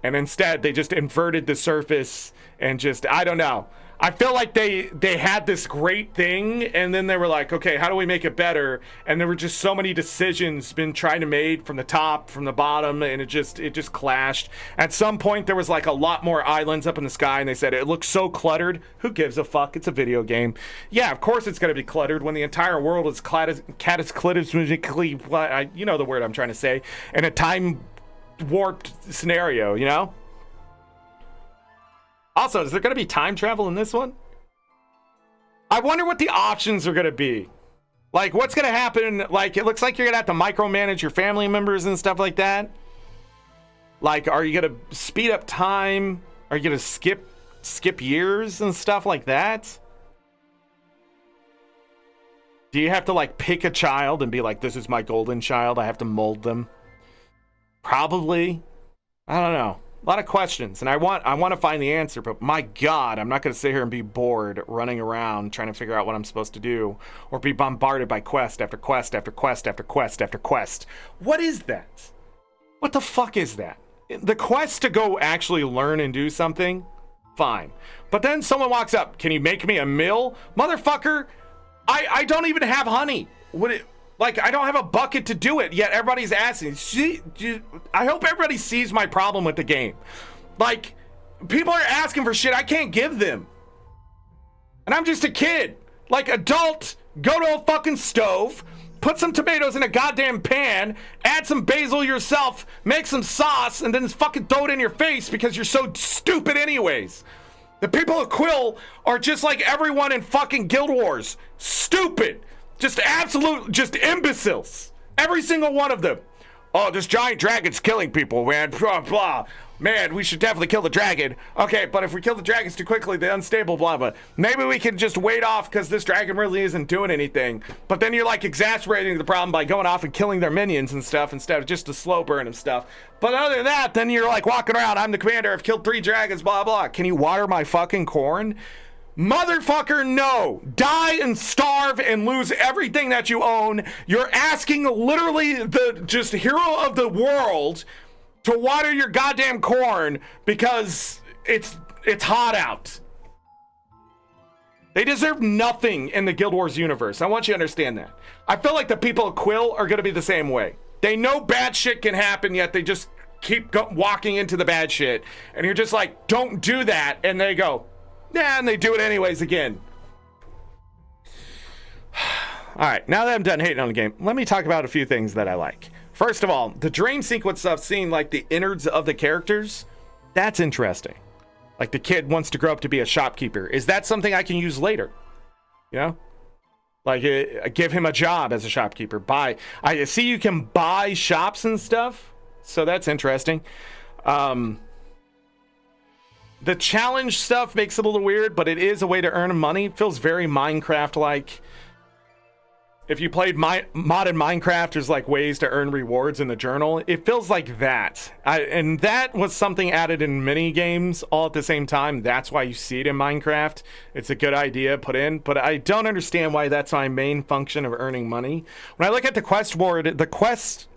And instead, they just inverted the surface and just, I don't know. I feel like they had this great thing, and then they were like, okay, how do we make it better? And there were just so many decisions been trying to made from the top, from the bottom, and it just clashed. At some point, there was like a lot more islands up in the sky, and they said it looks so cluttered. Who gives a fuck? It's a video game. Yeah, of course it's going to be cluttered when the entire world is cataclysmically, you know the word I'm trying to say, in a time warped scenario, you know? Also, is there going to be time travel in this one? I wonder what the options are going to be. Like, what's going to happen? Like, it looks like you're going to have to micromanage your family members and stuff like that. Like, are you going to speed up time? Are you going to skip years and stuff like that? Do you have to, like, pick a child and be like, this is my golden child, I have to mold them? Probably. I don't know. A lot of questions, and I want to find the answer, but my God, I'm not going to sit here and be bored running around trying to figure out what I'm supposed to do, or be bombarded by quest after quest after quest after quest after quest. What is that? What the fuck is that? The quest to go actually learn and do something? Fine. But then someone walks up, can you make me a meal? Motherfucker, I don't even have honey. Like, I don't have a bucket to do it, yet everybody's asking. I hope everybody sees my problem with the game. Like, people are asking for shit I can't give them. And I'm just a kid. Like, adult, go to a fucking stove, put some tomatoes in a goddamn pan, add some basil yourself, make some sauce, and then just fucking throw it in your face because you're so stupid anyways. The people of Quill are just like everyone in fucking Guild Wars. Stupid. Just absolute, just imbeciles. Every single one of them. Oh, this giant dragon's killing people, man. Blah, blah. Man, we should definitely kill the dragon. Okay, but if we kill the dragons too quickly, they're unstable, blah, blah. Maybe we can just wait off because this dragon really isn't doing anything. But then you're like exacerbating the problem by going off and killing their minions and stuff instead of just a slow burn and stuff. But other than that, then you're like walking around, I'm the commander, I've killed 3 dragons, blah, blah. Can you water my fucking corn? Motherfucker, no. Die and starve and lose everything that you own. You're asking literally the just hero of the world to water your goddamn corn because it's hot out. They deserve nothing in the Guild Wars universe. I want you to understand that. I feel like the people of Quill are going to be the same way. They know bad shit can happen, yet they just keep walking into the bad shit. And you're just like, don't do that. And they go, yeah, and they do it anyways again. All right, now that I'm done hating on the game, let me talk about a few things that I like. First of all, the dream sequence stuff, seeing like the innards of the characters, that's interesting. Like the kid wants to grow up to be a shopkeeper. Is that something I can use later? You know? Like give him a job as a shopkeeper. I see you can buy shops and stuff, so that's interesting. The challenge stuff makes it a little weird, but it is a way to earn money. It feels very Minecraft-like. If you played modded Minecraft, there's like ways to earn rewards in the journal. It feels like that. And that was something added in mini games all at the same time. That's why you see it in Minecraft. It's a good idea put in, but I don't understand why that's my main function of earning money. When I look at the quest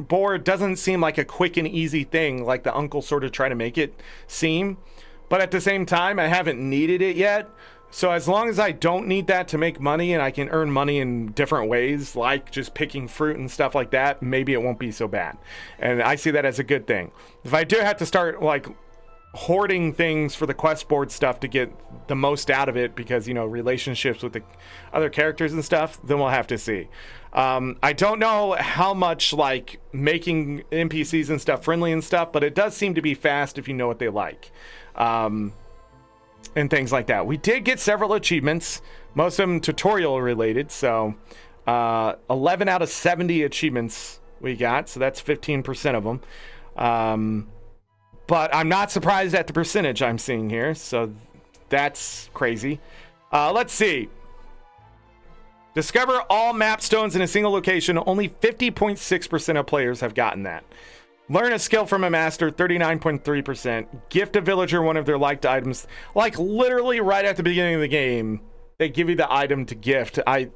board doesn't seem like a quick and easy thing like the uncle sort of try to make it seem. But at the same time, I haven't needed it yet. So as long as I don't need that to make money and I can earn money in different ways, like just picking fruit and stuff like that, maybe it won't be so bad. And I see that as a good thing. If I do have to start like hoarding things for the quest board stuff to get the most out of it because, you know, relationships with the other characters and stuff, then we'll have to see. I don't know how much like making NPCs and stuff friendly and stuff, but it does seem to be fast if you know what they like. And things like that. We did get several achievements, most of them tutorial related. So 11 out of 70 achievements we got. So that's 15% of them. But I'm not surprised at the percentage I'm seeing here. So that's crazy. Let's see. Discover all map stones in a single location. Only 50.6% of players have gotten that. Learn a skill from a master, 39.3%. Gift a villager one of their liked items. Like literally right at the beginning of the game, they give you the item to gift. I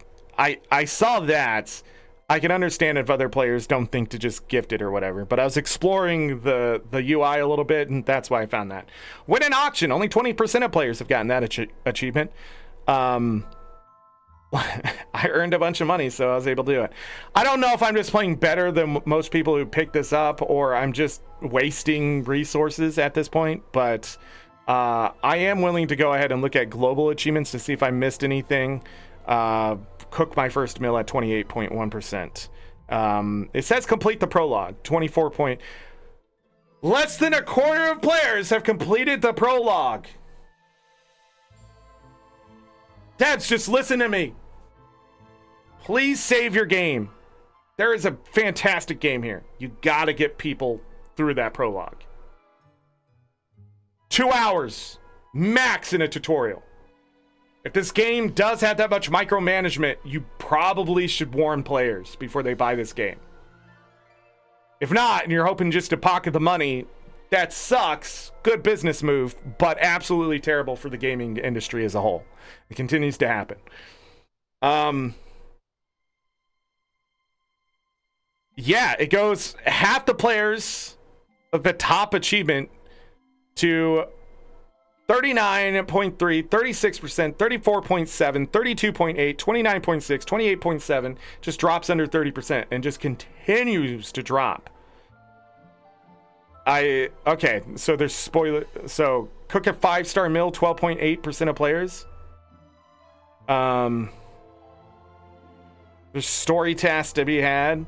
saw that. I can understand if other players don't think to just gift it or whatever, but I was exploring the UI a little bit, and that's why I found that. Win an auction. Only 20% of players have gotten that achievement. I earned a bunch of money, so I was able to do it. I don't know if I'm just playing better than most people who pick this up, or I'm just wasting resources at this point, but I am willing to go ahead and look at global achievements to see if I missed anything. Cook my first meal at 28.1%. It says complete the prologue. 24 point. Less than a quarter of players have completed the prologue. Dads, just listen to me. Please save your game. There is a fantastic game here. You gotta get people through that prologue. 2 hours max in a tutorial. If this game does have that much micromanagement, you probably should warn players before they buy this game. If not, and you're hoping just to pocket the money, that sucks. Good business move, but absolutely terrible for the gaming industry as a whole. It continues to happen. Yeah, it goes half the players of the top achievement to 39.3, 36%, 34.7, 32.8, 29.6, 28.7, just drops under 30% and just continues to drop. Okay, so there's spoiler. So cook a 5-star meal, 12.8% of players. There's story tasks to be had.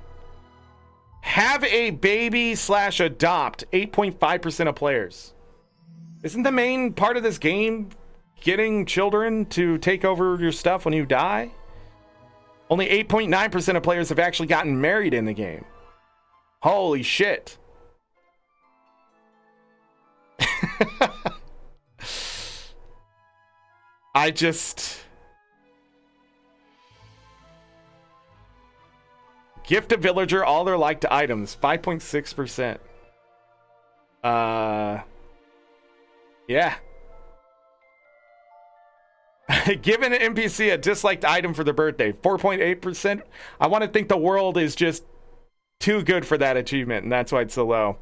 Have a baby / adopt, 8.5% of players. Isn't the main part of this game getting children to take over your stuff when you die? Only 8.9% of players have actually gotten married in the game. Holy shit. I just... Gift a villager all their liked items, 5.6%. Yeah. Give an NPC a disliked item for their birthday, 4.8%. I want to think the world is just too good for that achievement, and that's why it's so low.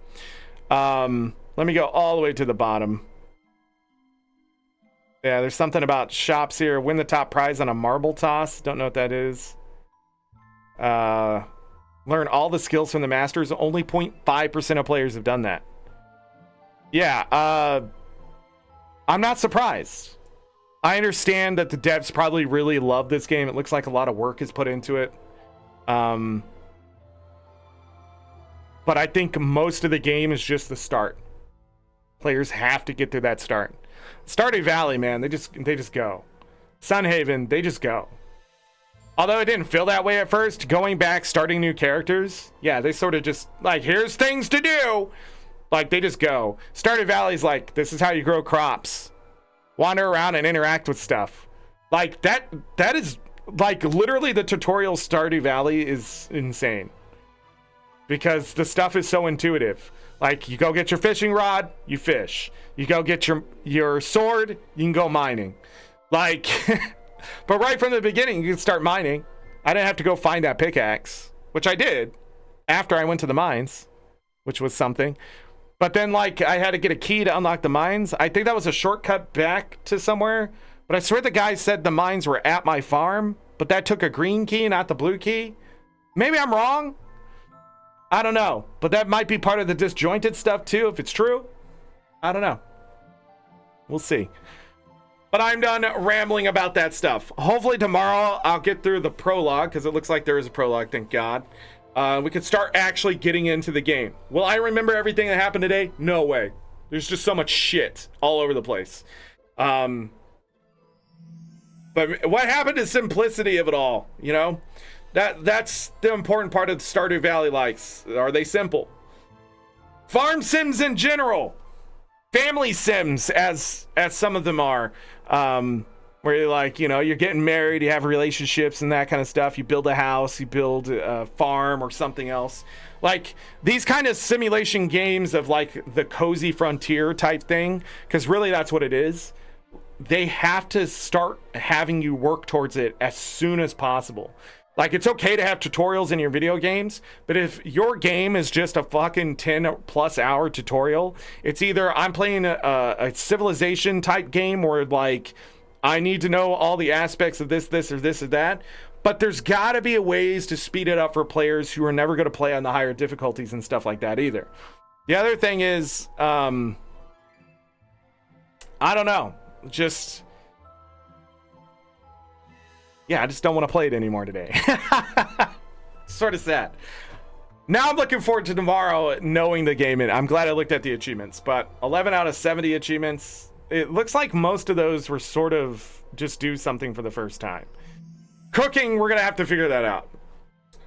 Let me go all the way to the bottom. Yeah, there's something about shops here. Win the top prize on a marble toss. Don't know what that is. Learn all the skills from the masters. Only 0.5% of players have done that. Yeah, I'm not surprised. I understand that the devs probably really love this game. It looks like a lot of work is put into it. But I think most of the game is just the start. Players have to get through that start. Stardew Valley, man, they just go. Sunhaven, they just go. Although it didn't feel that way at first, going back, starting new characters, yeah, they sort of just, like, here's things to do. Like, they just go. Stardew Valley's like, this is how you grow crops. Wander around and interact with stuff. Like, that is, like, literally the tutorial Stardew Valley is insane. Because the stuff is so intuitive. Like, you go get your fishing rod, you fish. You go get your sword, you can go mining. Like... But right from the beginning, you can start mining. I didn't have to go find that pickaxe, which I did after I went to the mines, which was something. But then, like, I had to get a key to unlock the mines. I think that was a shortcut back to somewhere. But I swear the guy said the mines were at my farm, but that took a green key, not the blue key. Maybe I'm wrong. I don't know. But that might be part of the disjointed stuff, too, if it's true. I don't know. We'll see. But I'm done rambling about that stuff. Hopefully tomorrow I'll get through the prologue, because it looks like there is a prologue, thank God. We can start actually getting into the game. Will I remember everything that happened today? No way. There's just so much shit all over the place. But what happened is simplicity of it all, you know? That's the important part of the Stardew Valley likes. Are they simple? Farm sims in general. Family sims, as some of them are. where you're like, you know, you're getting married, you have relationships and that kind of stuff. You build a house, you build a farm or something else. Like these kind of simulation games of like the cozy frontier type thing, because really that's what it is. They have to start having you work towards it as soon as possible. Like, it's okay to have tutorials in your video games, but if your game is just a fucking 10+ hour tutorial, it's either I'm playing a civilization type game where like I need to know all the aspects of this or that, but there's got to be ways to speed it up for players who are never going to play on the higher difficulties and stuff like that either. The other thing is, I don't know, just... yeah, I just don't want to play it anymore today. Sort of sad. Now I'm looking forward to tomorrow knowing the game. I'm glad I looked at the achievements, but 11 out of 70 achievements. It looks like most of those were sort of just do something for the first time. Cooking, we're going to have to figure that out.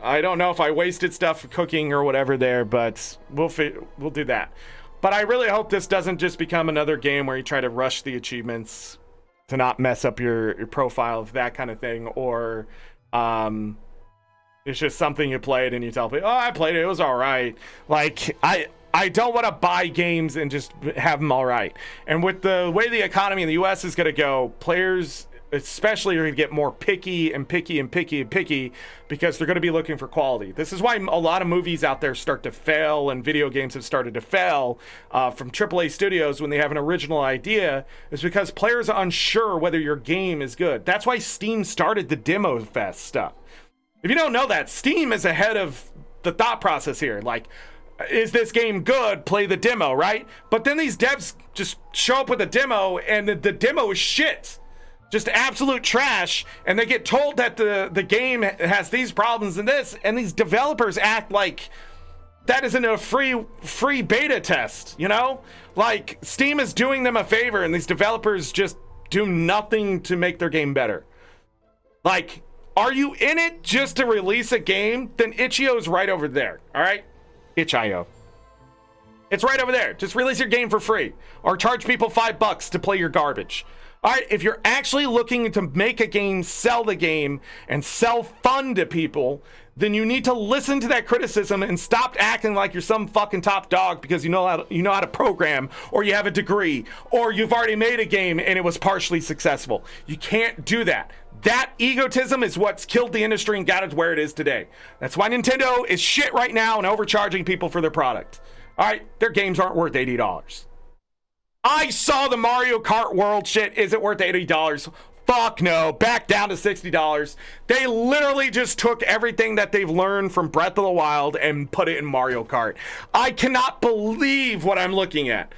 I don't know if I wasted stuff for cooking or whatever there, but we'll do that. But I really hope this doesn't just become another game where you try to rush the achievements to not mess up your profile, that kind of thing, or it's just something you played and you tell people, oh, I played it, it was all right. Like, I don't want to buy games and just have them all right. And with the way the economy in the US is going to go, players especially are going to get more picky because they're going to be looking for quality. This is why a lot of movies out there start to fail and video games have started to fail from AAA studios when they have an original idea, is because players are unsure whether your game is good. That's why Steam started the Demo Fest stuff. If you don't know that, Steam is ahead of the thought process here. Like, is this game good? Play the demo, right? But then these devs just show up with a demo and the demo is shit. Just absolute trash, and they get told that the game has these problems and this, and these developers act like that isn't a free beta test, you know? Like, Steam is doing them a favor, and these developers just do nothing to make their game better. Like, are you in it just to release a game? Then itch.io's right over there, all right? itch.io. It's right over there. Just release your game for free, or charge people $5 to play your garbage. All right, if you're actually looking to make a game, sell the game, and sell fun to people, then you need to listen to that criticism and stop acting like you're some fucking top dog because you know how to program, or you have a degree, or you've already made a game and it was partially successful. You can't do that. That egotism is what's killed the industry and got it where it is today. That's why Nintendo is shit right now and overcharging people for their product. All right, their games aren't worth $80. I saw the Mario Kart World shit. Is it worth $80? Fuck no. Back down to $60. They literally just took everything that they've learned from Breath of the Wild and put it in Mario Kart. I cannot believe what I'm looking at.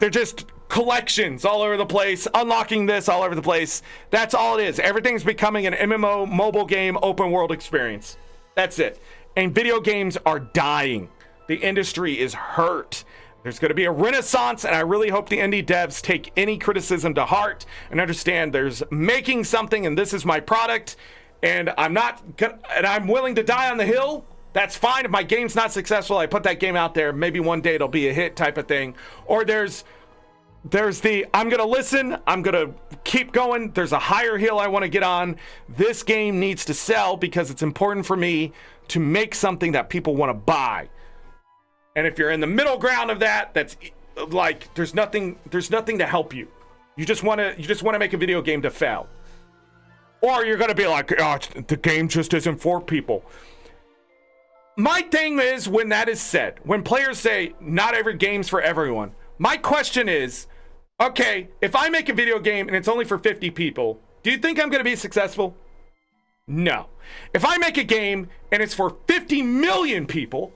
They're just collections all over the place, unlocking this all over the place. That's all it is. Everything's becoming an MMO mobile game open world experience. That's it. And video games are dying. The industry is hurt. There's going to be a renaissance, and I really hope the indie devs take any criticism to heart and understand there's making something, and this is my product, and I'm willing to die on the hill. That's fine. If my game's not successful, I put that game out there. Maybe one day it'll be a hit type of thing. Or there's the I'm going to listen. I'm going to keep going. There's a higher hill I want to get on. This game needs to sell because it's important for me to make something that people want to buy. And if you're in the middle ground of that, that's like there's nothing to help you. You just want to make a video game to fail. Or you're going to be like, oh, the game just isn't for people. My thing is, when that is said, when players say not every game's for everyone, my question is, okay, if I make a video game and it's only for 50 people, do you think I'm going to be successful? No. If I make a game and it's for 50 million people,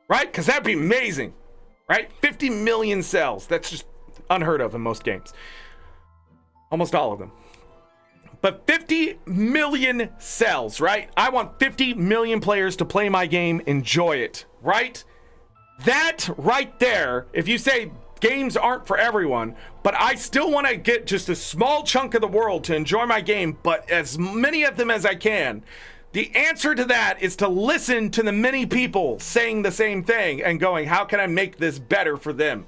right? Because that'd be amazing, right? 50 million cells. That's just unheard of in most games. Almost all of them. But 50 million cells, right? I want 50 million players to play my game, enjoy it, right? That right there, if you say games aren't for everyone, but I still want to get just a small chunk of the world to enjoy my game, but as many of them as I can, the answer to that is to listen to the many people saying the same thing and going, how can I make this better for them,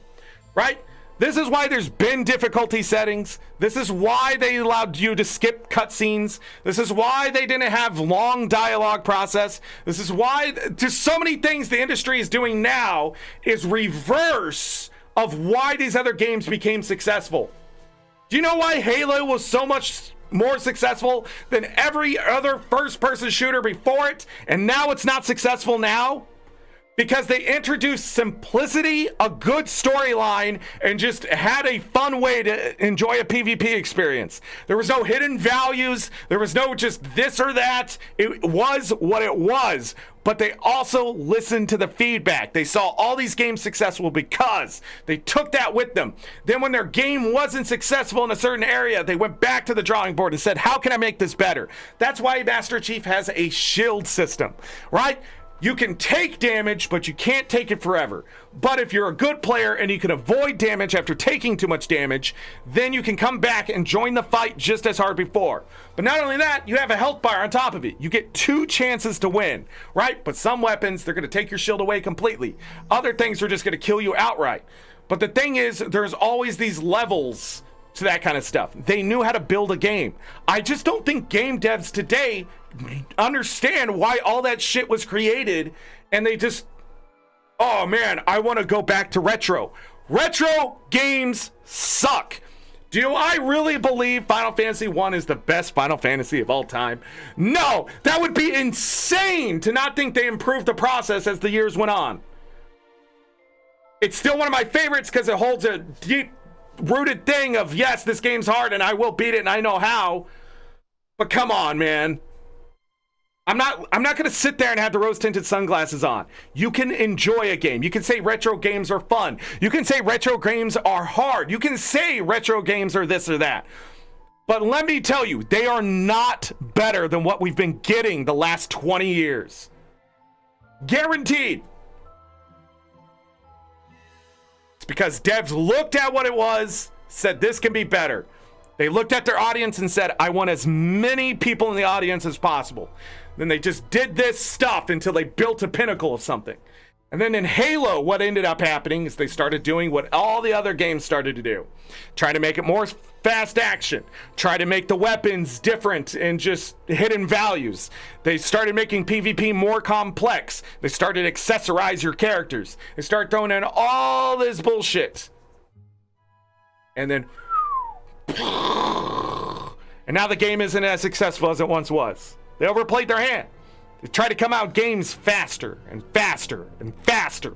right? This is why there's been difficulty settings. This is why they allowed you to skip cutscenes. This is why they didn't have long dialogue process. This is why just so many things the industry is doing now is reverse of why these other games became successful. Do you know why Halo was so much more successful than every other first-person shooter before it, and now it's not successful now? Because they introduced simplicity, a good storyline, and just had a fun way to enjoy a PvP experience. There was no hidden values. There was no just this or that. It was what it was. But they also listened to the feedback. They saw all these games successful because they took that with them. Then when their game wasn't successful in a certain area, they went back to the drawing board and said, how can I make this better? That's why Master Chief has a shield system, right? You can take damage, but you can't take it forever. But if you're a good player and you can avoid damage after taking too much damage, then you can come back and join the fight just as hard before. But not only that, you have a health bar on top of it. You get 2 chances to win, right? But some weapons, they're going to take your shield away completely. Other things are just going to kill you outright. But the thing is, there's always these levels to that kind of stuff. They knew how to build a game. I just don't think game devs today understand why all that shit was created, and they just, oh man, I want to go back to retro. Retro games suck. Do I really believe Final Fantasy 1 is the best Final Fantasy of all time? No, that would be insane to not think they improved the process as the years went on. It's still one of my favorites because it holds a deep rooted thing of, yes, this game's hard and I will beat it and I know how. But come on, man. I'm not going to sit there and have the rose-tinted sunglasses on. You can enjoy a game. You can say retro games are fun. You can say retro games are hard. You can say retro games are this or that. But let me tell you, they are not better than what we've been getting the last 20 years. Guaranteed. It's because devs looked at what it was, said this can be better. They looked at their audience and said, I want as many people in the audience as possible. Then they just did this stuff until they built a pinnacle of something. And then in Halo, what ended up happening is they started doing what all the other games started to do. Try to make it more fast action. Try to make the weapons different and just hidden values. They started making PvP more complex. They started to accessorize your characters. They started throwing in all this bullshit. And then... and now the game isn't as successful as it once was. They overplayed their hand. They try to come out games faster and faster and faster.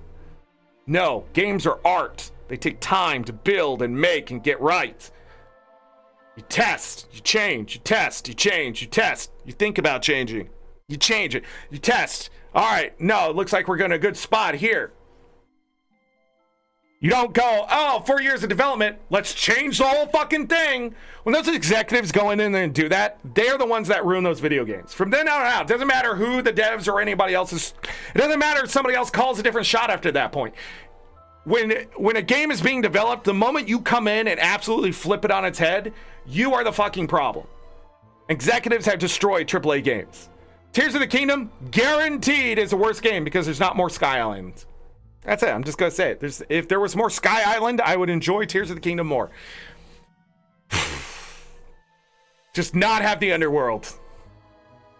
No, games are art. They take time to build and make and get right. You test, you change, you test, you change, you test. You think about changing. You change it, you test. All right, no, it looks like we're going to a good spot here. You don't go, oh, 4 years of development, let's change the whole fucking thing. When those executives go in there and do that, they're the ones that ruin those video games. From then on out, it doesn't matter who the devs or anybody else is. It doesn't matter if somebody else calls a different shot after that point. When a game is being developed, the moment you come in and absolutely flip it on its head, you are the fucking problem. Executives have destroyed AAA games. Tears of the Kingdom, guaranteed, is the worst game because there's not more Sky Islands. That's it. I'm just going to say it. If there was more Sky Island, I would enjoy Tears of the Kingdom more. Just not have the underworld.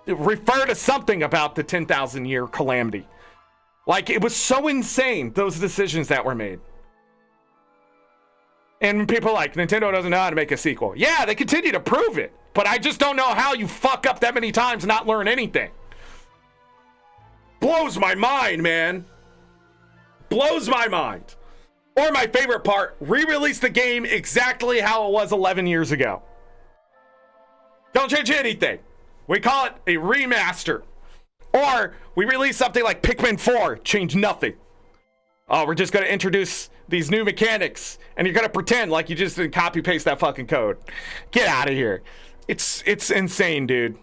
Refer to something about the 10,000 year calamity. Like, it was so insane, those decisions that were made. And people are like, Nintendo doesn't know how to make a sequel. Yeah, they continue to prove it. But I just don't know how you fuck up that many times and not learn anything. Blows my mind, man. Blows my mind. Or my favorite part, re-release the game exactly how it was 11 years ago. Don't change anything. We call it a remaster. Or we release something like Pikmin 4, change nothing. Oh, we're just going to introduce these new mechanics, and you're going to pretend like you just didn't copy paste that fucking code. Get out of here. It's insane, dude.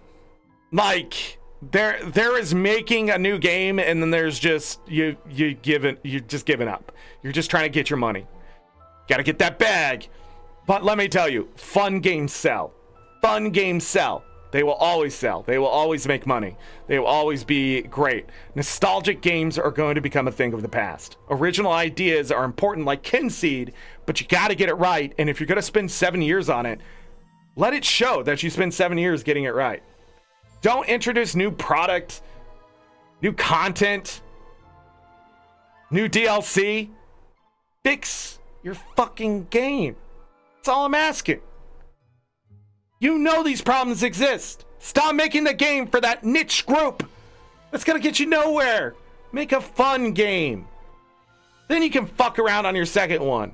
Like, there is making a new game, and then there's just you're just giving up. You're just trying to get your money. Got to get that bag. But let me tell you, fun games sell. Fun games sell. They will always sell. They will always make money. They will always be great. Nostalgic games are going to become a thing of the past. Original ideas are important like Kynseed, but you got to get it right. And if you're going to spend 7 years on it, let it show that you spend 7 years getting it right. Don't introduce new product, new content, new DLC. Fix your fucking game. That's all I'm asking. You know these problems exist. Stop making the game for that niche group. That's gonna get you nowhere. Make a fun game. Then you can fuck around on your second one.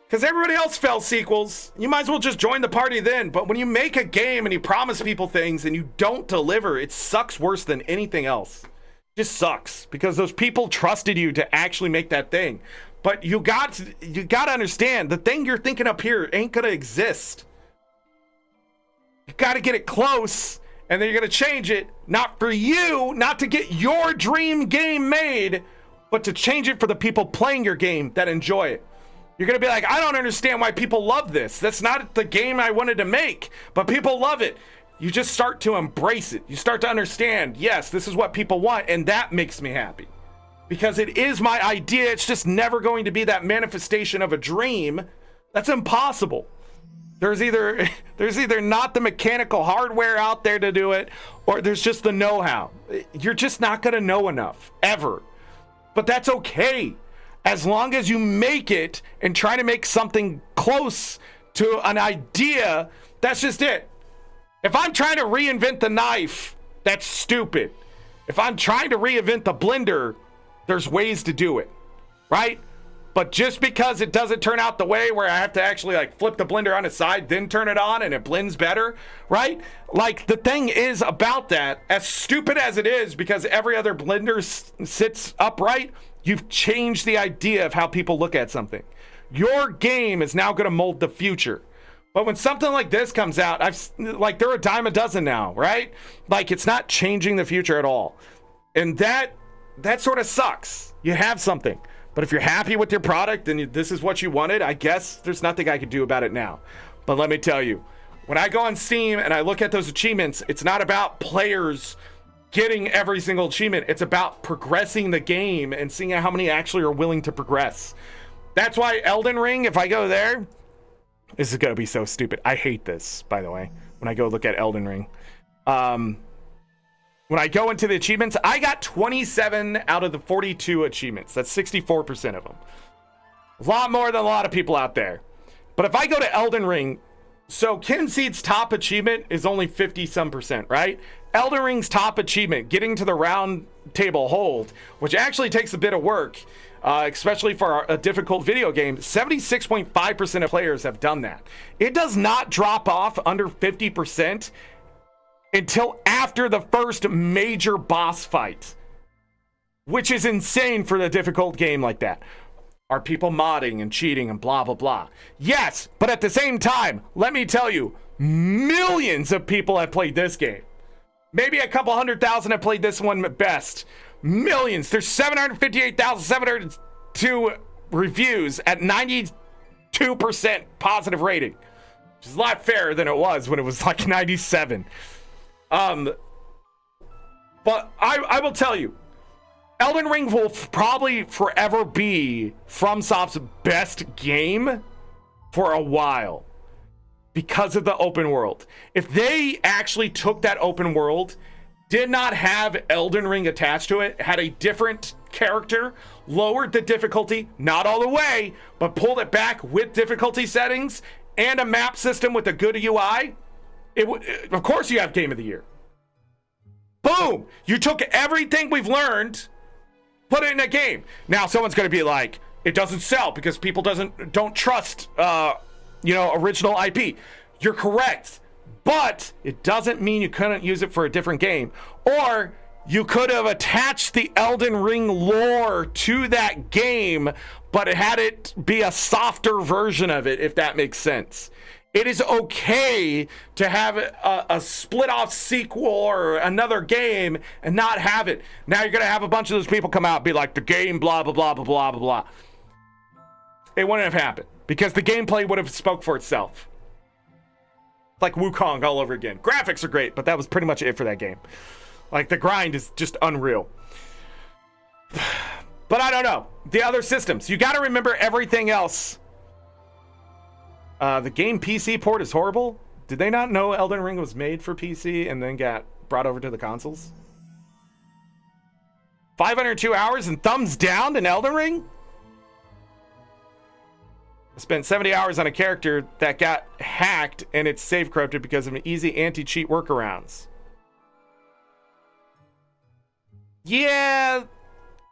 Because everybody else fell sequels. You might as well just join the party then. But when you make a game and you promise people things and you don't deliver, it sucks worse than anything else. It just sucks. Because those people trusted you to actually make that thing. But you got to understand, the thing you're thinking up here ain't going to exist. You got to get it close, and then you're going to change it. Not for you, not to get your dream game made, but to change it for the people playing your game that enjoy it. You're going to be like, I don't understand why people love this. That's not the game I wanted to make, but people love it. You just start to embrace it. You start to understand, yes, this is what people want, and that makes me happy. Because it is my idea. It's just never going to be that manifestation of a dream. That's impossible. There's either not the mechanical hardware out there to do it, or there's just the know-how. You're just not going to know enough, ever. But that's okay. As long as you make it and try to make something close to an idea, that's just it. If I'm trying to reinvent the knife, that's stupid. If I'm trying to reinvent the blender, there's ways to do it, right? But just because it doesn't turn out the way where I have to actually like flip the blender on its side, then turn it on and it blends better, right? Like the thing is about that, as stupid as it is, because every other blender sits upright, you've changed the idea of how people look at something. Your game is now going to mold the future. But when something like this comes out, they're a dime a dozen now, right? Like it's not changing the future at all. And that sort of sucks. You have something. But if you're happy with your product and this is what you wanted, I guess there's nothing I can do about it now. But let me tell you, when I go on Steam and I look at those achievements, it's not about players getting every single achievement. It's about progressing the game and seeing how many actually are willing to progress. That's why Elden Ring, if I go there, this is going to be so stupid. I hate this, by the way, when I go look at Elden Ring. When I go into the achievements, I got 27 out of the 42 achievements. That's 64% of them. A lot more than a lot of people out there. But if I go to Elden Ring, so Kynseed's top achievement is only 50-some%, right? Elden Ring's top achievement, getting to the round table hold, which actually takes a bit of work, especially for a difficult video game, 76.5% of players have done that. It does not drop off under 50% until after the first major boss fight, which is insane for a difficult game like that. Are people modding and cheating and blah, blah, blah? Yes, but at the same time, let me tell you, millions of people have played this game. Maybe a couple 100,000 have played this one at best. Millions. There's 758,702 reviews at 92% positive rating, which is a lot fairer than it was when it was like 97. But I will tell you, Elden Ring will probably forever be FromSoft's best game for a while because of the open world. If they actually took that open world, did not have Elden Ring attached to it, had a different character, lowered the difficulty, not all the way, but pulled it back with difficulty settings and a map system with a good UI, of course you have Game of the Year. Boom! You took everything we've learned, put it in a game. Now someone's going to be like, it doesn't sell because people don't trust original IP. You're correct, but it doesn't mean you couldn't use it for a different game. Or you could have attached the Elden Ring lore to that game, but it had it be a softer version of it, if that makes sense. It is okay to have a split-off sequel or another game and not have it. Now you're going to have a bunch of those people come out and be like, the game, blah, blah, blah, blah, blah, blah, blah. It wouldn't have happened because the gameplay would have spoke for itself. Like Wukong all over again. Graphics are great, but that was pretty much it for that game. Like, the grind is just unreal. But I don't know. The other systems. You got to remember everything else. The game PC port is horrible. Did they not know Elden Ring was made for PC and then got brought over to the consoles? 502 hours and thumbs down in Elden Ring? I spent 70 hours on a character that got hacked and it's save corrupted because of easy anti-cheat workarounds. Yeah,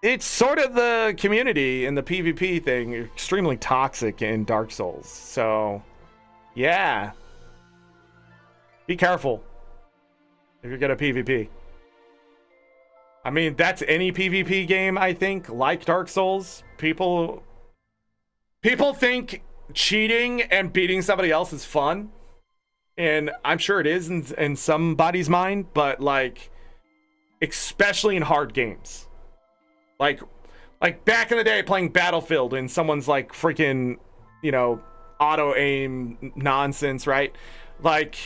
it's sort of the community in the PvP thing, extremely toxic in Dark Souls. So, yeah. Be careful if you're gonna PvP. I mean, that's any PvP game, I think, like Dark Souls. People think cheating and beating somebody else is fun. And I'm sure it is in somebody's mind, but like, especially in hard games. Like back in the day playing Battlefield and someone's like freaking, you know, auto aim nonsense, right? Like,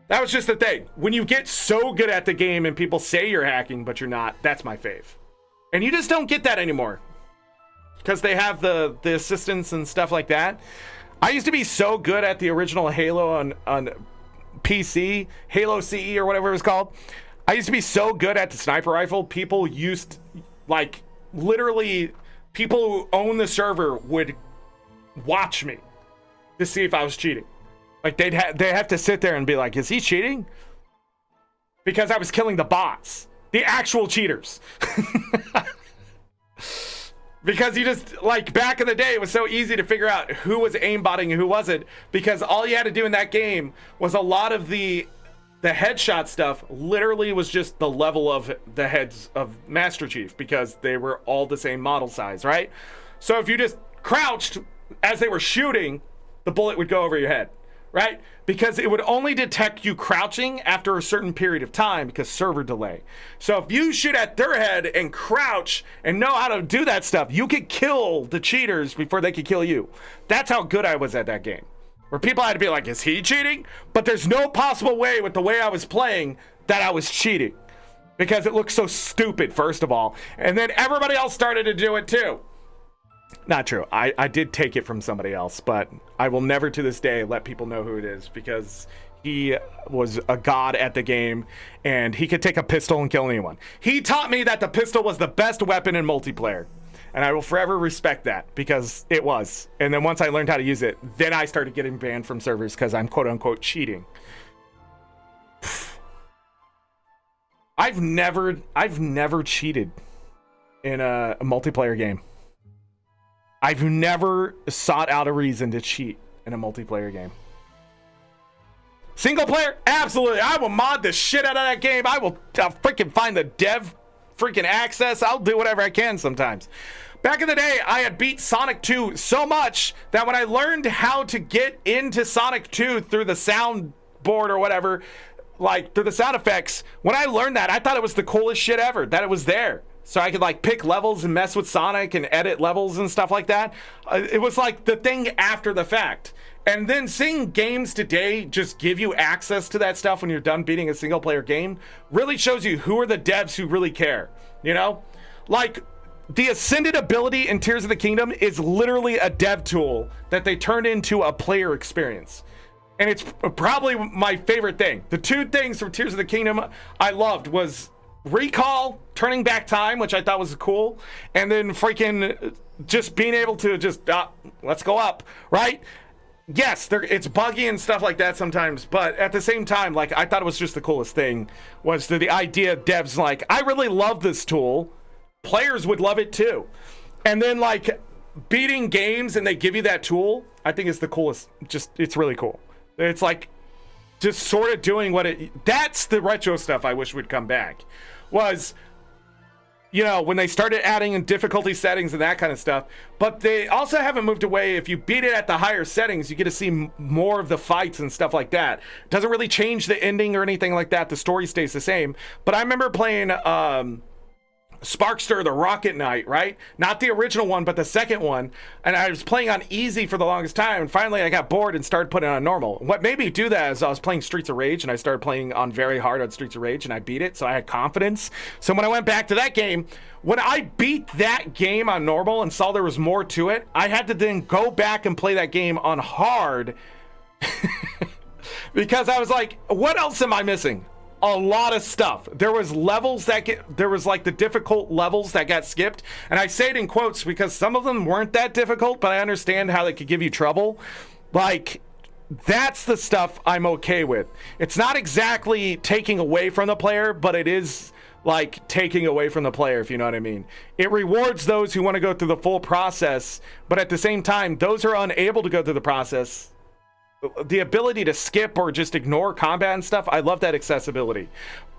that was just the thing. When you get so good at the game and people say you're hacking, but you're not, that's my fave. And you just don't get that anymore. Because they have the assistants and stuff like that. I used to be so good at the original Halo on PC, Halo CE or whatever it was called. I used to be so good at the sniper rifle. People used, like, literally, people who own the server would watch me to see if I was cheating. Like, they have to sit there and be like, is he cheating? Because I was killing the bots, the actual cheaters. Because you just, like, back in the day, it was so easy to figure out who was aimbotting and who wasn't. Because all you had to do in that game was a lot of the headshot stuff literally was just the level of the heads of Master Chief. Because they were all the same model size, right? So if you just crouched as they were shooting, the bullet would go over your head. Right? Because it would only detect you crouching after a certain period of time because server delay. So if you shoot at their head and crouch and know how to do that stuff, you could kill the cheaters before they could kill you. That's how good I was at that game. Where people had to be like, is he cheating? But there's no possible way with the way I was playing that I was cheating. Because it looked so stupid, first of all. And then everybody else started to do it too. Not true. I did take it from somebody else, but I will never to this day let people know who it is because he was a god at the game and he could take a pistol and kill anyone. He taught me that the pistol was the best weapon in multiplayer, and I will forever respect that because it was. And then once I learned how to use it, then I started getting banned from servers because I'm quote unquote cheating. I've never cheated in a multiplayer game. I've never sought out a reason to cheat in a multiplayer game. Single player? Absolutely. I will mod the shit out of that game. I'll freaking find the dev freaking access. I'll do whatever I can sometimes. Back in the day, I had beat Sonic 2 so much that when I learned how to get into Sonic 2 through the soundboard or whatever, like through the sound effects, when I learned that, I thought it was the coolest shit ever, that it was there. So I could like pick levels and mess with Sonic and edit levels and stuff like that. It was like the thing after the fact. And then seeing games today just give you access to that stuff when you're done beating a single player game really shows you who are the devs who really care, you know? Like the Ascended ability in Tears of the Kingdom is literally a dev tool that they turned into a player experience. And it's probably my favorite thing. The two things from Tears of the Kingdom I loved was recall, turning back time, which I thought was cool, and then freaking just being able to just let's go up, right? Yes, it's buggy and stuff like that sometimes, but at the same time, like I thought it was just the coolest thing was the idea of devs like, I really love this tool, players would love it too, and then like beating games and they give you that tool, I think is the coolest. Just it's really cool. It's like just sort of doing what that's the retro stuff I wish would come back. Was, you know, when they started adding in difficulty settings and that kind of stuff, but they also haven't moved away. If you beat it at the higher settings, you get to see more of the fights and stuff like that. It doesn't really change the ending or anything like that. The story stays the same. But I remember playing Sparkster the Rocket Knight, right? Not the original one, but the second one. And I was playing on easy for the longest time. And finally, I got bored and started putting it on normal. What made me do that is I was playing Streets of Rage, and I started playing on very hard on Streets of Rage, and I beat it. So I had confidence. So when I went back to that game, when I beat that game on normal and saw there was more to it, I had to then go back and play that game on hard because I was like, what else am I missing? A lot of stuff. There was levels there was like the difficult levels that got skipped, and I say it in quotes because some of them weren't that difficult, but I understand how they could give you trouble. Like, that's the stuff I'm okay with. It's not exactly taking away from the player, but it is like taking away from the player, if you know what I mean. It rewards those who want to go through the full process, but at the same time, those who are unable to go through the process, the ability to skip or just ignore combat and stuff, I love that accessibility.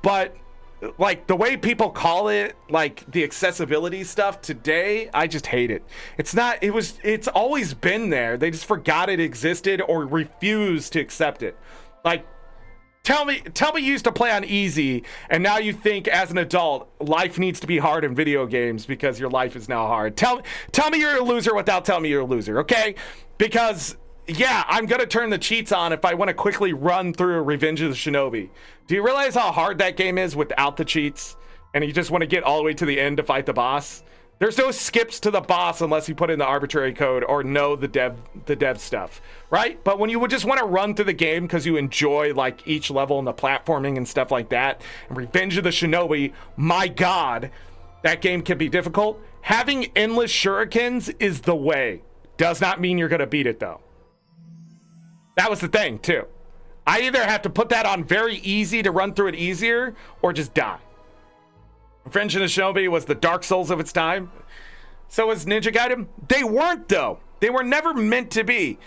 But like the way people call it, like the accessibility stuff today, I just hate it. It's always been there. They just forgot it existed or refused to accept it. Like, tell me you used to play on easy and now you think as an adult life needs to be hard in video games because your life is now hard. Tell me you're a loser without telling me you're a loser, okay? Because yeah, I'm going to turn the cheats on if I want to quickly run through Revenge of the Shinobi. Do you realize how hard that game is without the cheats? And you just want to get all the way to the end to fight the boss? There's no skips to the boss unless you put in the arbitrary code or know the dev stuff, right? But when you would just want to run through the game because you enjoy like each level and the platforming and stuff like that, and Revenge of the Shinobi, my God, that game can be difficult. Having endless shurikens is the way. Does not mean you're going to beat it though. That was the thing, too. I either have to put that on very easy to run through it easier, or just die. Revenge of the Shinobi was the Dark Souls of its time. So was Ninja Gaiden. They weren't, though. They were never meant to be.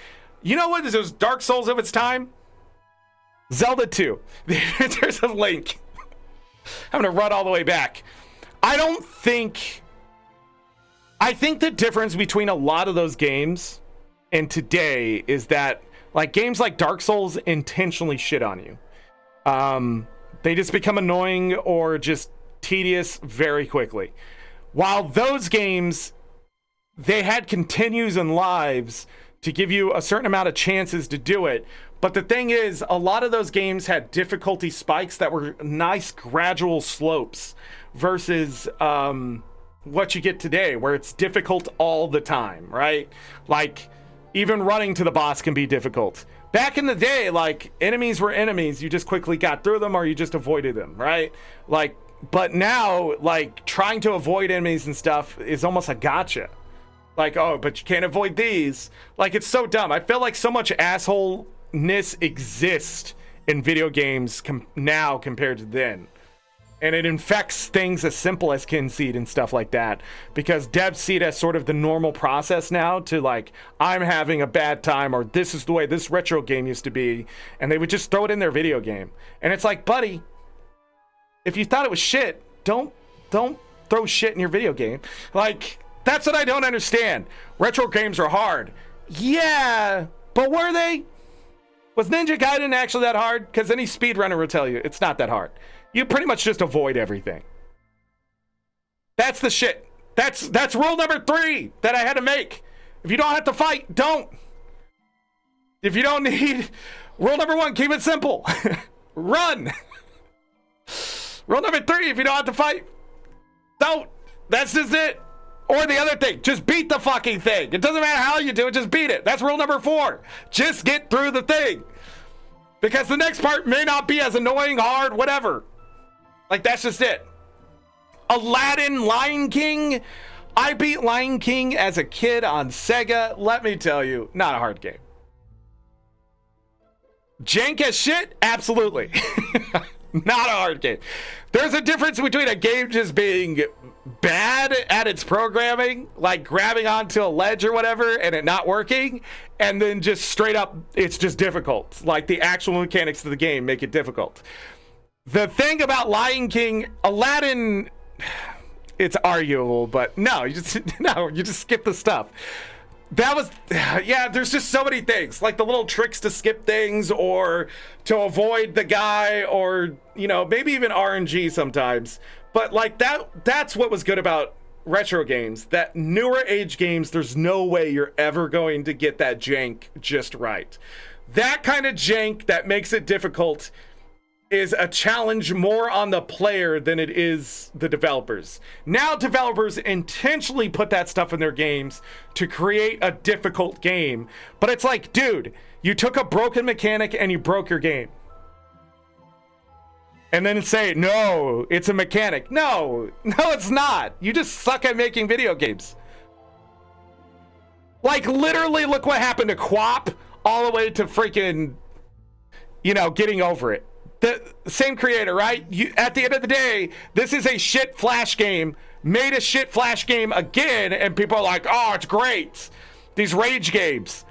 You know what was Dark Souls of its time? Zelda 2. There's a link. I'm going to run all the way back. I think the difference between a lot of those games and today is that like games like Dark Souls intentionally shit on you. They just become annoying or just tedious very quickly. While those games, they had continues and lives to give you a certain amount of chances to do it. But the thing is, a lot of those games had difficulty spikes that were nice gradual slopes versus what you get today, where it's difficult all the time, right? Like, even running to the boss can be difficult. Back in the day, like, enemies were enemies. You just quickly got through them or you just avoided them, right? Like, but now, like, trying to avoid enemies and stuff is almost a gotcha. Like, oh, but you can't avoid these. Like, it's so dumb. I feel like so much assholeness exists in video games now compared to then. And it infects things as simple as Kynseed and stuff like that. Because devs see it as sort of the normal process now to like, I'm having a bad time, or this is the way this retro game used to be. And they would just throw it in their video game. And it's like, buddy, if you thought it was shit, don't throw shit in your video game. Like, that's what I don't understand. Retro games are hard. Yeah, but were they? Was Ninja Gaiden actually that hard? Because any speedrunner will tell you it's not that hard. You pretty much just avoid everything. That's the shit. That's rule number 3 that I had to make. If you don't have to fight, don't. If you don't need... Rule number 1, keep it simple. Run. Rule number 3, if you don't have to fight, don't. That's just it. Or the other thing, just beat the fucking thing. It doesn't matter how you do it, just beat it. That's rule number 4. Just get through the thing. Because the next part may not be as annoying, hard, whatever. Like, that's just it. Aladdin, Lion King. I beat Lion King as a kid on Sega. Let me tell you, not a hard game. Jank as shit? Absolutely. Not a hard game. There's a difference between a game just being bad at its programming, like grabbing onto a ledge or whatever and it not working, and then just straight up, it's just difficult. Like, the actual mechanics of the game make it difficult. The thing about Lion King, Aladdin, it's arguable, but no, you just skip the stuff. That was, yeah, there's just so many things, like the little tricks to skip things or to avoid the guy, or, you know, maybe even RNG sometimes. But like that's what was good about retro games. That newer age games, there's no way you're ever going to get that jank just right. That kind of jank that makes it difficult is a challenge more on the player than it is the developers. Now developers intentionally put that stuff in their games to create a difficult game. But it's like, dude, you took a broken mechanic and you broke your game. And then say, no, it's a mechanic. No, it's not. You just suck at making video games. Like, literally, look what happened to Quap all the way to freaking, getting over it. The same creator, right? At the end of the day, this is a shit Flash game, made a shit Flash game again, and people are like, oh, it's great. These rage games.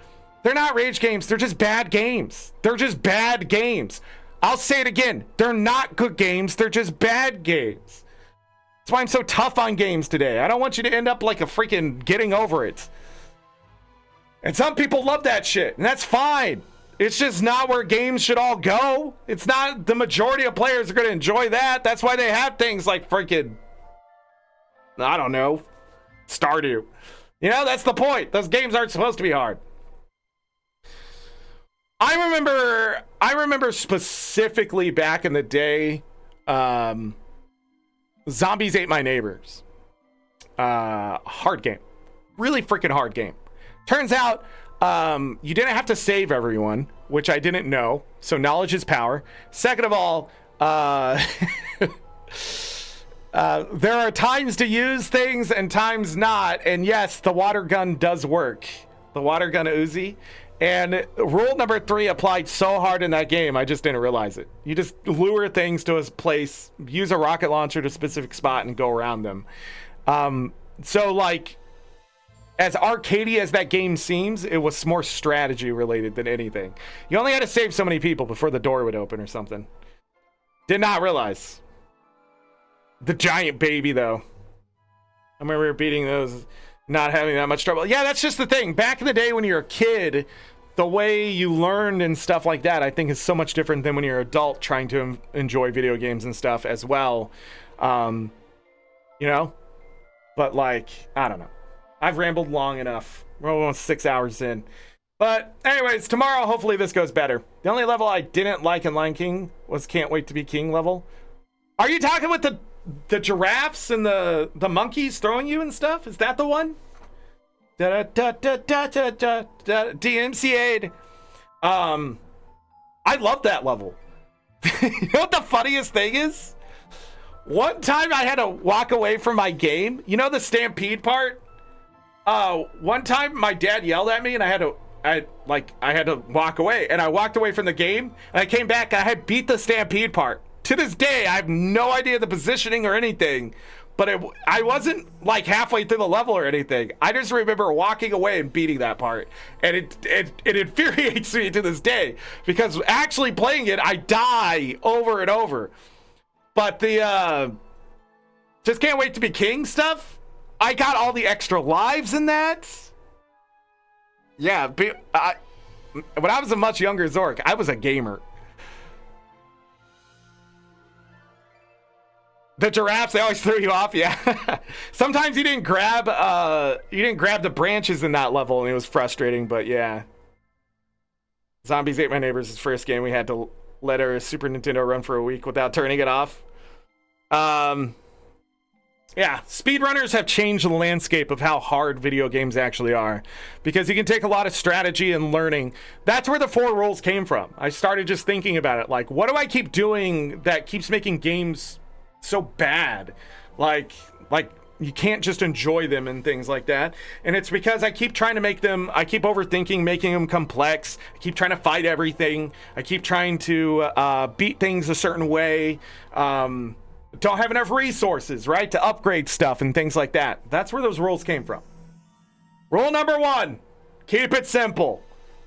They're not rage games. They're just bad games. They're just bad games. I'll say it again. They're not good games. They're just bad games. That's why I'm so tough on games today. I don't want you to end up like a freaking getting over it. And some people love that shit, and that's fine. It's just not where games should all go. It's not the majority of players are going to enjoy that. That's why they have things like freaking, I don't know, Stardew. That's the point. Those games aren't supposed to be hard. I remember specifically back in the day, Zombies Ate My Neighbors. Hard game. Really freaking hard game. Turns out, you didn't have to save everyone, which I didn't know. So knowledge is power. Second of all, there are times to use things and times not. And yes, the water gun does work. The water gun Uzi. And rule number 3 applied so hard in that game, I just didn't realize it. You just lure things to a place, use a rocket launcher to a specific spot, and go around them. So, like, as arcadey as that game seems, it was more strategy related than anything. You only had to save so many people before the door would open or something. Did not realize. The giant baby, though. I remember beating those, not having that much trouble. Yeah, that's just the thing. Back in the day when you're a kid, the way you learned and stuff like that, I think is so much different than when you're an adult trying to enjoy video games and stuff as well. But like, I don't know. I've rambled long enough. We're almost 6 hours in. But anyways, tomorrow, hopefully this goes better. The only level I didn't like in Lion King was Can't Wait to Be King level. Are you talking with the giraffes and the monkeys throwing you and stuff? Is that the one? DMCA'd. I love that level. You know what the funniest thing is? One time I had to walk away from my game. You know the stampede part? One time my dad yelled at me and I had to walk away, and I walked away from the game and I came back. I had beat the stampede part. To this day, I have no idea the positioning or anything, but I wasn't like halfway through the level or anything. I just remember walking away and beating that part, and it infuriates me to this day because actually playing it, I die over and over. But the just Can't Wait to Be King stuff, I got all the extra lives in that. Yeah, when I was a much younger Zork, I was a gamer. The giraffes, they always threw you off, yeah. Sometimes you didn't grab the branches in that level, and it was frustrating, but yeah. Zombies Ate My Neighbors' first game. We had to let our Super Nintendo run for a week without turning it off. Yeah, speedrunners have changed the landscape of how hard video games actually are, because you can take a lot of strategy and learning. That's where the 4 rules came from. I started just thinking about it, like, what do I keep doing that keeps making games so bad? Like you can't just enjoy them and things like that. And it's because I keep trying to I keep overthinking, making them complex. I keep trying to fight everything. I keep trying to beat things a certain way. Don't have enough resources, right, to upgrade stuff and things like that. That's where those rules came from. Rule number 1, keep it simple.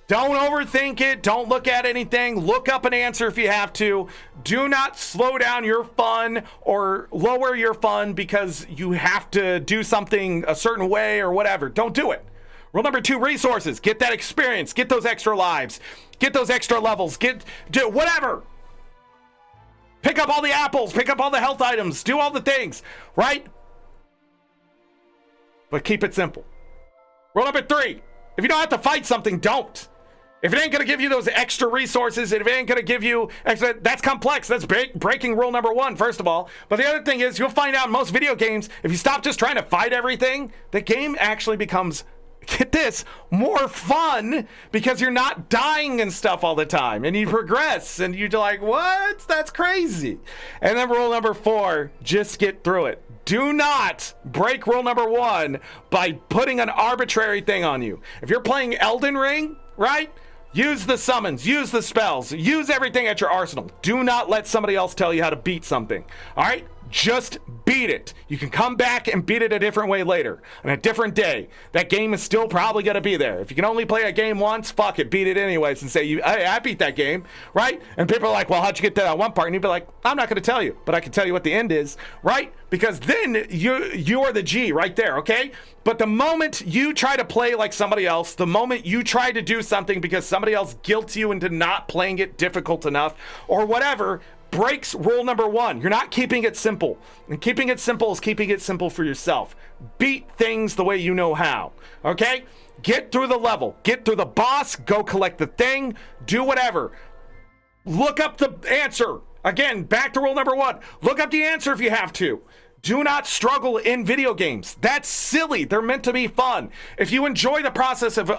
Don't overthink it. Don't look at anything. Look up an answer if you have to. Do not slow down your fun or lower your fun because you have to do something a certain way or whatever. Don't do it. Rule number 2, resources. Get that experience. Get those extra lives. Get those extra levels. Do whatever. Pick up all the apples, pick up all the health items, do all the things, right? But keep it simple. Rule number 3, if you don't have to fight something, don't. If it ain't going to give you those extra resources, if it ain't going to give you extra, that's complex. That's breaking rule number 1, first of all. But the other thing is, you'll find out in most video games, if you stop just trying to fight everything, the game actually becomes, get this, more fun because you're not dying and stuff all the time. And you progress, and you're like, what? That's crazy. And then rule number 4, just get through it. Do not break rule number 1 by putting an arbitrary thing on you. If you're playing Elden Ring, right? Use the summons, use the spells, use everything at your arsenal. Do not let somebody else tell you how to beat something. All right? Just beat it. You can come back and beat it a different way later, on a different day. That game is still probably going to be there. If you can only play a game once, fuck it, beat it anyways and say, hey, I beat that game, right? And people are like, well, how'd you get that one part? And you'd be like, I'm not going to tell you, but I can tell you what the end is, right? Because then you are the G right there, okay? But the moment you try to play like somebody else, the moment you try to do something because somebody else guilts you into not playing it difficult enough or whatever, breaks rule number 1. You're not keeping it simple. And keeping it simple is keeping it simple for yourself. Beat things the way you know how, okay? Get through the level. Get through the boss. Go collect the thing. Do whatever. Look up the answer. Again, back to rule number 1. Look up the answer if you have to. Do not struggle in video games. That's silly. They're meant to be fun. If you enjoy the process of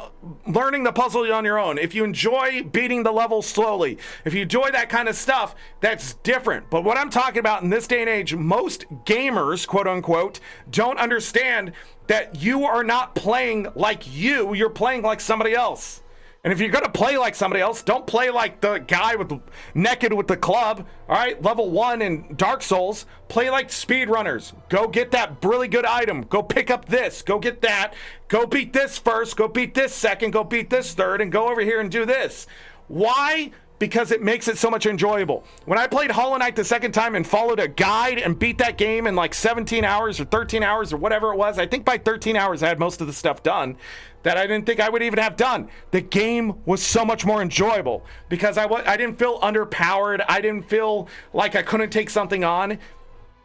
learning the puzzle on your own, if you enjoy beating the level slowly, if you enjoy that kind of stuff, that's different. But what I'm talking about in this day and age, most gamers, quote unquote, don't understand that you are not playing like you're playing like somebody else. And if you're going to play like somebody else, don't play like the guy naked with the club, all right? Level 1 in Dark Souls. Play like speedrunners. Go get that really good item. Go pick up this. Go get that. Go beat this first. Go beat this second. Go beat this third. And go over here and do this. Why? Because it makes it so much enjoyable. When I played Hollow Knight the second time and followed a guide and beat that game in like 17 hours or 13 hours or whatever it was, I think by 13 hours I had most of the stuff done that I didn't think I would even have done. The game was so much more enjoyable because I didn't feel underpowered. I didn't feel like I couldn't take something on.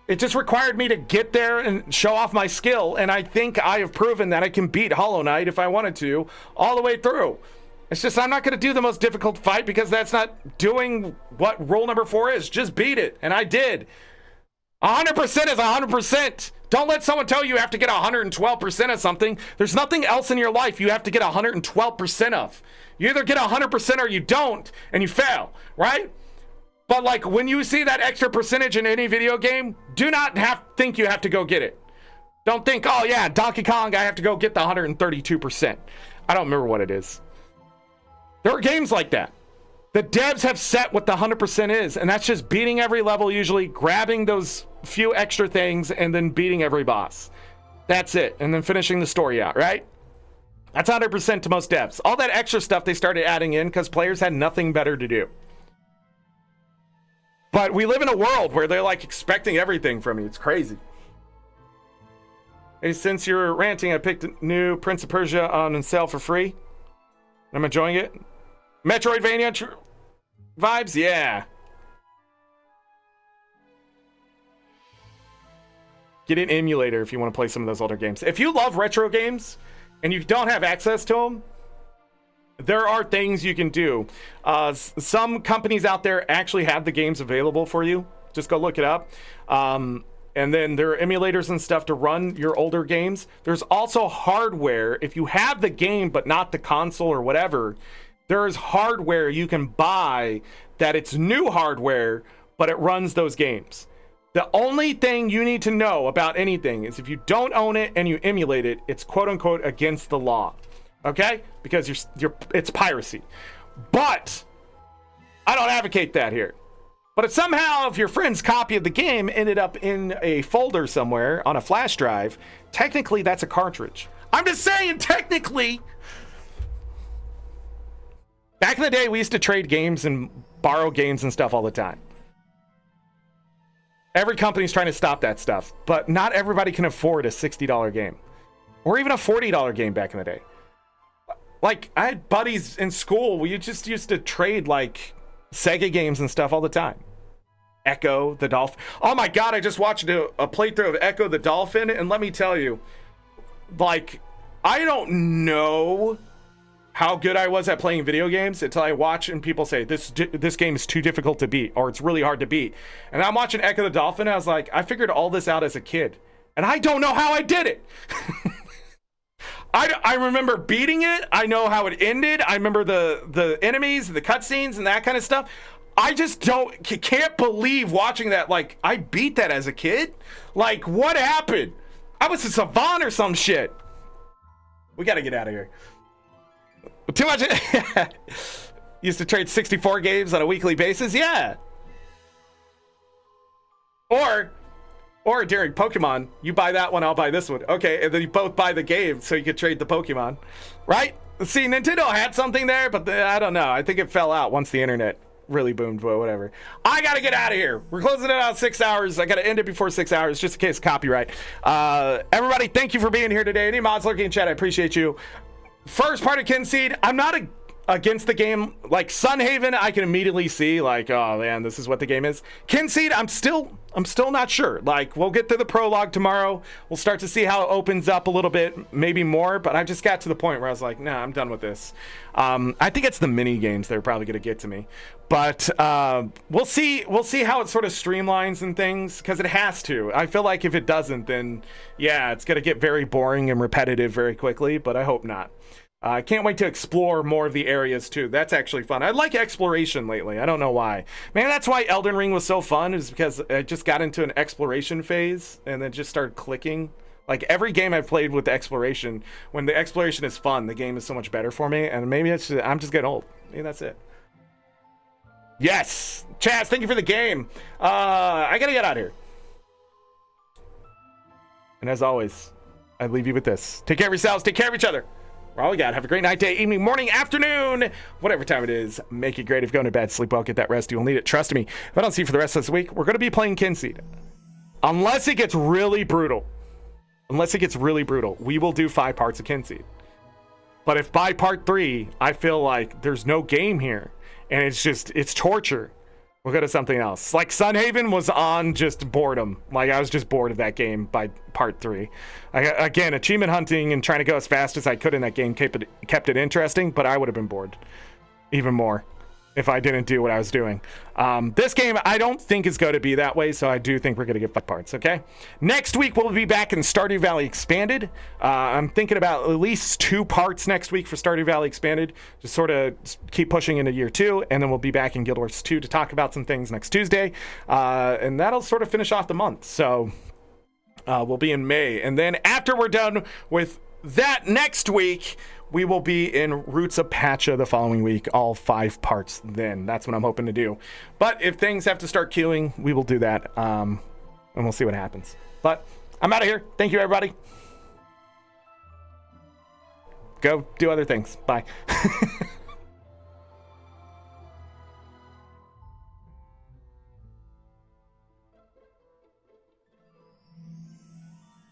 It just required me to get there and show off my skill, and I think I have proven that I can beat Hollow Knight if I wanted to all the way through. It's just I'm not going to do the most difficult fight because that's not doing what rule number 4 is. Just beat it, and I did. 100% is 100%. Don't let someone tell you you have to get 112% of something. There's nothing else in your life you have to get 112% of. You either get 100% or you don't, and you fail, right? But like when you see that extra percentage in any video game, do not think you have to go get it. Don't think, oh yeah, Donkey Kong, I have to go get the 132%. I don't remember what it is. There are games like that. The devs have set what the 100% is, and that's just beating every level usually, grabbing those few extra things, and then beating every boss. That's it, and then finishing the story out, right? That's 100% to most devs. All that extra stuff they started adding in because players had nothing better to do. But we live in a world where they're like expecting everything from you. It's crazy. Hey, since you're ranting, I picked a new Prince of Persia on sale for free. I'm enjoying it. Metroidvania vibes, yeah. Get an emulator if you want to play some of those older games. If you love retro games and you don't have access to them, there are things you can do. Some companies out there actually have the games available for you. Just go look it up. And then there are emulators and stuff to run your older games. There's also hardware. If you have the game but not the console or whatever, there is hardware you can buy that it's new hardware, but it runs those games. The only thing you need to know about anything is if you don't own it and you emulate it, it's quote unquote against the law. Okay? Because it's piracy. But I don't advocate that here. But if somehow if your friend's copy of the game ended up in a folder somewhere on a flash drive, technically that's a cartridge. I'm just saying, technically. Back in the day, we used to trade games and borrow games and stuff all the time. Every company's trying to stop that stuff, but not everybody can afford a $60 game or even a $40 game back in the day. Like, I had buddies in school. We just used to trade like Sega games and stuff all the time. Echo the Dolphin. Oh my god, I just watched a playthrough of Echo the Dolphin, and let me tell you, like, I don't know how good I was at playing video games until I watch and people say this game is too difficult to beat, or it's really hard to beat. And I'm watching Echo the Dolphin, and I was like, I figured all this out as a kid, and I don't know how I did it. I remember beating it. I know how it ended. I remember the enemies, the cutscenes, and that kind of stuff. I just can't believe watching that. Like, I beat that as a kid. Like, what happened? I was a savant or some shit. We got to get out of here. Too much. Used to trade 64 games on a weekly basis. Yeah. Or during Pokemon, you buy that one, I'll buy this one. Okay, and then you both buy the game so you could trade the Pokemon, right? See, Nintendo had something there, but I don't know. I think it fell out once the internet really boomed, but whatever. I gotta get out of here. We're closing it out 6 hours. I gotta end it before 6 hours, just in case of copyright. Everybody, thank you for being here today. Any mods lurking in chat, I appreciate you. First part of Kynseed, I'm not against the game. Like Sunhaven, I can immediately see, like, oh man, this is what the game is. Kynseed, I'm still not sure. Like, we'll get to the prologue tomorrow. We'll start to see how it opens up a little bit, maybe more, but I just got to the point where I was like, nah, I'm done with this. I think it's the mini games that are probably gonna get to me. But we'll see how it sort of streamlines and things, because it has to. I feel like if it doesn't, then yeah, it's gonna get very boring and repetitive very quickly, but I hope not. I can't wait to explore more of the areas too. That's actually fun. I like exploration lately. I don't know why. Man, that's why Elden Ring was so fun, is because I just got into an exploration phase and then just started clicking. Like every game I've played with the exploration, when the exploration is fun, the game is so much better for me. And maybe I'm just getting old. Maybe that's it. Yes, Chaz, thank you for the game. I gotta get out of here. And as always, I leave you with this. Take care of yourselves. Take care of each other. We're all we got. Have a great night, day, evening, morning, afternoon, whatever time it is. Make it great. If you're going to bed, sleep well, get that rest. You'll need it. Trust me. If I don't see you for the rest of this week, we're going to be playing Kynseed. Unless it gets really brutal. We will do 5 parts of Kynseed. But if by part 3, I feel like there's no game here, and it's torture, we'll go to something else. Like Sunhaven was on just boredom. Like I was just bored of that game by part 3. Again, achievement hunting and trying to go as fast as I could in that game kept it interesting, but I would have been bored even more if I didn't do what I was doing. This game, I don't think is going to be that way, so I do think we're going to get 5 parts, okay? Next week, we'll be back in Stardew Valley Expanded. I'm thinking about at least 2 parts next week for Stardew Valley Expanded. Just sort of keep pushing into year 2, and then we'll be back in Guild Wars 2 to talk about some things next Tuesday. And that'll sort of finish off the month, so we'll be in May. And then after we're done with that next week, we will be in Roots of Pacha the following week, all 5 parts then. That's what I'm hoping to do. But if things have to start queuing, we will do that, and we'll see what happens. But I'm out of here. Thank you, everybody. Go do other things. Bye.